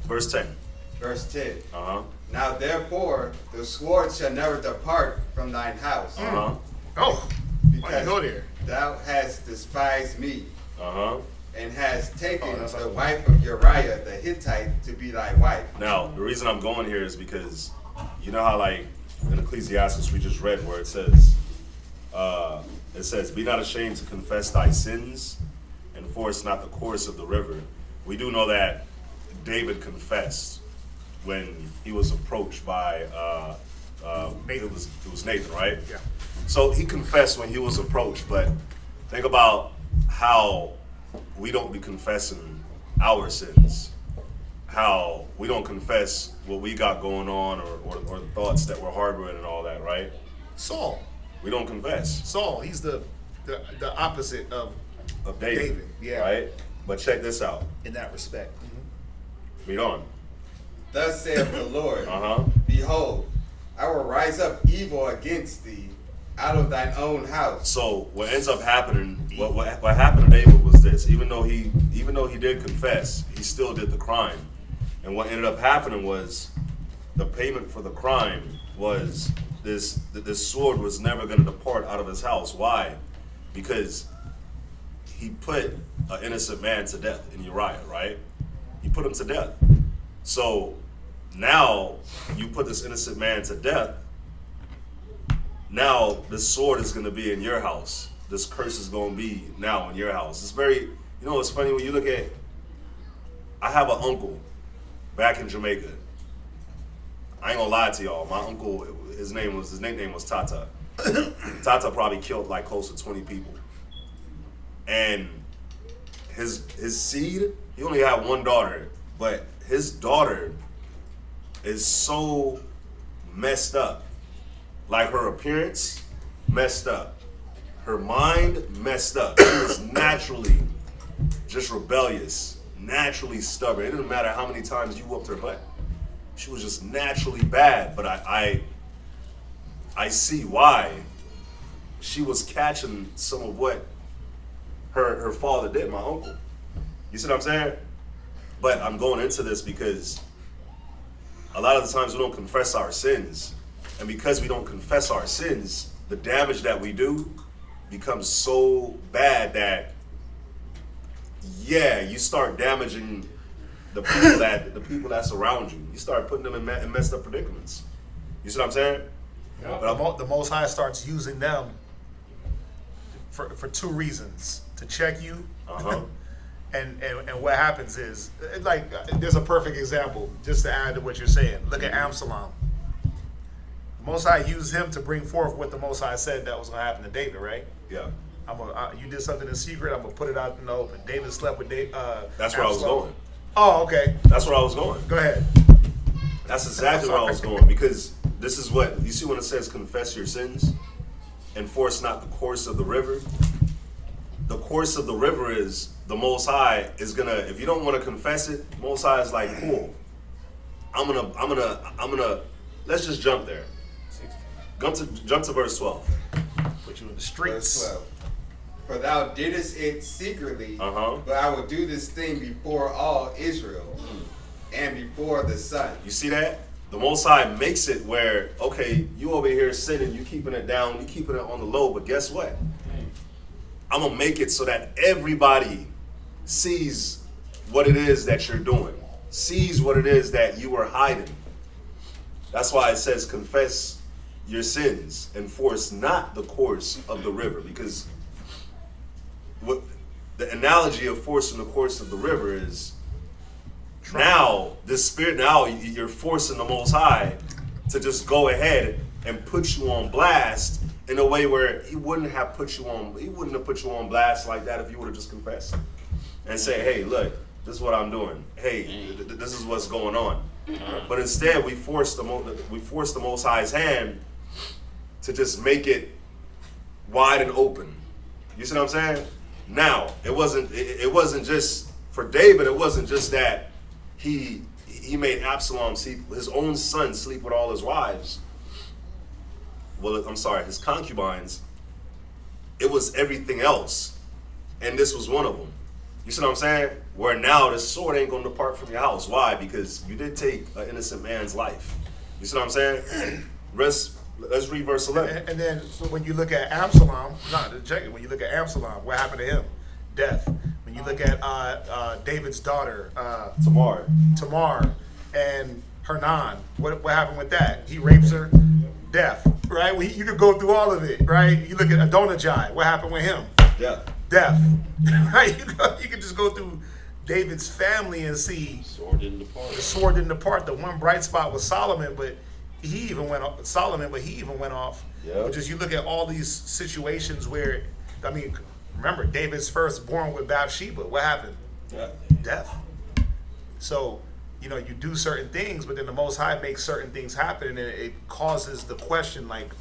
Speaker 14: Verse 10.
Speaker 7: Verse 10.
Speaker 14: Uh-huh.
Speaker 7: Now therefore, the sword shall never depart from thine house.
Speaker 14: Uh-huh.
Speaker 11: Oh, why you go there?
Speaker 7: Thou hast despised me.
Speaker 14: Uh-huh.
Speaker 7: And hast taken the wife of Uriah the Hittite to be thy wife.
Speaker 14: Now, the reason I'm going here is because you know how, like, in Ecclesiasticus we just read where it says It says, "Be not ashamed to confess thy sins, and force not the course of the river." We do know that David confessed when he was approached by it was Nathan, right?
Speaker 11: Yeah.
Speaker 14: So he confessed when he was approached, but think about how we don't be confessing our sins, how we don't confess what we got going on, or the thoughts that we're harboring and all that, right?
Speaker 11: Saul.
Speaker 14: We don't confess.
Speaker 11: Saul, he's the opposite of
Speaker 14: David.
Speaker 11: Yeah.
Speaker 14: Right? But check this out.
Speaker 11: in that respect.
Speaker 14: Read on.
Speaker 7: Thus saith the Lord,
Speaker 14: Uh-huh.
Speaker 7: Behold, I will rise up evil against thee out of thine own house.
Speaker 14: So what ends up happening, what happened to David was this: even though he did confess, he still did the crime. And what ended up happening was the payment for the crime was this sword was never going to depart out of his house. Why? Because he put an innocent man to death in Uriah, right? He put him to death. So now you put this innocent man to death. Now this sword is going to be in your house. This curse is going to be now in your house. It's very, it's funny when you look at, I have an uncle back in Jamaica. I ain't gonna lie to y'all. My uncle, his nickname was Tata. Tata probably killed like close to 20 people. And his seed, he only had one daughter, but his daughter is so messed up. Like her appearance, messed up. Her mind, messed up. She was naturally just rebellious, naturally stubborn. It didn't matter how many times you whooped her butt. She was just naturally bad, but I see why she was catching some of what her father did, my uncle. You see what I'm saying? But I'm going into this because a lot of the times we don't confess our sins. And because we don't confess our sins, the damage that we do becomes so bad that, you start damaging the people that surround you. You start putting them in messed up predicaments. You see what I'm saying?
Speaker 11: Yeah. But the Most High starts using them for two reasons: to check you, and what happens is, like, there's a perfect example just to add to what you're saying. Look at Absalom. The Most High used him to bring forth what the Most High said that was going to happen to David, right?
Speaker 14: Yeah.
Speaker 11: You did something in secret. I'm gonna put it out in the open. David slept with David.
Speaker 14: That's where I was going.
Speaker 11: Oh, okay.
Speaker 14: That's where I was going.
Speaker 11: Go ahead.
Speaker 14: That's exactly where I was going, because this is what you see when it says confess your sins, and force not the course of the river. The course of the river is the Most High is gonna. If you don't want to confess it, Most High is like, cool. I'm gonna. Let's just jump there. Jump to verse 12.
Speaker 11: Put you in the streets.
Speaker 7: Verse 12. For thou didst it secretly, but I will do this thing before all Israel and before the sun.
Speaker 14: You see that? The Most High makes it where, okay, you over here sinning, you keeping it down, you keeping it on the low, but guess what? I'm gonna make it so that everybody sees what it is that you're doing, sees what it is that you are hiding. That's why it says confess your sins and force not the course of the river, because what the analogy of forcing the course of the river is, now this spirit, now you're forcing the Most High to just go ahead and put you on blast in a way where he wouldn't have put you on blast like that if you would have just confessed and say, hey, look, this is what I'm doing. Hey, this is what's going on. But instead, we force the Most High's hand to just make it wide and open. You see what I'm saying? Now, it wasn't just for David. It wasn't just that he made Absalom his own son sleep with all his wives. Well, I'm sorry, his concubines. It was everything else, and this was one of them. You see what I'm saying? Where now this sword ain't going to depart from your house. Why? Because you did take an innocent man's life. You see what I'm saying? Let's read verse 11.
Speaker 11: And then when you look at Absalom, when you look at Absalom, what happened to him? Death. When you look at David's daughter,
Speaker 14: Tamar,
Speaker 11: and Hernan, what happened with that? He rapes her, death, right? Well, you could go through all of it, right? You look at Adonijah. What happened with him? Death. Right? You can just go through David's family and see
Speaker 1: Sword didn't depart.
Speaker 11: the sword didn't depart. The one bright spot was Solomon, but he even went off.
Speaker 2: Yeah.
Speaker 11: But just you look at all these situations where, I mean, remember David's firstborn with Bathsheba. What happened? Death. So, you know, you do certain things, but then the Most High makes certain things happen, and it causes the question, like,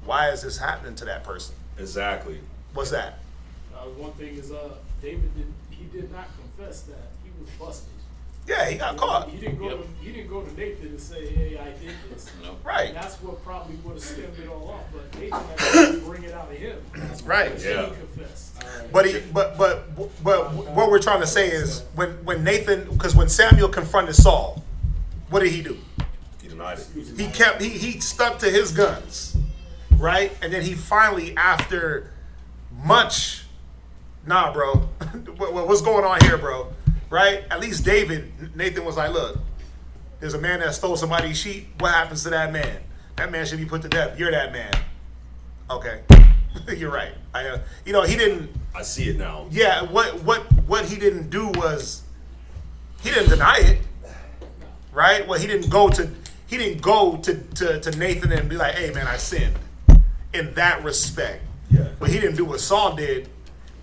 Speaker 11: why is this happening to that person?
Speaker 2: Exactly.
Speaker 11: What's that?
Speaker 13: One thing is, David did not confess that he was busted.
Speaker 11: Yeah, he got caught.
Speaker 13: He didn't go to Nathan and say, "Hey, I did this."
Speaker 1: No.
Speaker 11: Right.
Speaker 13: And that's what probably would have stemmed it all off. But Nathan had to bring it out of him.
Speaker 11: Right.
Speaker 13: And
Speaker 2: Yeah.
Speaker 13: he confessed.
Speaker 11: But what we're trying to say is when Nathan, because when Samuel confronted Saul, what did he do?
Speaker 2: He denied it.
Speaker 11: He stuck to his guns, right? And then he finally, after much, nah, bro, what's going on here, bro? Right? At least Nathan was like, look, there's a man that stole somebody's sheep. What happens to that man? That man should be put to death. You're that man. Okay, you're right. He didn't.
Speaker 2: I see it now.
Speaker 11: Yeah, what he didn't do was he didn't deny it, right? Well, he didn't go to Nathan and be like, "Hey, man, I sinned." In that respect,
Speaker 2: Yeah.
Speaker 11: but he didn't do what Saul did,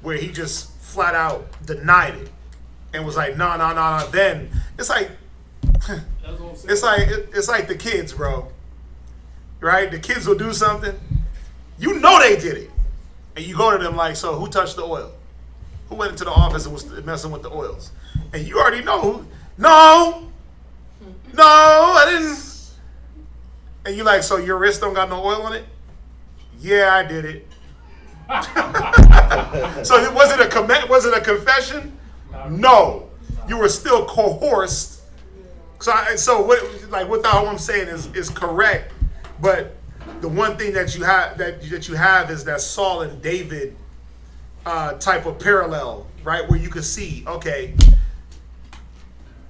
Speaker 11: where he just flat out denied it and was like, "No." Then it's like,
Speaker 13: That's what I'm saying.
Speaker 11: it's like the kids, bro. Right? The kids will do something, you know they did it, and you go to them like, "So who touched the oil? Who went into the office and was messing with the oils?" And you already know who. No, I didn't. And you like, "So your wrist don't got no oil on it?" "Yeah, I did it." So was it a confession? No, you were still coerced. So what the hell I'm saying is correct, but the one thing that you have is that Saul and David type of parallel, right? Where you could see, okay,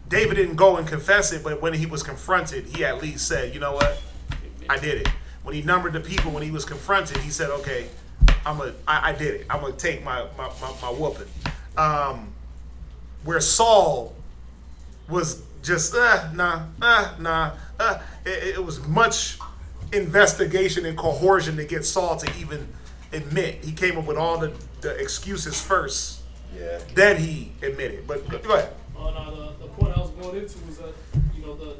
Speaker 11: David didn't go and confess it, but when he was confronted, he at least said, "You know what? I did it." When he numbered the people, when he was confronted, he said, "Okay, I did it. I'm gonna take my whooping." Where Saul was just nah. It was much investigation and coercion to get Saul to even admit. He came up with all the excuses first.
Speaker 2: Yeah.
Speaker 11: Then he admitted. But go ahead.
Speaker 13: The point I was going into was that,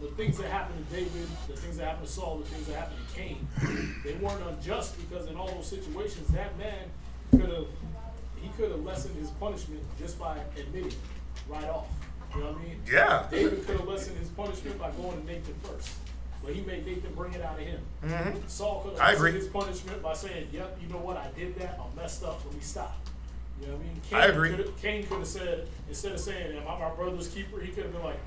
Speaker 13: the things that happened to David, the things that happened to Saul, the things that happened to Cain, they weren't unjust, because in all those situations, that man could have lessened his punishment just by admitting right off. You know what I mean?
Speaker 11: Yeah.
Speaker 13: David could have lessened his punishment by going to Nathan first, but he made Nathan bring it out of him.
Speaker 11: Mm-hmm.
Speaker 13: Saul could
Speaker 11: I
Speaker 13: have
Speaker 11: agree.
Speaker 13: lessened his punishment by saying, "Yep, you know what? I did that. I messed up. Let me stop." You know what I mean?
Speaker 11: I agree.
Speaker 13: Cain could have said, instead of saying, "Am I my brother's keeper?" he could have been like,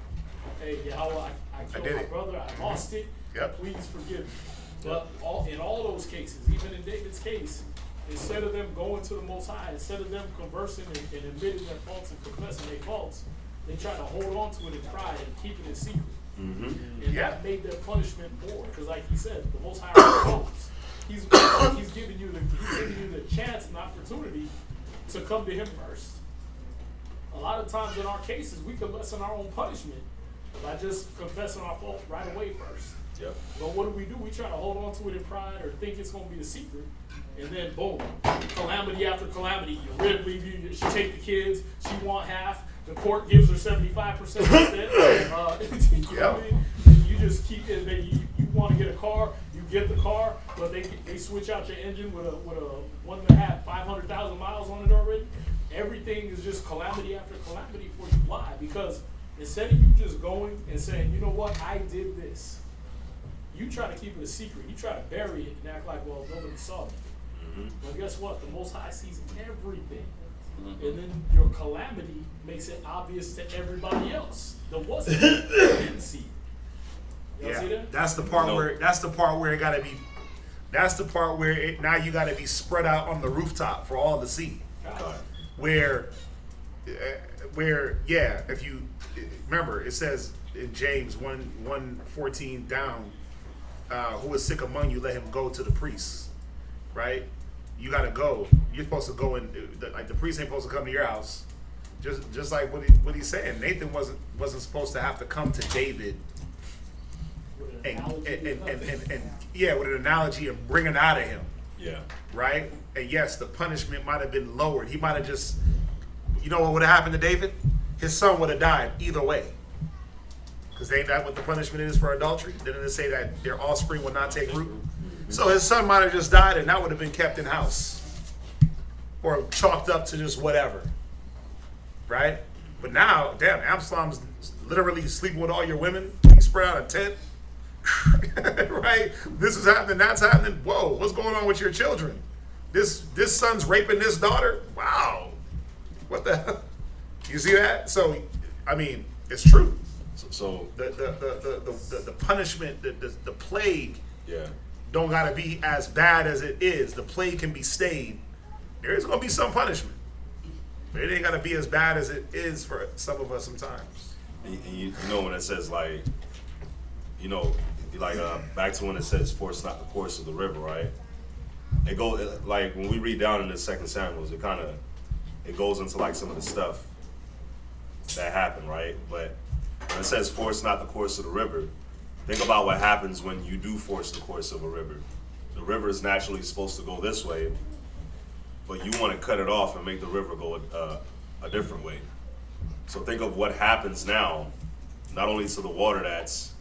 Speaker 13: "Hey, Yahweh, I killed
Speaker 11: did
Speaker 13: my
Speaker 11: it.
Speaker 13: brother. I lost it.
Speaker 11: Yep.
Speaker 13: Please forgive me." But in all those cases, even in David's case, instead of them going to the Most High, instead of them conversing and admitting their faults and confessing their faults, they try to hold on to it in pride and keep it in secret.
Speaker 2: Mm-hmm.
Speaker 13: And that made their punishment more. Because like he said, the Most High already knows. He's giving you the chance and opportunity to come to him first. A lot of times in our cases, we could lessen our own punishment by just confessing our fault right away first.
Speaker 2: Yep.
Speaker 13: But what do? We try to hold on to it in pride or think it's going to be a secret. And then boom, calamity after calamity. Your rib leave you, she take the kids, she want half. The court gives her 75% instead. You know what I mean? You just keep it. You want to get a car, you get the car, but they switch out your engine with a 1.5, 500,000 miles on it already. Everything is just calamity after calamity for you. Why? Because instead of you just going and saying, "You know what, I did this," you try to keep it a secret. You try to bury it and act like, "Well, nobody saw it."
Speaker 2: Mm-hmm.
Speaker 13: But guess what? The Most High sees everything.
Speaker 1: Mm-hmm.
Speaker 13: And then your calamity makes it obvious to everybody else that didn't see it. Y'all see that?
Speaker 11: That's the part where it gotta be. That's the part where now you gotta be spread out on the rooftop for all to see. Where if you remember, it says in James 1:14 down, who is sick among you, let him go to the priest, right? You got to go. You're supposed to go like the priest ain't supposed to come to your house. Just like what he's saying. Nathan wasn't supposed to have to come to David and yeah, with an analogy and bring it out of him.
Speaker 14: Yeah.
Speaker 11: Right? And yes, the punishment might have been lowered. He might have just, you know what would have happened to David? His son would have died either way. Because ain't that what the punishment is for adultery? Didn't it say that their offspring would not take root? So his son might have just died and that would have been kept in house. Or chalked up to just whatever. Right? But now, damn, Absalom's literally sleeping with all your women. He spread out a tent. Right? This is happening, that's happening. Whoa, what's going on with your children? This son's raping this daughter? Wow. What the hell? You see that? So, I mean, it's true.
Speaker 14: So
Speaker 11: the punishment, the plague,
Speaker 14: yeah,
Speaker 11: don't gotta be as bad as it is. The plague can be stayed. There is gonna be some punishment, but it ain't gotta be as bad as it is for some of us sometimes.
Speaker 14: And you know when it says like, you know, like back to when it says force not the course of the river, right? It goes like when we read down in the 2 Samuel, it goes into like some of the stuff that happened, right? But when it says force not the course of the river, think about what happens when you do force the course of a river. The river is naturally supposed to go this way, but you want to cut it off and make the river go a different way. So think of what happens now, not only to the water that's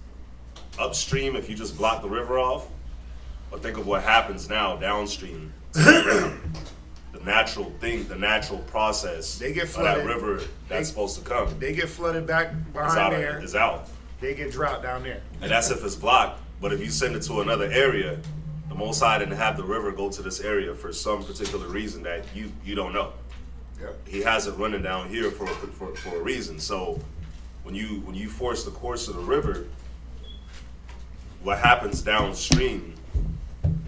Speaker 14: upstream if you just block the river off, but think of what happens now downstream to the river. The natural process
Speaker 11: They get
Speaker 14: of
Speaker 11: flooded.
Speaker 14: that river that's supposed to come
Speaker 11: They get flooded back behind there.
Speaker 14: is out.
Speaker 11: They get drought down there.
Speaker 14: And that's if it's blocked. But if you send it to another area, the Most High didn't have the river go to this area for some particular reason that you don't know.
Speaker 11: Yep.
Speaker 14: He has it running down here for a reason. So when you force the course of the river, what happens downstream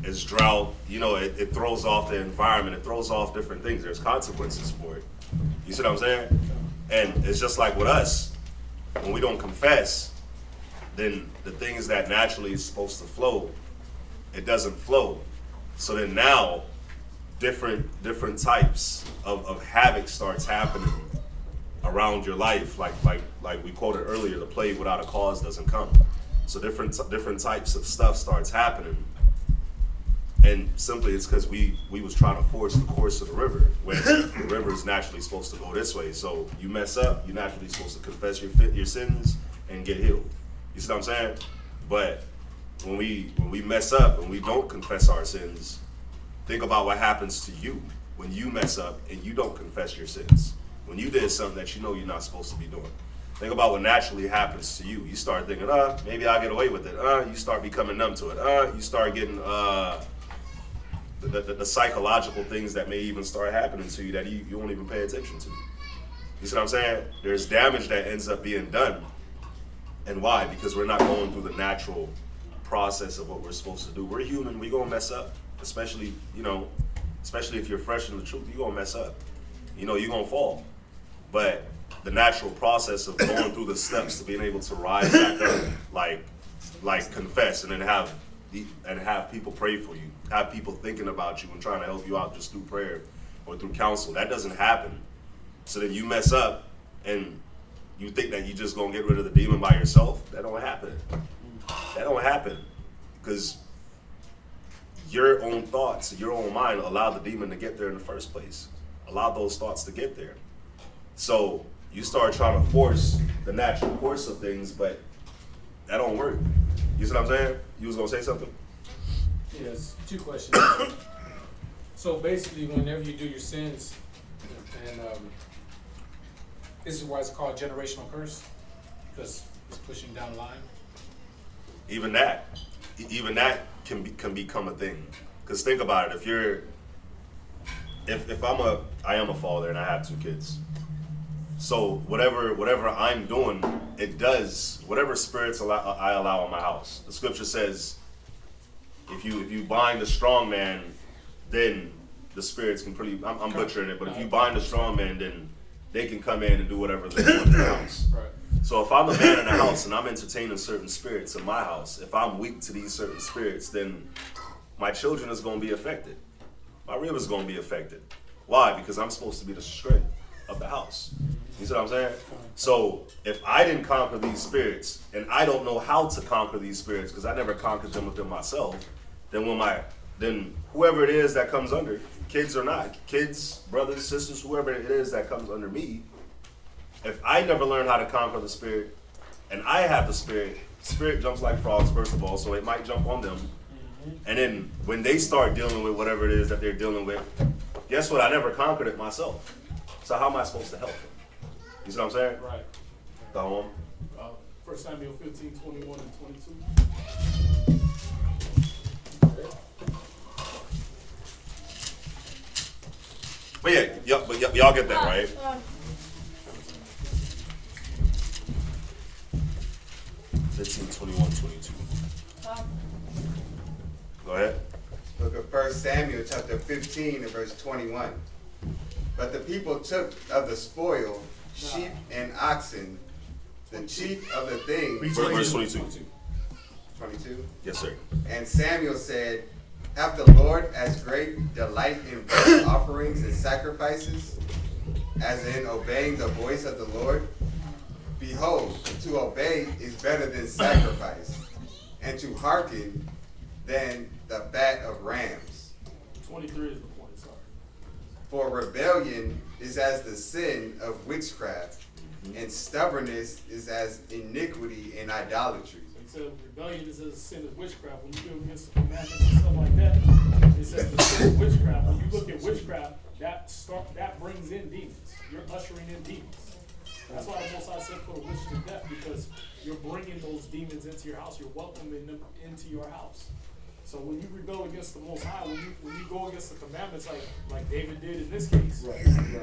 Speaker 14: is drought. You know, it throws off the environment. It throws off different things. There's consequences for it. You see what I'm saying? And it's just like with us. When we don't confess, then the things that naturally is supposed to flow, it doesn't flow. So then now, different types of havoc starts happening around your life. Like we quoted earlier, the plague without a cause doesn't come. So different types of stuff starts happening. And simply it's because we was trying to force the course of the river when the river is naturally supposed to go this way. So you mess up, you're naturally supposed to confess your sins and get healed. You see what I'm saying? But when we mess up and we don't confess our sins, think about what happens to you when you mess up and you don't confess your sins. When you did something that you know you're not supposed to be doing. Think about what naturally happens to you. You start thinking, maybe I'll get away with it. You start becoming numb to it. You start getting the psychological things that may even start happening to you that you won't even pay attention to. You see what I'm saying? There's damage that ends up being done. And why? Because we're not going through the natural process of what we're supposed to do. We're human, we gonna mess up. Especially if you're fresh in the truth, you're gonna mess up. You know, you're gonna fall. But the natural process of going through the steps to being able to rise back up, like confess and then have people pray for you, have people thinking about you and trying to help you out just through prayer or through counsel. That doesn't happen. So then you mess up and you think that you just gonna get rid of the demon by yourself. That don't happen. That don't happen. Because your own thoughts, your own mind allow the demon to get there in the first place. Allow those thoughts to get there. So you start trying to force the natural course of things, but that don't work. You see what I'm saying? You was gonna say something?
Speaker 5: Yes, two questions. So basically, whenever you do your sins, and this is why it's called generational curse, because it's pushing down the line.
Speaker 14: Even that can become a thing. Because think about it. I am a father and I have 2 kids. So whatever I'm doing, it does whatever spirits I allow in my house. The scripture says, if you bind a strong man, then the spirits can I'm butchering it, but if you bind a strong man, then they can come in and do whatever they want in the house.
Speaker 5: Right.
Speaker 14: So if I'm the man in the house and I'm entertaining certain spirits in my house, if I'm weak to these certain spirits, then my children is going to be affected. My rib is going to be affected. Why? Because I'm supposed to be the strength of the house. You see what I'm saying? So if I didn't conquer these spirits, and I don't know how to conquer these spirits because I never conquered them within myself, then whoever it is that comes under, kids or not, kids, brothers, sisters, whoever it is that comes under me, if I never learn how to conquer the spirit, and I have the spirit jumps like frogs, first of all, so it might jump on them. And then when they start dealing with whatever it is that they're dealing with, guess what? I never conquered it myself. So how am I supposed to help them? You see what I'm saying?
Speaker 13: Right.
Speaker 14: Go home.
Speaker 13: 1 Samuel 15, 21 and 22.
Speaker 14: But y'all get that, right? 15, 21, 22. Go ahead.
Speaker 7: Book of 1 Samuel chapter 15 and verse 21. But the people took of the spoil sheep and oxen, the chief of the things.
Speaker 14: Verse 22.
Speaker 7: 22?
Speaker 14: Yes, sir.
Speaker 7: And Samuel said, have the Lord as great delight in burnt offerings and sacrifices, as in obeying the voice of the Lord? Behold, to obey is better than sacrifice, and to hearken than the fat of rams.
Speaker 13: 23 is the point, sorry.
Speaker 7: For rebellion is as the sin of witchcraft, and stubbornness is as iniquity and idolatry.
Speaker 13: It said rebellion is as a sin of witchcraft. When you go against the commandments and stuff like that, it says the sin of witchcraft. When you look at witchcraft, that brings in demons. You're ushering in demons. That's why the Most High said put a witch to death, because you're bringing those demons into your house. You're welcoming them into your house. So when you rebel against the Most High, when you go against the commandments like David did in this case,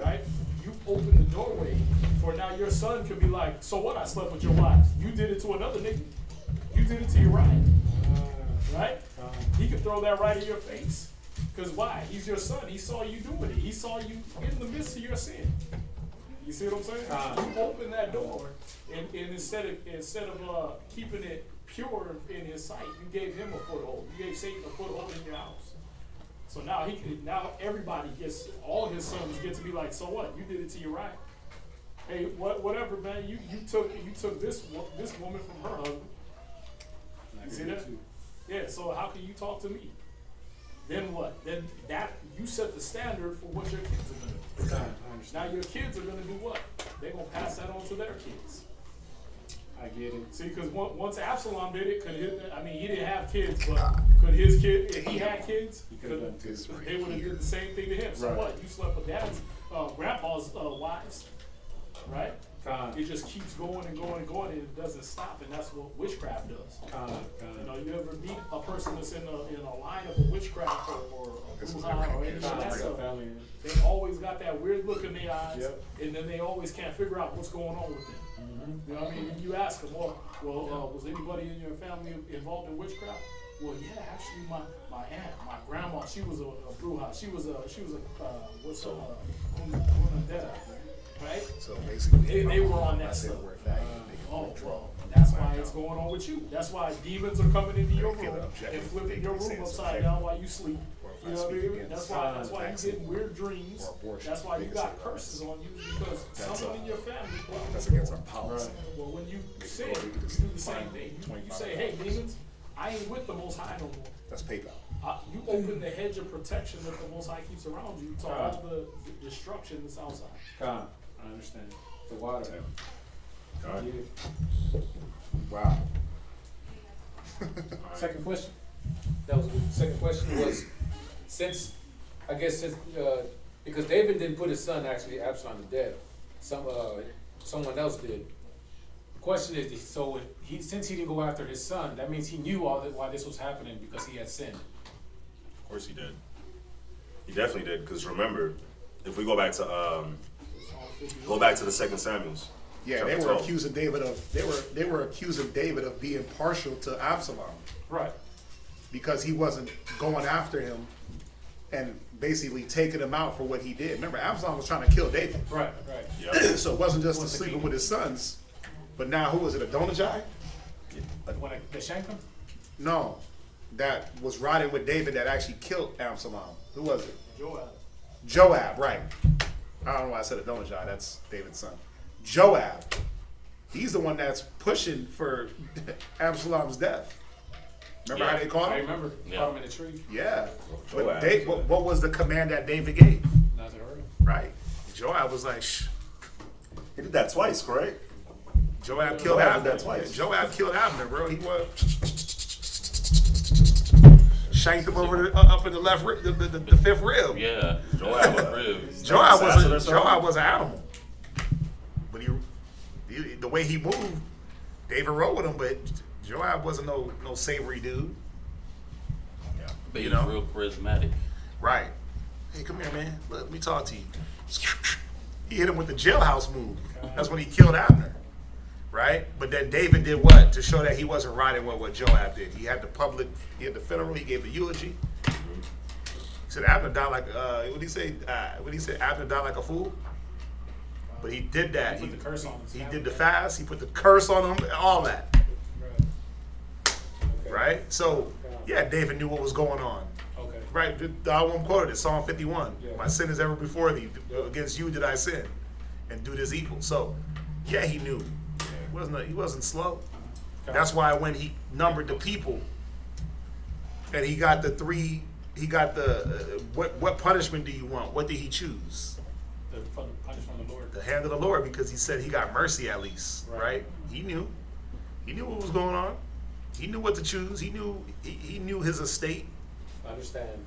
Speaker 13: right? You open the doorway for now your son could be like, so what? I slept with your wives. You did it to another nigga. You did it to Uriah, right? He could throw that right in your face. Because why? He's your son. He saw you doing it. He saw you in the midst of your sin. You see what I'm saying? You open that door, and instead of keeping it pure in his sight, you gave him a foothold. You gave Satan a foothold in your house. So now everybody gets, all his sons get to be like, so what? You did it to Uriah. Hey, whatever, man. You took this woman from her husband. You see that? Yeah. So how can you talk to me? Then what? Then that you set the standard for what your kids are gonna do. Now your kids are gonna do what? They're gonna pass that on to their kids.
Speaker 5: I get it.
Speaker 13: See, because once Absalom did it, he didn't have kids, but could his kid, if he had kids, they would have did the same thing to him. So what? You slept with dad's, grandpa's wives, right? It just keeps going and going and going, and it doesn't stop, and that's what witchcraft does. You ever meet a person that's in a line of a witchcraft or anything like that? They always got that weird look in their eyes, and then they always can't figure out what's going on with them. You know what I mean? And you ask them, was anybody in your family involved in witchcraft? Well, yeah, actually, my aunt, my grandma, she was a bruja. She was a right?
Speaker 11: So basically,
Speaker 13: they were on that stuff. Well, that's why it's going on with you. That's why demons are coming into your room and flipping your room upside down while you sleep. You know what I mean? That's why you getting weird dreams. That's why you got curses on you, because someone in your family.
Speaker 11: That's against our policy.
Speaker 13: Well, when you sin, you do the same thing. You say, hey, demons, I ain't with the Most High no more.
Speaker 11: That's PayPal.
Speaker 13: You open the hedge of protection that the Most High keeps around you to all the destruction that's outside.
Speaker 5: I understand. The water.
Speaker 11: Wow.
Speaker 5: Second question. That was good. Second question was, because David didn't put his son, actually Absalom, to death. Someone else did. The question is, so since he didn't go after his son, that means he knew why this was happening, because he had sinned.
Speaker 14: Of course he did. He definitely did, because remember, if we go back to the second Samuel's.
Speaker 11: Yeah, they were accusing David of being partial to Absalom.
Speaker 13: Right.
Speaker 11: Because he wasn't going after him and basically taking him out for what he did. Remember, Absalom was trying to kill David.
Speaker 13: Right.
Speaker 14: Yep.
Speaker 11: So it wasn't just sleeping with his sons. But now, who was it? Adonijah?
Speaker 5: When they shanked him?
Speaker 11: No, that was riding with David that actually killed Absalom. Who was it?
Speaker 5: Joab.
Speaker 11: Joab, right. I don't know why I said Adonijah. That's David's son. Joab. He's the one that's pushing for Absalom's death. Remember how they called him?
Speaker 5: I remember. Caught him in a tree.
Speaker 11: Yeah.
Speaker 14: Joab.
Speaker 11: But what was the command that David gave?
Speaker 5: Not to hurt him.
Speaker 11: Right. Joab was like, shh.
Speaker 14: He did that twice, correct?
Speaker 11: Joab killed
Speaker 14: Joab
Speaker 11: Abner.
Speaker 14: did that twice.
Speaker 11: Joab killed Abner, bro. He was shanked him over up in the left rib, the fifth rib.
Speaker 1: Yeah.
Speaker 14: Joab.
Speaker 1: Ribs.
Speaker 11: Joab
Speaker 14: Assassin or
Speaker 11: was
Speaker 14: something?
Speaker 11: an animal, but the way he moved, David rode with him, but Joab wasn't no savory dude.
Speaker 1: But
Speaker 11: You
Speaker 1: he was
Speaker 11: know?
Speaker 1: real charismatic.
Speaker 11: Right. Hey, come here, man. Let me talk to you. He hit him with the jailhouse move. That's when he killed Abner. Right? But then David did what? To show that he wasn't riding with what Joab did. He had the funeral, he gave the eulogy. He said Abner died like, what did he say? Abner died like a fool? But he did that.
Speaker 5: He put the curse on him.
Speaker 11: He did the fast, he put the curse on him, all that. Right? So, yeah, David knew what was going on.
Speaker 5: Okay.
Speaker 11: Right? I won't quote it. Psalm 51.
Speaker 5: Yeah.
Speaker 11: My sin is ever before thee. Against you did I sin, and do this equal. So, yeah, he knew. He wasn't slow. That's why when he numbered the people, and he got the what punishment do you want? What did he choose?
Speaker 5: The punishment of the Lord.
Speaker 11: The hand of the Lord, because he said he got mercy at least, right? He knew what was going on. He knew what to choose. He knew his estate.
Speaker 5: I understand.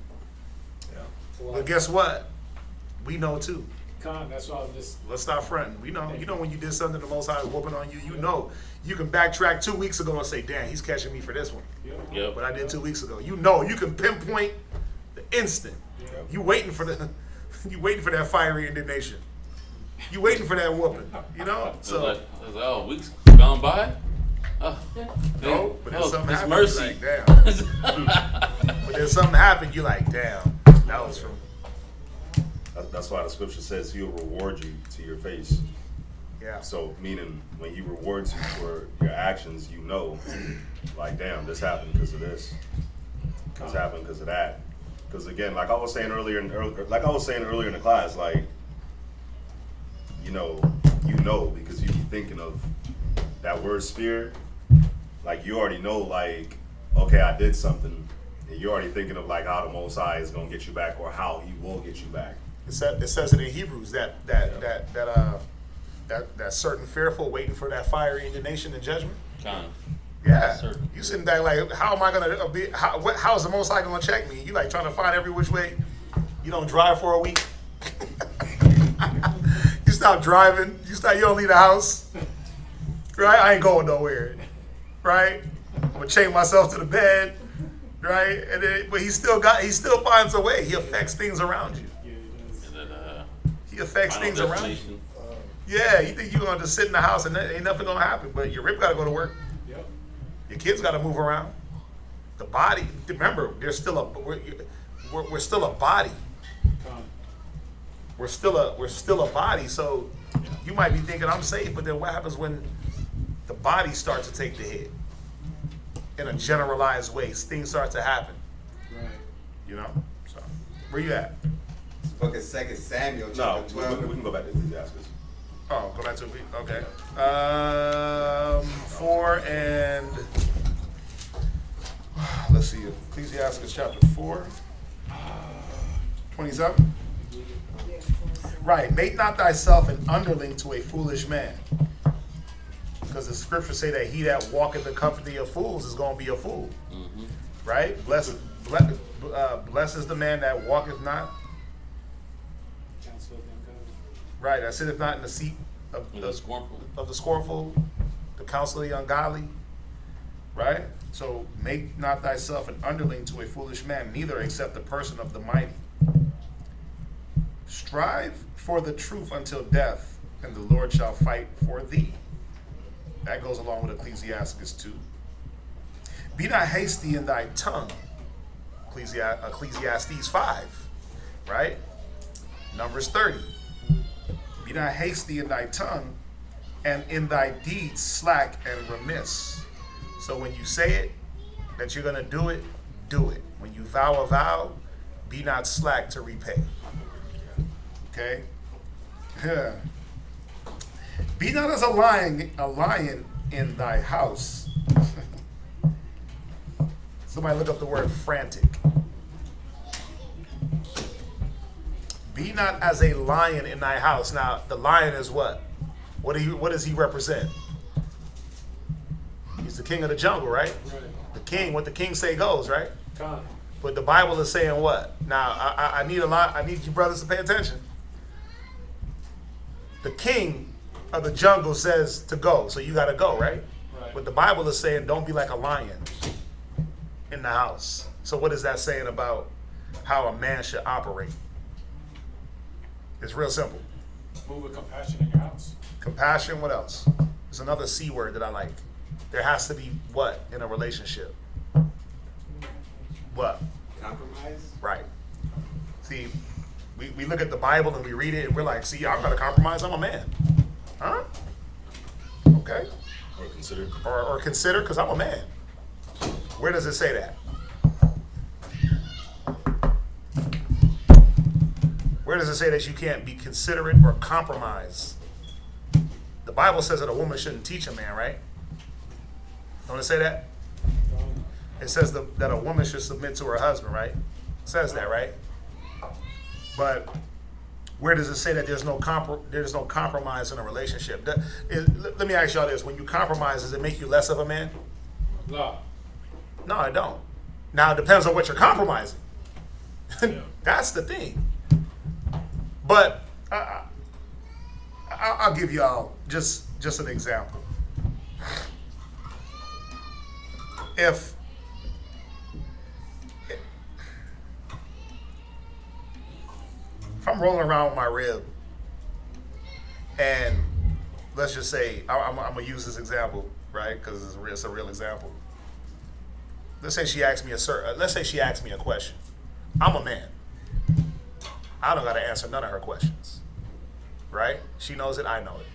Speaker 11: Yeah. But guess what? We know too.
Speaker 5: That's why I'm just.
Speaker 11: Let's stop fronting. We know. You know when you did something the Most High is whooping on you. You know. You can backtrack 2 weeks ago and say, "Damn, he's catching me for this one."
Speaker 1: Yep.
Speaker 11: But I did 2 weeks ago. You know. You can pinpoint the instant. You waiting for that fiery indignation. You waiting for that whooping. You know. So.
Speaker 1: It was like, oh, weeks gone by.
Speaker 11: No, but then something
Speaker 1: it's
Speaker 11: happened.
Speaker 1: mercy.
Speaker 11: You're like, damn. But then something happened. You're like, damn. That was from.
Speaker 14: That's why the scripture says he'll reward you to your face.
Speaker 11: Yeah.
Speaker 14: So, meaning when he rewards you for your actions, you know, like, damn, this happened because of this. This happened because of that. Because again, like I was saying earlier in the class, like, you know, because you be thinking of that word sphere, like you already know, like, okay, I did something, and you're already thinking of like how the Most High is gonna get you back, or how He will get you back.
Speaker 11: It says it in Hebrews that certain fearful waiting for that fiery indignation and judgment. Yeah,
Speaker 1: Certain.
Speaker 11: you sitting back like, how am I gonna be? How is the Most High gonna check me? You like trying to find every which way. You don't drive for a week. You stop driving. You don't leave the house. Right? I ain't going nowhere. Right? I'm gonna chain myself to the bed. Right? And then, but he still finds a way. He affects things around you. He affects things around you. Yeah, you think you're gonna just sit in the house and ain't nothing gonna happen, but your rib gotta go to work.
Speaker 5: Yep.
Speaker 11: Your kids gotta move around. The body, remember, we're still a body. We're still a body. So you might be thinking I'm safe, but then what happens when the body starts to take the hit? In a generalized way, things start to happen.
Speaker 5: Right.
Speaker 11: You know. So where you at?
Speaker 7: Book of 2 Samuel,
Speaker 14: No,
Speaker 7: chapter 12.
Speaker 14: we can go back to Ecclesiasticus.
Speaker 11: Oh, go back to okay. 4 and let's see, Ecclesiasticus chapter 4, 27. Right, make not thyself an underling to a foolish man, because the scriptures say that he that walketh the company of fools is going to be a fool.
Speaker 1: Mm-hmm.
Speaker 11: Right? Blessed is the man that walketh not. Right, that sitteth not in the seat of the scornful, the counsel of the ungodly. Right? So make not thyself an underling to a foolish man, neither accept the person of the mighty. Strive for the truth until death, and the Lord shall fight for thee. That goes along with Ecclesiasticus 2. Be not hasty in thy tongue. Ecclesiastes 5. Right? Numbers 30. Be not hasty in thy tongue, and in thy deeds slack and remiss. So when you say it, that you're going to do it, do it. When you vow a vow, be not slack to repay. Okay? Yeah. Be not as a lion in thy house. Somebody look up the word frantic. Be not as a lion in thy house. Now, the lion is what? What does he represent? He's the king of the jungle, right? The king, what the king say goes, right? But the Bible is saying what? Now, I need you brothers to pay attention. The king of the jungle says to go, so you got to go, right? But the Bible is saying don't be like a lion in the house. So what is that saying about how a man should operate? It's real simple.
Speaker 5: Move with compassion in your house.
Speaker 11: Compassion, what else? There's another C word that I like. There has to be what in a relationship? What?
Speaker 7: Compromise?
Speaker 11: Right. See, we look at the Bible and we read it and we're like, see, I'm going to compromise, I'm a man. Huh? Okay.
Speaker 14: Or consider.
Speaker 11: Or consider, because I'm a man. Where does it say that? Where does it say that you can't be considerate or compromise? The Bible says that a woman shouldn't teach a man, right? Don't it say that? It says that a woman should submit to her husband, right? It says that, right? But where does it say that there's no compromise in a relationship? Let me ask y'all this. When you compromise, does it make you less of a man?
Speaker 5: No.
Speaker 11: No, it don't. Now, it depends on what you're compromising. That's the thing. But I'll give y'all just an example. If I'm rolling around with my rib, and let's just say I'm gonna use this example, right? Because it's a real example. Let's say she asks me a question. I'm a man. I don't got to answer none of her questions, right? She knows it, I know it,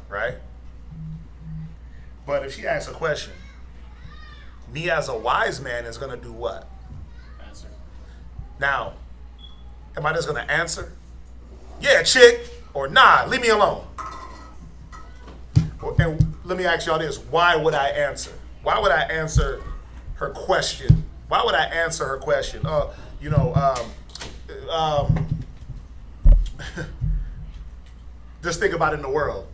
Speaker 11: right? But if she asks a question, me as a wise man is going to do what?
Speaker 5: Answer.
Speaker 11: Now, am I just going to answer? Yeah, chick, or nah, leave me alone. And let me ask y'all this. Why would I answer? Why would I answer her question? Why would I answer her question? Just think about it in the world.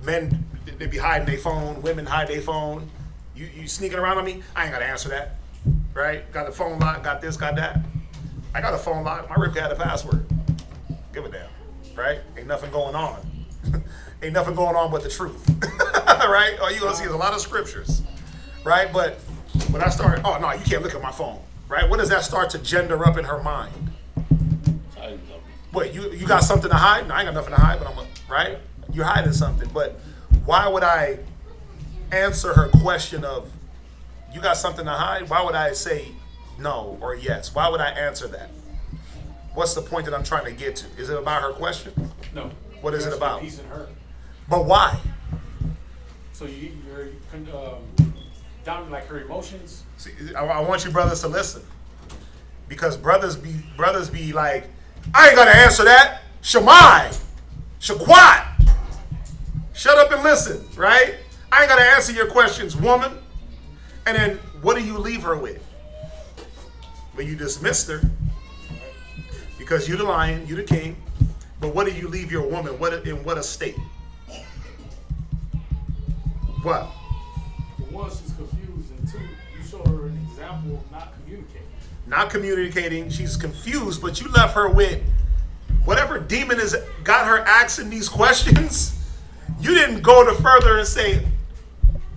Speaker 11: Men, they be hiding their phone. Women hide their phone. You sneaking around on me? I ain't got to answer that. Right? Got the phone lock, got this, got that. I got a phone lock. My rib got a password. Give a damn. Right? Ain't nothing going on. Ain't nothing going on but the truth. Right? All you going to see is a lot of scriptures. Right? But when I start, oh, no, you can't look at my phone. Right? What does that start to gender up in her mind? What, you got something to hide? No, I ain't got nothing to hide, but right? You're hiding something. But why would I answer her question of, you got something to hide? Why would I say no or yes? Why would I answer that? What's the point that I'm trying to get to? Is it about her question?
Speaker 5: No.
Speaker 11: What is it about?
Speaker 5: Peace in her.
Speaker 11: But why?
Speaker 5: So you're down like her emotions?
Speaker 11: See, I want you brothers to listen. Because brothers be like, I ain't gonna answer that. Shamai. Shaquat. Shut up and listen, right? I ain't gonna answer your questions, woman. And then what do you leave her with? Well, you dismissed her because you're the lion, you're the king. But what do you leave your woman? In what a state? What?
Speaker 13: For one, she's confused, and two, you show her an example of not communicating.
Speaker 11: Not communicating. She's confused, but you left her with whatever demon has got her asking these questions. You didn't go to further and say,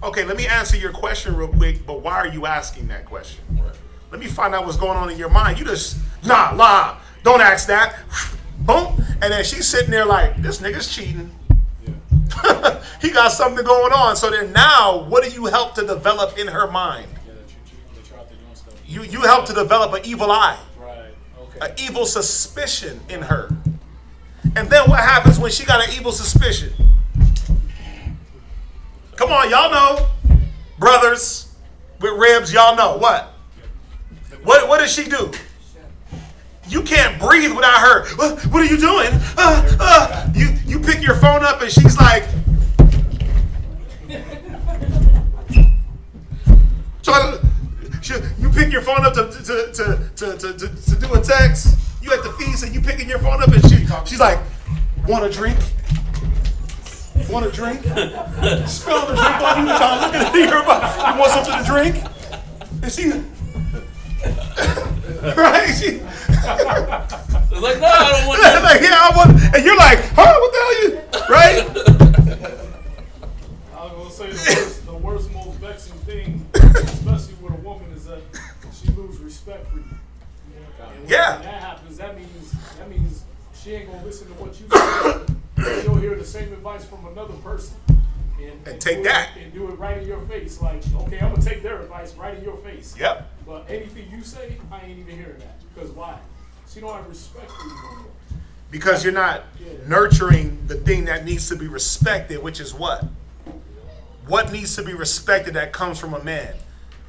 Speaker 11: okay, let me answer your question real quick, but why are you asking that question? Let me find out what's going on in your mind. You just, nah, don't ask that. Boom. And then she's sitting there like, this nigga's cheating. Yeah. He got something going on. So then now, what do you help to develop in her mind?
Speaker 5: Yeah, that you're out there doing stuff.
Speaker 11: You help to develop an evil eye.
Speaker 5: Right, okay.
Speaker 11: An evil suspicion in her. And then what happens when she got an evil suspicion? Come on, y'all know. Brothers with ribs, y'all know. What? What does she do? You can't breathe without her. What are you doing? You pick your phone up and she's like, you pick your phone up to do a text. You at the feast and you picking your phone up and she's like, want a drink? Want a drink? Spilling the drink on you. I'm looking at you. You want something to drink? And she, right? She,
Speaker 1: It's like, no, I don't want that.
Speaker 11: like, yeah, I want. And you're like, huh? What the hell you? Right?
Speaker 13: I was gonna say the worst, most vexing thing, especially with a woman, is that she loses respect for you. And
Speaker 11: Yeah.
Speaker 13: when that happens, that means she ain't gonna listen to what you say. She'll hear the same advice from another person. And
Speaker 11: take
Speaker 13: do
Speaker 11: that.
Speaker 13: and do it right in your face. Like, okay, I'm gonna take their advice right in your face.
Speaker 11: Yep.
Speaker 13: But anything you say, I ain't even hearing that. Because why? She don't have respect for you no more.
Speaker 11: Because you're not nurturing the thing that needs to be respected, which is what? What needs to be respected that comes from a man?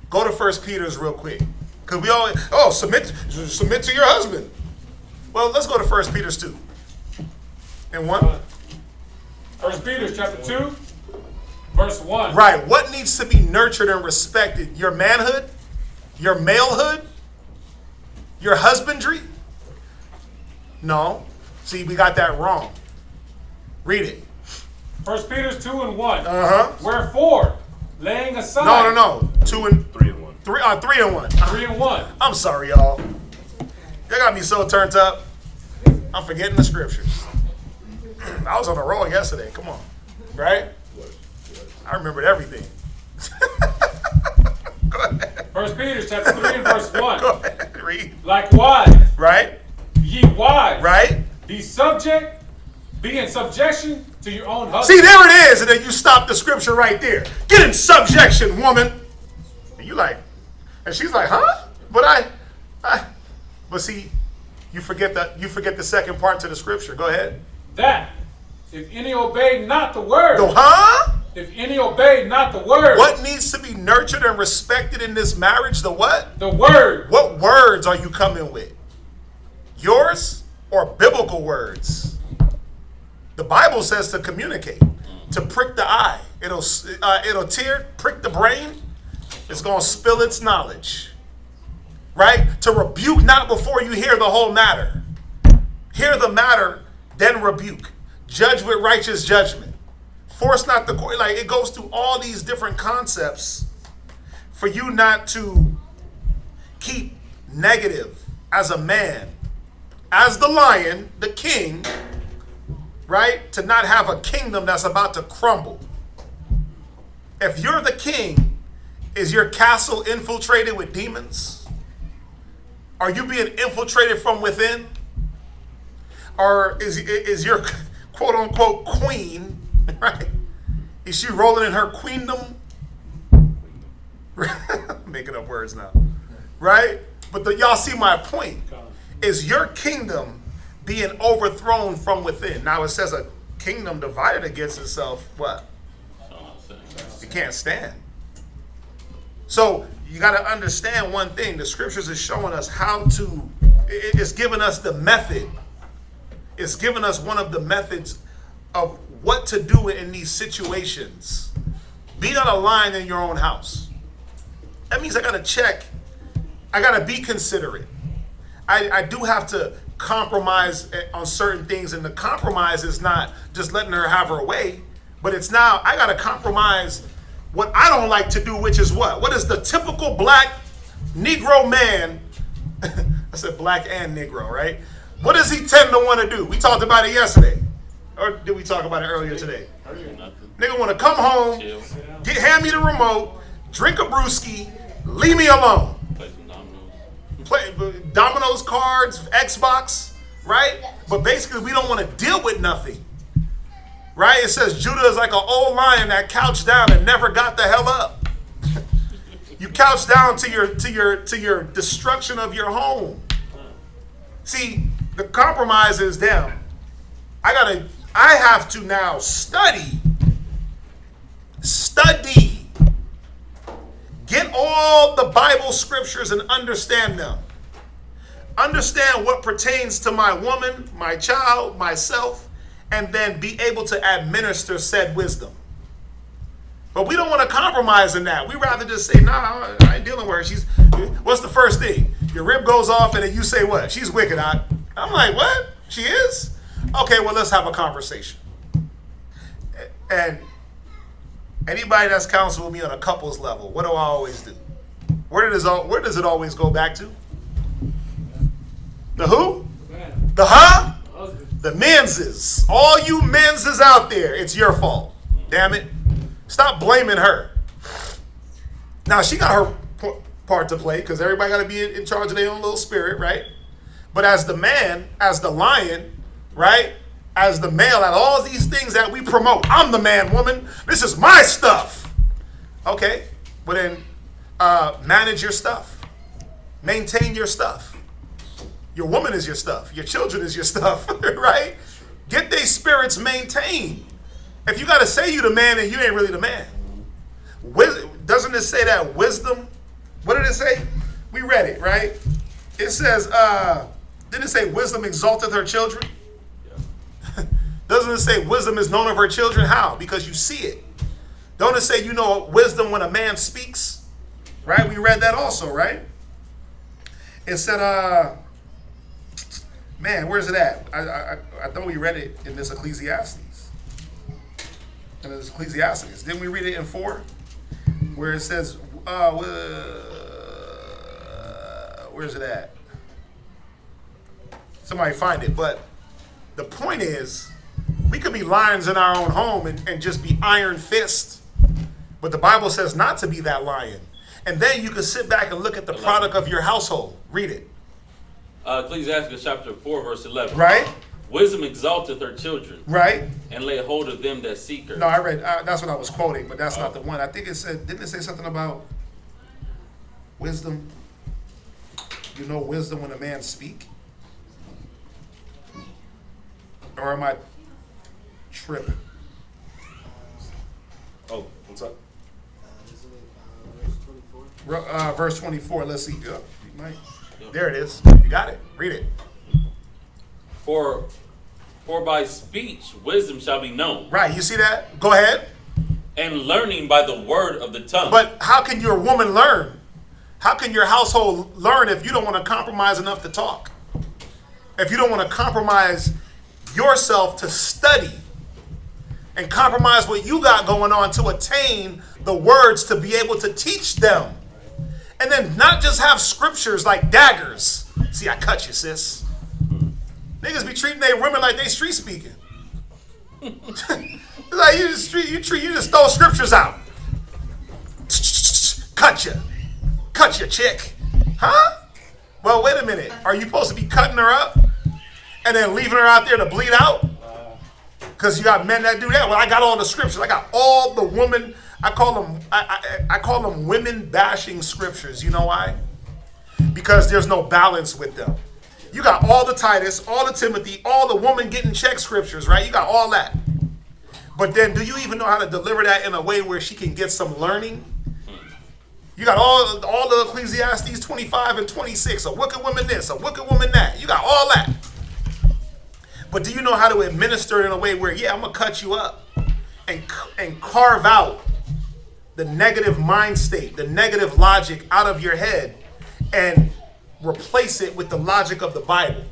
Speaker 11: Go to 1 Peter's real quick. Because we always, submit to your husband. Well, let's go to 1 Peter's 2. And 1.
Speaker 5: 1 Peter chapter 2, verse 1.
Speaker 11: Right. What needs to be nurtured and respected? Your manhood? Your malehood? Your husbandry? No. See, we got that wrong. Read it.
Speaker 5: 1 Peter 2 and 1.
Speaker 11: Uh-huh.
Speaker 5: Wherefore, laying aside.
Speaker 11: No. 2 and
Speaker 14: 3 and 1.
Speaker 11: 3 and 1.
Speaker 5: 3 and 1.
Speaker 11: I'm sorry, y'all. They got me so turned up. I'm forgetting the scriptures. I was on a roll yesterday. Come on. Right? I remembered everything. Go ahead.
Speaker 5: 1 Peter chapter 3 and verse 1.
Speaker 11: Go ahead. Read.
Speaker 5: Likewise,
Speaker 11: Right?
Speaker 5: ye wives,
Speaker 11: Right?
Speaker 5: be in subjection to your own
Speaker 11: See,
Speaker 5: husband.
Speaker 11: there it is. And then you stop the scripture right there. Get in subjection, woman. And you like, and she's like, huh? But but see, you forget the second part to the scripture. Go ahead.
Speaker 5: That, if any obey not the word.
Speaker 11: Go, huh?
Speaker 5: If any obey not the word.
Speaker 11: What needs to be nurtured and respected in this marriage? The what?
Speaker 5: The word.
Speaker 11: What words are you coming with? Yours or biblical words? The Bible says to communicate, to prick the eye. It'll prick the brain. It's going to spill its knowledge. Right? To rebuke not before you hear the whole matter. Hear the matter, then rebuke. Judge with righteous judgment. Force not the court. Like, it goes through all these different concepts for you not to keep negative as a man, as the lion, the king, right? To not have a kingdom that's about to crumble. If you're the king, is your castle infiltrated with demons? Are you being infiltrated from within? Or is your quote unquote queen, right? Is she rolling in her queendom? Making up words now, right? But y'all see my point. Is your kingdom being overthrown from within? Now it says a kingdom divided against itself, what? It can't stand. So you got to understand one thing. The scriptures is showing us how to, it's giving us the method. It's giving us one of the methods of what to do in these situations. Be not aligned in your own house. That means I got to check. I got to be considerate. I do have to compromise on certain things, and the compromise is not just letting her have her way, but it's now I got to compromise what I don't like to do, which is what? What is the typical black Negro man? I said black and Negro, right? What does he tend to want to do? We talked about it yesterday. Or did we talk about it earlier today? Nigga want to come home, hand me the remote, drink a brewski, leave me alone. Play dominoes, cards, Xbox, right? But basically we don't want to deal with nothing. Right? It says Judah is like an old lion that couched down and never got the hell up. You couch down to your destruction of your home. See, the compromise is them. I have to now study, get all the Bible scriptures and understand them. Understand what pertains to my woman, my child, myself, and then be able to administer said wisdom. But we don't want to compromise in that. We rather just say, nah, I ain't dealing with her. What's the first thing? Your rib goes off and then you say what? She's wicked. I'm like, what? She is? Okay, well, let's have a conversation. And anybody that's counseled with me on a couples level, what do I always do? Where does it always go back to? The who? The huh? The menses. All you menses out there, it's your fault. Damn it. Stop blaming her. Now, she got her part to play because everybody got to be in charge of their own little spirit, right? But as the man, as the lion, right? As the male, at all these things that we promote, I'm the man, woman. This is my stuff. Okay, but then manage your stuff. Maintain your stuff. Your woman is your stuff. Your children is your stuff, right? Get their spirits maintained. If you got to say you the man, then you ain't really the man. Doesn't it say that wisdom? What did it say? We read it, right? It says, didn't it say wisdom exalteth her children? Doesn't it say wisdom is known of her children? How? Because you see it. Don't it say you know wisdom when a man speaks? Right? We read that also, right? It said, man, where's it at? I thought we read it in this Ecclesiastes. In this Ecclesiasticus. Didn't we read it in 4? Where it says, where's it at? Somebody find it. But the point is, we could be lions in our own home and just be iron fist. But the Bible says not to be that lion. And then you can sit back and look at the product of your household. Read it.
Speaker 3: Ecclesiasticus chapter 4, verse 11.
Speaker 11: Right?
Speaker 3: Wisdom exalteth her children.
Speaker 11: Right?
Speaker 3: And lay hold of them that seek her.
Speaker 11: No, I read, that's what I was quoting, but that's not the one. I think it said, didn't it say something about wisdom? You know wisdom when a man speak? Or am I tripping?
Speaker 14: Oh, what's up?
Speaker 11: Verse 24, let's see. There it is. You got it. Read it.
Speaker 3: For by speech wisdom shall be known.
Speaker 11: Right, you see that? Go ahead.
Speaker 3: And learning by the word of the tongue.
Speaker 11: But how can your woman learn? How can your household learn if you don't want to compromise enough to talk? If you don't want to compromise yourself to study and compromise what you got going on to attain the words to be able to teach them. And then not just have scriptures like daggers. See, I cut you, sis. Niggas be treating their women like they street speaking. It's like you just throw scriptures out. Cut you, chick. Huh? Well, wait a minute. Are you supposed to be cutting her up and then leaving her out there to bleed out? Because you got men that do that. Well, I got all the scriptures. I got all the women. I call them women bashing scriptures. You know why? Because there's no balance with them. You got all the Titus, all the Timothy, all the woman getting check scriptures, right? You got all that. But then do you even know how to deliver that in a way where she can get some learning? You got all the Ecclesiastes 25 and 26, a wicked woman this, a wicked woman that. You got all that. But do you know how to administer it in a way where, yeah, I'm going to cut you up and carve out the negative mind state, the negative logic out of your head and replace it with the logic of the Bible?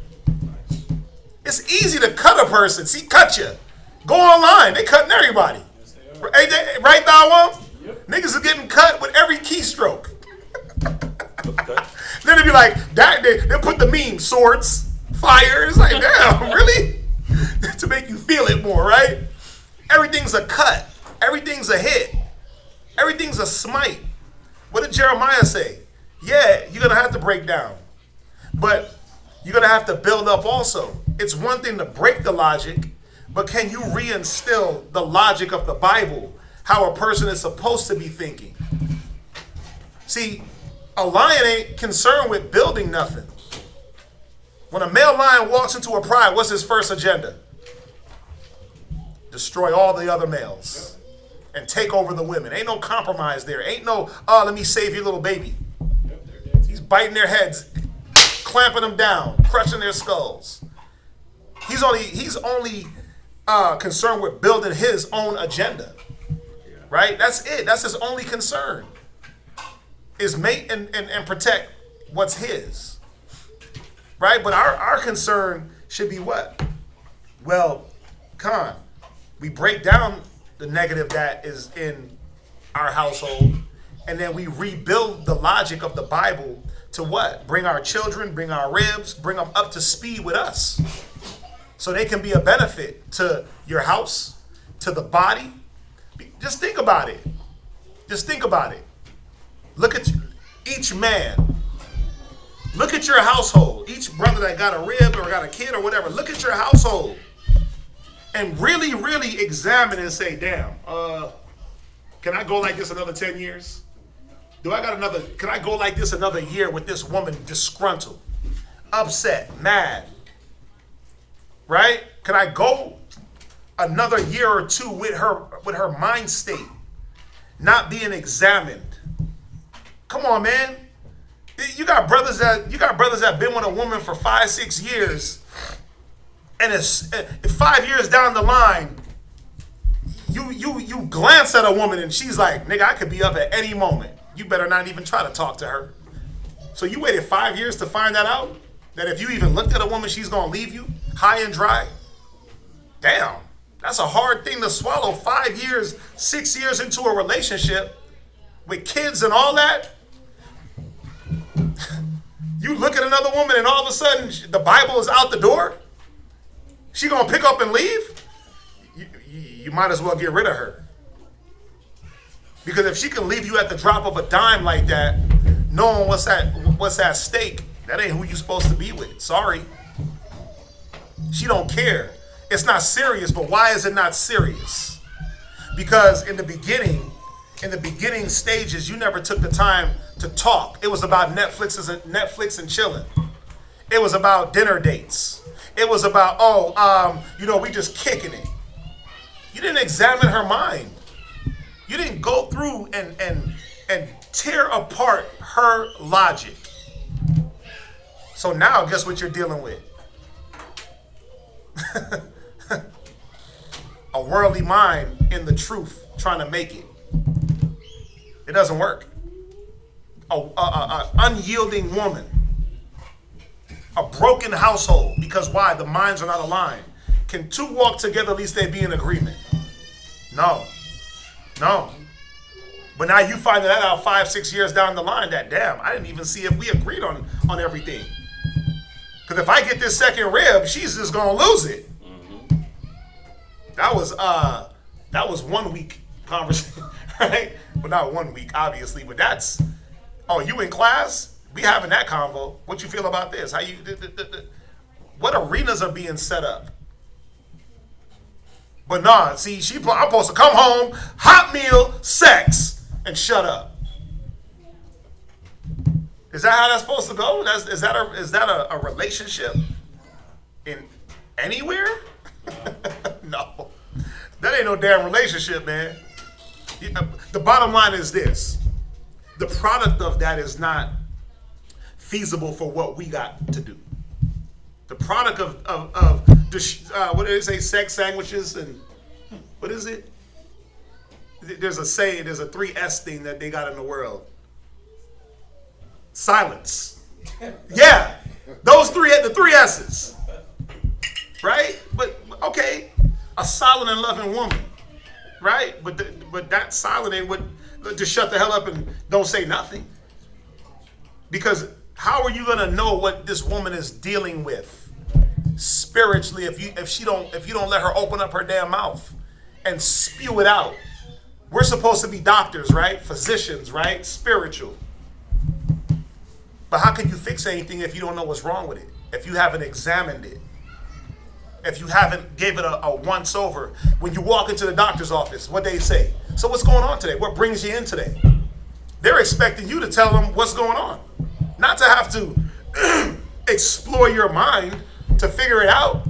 Speaker 11: It's easy to cut a person. See, cut you. Go online. They cutting everybody. Right, Thou? Yep. Niggas are getting cut with every keystroke. Then they be like, they put the meme, swords, fire. It's like, damn, really? To make you feel it more, right? Everything's a cut. Everything's a hit. Everything's a smite. What did Jeremiah say? Yeah, you're going to have to break down. But you're going to have to build up also. It's one thing to break the logic, but can you reinstill the logic of the Bible, how a person is supposed to be thinking? See, a lion ain't concerned with building nothing. When a male lion walks into a pride, what's his first agenda? destroy all the other males and take over the women. Ain't no compromise there. Ain't no, oh, let me save your little baby. He's biting their heads, clamping them down, crushing their skulls. He's only concerned with building his own agenda. Right? That's it. That's his only concern. Is mate and protect what's his. Right? But our concern should be what? Well, we break down the negative that is in our household, and then we rebuild the logic of the Bible to what? Bring our children, bring our ribs, bring them up to speed with us. So they can be a benefit to your house, to the body. Just think about it. Just think about it. Look at each man. Look at your household. Each brother that got a rib or got a kid or whatever. Look at your household. And really, really examine and say, damn, can I go like this another 10 years? Can I go like this another year with this woman disgruntled, upset, mad? Right? Can I go another year or two with her mind state not being examined? Come on, man. You got brothers that been with a woman for 5-6 years, and it's 5 years down the line, you glance at a woman and she's like, nigga, I could be up at any moment. You better not even try to talk to her. So you waited 5 years to find that out? That if you even looked at a woman, she's gonna leave you high and dry? Damn, that's a hard thing to swallow. 5 years, 6 years into a relationship with kids and all that. You look at another woman and all of a sudden the Bible is out the door. She gonna pick up and leave? You might as well get rid of her. Because if she can leave you at the drop of a dime like that, knowing what's at stake, that ain't who you supposed to be with. Sorry. She don't care. It's not serious, but why is it not serious? Because in the beginning stages, you never took the time to talk. It was about Netflix and chilling. It was about dinner dates. It was about, we just kicking it. You didn't examine her mind. You didn't go through and tear apart her logic. So now, guess what you're dealing with? A worldly mind in the truth trying to make it. It doesn't work. A unyielding woman. A broken household. Because why? The minds are not aligned. Can two walk together, at least they be in agreement? No. But now you find that out 5-6 years down the line that, damn, I didn't even see if we agreed on everything. Because if I get this second rib, she's just going to lose it. Mm-hmm. That was 1 week conversation, right? Well, not 1 week, obviously, but that's, you in class? We having that convo. What you feel about this? What arenas are being set up? But nah, see, I'm supposed to come home, hot meal, sex, and shut up. Is that how that's supposed to go? Is that a relationship in anywhere? No. That ain't no damn relationship, man. The bottom line is this. The product of that is not feasible for what we got to do. The product of what did they say, sex sandwiches and what is it? There's a 3S thing that they got in the world. Silence. Yeah, the 3 S's. Right? But okay, a silent and loving woman. Right? But that silent ain't what, just shut the hell up and don't say nothing. Because how are you gonna know what this woman is dealing with spiritually if you don't let her open up her damn mouth and spew it out? We're supposed to be doctors, right? Physicians, right? Spiritual. But how can you fix anything if you don't know what's wrong with it? If you haven't examined it? If you haven't gave it a once over? When you walk into the doctor's office, what they say? So what's going on today? What brings you in today? They're expecting you to tell them what's going on. Not to have to explore your mind to figure it out.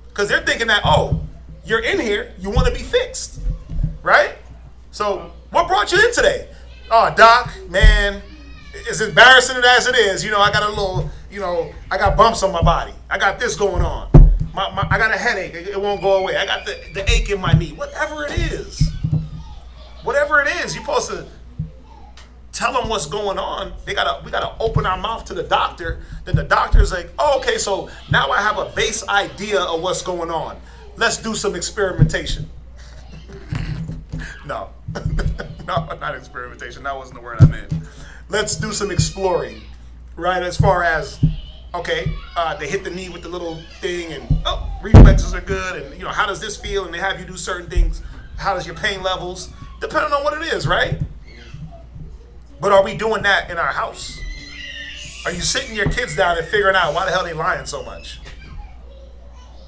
Speaker 11: Because they're thinking that, You're in here. You want to be fixed, right? So what brought you in today? Oh, Doc, man, as embarrassing as it is, I got a little, I got bumps on my body. I got this going on. I got a headache. It won't go away. I got the ache in my knee. Whatever it is, you're supposed to tell them what's going on. We gotta open our mouth to the doctor. Then the doctor's like, oh, okay, so now I have a base idea of what's going on. Let's do some experimentation. No, not experimentation. That wasn't the word I meant. Let's do some exploring, right? As far as, okay, they hit the knee with the little thing, and reflexes are good, and how does this feel? And they have you do certain things. How does your pain levels? Depending on what it is, right? But are we doing that in our house? Are you sitting your kids down and figuring out why the hell they lying so much?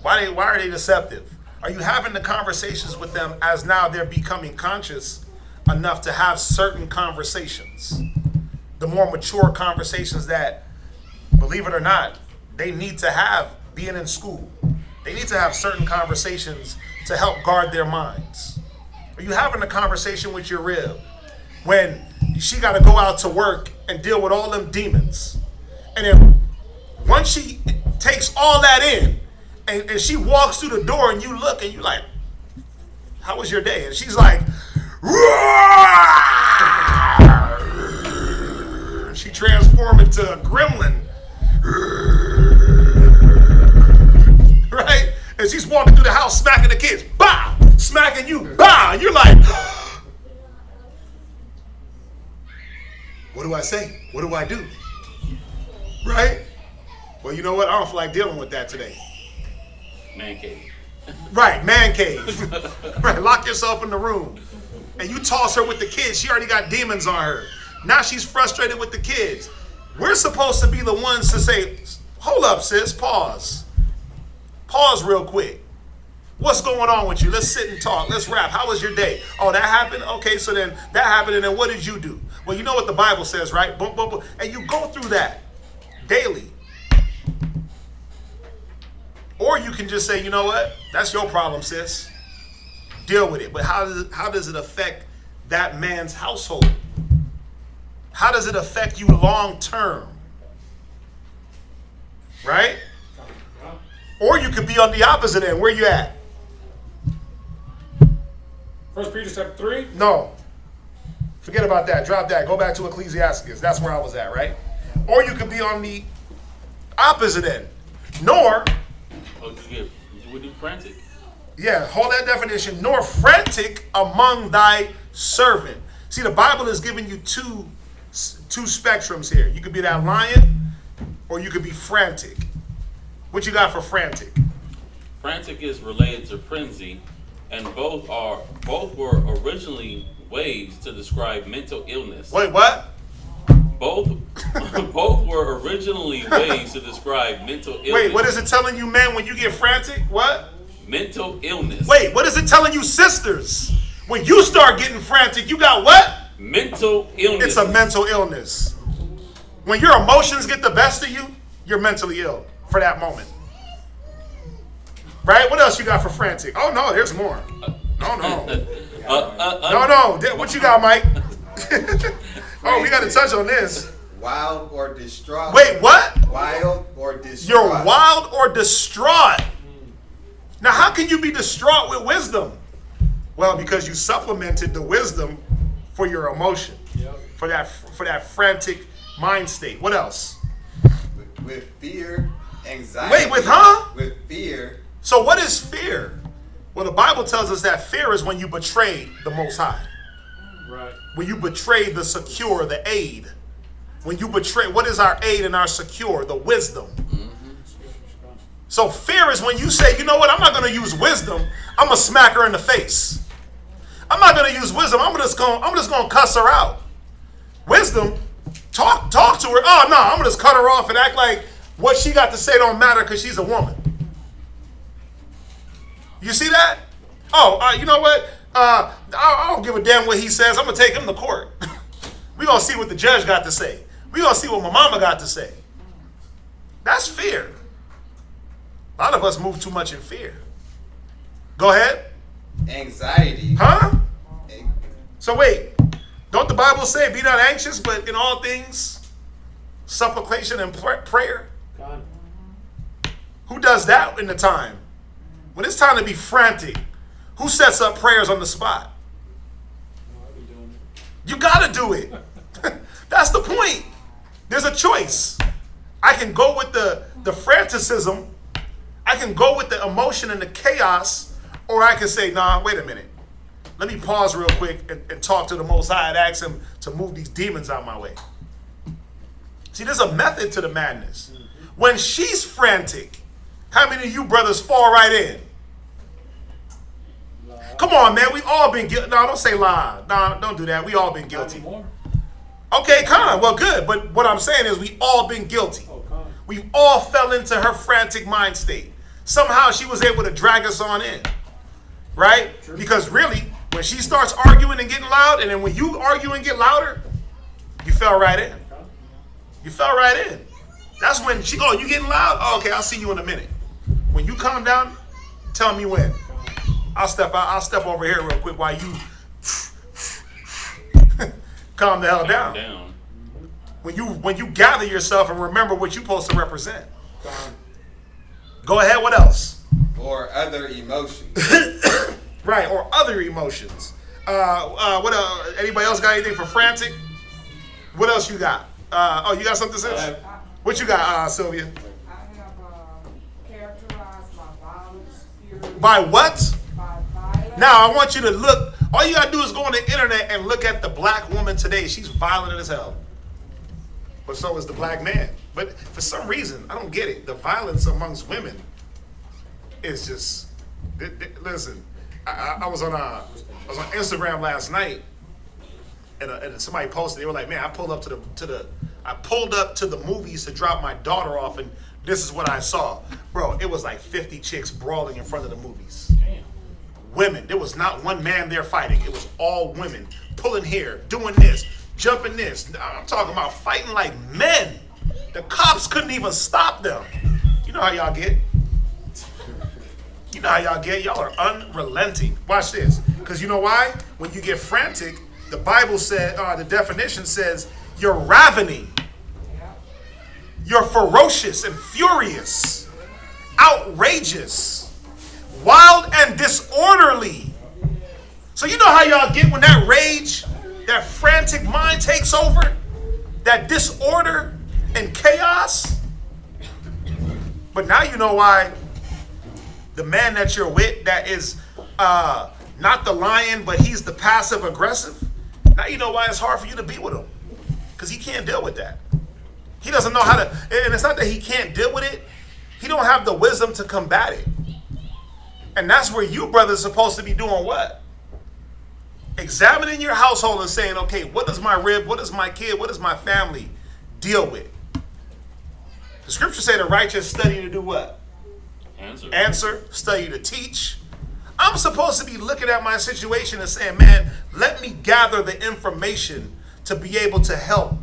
Speaker 11: Why are they deceptive? Are you having the conversations with them as now they're becoming conscious enough to have certain conversations? The more mature conversations that, believe it or not, they need to have being in school. They need to have certain conversations to help guard their minds. Are you having a conversation with your rib when she got to go out to work and deal with all them demons? And then once she takes all that in, and she walks through the door and you look and you like, how was your day? And she's like, roar! She transformed into a gremlin. Right? And she's walking through the house smacking the kids. Bah! Smacking you. Bah! And you're like, what do I say? What do I do? Right? Well, you know what? I don't feel like dealing with that today.
Speaker 3: Man cave.
Speaker 11: Right, man cave. Right, lock yourself in the room. And you toss her with the kids. She already got demons on her. Now she's frustrated with the kids. We're supposed to be the ones to say, hold up, sis, pause. Pause real quick. What's going on with you? Let's sit and talk. Let's rap. How was your day? Oh, that happened? Okay, so then that happened, and then what did you do? Well, you know what the Bible says, right? Boom, boom, boom. And you go through that daily. Or you can just say, you know what? That's your problem, sis. Deal with it. But how does it affect that man's household? How does it affect you long term? Right? Or you could be on the opposite end. Where you at?
Speaker 5: 1 Peter chapter 3?
Speaker 11: No. Forget about that. Drop that. Go back to Ecclesiasticus. That's where I was at, right? Or you could be on the opposite end. Nor...
Speaker 3: Would you frantic?
Speaker 11: Yeah, hold that definition. Nor frantic among thy servant. See, the Bible is giving you two spectrums here. You could be that lion, or you could be frantic. What you got for frantic?
Speaker 3: Frantic is related to frenzy, and both were originally ways to describe mental illness.
Speaker 11: Wait, what?
Speaker 3: Both were originally ways to describe mental illness.
Speaker 11: Wait, what is it telling you, men, when you get frantic? What?
Speaker 3: Mental illness.
Speaker 11: Wait, what is it telling you, sisters? When you start getting frantic, you got what?
Speaker 3: Mental illness.
Speaker 11: It's a mental illness. When your emotions get the best of you, you're mentally ill for that moment. Right? What else you got for frantic? Oh, no, there's more. No. No. What you got, Mike? Oh, we got to touch on this.
Speaker 7: Wild or distraught.
Speaker 11: Wait, what?
Speaker 7: Wild or distraught.
Speaker 11: You're wild or distraught. Now, how can you be distraught with wisdom? Well, because you supplemented the wisdom for your emotion, for that frantic mind state. What else?
Speaker 7: With fear, anxiety.
Speaker 11: Wait, with huh?
Speaker 7: With fear.
Speaker 11: So what is fear? Well, the Bible tells us that fear is when you betray the Most High.
Speaker 5: Right.
Speaker 11: When you betray the secure, the aid. When you betray, what is our aid and our secure? The wisdom. So fear is when you say, you know what, I'm not going to use wisdom. I'm going to smack her in the face. I'm not going to use wisdom. I'm just going to cuss her out. Wisdom, talk to her. Oh, no, I'm going to just cut her off and act like what she got to say don't matter because she's a woman. You see that? Oh, you know what? I don't give a damn what he says. I'm going to take him to court. We're going to see what the judge got to say. We're going to see what my mama got to say. That's fear. A lot of us move too much in fear. Go ahead.
Speaker 7: Anxiety.
Speaker 11: Huh?
Speaker 7: An-
Speaker 11: So wait, don't the Bible say, be not anxious, but in all things, supplication and prayer?
Speaker 5: Con.
Speaker 11: Who does that in the time? When it's time to be frantic, who sets up prayers on the spot?
Speaker 5: No, I be doing it.
Speaker 11: You gotta do it. That's the point. There's a choice. I can go with the franticism, I can go with the emotion and the chaos, or I can say, nah, wait a minute. Let me pause real quick and talk to the Most High and ask him to move these demons out my way. See, there's a method to the madness. When she's frantic, how many of you brothers fall right in? Come on, man. We all been guilty. No, don't say lie. No, don't do that. We all been guilty.
Speaker 5: More.
Speaker 11: Okay, con. Well, good. But what I'm saying is we all been guilty.
Speaker 5: Oh, con.
Speaker 11: We all fell into her frantic mind state. Somehow she was able to drag us on in. Right?
Speaker 5: True.
Speaker 11: Because really, when she starts arguing and getting loud, and then when you argue and get louder, you fell right in. You fell right in. That's when she, oh, you getting loud? Oh, okay, I'll see you in a minute. When you calm down, tell me when. I'll step out. I'll step over here real quick while you calm the hell down. When you gather yourself and remember what you're supposed to represent. Go ahead. What else?
Speaker 7: or other emotions.
Speaker 11: Right, or other emotions. What? Anybody else got anything for frantic? What else you got? Oh, you got something, sis? What you got, Sylvia?
Speaker 8: I have characterized by violence, fury.
Speaker 11: By what?
Speaker 8: By violence.
Speaker 11: Now, I want you to look. All you got to do is go on the internet and look at the black woman today. She's violent as hell. But so is the black man. But for some reason, I don't get it. The violence amongst women is just... Listen, I was on Instagram last night, and somebody posted. They were like, "Man, I pulled up to the movies to drop my daughter off, and this is what I saw, bro. It was like 50 chicks brawling in front of the movies.
Speaker 5: Damn.
Speaker 11: Women. There was not one man there fighting. It was all women pulling hair, doing this, jumping this. I'm talking about fighting like men. The cops couldn't even stop them. You know how y'all get. You know how y'all get. Y'all are unrelenting. Watch this. Because you know why? When you get frantic, the Bible said, the definition says, you're ravening. You're ferocious and furious, outrageous, wild and disorderly. So you know how y'all get when that rage, that frantic mind takes over, that disorder and chaos. But now you know why the man that you're with that is not the lion, but he's the passive aggressive. Now you know why it's hard for you to be with him. Because he can't deal with that. He doesn't know how to, and it's not that he can't deal with it. He don't have the wisdom to combat it. And that's where you brothers are supposed to be doing what? Examining your household and saying, okay, what does my rib, what does my kid, what does my family deal with? The scriptures say the righteous study to do what? Answer, study to teach. I'm supposed to be looking at my situation and saying, man, let me gather the information to be able to help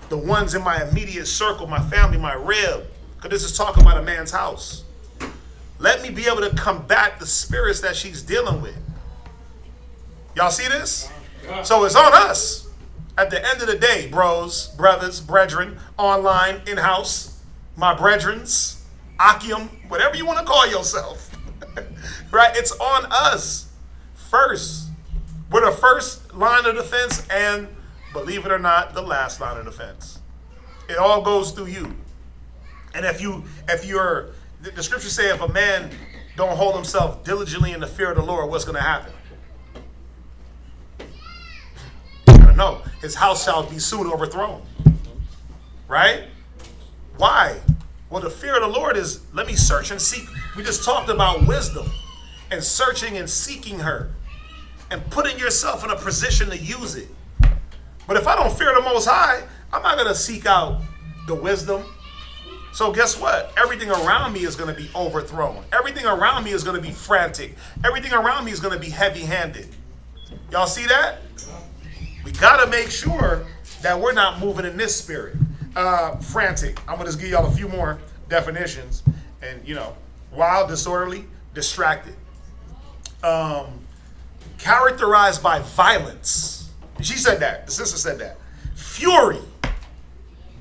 Speaker 11: the ones in my immediate circle, my family, my rib. Because this is talking about a man's house. Let me be able to combat the spirits that she's dealing with. Y'all see this? So it's on us. At the end of the day, bros, brothers, brethren, online, in-house, my brethrens, Akim, whatever you want to call yourself. Right? It's on us first. We're the first line of defense and, believe it or not, the last line of defense. It all goes through you. And if you're, the scriptures say if a man don't hold himself diligently in the fear of the Lord, what's going to happen? I don't know. His house shall be soon overthrown. Right? Why? Well, the fear of the Lord is, let me search and seek. We just talked about wisdom and searching and seeking her and putting yourself in a position to use it. But if I don't fear the Most High, I'm not going to seek out the wisdom. So guess what? Everything around me is going to be overthrown. Everything around me is going to be frantic. Everything around me is going to be heavy-handed. Y'all see that? We got to make sure that we're not moving in this spirit. Frantic. I'm going to just give y'all a few more definitions. And, wild, disorderly, distracted. characterized by violence. She said that. The sister said that. Fury,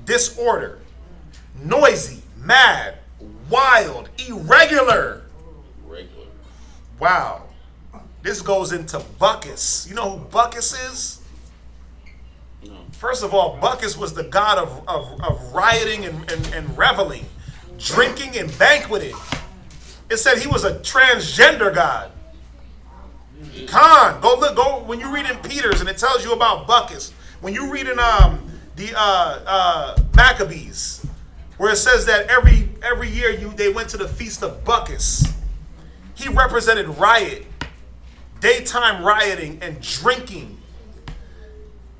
Speaker 11: disorder, noisy, mad, wild, irregular.
Speaker 1: Regular.
Speaker 11: Wow. This goes into Bacchus. You know who Bacchus is?
Speaker 1: No.
Speaker 11: First of all, Bacchus was the god of rioting and reveling, drinking and banqueting. It said he was a transgender god. Khan, go when you read in Peter's and it tells you about Bacchus. When you read in the Maccabees, where it says that every year they went to the feast of Bacchus. He represented riot, daytime rioting and drinking.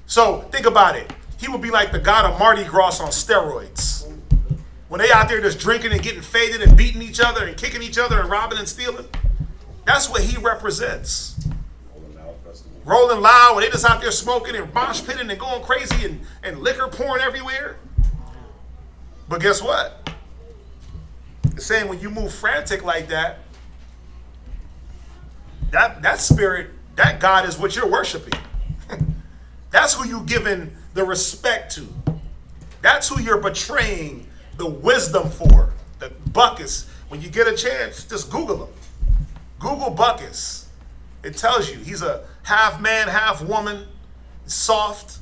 Speaker 11: So think about it. He would be like the god of Mardi Gras on steroids. When they out there just drinking and getting faded and beating each other and kicking each other and robbing and stealing. That's what he represents. Rolling loud, when they just out there smoking and mosh pitting and going crazy and liquor pouring everywhere. But guess what? It's saying when you move frantic like that, that spirit, that God is what you're worshiping. That's who you're giving the respect to. That's who you're betraying the wisdom for. The Bacchus. When you get a chance, just Google him. Google Bacchus. It tells you he's a half man, half woman, soft,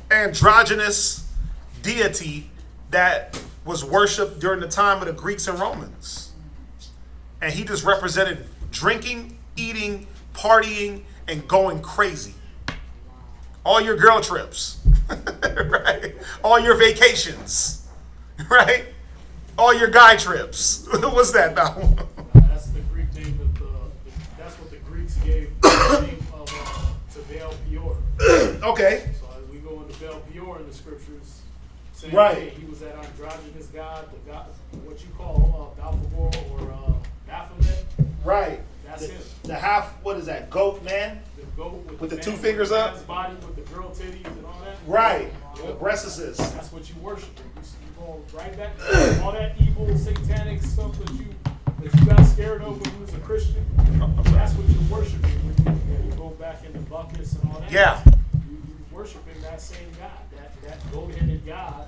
Speaker 11: androgynous deity that was worshipped during the time of the Greeks and Romans. And he just represented drinking, eating, partying, and going crazy. All your girl trips, right? All your vacations, right? All your guy trips. What's that now?
Speaker 13: That's the Greek name that's what the Greeks gave the name of to Baal Peor.
Speaker 11: Okay.
Speaker 13: So as we go into Baal Peor in the scriptures, saying
Speaker 11: Right.
Speaker 13: Hey, he was that androgynous god, the god, what you call Balthagor or Baphomet.
Speaker 11: Right.
Speaker 13: That's him.
Speaker 11: The half, what is that, goat man?
Speaker 13: The goat
Speaker 11: With the
Speaker 13: man
Speaker 11: two fingers
Speaker 13: the
Speaker 11: up?
Speaker 13: man's body with the girl titties and all that.
Speaker 11: Right.
Speaker 13: Yep.
Speaker 11: The breastises.
Speaker 13: That's what you worshiping. You going right back to all that evil satanic stuff that you got scared of when you was a Christian. That's what you're worshiping when you go back into Bacchus and all that.
Speaker 11: Yeah.
Speaker 13: You worshiping that same God, that goat-headed God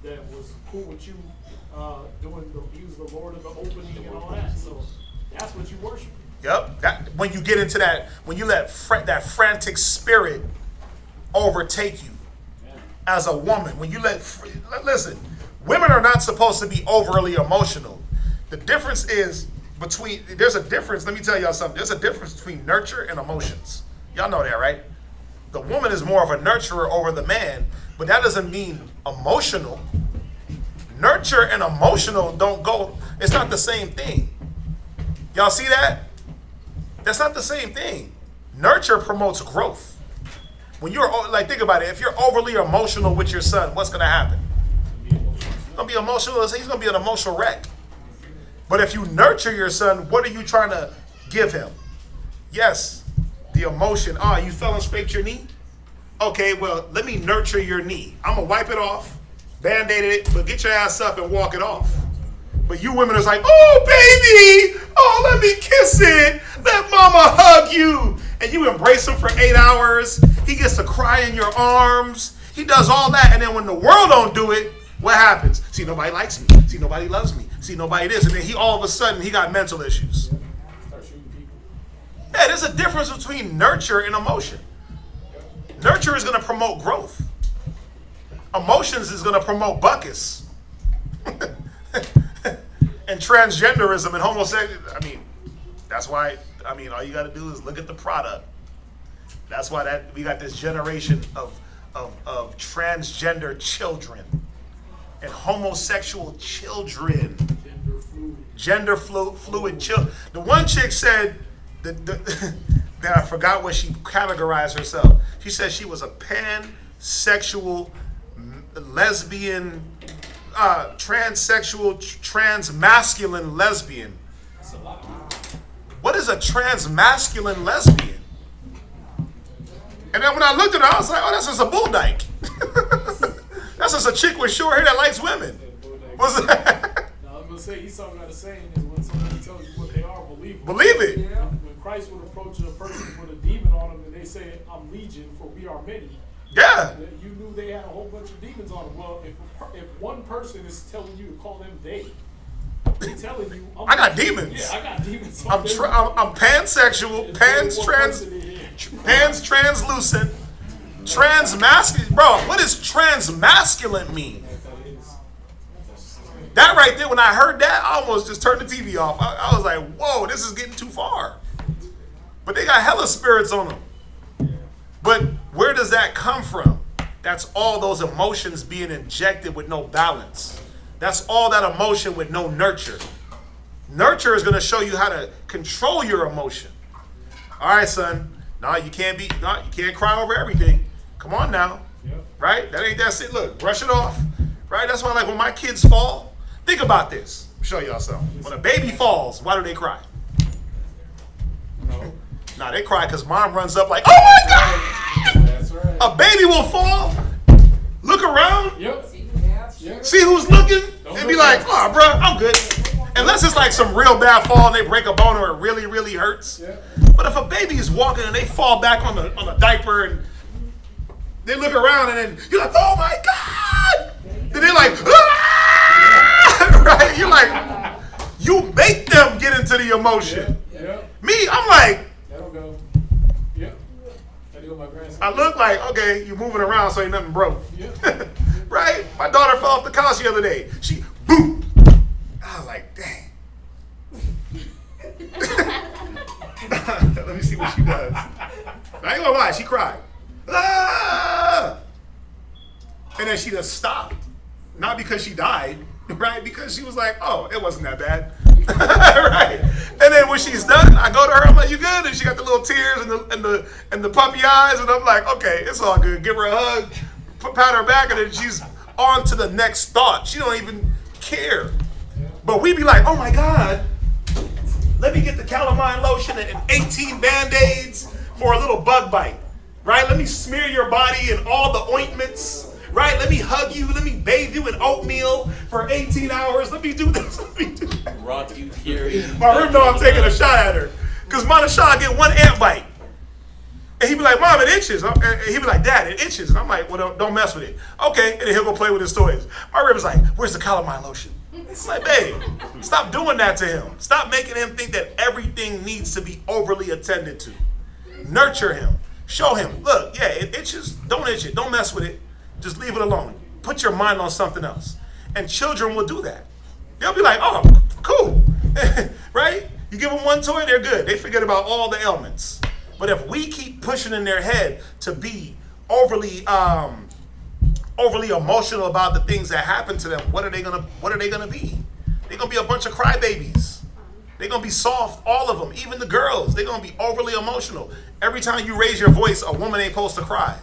Speaker 13: that was cool with you he was the Lord of the opening and all that. So that's what you worshiping.
Speaker 11: Yep. When you get into that, when you let that frantic spirit overtake you as a woman, when you listen, women are not supposed to be overly emotional. The difference is there's a difference, let me tell y'all something. There's a difference between nurture and emotions. Y'all know that, right? The woman is more of a nurturer over the man, but that doesn't mean emotional. Nurture and emotional don't go, it's not the same thing. Y'all see that? That's not the same thing. Nurture promotes growth. When you're, like, think about it. If you're overly emotional with your son, what's going to happen? He's going to be emotional. He's going to be an emotional wreck. But if you nurture your son, what are you trying to give him? Yes, the emotion. You fell and scraped your knee? Okay, well, let me nurture your knee. I'm going to wipe it off, Band-Aid it, but get your ass up and walk it off. But you women are like, oh, baby, oh, let me kiss it. Let mama hug you. And you embrace him for 8 hours. He gets to cry in your arms. He does all that. And then when the world don't do it, what happens? See, nobody likes me. See, nobody loves me. See, nobody this. And then all of a sudden, he got mental issues. Yeah, there's a difference between nurture and emotion. Nurture is going to promote growth. Emotions is going to promote Bacchus. And transgenderism and homosexuality. That's why, all you got to do is look at the product. That's why we got this generation of transgender children and homosexual children. Gender fluid children. The one chick said that I forgot what she categorized herself. She said she was a pansexual, lesbian, transsexual, transmasculine lesbian. What is a transmasculine lesbian? And then when I looked at her, I was like, oh, that's just a bull dyke. That's just a chick with short hair that likes women. What's that?
Speaker 13: Now, I'm going to say, he's talking about the saying is when somebody tells you what they are, believe
Speaker 11: Believe it.
Speaker 13: Yeah. When Christ would approach a person with a demon on them and they say, I'm legion, for we are many.
Speaker 11: Yeah.
Speaker 13: You knew they had a whole bunch of demons on them. Well, if one person is telling you to call them they, they're telling you,
Speaker 11: I got demons.
Speaker 13: Yeah, I got demons on
Speaker 11: I'm pansexual, pans translucent, transmasculine. Bro, what does transmasculine mean? That right there, when I heard that, I almost just turned the TV off. I was like, whoa, this is getting too far. But they got hella spirits on them. But where does that come from? That's all those emotions being injected with no balance. That's all that emotion with no nurture. Nurture is going to show you how to control your emotion. All right, son. No, you can't cry over everything. Come on now.
Speaker 13: Yep.
Speaker 11: Right? That ain't that it. Look, brush it off. Right? That's why, like, when my kids fall, think about this. I'll show y'all something. When a baby falls, why do they cry?
Speaker 13: No.
Speaker 11: Nah, they cry because mom runs up like, oh my God!
Speaker 13: That's right.
Speaker 11: A baby will fall, look around,
Speaker 13: Yep.
Speaker 11: see who's looking,
Speaker 13: Don't
Speaker 11: and be
Speaker 13: look
Speaker 11: like,
Speaker 13: back.
Speaker 11: oh, bro, I'm good. Unless it's like some real bad fall and they break a bone or it really, really hurts.
Speaker 13: Yeah.
Speaker 11: But if a baby is walking and they fall back on a diaper and they look around and then you're like, oh my God! Then they're like, ah! Right? You're like, you make them get into the emotion.
Speaker 13: Yeah.
Speaker 11: Me, I'm like,
Speaker 13: That'll go. Yep. That'll go my grandson.
Speaker 11: I look like, okay, you're moving around so ain't nothing broke.
Speaker 13: Yep.
Speaker 11: Right? My daughter fell off the couch the other day. She, boom. I was like, dang. Let me see what she does. I ain't gonna lie, she cried. Ah! And then she just stopped. Not because she died, right? Because she was like, oh, it wasn't that bad. Right? And then when she's done, I go to her, I'm like, you good? And she got the little tears and the puppy eyes, and I'm like, okay, it's all good. Give her a hug, pat her back, and then she's on to the next thought. She don't even care. But we be like, oh my God, let me get the calamine lotion and 18 Band-Aids for a little bug bite, right? Let me smear your body in all the ointments, right? Let me hug you. Let me bathe you in oatmeal for 18 hours. Let me do this. Let me do that.
Speaker 3: Rock you, carry you.
Speaker 11: My room know I'm taking a shot at her. Because Monashah get one ant bite. And he be like, Mom, it itches. And he be like, Dad, it itches. And I'm like, well, don't mess with it. Okay. And then he'll go play with his toys. My rib is like, where's the calamine lotion? It's like, babe, stop doing that to him. Stop making him think that everything needs to be overly attended to. Nurture him. Show him, look, yeah, it itches. Don't itch it. Don't mess with it. Just leave it alone. Put your mind on something else. And children will do that. They'll be like, oh, cool. Right? You give them one toy, they're good. They forget about all the ailments. But if we keep pushing in their head to be overly emotional about the things that happen to them, what are they gonna be? They're gonna be a bunch of crybabies. They're gonna be soft, all of them, even the girls. They're gonna be overly emotional. Every time you raise your voice, a woman ain't supposed to cry.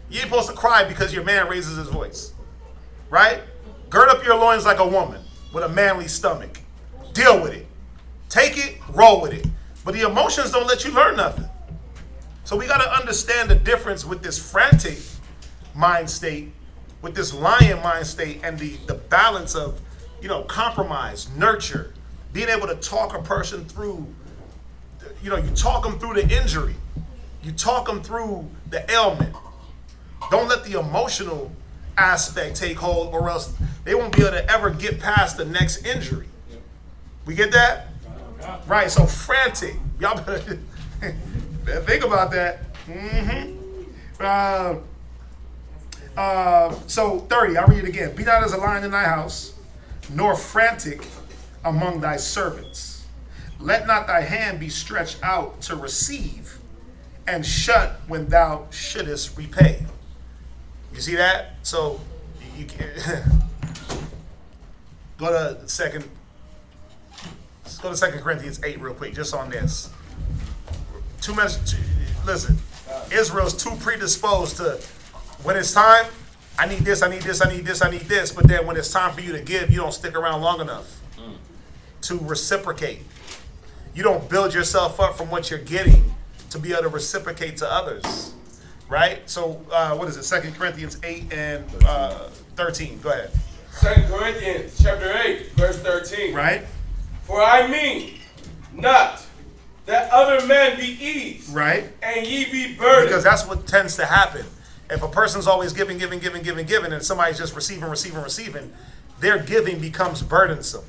Speaker 11: You ain't supposed to cry because your man raises his voice. Right? Gird up your loins like a woman with a manly stomach. Deal with it. Take it, roll with it. But the emotions don't let you learn nothing. So we got to understand the difference with this frantic mind state, with this lion mind state, and the balance of, compromise, nurture, being able to talk a person through, you talk them through the injury. You talk them through the ailment. Don't let the emotional aspect take hold, or else they won't be able to ever get past the next injury. We get that? Right, so frantic. Y'all better think about that. So 30, I'll read it again. Be not as a lion in thy house, nor frantic among thy servants. Let not thy hand be stretched out to receive, and shut when thou shouldest repay. You see that? So you can go to 2 Corinthians 8 real quick, just on this. Listen, Israel's too predisposed to, when it's time, I need this, I need this, I need this, I need this. But then when it's time for you to give, you don't stick around long enough to reciprocate. You don't build yourself up from what you're getting to be able to reciprocate to others. Right? So, what is it? 2 Corinthians 8 and 13. Go ahead.
Speaker 4: 2 Corinthians chapter 8, verse 13.
Speaker 11: Right?
Speaker 4: For I mean not that other men be eased,
Speaker 11: Right?
Speaker 4: and ye be burdened.
Speaker 11: Because that's what tends to happen. If a person's always giving, and somebody's just receiving, their giving becomes burdensome.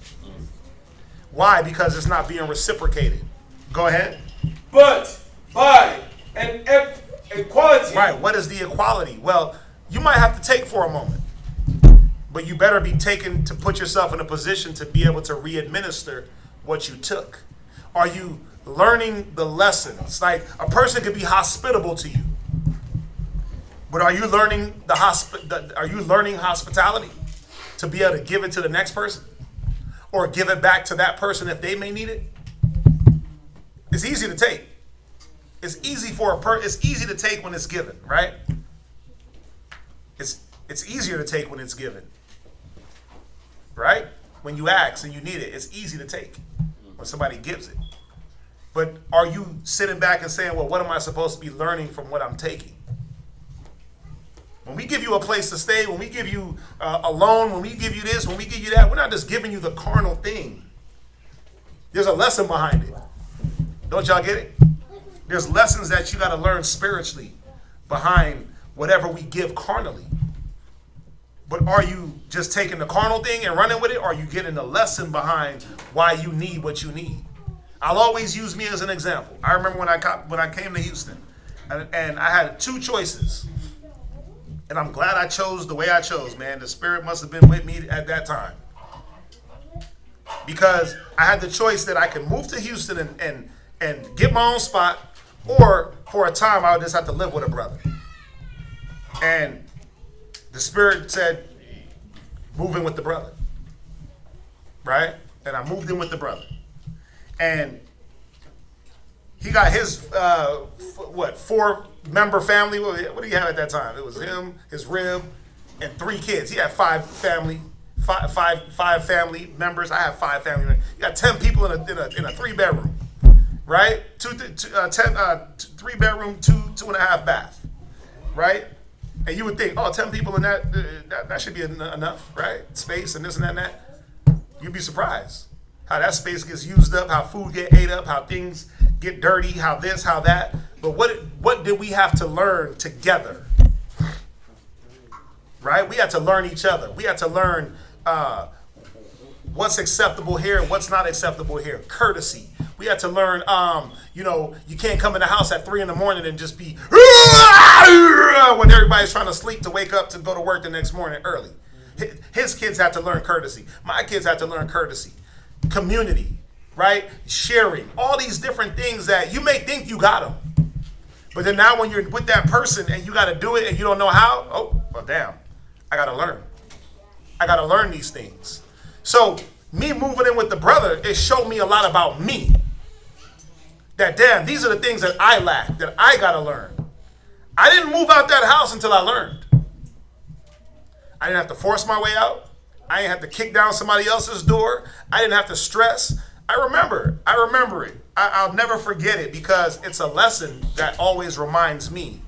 Speaker 11: Why? Because it's not being reciprocated. Go ahead.
Speaker 4: But by an equality.
Speaker 11: Right. What is the equality? Well, you might have to take for a moment, but you better be taken to put yourself in a position to be able to re-administer what you took. Are you learning the lessons? Like, a person could be hospitable to you, but are you learning hospitality to be able to give it to the next person, or give it back to that person if they may need it? It's easy to take. It's easy it's easy to take when it's given, right? It's easier to take when it's given, right? When you ask and you need it, it's easy to take when somebody gives it. But are you sitting back and saying, well, what am I supposed to be learning from what I'm taking? When we give you a place to stay, when we give you a loan, when we give you this, when we give you that, we're not just giving you the carnal thing. There's a lesson behind it. Don't y'all get it? There's lessons that you got to learn spiritually behind whatever we give carnally. But are you just taking the carnal thing and running with it, or are you getting the lesson behind why you need what you need? I'll always use me as an example. I remember when I came to Houston, and I had two choices. And I'm glad I chose the way I chose, man. The Spirit must have been with me at that time. Because I had the choice that I could move to Houston and get my own spot, or for a time I would just have to live with a brother. And the Spirit said, move in with the brother. Right? And I moved in with the brother. And he got his, 4-member family. What did he have at that time? It was him, his rib, and 3 kids. He had 5 family members. I have 5 family members. You got 10 people in a 3-bedroom, right? 3 bedroom, 2.5 bath, right? And you would think, 10 people in that should be enough, right? Space and this and that. You'd be surprised how that space gets used up, how food get ate up, how things get dirty, how this, how that. But what did we have to learn together? Right? We had to learn each other. We had to learn what's acceptable here and what's not acceptable here. Courtesy. We had to learn, you can't come in the house at 3 a.m. and just be when everybody's trying to sleep to wake up to go to work the next morning early. His kids had to learn courtesy. My kids had to learn courtesy. Community, right? Sharing. All these different things that you may think you got them. But then now when you're with that person and you got to do it and you don't know how, damn, I got to learn. I got to learn these things. So me moving in with the brother, it showed me a lot about me. That damn, these are the things that I lack, that I got to learn. I didn't move out that house until I learned. I didn't have to force my way out. I didn't have to kick down somebody else's door. I didn't have to stress. I remember it. I'll never forget it because it's a lesson that always reminds me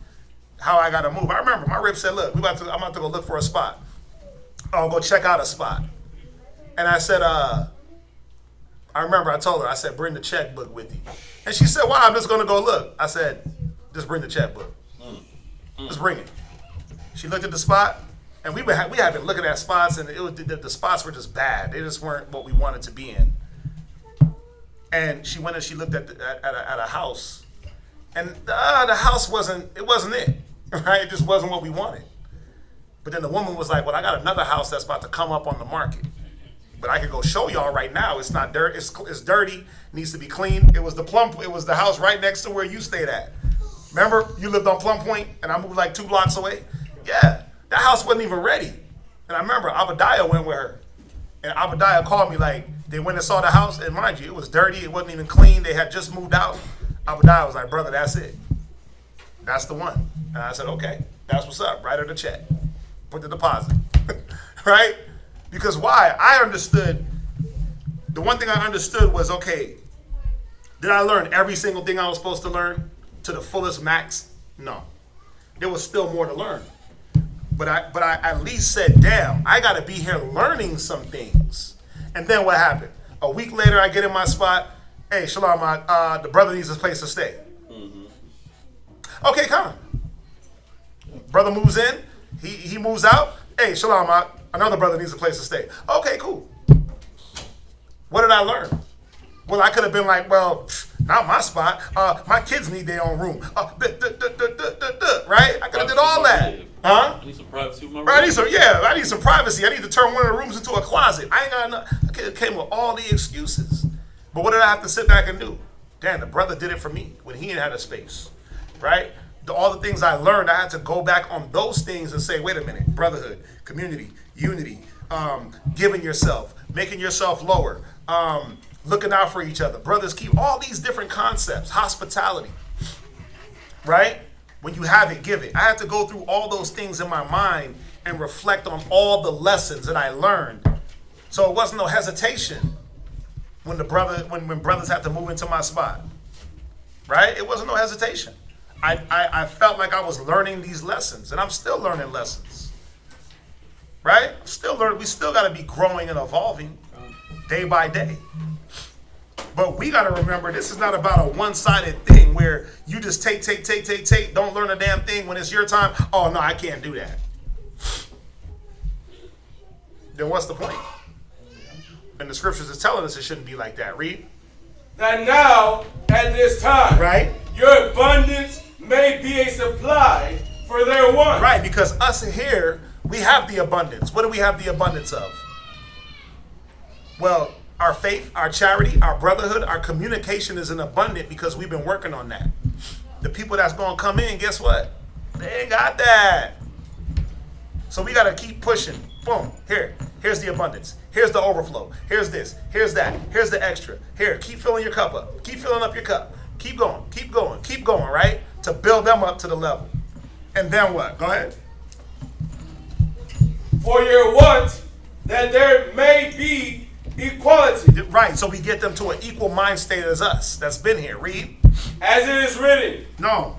Speaker 11: how I got to move. I remember my rib said, look, I'm about to go look for a spot. I'll go check out a spot. And I said, I remember I told her, I said, bring the checkbook with you. And she said, why? I'm just going to go look. I said, just bring the checkbook. Just bring it. She looked at the spot. And we had been looking at spots, and the spots were just bad. They just weren't what we wanted to be in. And she went and she looked at a house, and the house wasn't it, right? It just wasn't what we wanted. But then the woman was like, "Well, I got another house that's about to come up on the market, but I could go show y'all right now. It's not dirt. It's dirty. Needs to be cleaned. It was the house right next to where you stayed at. Remember, you lived on Plum Point, and I moved like 2 blocks away. Yeah." That house wasn't even ready. And I remember Abadiah went with her. And Abadiah called me like, they went and saw the house. And mind you, it was dirty. It wasn't even clean. They had just moved out. Abadiah was like, brother, that's it. That's the one. And I said, okay, that's what's up. Write her the check. Put the deposit. Right? Because why? I understood. The one thing I understood was, okay, did I learn every single thing I was supposed to learn to the fullest max? No. There was still more to learn. But I at least said, damn, I got to be here learning some things. And then what happened? A week later, I get in my spot, Hey, Shalom, the brother needs a place to stay. Okay, come. Brother moves in. He moves out. Hey, Shalom, another brother needs a place to stay. Okay, cool. What did I learn? Well, I could have been like, well, not my spot. My kids need their own room. Right? I could have did all that. Huh?
Speaker 1: I need some privacy with my room.
Speaker 11: I need some privacy. I need to turn one of the rooms into a closet. I ain't got enough. I came with all the excuses. But what did I have to sit back and do? Damn, the brother did it for me when he had a space. Right? All the things I learned, I had to go back on those things and say, wait a minute, brotherhood, community, unity, giving yourself, making yourself lower, looking out for each other. Brothers keep all these different concepts, hospitality, right? When you have it, give it. I had to go through all those things in my mind and reflect on all the lessons that I learned. So it wasn't no hesitation when when brothers had to move into my spot, right? It wasn't no hesitation. I felt like I was learning these lessons, and I'm still learning lessons, right? Still learning. We still got to be growing and evolving day by day. But we got to remember, this is not about a one-sided thing where you just take, don't learn a damn thing when it's your time. Oh, no, I can't do that. Then what's the point? And the scriptures is telling us it shouldn't be like that. Read.
Speaker 4: That now, at this time,
Speaker 11: right,
Speaker 4: your abundance may be a supply for their want.
Speaker 11: Right, because us here, we have the abundance. What do we have the abundance of? Well, our faith, our charity, our brotherhood, our communication is abundant because we've been working on that. The people that's going to come in, guess what? They ain't got that. So we got to keep pushing. Boom. Here's the abundance. Here's the overflow. Here's this. Here's that. Here's the extra. Here, keep filling your cup up. Keep filling up your cup. Keep going. Keep going. Keep going, right? To build them up to the level. And then what? Go ahead.
Speaker 4: For your want, that there may be equality.
Speaker 11: Right, so we get them to an equal mind state as us. That's been here. Read.
Speaker 4: As it is written.
Speaker 11: No.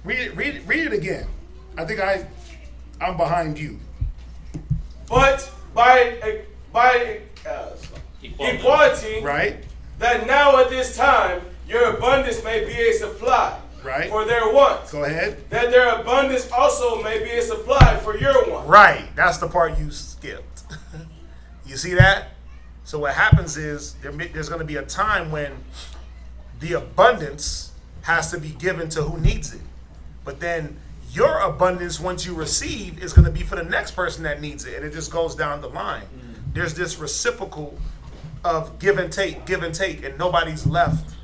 Speaker 11: Read it again. I think I'm behind you.
Speaker 4: But by equality,
Speaker 11: right?
Speaker 4: That now at this time your abundance may be a supply,
Speaker 11: right,
Speaker 4: for their want.
Speaker 11: Go ahead.
Speaker 4: That their abundance also may be a supply for your want.
Speaker 11: Right. That's the part you skipped. You see that? So what happens is there's going to be a time when the abundance has to be given to who needs it. But then your abundance, once you receive, is going to be for the next person that needs it. And it just goes down the line. There's this reciprocal of give and take, and nobody's left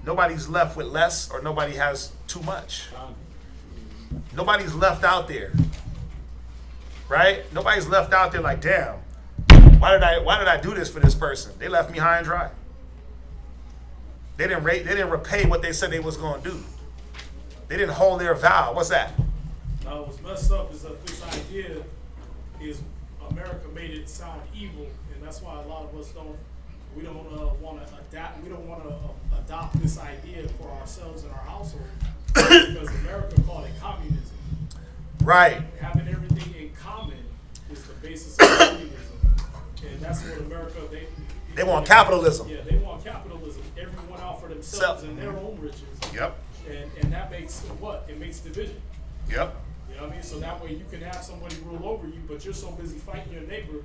Speaker 11: with less, or nobody has too much. Nobody's left out there. Right? Nobody's left out there like, damn, why did I do this for this person? They left me high and dry. They didn't repay what they said they was going to do. They didn't hold their vow. What's that?
Speaker 13: Now, what's messed up is that this idea is America made it sound evil, and that's why a lot of us don't want to adapt. We don't want to adopt this idea for ourselves and our household because America called it communism.
Speaker 11: Right.
Speaker 13: Having everything in common is the basis of communism, and that's what America
Speaker 11: they want capitalism.
Speaker 13: Yeah, they want capitalism. Everyone out for themselves and their own riches.
Speaker 11: Yep.
Speaker 13: And that makes what? It makes division.
Speaker 11: Yep.
Speaker 13: You know what I mean? So that way you can have somebody rule over you, but you're so busy fighting your neighbor,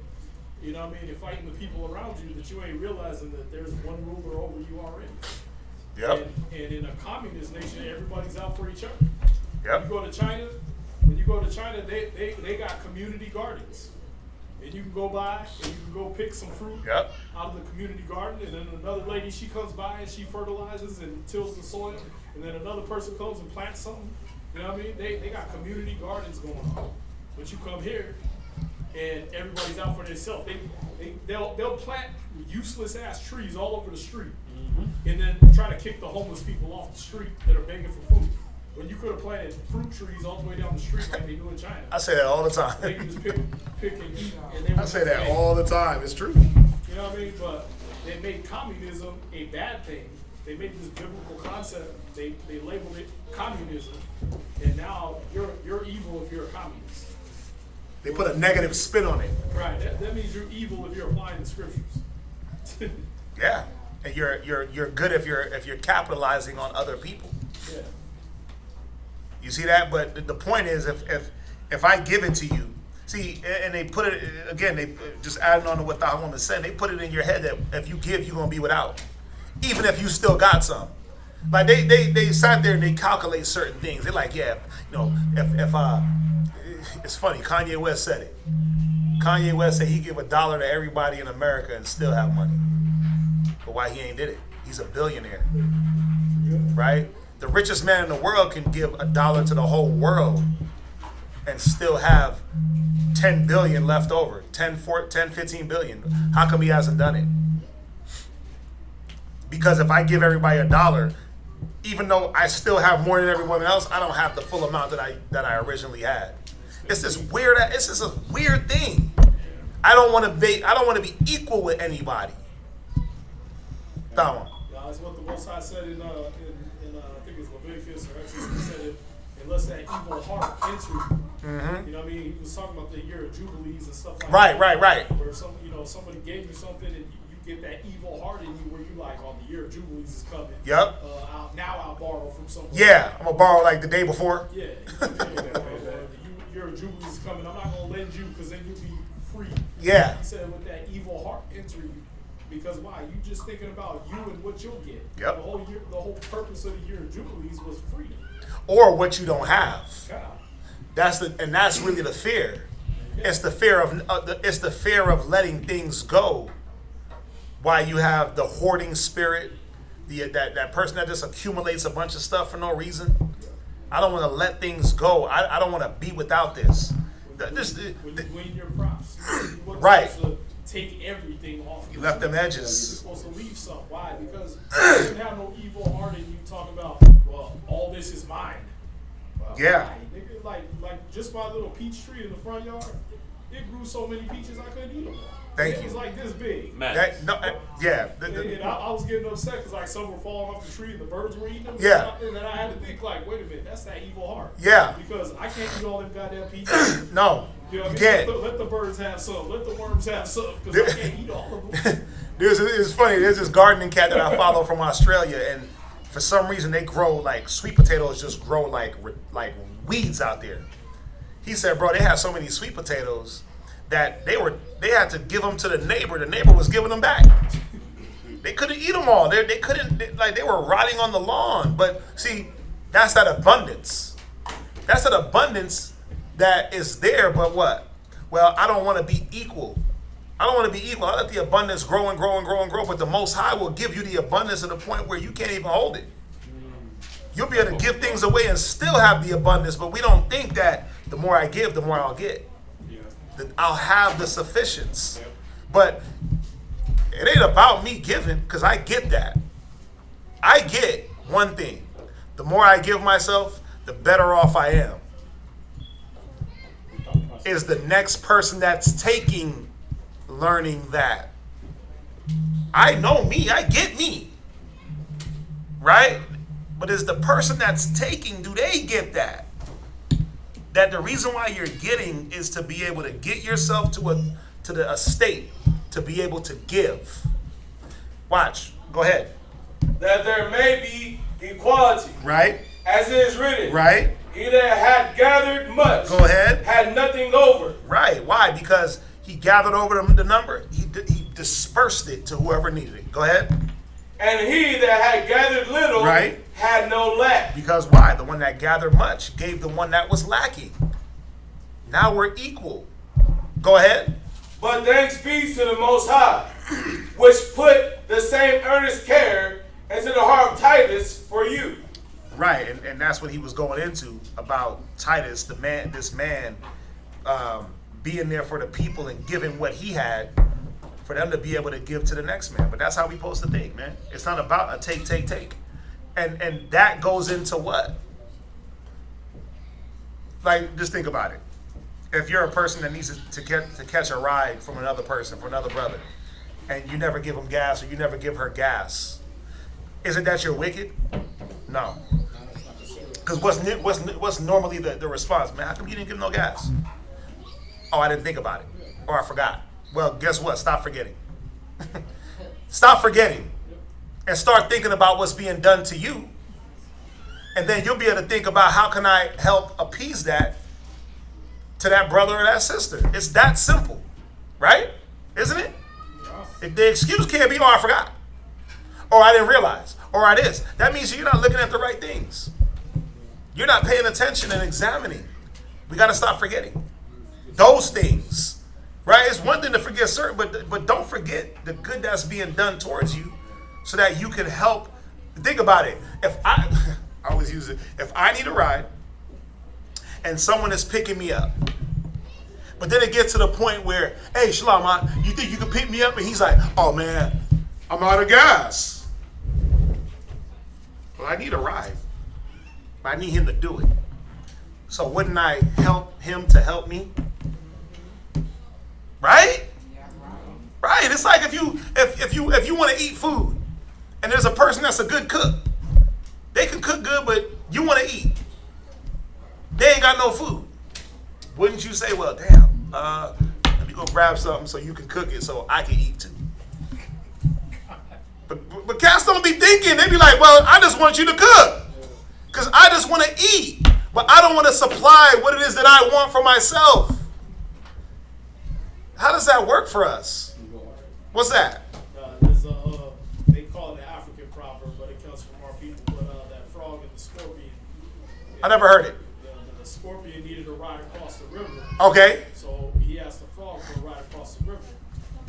Speaker 13: you know what I mean, and fighting the people around you that you ain't realizing that there's one ruler over you already.
Speaker 11: Yep.
Speaker 13: And in a communist nation, everybody's out for each other.
Speaker 11: Yep.
Speaker 13: You go to China, when you go to China, they got community gardens. And you can go by and you can go pick some fruit
Speaker 11: yep.
Speaker 13: out of the community garden, and then another lady, she comes by and she fertilizes and tills the soil, and then another person comes and plants something. You know what I mean? They got community gardens going on. But you come here and everybody's out for themselves. They'll plant useless ass trees all over the street, and then try to kick the homeless people off the street that are begging for food. When you could have planted fruit trees all the way down the street like they do in China.
Speaker 11: I say that all the time.
Speaker 13: They can just pick and eat.
Speaker 11: I say that all the time. It's true.
Speaker 13: You know what I mean? But they made communism a bad thing. They made this biblical concept. They labeled it communism, and now you're evil if you're a communist.
Speaker 11: They put a negative spin on it.
Speaker 13: Right. That means you're evil if you're applying the scriptures.
Speaker 11: Yeah, and you're good if you're capitalizing on other people.
Speaker 13: Yeah.
Speaker 11: You see that? But the point is, if I give it to you, see, and they put it again. They just adding on to what the woman said. They put it in your head that if you give, you're gonna be without, even if you still got some. Like they sat there and they calculate certain things. They're like, yeah, if it's funny. Kanye West said it. Kanye West said he give $1 to everybody in America and still have money. But why he ain't did it? He's a billionaire, right? The richest man in the world can give $1 to the whole world and still have 10 billion left over, 10, 15 billion. How come he hasn't done it? Because if I give everybody $1, even though I still have more than everyone else, I don't have the full amount that I originally had. It's this weird. It's just a weird thing. I don't want to be equal with anybody. That one.
Speaker 13: That's what the Most High said in I think it's Leviticus or Exodus. He said unless that evil heart enter you.
Speaker 11: Mm-hmm.
Speaker 13: You know what I mean? He was talking about the year of Jubilees and stuff like
Speaker 11: right,
Speaker 13: that.
Speaker 11: Right.
Speaker 13: Where somebody gave you something and you get that evil heart in you where you like, oh, the year of Jubilees is coming.
Speaker 11: Yep.
Speaker 13: I'll borrow from someone.
Speaker 11: Yeah, I'm gonna borrow like the day before.
Speaker 13: Yeah. The year of Jubilees is coming. I'm not gonna lend you because then you'll be free.
Speaker 11: Yeah.
Speaker 13: He said with that evil heart enter you. Because why? You just thinking about you and what you'll get.
Speaker 11: Yep.
Speaker 13: The whole purpose of the year of Jubilees was freedom.
Speaker 11: Or what you don't have.
Speaker 13: God.
Speaker 11: That's really the fear. Yeah. It's the fear of letting things go. Why you have the hoarding spirit, that person that just accumulates a bunch of stuff for no reason. I don't want to let things go. I don't want to be without this.
Speaker 13: When you win your props, you
Speaker 11: right.
Speaker 13: Take everything off.
Speaker 11: You left them edges.
Speaker 13: You're supposed to leave some. Why? Because you didn't have no evil heart in you talking about, well, all this is mine. Well,
Speaker 11: yeah.
Speaker 13: Nigga, like just my little peach tree in the front yard, it grew so many peaches I couldn't eat them all.
Speaker 11: Thank you.
Speaker 13: It was like this big.
Speaker 11: Yeah.
Speaker 13: And I was getting upset because like some were falling off the tree and the birds were eating them.
Speaker 11: Yeah.
Speaker 13: And then I had to think like, wait a minute, that's that evil heart.
Speaker 11: Yeah.
Speaker 13: Because I can't eat all them goddamn peaches.
Speaker 11: No.
Speaker 13: You know what I mean?
Speaker 11: Can't.
Speaker 13: Let the birds have some. Let the worms have some. Because I can't eat all of them.
Speaker 11: It's funny. There's this gardening cat that I follow from Australia, and for some reason they grow like sweet potatoes. Just grow like weeds out there. He said, bro, they had so many sweet potatoes that they had to give them to the neighbor. The neighbor was giving them back. They couldn't eat them all. They were rotting on the lawn. But see, that's that abundance. That's that abundance that is there. But what? Well, I don't want to be equal. I don't want to be equal. I let the abundance grow and grow and grow and grow. But the Most High will give you the abundance to the point where you can't even hold it. You'll be able to give things away and still have the abundance. But we don't think that the more I give, the more I'll get. That I'll have the sufficiency. But it ain't about me giving, because I get that. I get one thing. The more I give myself, the better off I am. Is the next person that's taking learning that. I know me, I get me. Right? But is the person that's taking, do they get that? That the reason why you're getting is to be able to get yourself to the state to be able to give. Watch. Go ahead.
Speaker 4: That there may be equality.
Speaker 11: Right.
Speaker 4: As it is written.
Speaker 11: Right.
Speaker 4: He that had gathered much.
Speaker 11: Go ahead.
Speaker 4: Had nothing over.
Speaker 11: Right. Why? Because he gathered over the number. He dispersed it to whoever needed it. Go ahead.
Speaker 4: And he that had gathered little.
Speaker 11: Right.
Speaker 4: Had no lack.
Speaker 11: Because why? The one that gathered much gave the one that was lacking. Now we're equal. Go ahead.
Speaker 4: But thanks be to the Most High, which put the same earnest care into the heart of Titus for you.
Speaker 11: Right, and that's what he was going into about Titus, this man being there for the people and giving what he had for them to be able to give to the next man. But that's how we supposed to think, man. It's not about a take. And that goes into what? Like, just think about it. If you're a person that needs to catch a ride from another person, from another brother, and you never give him gas or you never give her gas, isn't that you're wicked? No. Because what's normally the response? Man, how come you didn't give no gas? Oh, I didn't think about it. Or I forgot. Well, guess what? Stop forgetting. Stop forgetting and start thinking about what's being done to you. And then you'll be able to think about how can I help appease that to that brother or that sister. It's that simple, right? Isn't it? If the excuse can't be, oh, I forgot, or I didn't realize, or I this. That means you're not looking at the right things. You're not paying attention and examining. We got to stop forgetting those things, right? It's one thing to forget certain, but don't forget the good that's being done towards you, so that you can help. Think about it. If I always use it. If I need a ride, and someone is picking me up, but then it gets to the point where, hey, Shalom, you think you can pick me up? And he's like, oh man, I'm out of gas. Well, I need a ride. I need him to do it. So wouldn't I help him to help me? Right? Right. It's like if you want to eat food and there's a person that's a good cook. They can cook good, but you want to eat. They ain't got no food. Wouldn't you say, well, damn, let me go grab something so you can cook it so I can eat too? But cats don't be thinking. They be like, well, I just want you to cook. Because I just want to eat. But I don't want to supply what it is that I want for myself. How does that work for us? What's that?
Speaker 13: There's they call it the African proverb, but it comes from our people. But that frog and the scorpion.
Speaker 11: I never heard it.
Speaker 13: The scorpion needed a ride across the river.
Speaker 11: Okay.
Speaker 13: So he asked the frog for a ride across the river.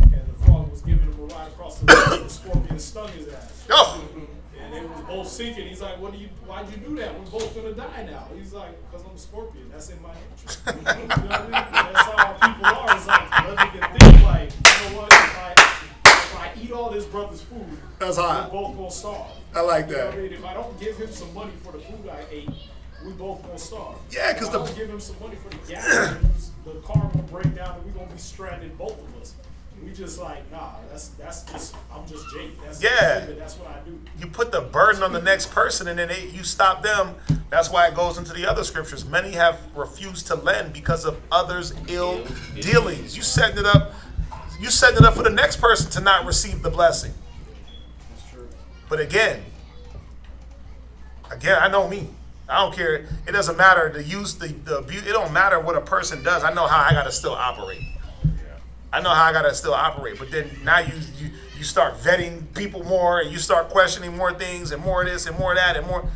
Speaker 13: And the frog was giving him a ride across the river, and the scorpion stung his ass.
Speaker 11: Oh.
Speaker 13: And they was both sinking. He's like, why'd you do that? We're both gonna die now. He's like, because I'm a scorpion. That's in my nature. You know what I mean? That's how our people are. It's like, let me think like, you know what, if I eat all this brother's food,
Speaker 11: that's hot.
Speaker 13: We're both gonna starve.
Speaker 11: I like that.
Speaker 13: You know what I mean? If I don't give him some money for the food I ate, we both gonna starve.
Speaker 11: Yeah, because
Speaker 13: if I don't give him some money for the gas, the car will break down and we're gonna be stranded, both of us. We just like, nah, that's just, I'm just Jake. That's what I do.
Speaker 11: You put the burden on the next person and then you stop them. That's why it goes into the other scriptures. Many have refused to lend because of others' ill dealings. You setting it up for the next person to not receive the blessing.
Speaker 13: That's true.
Speaker 11: But again, I know me. I don't care. It doesn't matter to use the abuse. It don't matter what a person does. I know how I gotta still operate. I know how I gotta still operate, but then now you start vetting people more, and you start questioning more things, and more of this, and more of that, and more.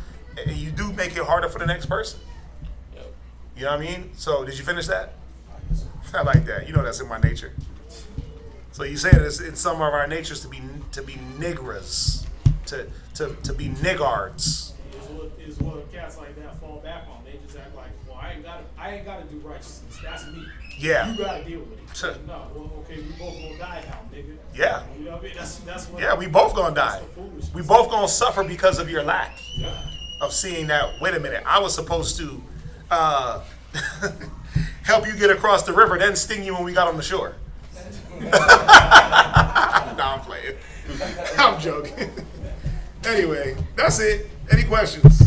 Speaker 11: And you do make it harder for the next person.
Speaker 3: Yep.
Speaker 11: You know what I mean? So did you finish that? I like that. You know that's in my nature. So you say that it's in some of our natures to be nigras, to be niggards.
Speaker 13: Is what cats like that fall back on. They just act like, well, I ain't gotta do righteousness. That's me.
Speaker 11: Yeah.
Speaker 13: You gotta deal with it. No, well, okay, we both gonna die now, nigga.
Speaker 11: Yeah.
Speaker 13: You know what I mean? That's what.
Speaker 11: Yeah, we both gonna die. We both gonna suffer because of your lack of seeing that. Wait a minute, I was supposed to help you get across the river, then sting you when we got on the shore. No, I'm playing. I'm joking. Anyway, that's it. Any questions?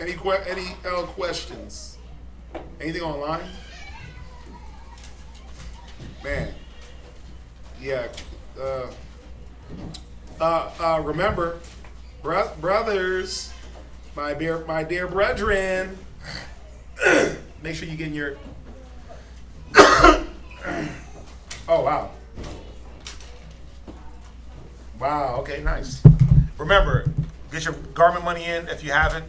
Speaker 11: Any questions? Anything online? Man. Yeah. Remember, brothers, my dear brethren, make sure you get in your. Oh, wow. Wow, okay, nice. Remember, get your garment money in if you haven't.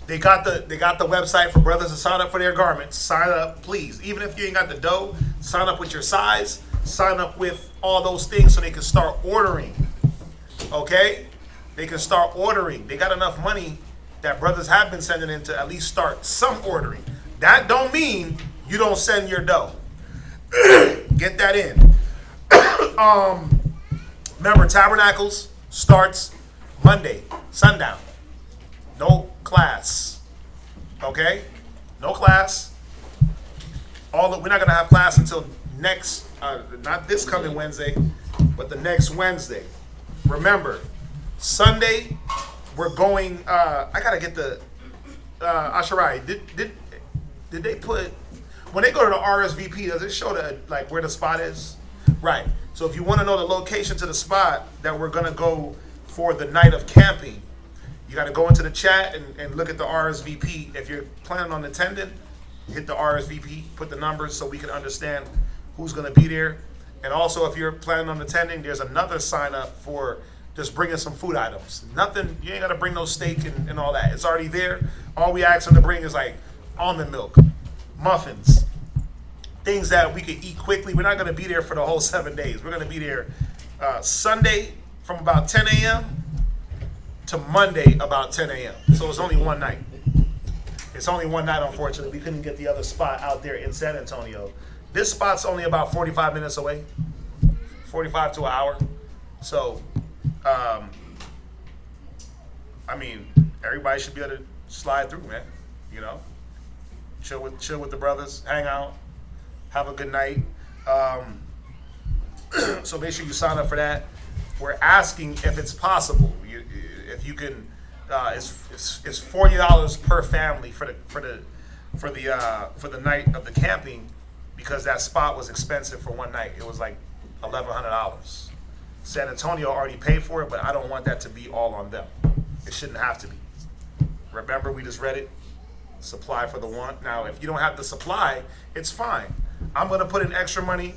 Speaker 11: They got the website for brothers to sign up for their garments. Sign up, please. Even if you ain't got the dough, sign up with your size. Sign up with all those things so they can start ordering. Okay? They can start ordering. They got enough money that brothers have been sending in to at least start some ordering. That don't mean you don't send your dough. Get that in. Remember, Tabernacles starts Monday, sundown. No class. Okay? No class. We're not going to have class until next, not this coming Wednesday, but the next Wednesday. Remember, Sunday, we're going, I got to get the, Asharai, did they put, when they go to the RSVP, does it show like where the spot is? Right. So if you want to know the location to the spot that we're gonna go for the night of camping, you got to go into the chat and look at the RSVP. If you're planning on attending, hit the RSVP, put the numbers so we can understand who's gonna be there. And also, if you're planning on attending, there's another sign up for just bringing some food items. Nothing, you ain't got to bring no steak and all that. It's already there. All we ask them to bring is like almond milk, muffins, things that we can eat quickly. We're not going to be there for the whole 7 days. We're going to be there Sunday from about 10 a.m. to Monday about 10 a.m. So it's only one night. It's only one night, unfortunately. We couldn't get the other spot out there in San Antonio. This spot's only about 45 minutes away, 45 to an hour. So, I mean, everybody should be able to slide through, man. You know, chill with the brothers, hang out, have a good night. So make sure you sign up for that. We're asking if it's possible, if you can. It's $40 per family for the night of the camping, because that spot was expensive for one night. It was like $1,100. San Antonio already paid for it, but I don't want that to be all on them. It shouldn't have to be. Remember, we just read it. Supply for the want. Now, if you don't have the supply, it's fine. I'm gonna put in extra money.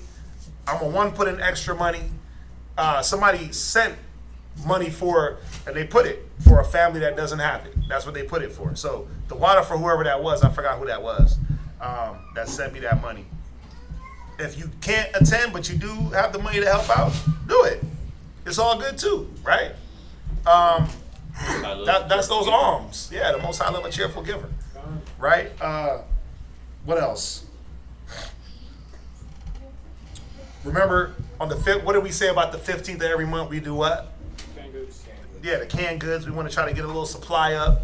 Speaker 11: Put in extra money. Somebody sent money and they put it for a family that doesn't have it. That's what they put it for. So the water for whoever that was, I forgot who that was, that sent me that money. If you can't attend, but you do have the money to help out, do it. It's all good too, right? That's those alms. Yeah, the Most High love a cheerful giver, right? What else? Remember, on the 5th, what did we say about the 15th of every month? We do what?
Speaker 5: Canned goods.
Speaker 11: Yeah, the canned goods. We want to try to get a little supply up,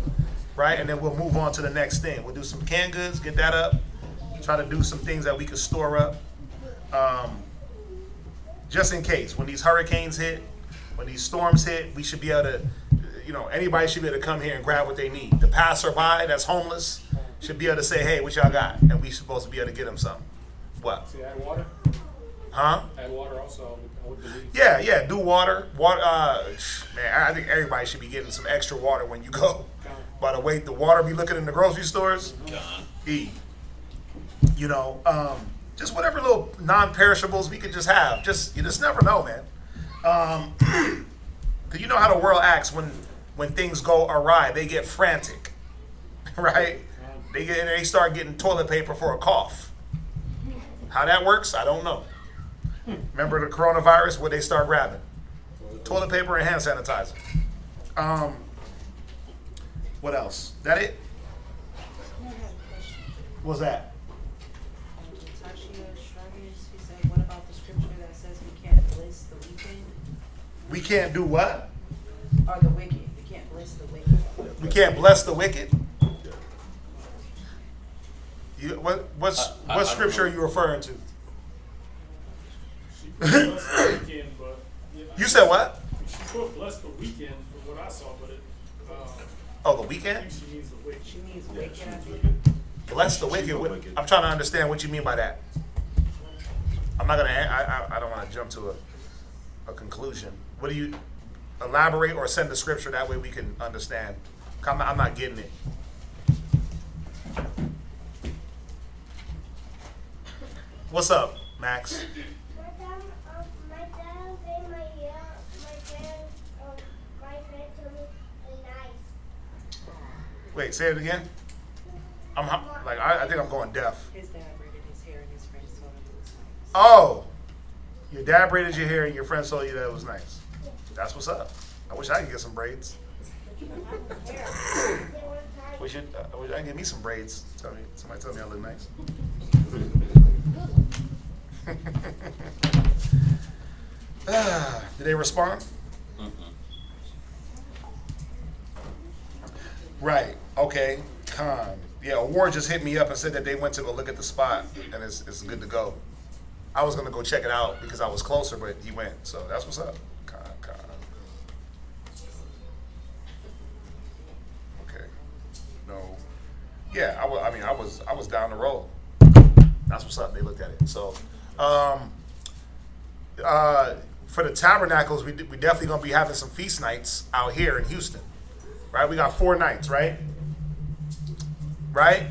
Speaker 11: right? And then we'll move on to the next thing. We'll do some canned goods, get that up. Try to do some things that we can store up. Just in case, when these hurricanes hit, when these storms hit, we should be able to, anybody should be able to come here and grab what they need. The passerby that's homeless should be able to say, hey, what y'all got? And we supposed to be able to get them something. What?
Speaker 5: See, add water?
Speaker 11: Huh?
Speaker 5: Add water also, I would believe.
Speaker 11: Yeah, do water. Man, I think everybody should be getting some extra water when you go. By the way, the water be looking in the grocery stores. Just whatever little non-perishables we could just have. You just never know, man. Cause you know how the world acts when things go awry. They get frantic, right? They start getting toilet paper for a cough. How that works, I don't know. Remember the coronavirus, where they start grabbing? Toilet paper and hand sanitizer. What else? That it? What's that?
Speaker 8: What about the scripture that says we can't bless the wicked?
Speaker 11: We can't do what?
Speaker 8: Or the wicked. We can't bless the wicked.
Speaker 11: We can't bless the wicked? What scripture are you referring to? You said what?
Speaker 13: She put bless the weekend from what I saw, but
Speaker 11: Oh, the weekend?
Speaker 13: she needs the wicked.
Speaker 8: She means wicked, I think.
Speaker 11: Bless the wicked. I'm trying to understand what you mean by that. I'm not gonna. I don't want to jump to a conclusion. What do you elaborate or send the scripture, that way we can understand? I'm not getting it. What's up, Max?
Speaker 6: My dad gave my friend to me nice.
Speaker 11: Wait, say it again. I think I'm going deaf.
Speaker 8: His dad braided his hair and his friends told him it was nice.
Speaker 11: Oh, your dad braided your hair and your friends told you that it was nice. That's what's up. I wish I could get some braids. I wish I could get me some braids. Somebody tell me I look nice. Did they respond? Right. Okay. Con. Yeah, Ward just hit me up and said that they went to go look at the spot and it's good to go. I was gonna go check it out because I was closer, but he went. So that's what's up. Con. Okay. No. Yeah. I was down the road. That's what's up. They looked at it. So, for the tabernacles, we definitely gonna be having some feast nights out here in Houston, right? We got 4 nights, right? Right,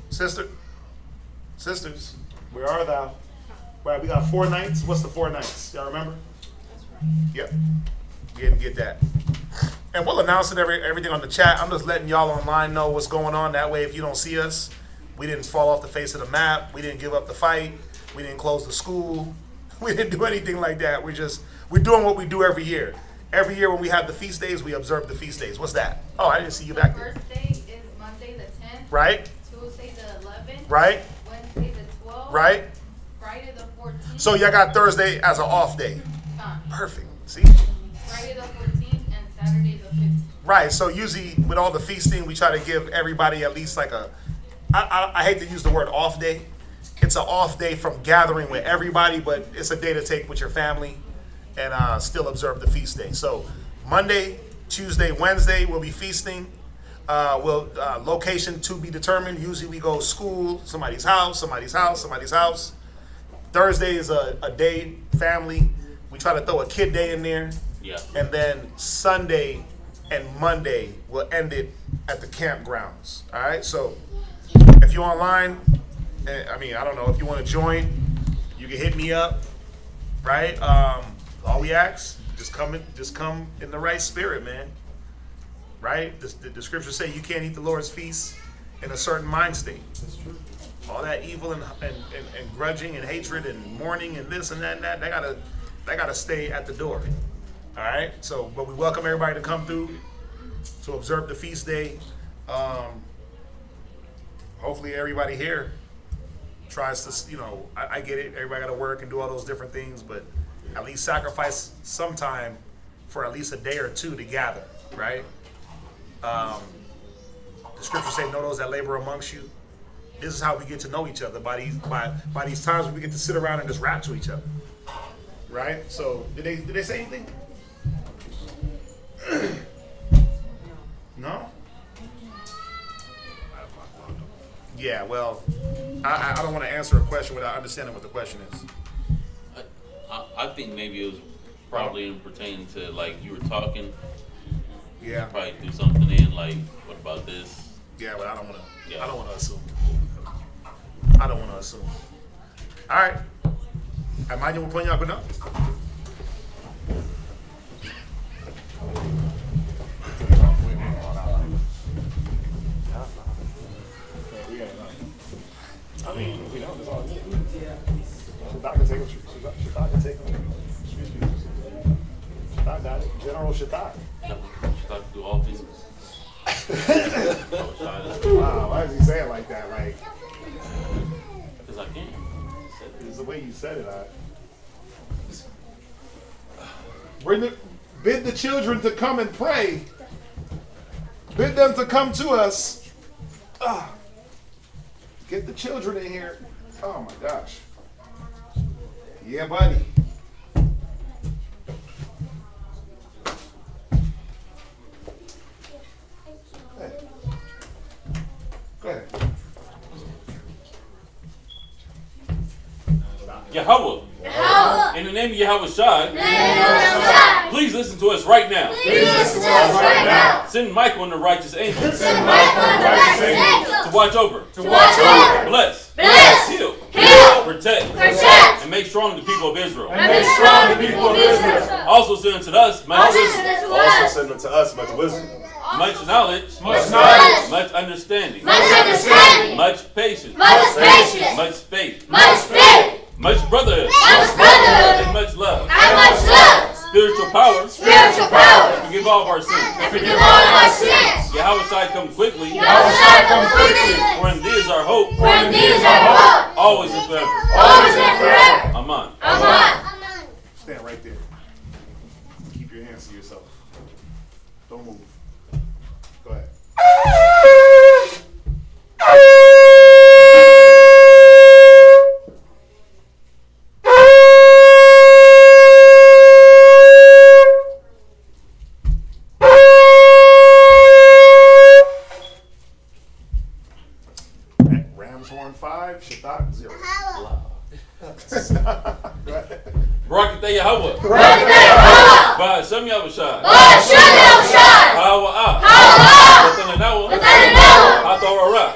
Speaker 11: sisters, where are thou? Right, we got 4 nights. What's the 4 nights? Y'all remember? Yep. We didn't get that. And we'll announce it everything on the chat. I'm just letting y'all online know what's going on. That way, if you don't see us, we didn't fall off the face of the map. We didn't give up the fight. We didn't close the school. We didn't do anything like that. We're doing what we do every year. Every year when we have the feast days, we observe the feast days. What's that? Oh, I didn't see you back there.
Speaker 15: First day is Monday the 10th.
Speaker 11: Right?
Speaker 15: Tuesday the 11th.
Speaker 11: Right?
Speaker 15: Wednesday the 12th.
Speaker 11: Right?
Speaker 15: Friday the 14th.
Speaker 11: So y'all got Thursday as an off day. Perfect. See?
Speaker 15: Friday the 14th and Saturday the 15th.
Speaker 11: Right. So usually with all the feasting, we try to give everybody at least like I hate to use the word off day. It's an off day from gathering with everybody, but it's a day to take with your family and still observe the feast day. So Monday, Tuesday, Wednesday, we'll be feasting. Location to be determined. Usually we go school, somebody's house. Thursday is a day, family. We try to throw a kid day in there.
Speaker 1: Yeah.
Speaker 11: And then Sunday and Monday, we'll end it at the campgrounds. All right? So if you're online, I don't know, if you want to join, you can hit me up, right? All we ask, just come in the right spirit, man. Right? The scriptures say you can't eat the Lord's feast in a certain mind state. That's true. All that evil and grudging and hatred and mourning and this and that and that, they gotta stay at the door. All right? So, but we welcome everybody to come through to observe the feast day. Hopefully everybody here tries to, I get it, everybody got to work and do all those different things, but at least sacrifice some time for at least a day or two to gather, right? The scriptures say, know those that labor amongst you. This is how we get to know each other, by these times when we get to sit around and just rap to each other, right? So, did they say anything? No? Yeah, well, I don't want to answer a question without understanding what the question is.
Speaker 1: I think maybe it was probably pertaining to, like, you were talking.
Speaker 11: Yeah.
Speaker 1: Probably do something in, like, what about this?
Speaker 11: Yeah, but I don't want to.
Speaker 1: Yeah.
Speaker 11: I don't want to assume. I don't want to assume. All right. Imagine we're playing y'all now. I mean, we know this all. Shaddai can take him. Shaddai can take him. Excuse me. Shaddai got it. General Shaddai.
Speaker 1: Shaddai do all things.
Speaker 11: Wow, why is he saying like that? Like,
Speaker 1: because I can.
Speaker 11: It's the way you said it. Bid the children to come and pray. Bid them to come to us. Get the children in here. Oh my gosh. Yeah, buddy. Go ahead.
Speaker 1: Yahweh. In the name of Yahweh Shai. Please listen to us right now. Send Michael and the righteous angels. To watch over. Bless. Heal. Protect. And make strong the people of Israel. Also send unto us much wisdom. Much knowledge. Much understanding. Much patience. Much faith. Much brotherhood. And much love. Spiritual power. To forgive all of our sins. Yahweh Shai come quickly. For in thee is our hope. Always and forever. Amen.
Speaker 11: Stand right there. Keep your hands to yourself. Don't move. Go ahead. Ram's horn 5, Shaddai 0. Go ahead.
Speaker 3: Barakatah Yahweh. Ba'ashem Yahushai. Hawa'ah. Hatorah.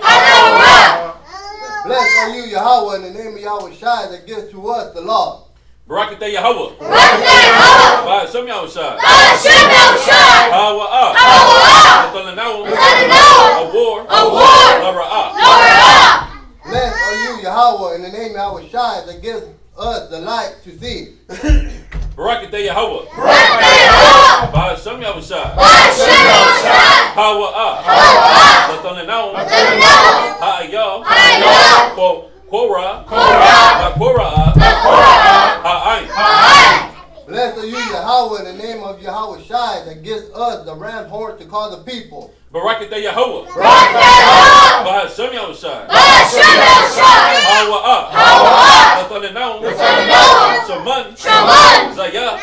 Speaker 9: Blessed are you, Yahweh, in the name of Yahweh Shai that gives to us the law.
Speaker 3: Barakatah Yahweh. Ba'ashem Yahushai. Hawa'ah. Awar.
Speaker 9: Blessed are you, Yahweh, in the name of Yahweh Shai that gives us the light to see.
Speaker 3: Barakatah Yahweh. Ba'ashem Yahushai. Hawa'ah. Ha'ayah. Korah. Ha'ayin.
Speaker 9: Blessed are you, Yahweh, in the name of Yahweh Shai that gives us the ram's horn to call the people.
Speaker 3: Barakatah Yahweh. Ba'ashem Yahushai. Hawa'ah. Shaman. Zayah.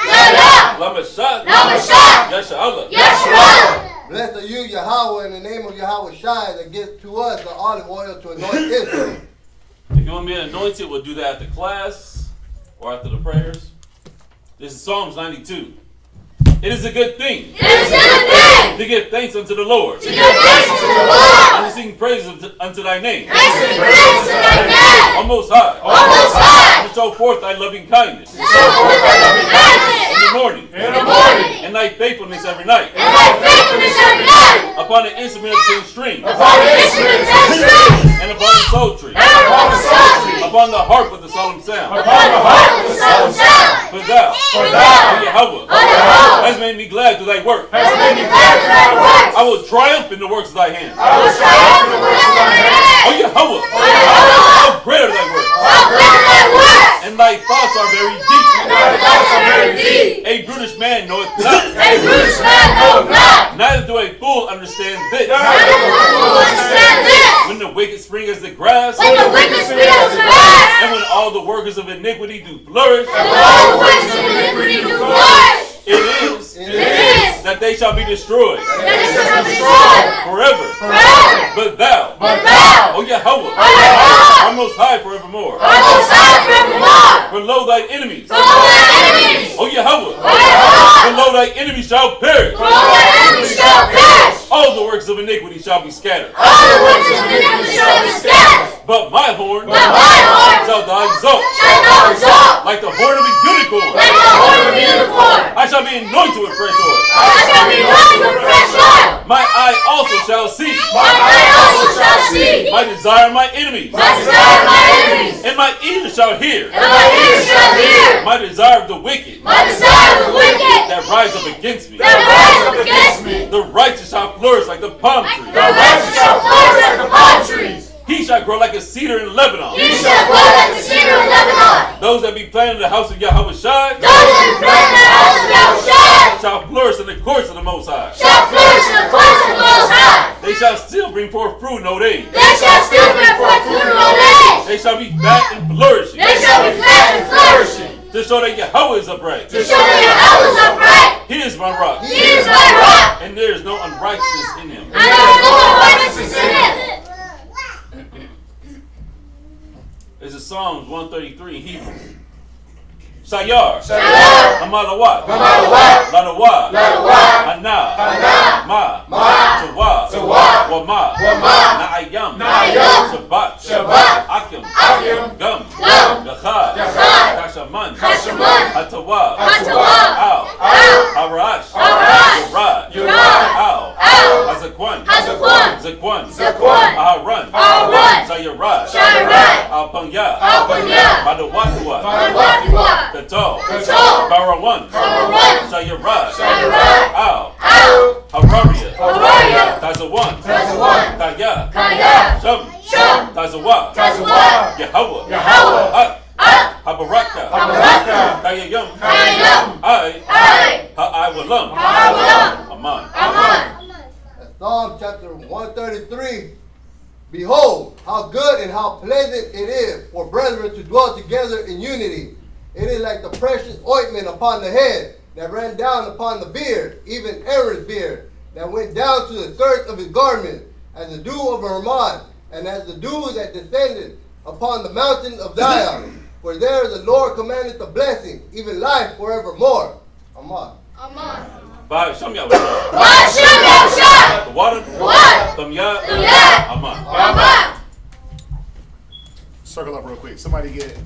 Speaker 3: Lamashad. Yasha'Allah.
Speaker 9: Blessed are you, Yahweh, in the name of Yahweh Shai that gives to us the olive oil to anoint Israel.
Speaker 3: If you want me to anoint it, we'll do that after class or after the prayers. This is Psalms 92. It is a good thing. To give thanks unto the Lord. And to sing praises unto thy name. O Most High. And to show forth thy loving kindness. In the morning. And thy faithfulness every night. Upon the instrument of ten strings. And upon the psaltery. Upon the harp with the solemn sound. For thou, O Yahweh, has made me glad to thy work. I will triumph in the works of thy hands. O Yahweh, how great are thy works. And thy thoughts are very deep. A brutish man knoweth not. Neither do a fool understand this. When the wicked spring as the grass. And when all the workers of iniquity do flourish. It is that they shall be destroyed. Forever. But thou, O Yahweh, are most high forevermore. For lo, thy enemies, O Yahweh, for lo, thy enemies shall perish. All the works of iniquity shall be scattered. But my horn shall thou exalt. Like the horn of a unicorn. I shall be anointed with fresh oil. My eye also shall see. My desire my enemies. And my ears shall hear. My desire of the wicked. That rise up against me. The righteous shall flourish like the palm tree. He shall grow like a cedar in Lebanon. Those that be planted in the house of Yahweh Shai. Shall flourish in the courts of the Most High. They shall still bring forth fruit in old age. They shall be fat and flourishing. To show that Yahweh is upright. He is my rock. And there is no unrighteousness in him. This is Psalms 133 in Hebrew. Sayar, Amalawat, Ladawat, Ana, Ma, Tawah, Wama, Na'ayam, Shabbat, Akim, Gum, Gachad, Kashaman, Hatawah, Al, Harash, Yurad, Al, Hazakwan, Aharan, Sayarad, Al-Panya, Madawatwa, Kato, Barawan, Sayarad, Al, Hararia, Tazawan, Kaya, Shum, Tazawa, Yahweh, Habaraka, Kayayum, Ha'awalam, Aman.
Speaker 9: Psalm chapter 133. Behold, how good and how pleasant it is for brethren to dwell together in unity. It is like the precious ointment upon the head that ran down upon the beard, even Aaron's beard, that went down to the skirts of his garment, as the dew of Hermon, and as the dew that descended upon the mountain of Zion. For there the Lord commanded the blessing, even life forevermore. Amen.
Speaker 15: Amen.
Speaker 3: Bye. Show me out. The water. Amen.
Speaker 11: Circle up real quick. Somebody get.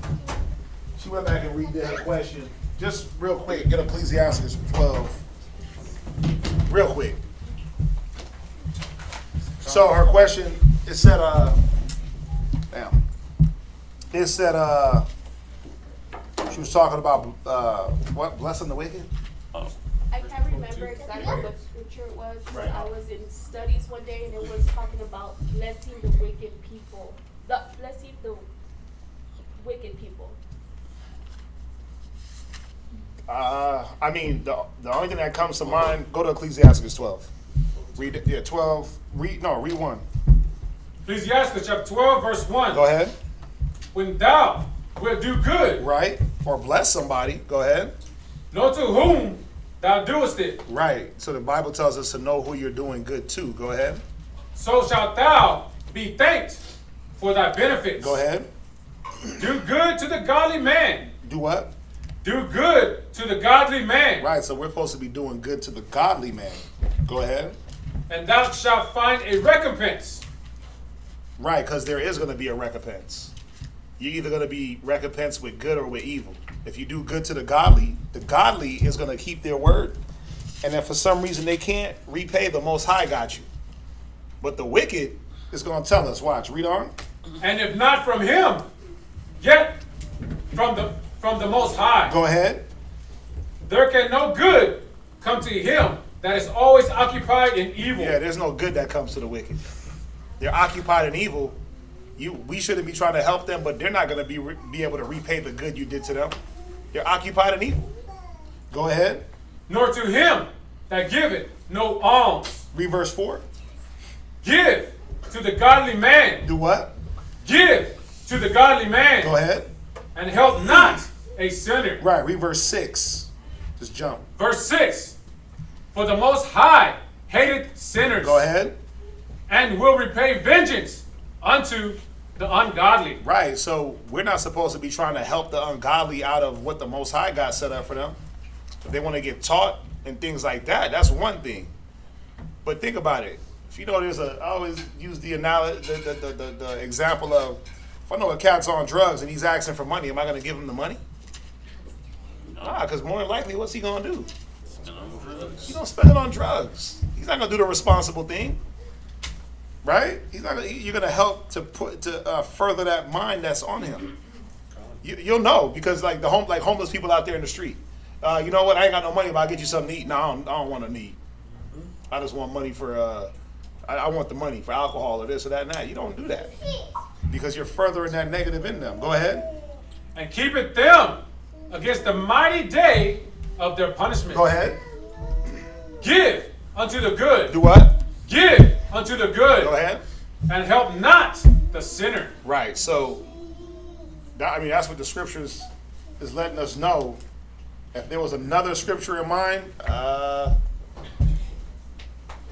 Speaker 11: She went back and redid her question. Just real quick. Get Ecclesiasticus 12. Real quick. So her question, it said, it said, she was talking about, what, blessing the wicked?
Speaker 16: I can't remember exactly what scripture it was, but
Speaker 11: Right.
Speaker 16: I was in studies one day and it was talking about blessing the wicked people. Blessing the wicked people.
Speaker 11: I mean, the only thing that comes to mind, go to Ecclesiasticus 12. Read it, yeah, 12, read 1.
Speaker 5: Ecclesiasticus chapter 12, verse 1.
Speaker 11: Go ahead.
Speaker 5: When thou wilt do good,
Speaker 11: Right, or bless somebody, go ahead.
Speaker 5: know to whom thou doest it,
Speaker 11: Right, so the Bible tells us to know who you're doing good to, go ahead.
Speaker 5: so shalt thou be thanked for thy benefits.
Speaker 11: Go ahead.
Speaker 5: Do good to the godly man.
Speaker 11: Do what?
Speaker 5: Do good to the godly man.
Speaker 11: Right, so we're supposed to be doing good to the godly man. Go ahead.
Speaker 5: And thou shalt find a recompense.
Speaker 11: Right, because there is going to be a recompense. You're either going to be recompensed with good or with evil. If you do good to the godly is going to keep their word. And if for some reason they can't repay, the Most High got you. But the wicked is going to tell us, watch, read on.
Speaker 5: And if not from him, yet from the Most High.
Speaker 11: Go ahead.
Speaker 5: There can no good come to him that is always occupied in evil.
Speaker 11: Yeah, there's no good that comes to the wicked. They're occupied in evil. We shouldn't be trying to help them, but they're not going to be able to repay the good you did to them. They're occupied in evil. Go ahead.
Speaker 5: Nor to him that giveth no alms.
Speaker 11: Read verse 4.
Speaker 5: Give to the godly man.
Speaker 11: Do what?
Speaker 5: Give to the godly man.
Speaker 11: Go ahead.
Speaker 5: And help not a sinner.
Speaker 11: Right, read verse 6. Just jump.
Speaker 5: Verse 6. For the Most High hated sinners.
Speaker 11: Go ahead.
Speaker 5: And will repay vengeance unto the ungodly.
Speaker 11: Right, so we're not supposed to be trying to help the ungodly out of what the Most High got set up for them. If they want to get taught and things like that, that's one thing. But think about it. If you know, I always use the example of, if I know a cat's on drugs and he's asking for money, am I going to give him the money? Nah, because more than likely, what's he going to do? He don't spend it on drugs. He's not going to do the responsible thing. Right? You're going to help to further that mind that's on him. You'll know, because like homeless people out there in the street. You know what? I ain't got no money, but I'll get you something to eat. No, I don't want to eat. I just want money for, I want the money for alcohol or this or that and that. You don't do that, because you're furthering that negative in them. Go ahead.
Speaker 5: And keepeth them against the mighty day of their punishment.
Speaker 11: Go ahead.
Speaker 5: Give unto the good.
Speaker 11: Do what?
Speaker 5: Give unto the good.
Speaker 11: Go ahead.
Speaker 5: And help not the sinner.
Speaker 11: Right. So, that's what the scriptures is letting us know. If there was another scripture in mind, y'all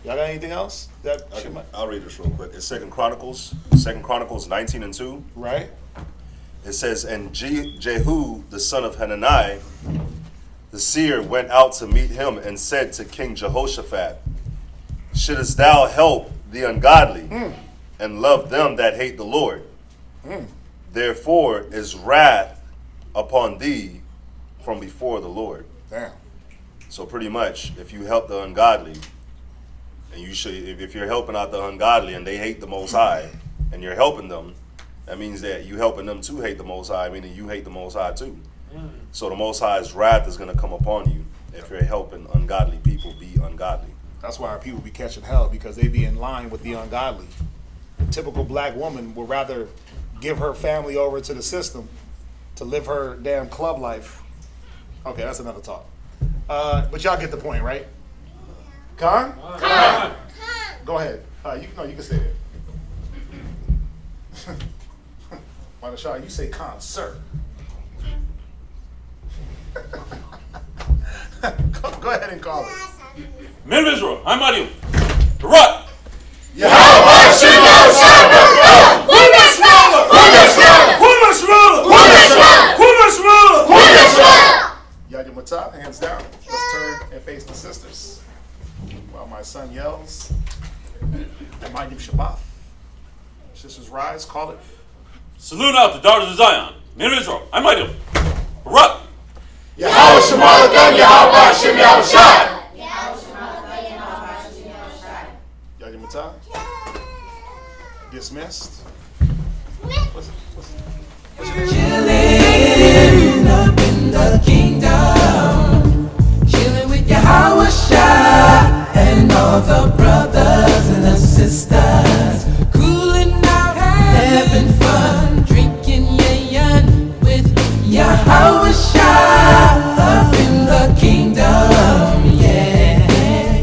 Speaker 11: got anything else?
Speaker 14: I'll read this real quick. It's 2 Chronicles 19:2.
Speaker 11: Right.
Speaker 14: It says, and Jehu, the son of Hanani, the seer, went out to meet him and said to King Jehoshaphat, shouldest thou help the ungodly and love them that hate the Lord? Therefore is wrath upon thee from before the Lord.
Speaker 11: Damn.
Speaker 14: So pretty much, if you help the ungodly, and if you're helping out the ungodly and they hate the Most High, and you're helping them, that means that you helping them to hate the Most High, meaning you hate the Most High too. So the Most High's wrath is going to come upon you if you're helping ungodly people be ungodly.
Speaker 11: That's why our people be catching hell, because they be in line with the ungodly. The typical black woman would rather give her family over to the system to live her damn club life. Okay, that's another talk. But y'all get the point, right? Con?
Speaker 5: Con.
Speaker 11: Go ahead. You can say it. Manashah, you say con, sir. Go ahead and call it.
Speaker 3: Men of Israel, I'm Mario. What?
Speaker 11: Yahweh Shemel Shabbat. Father.
Speaker 3: Salute out the daughters of Zion, men of Israel. I might have. Barak.
Speaker 11: Yahweh Shema Ladam, Yahweh Hashem, Yahweh Shai. Yahweh Matah. Dismissed.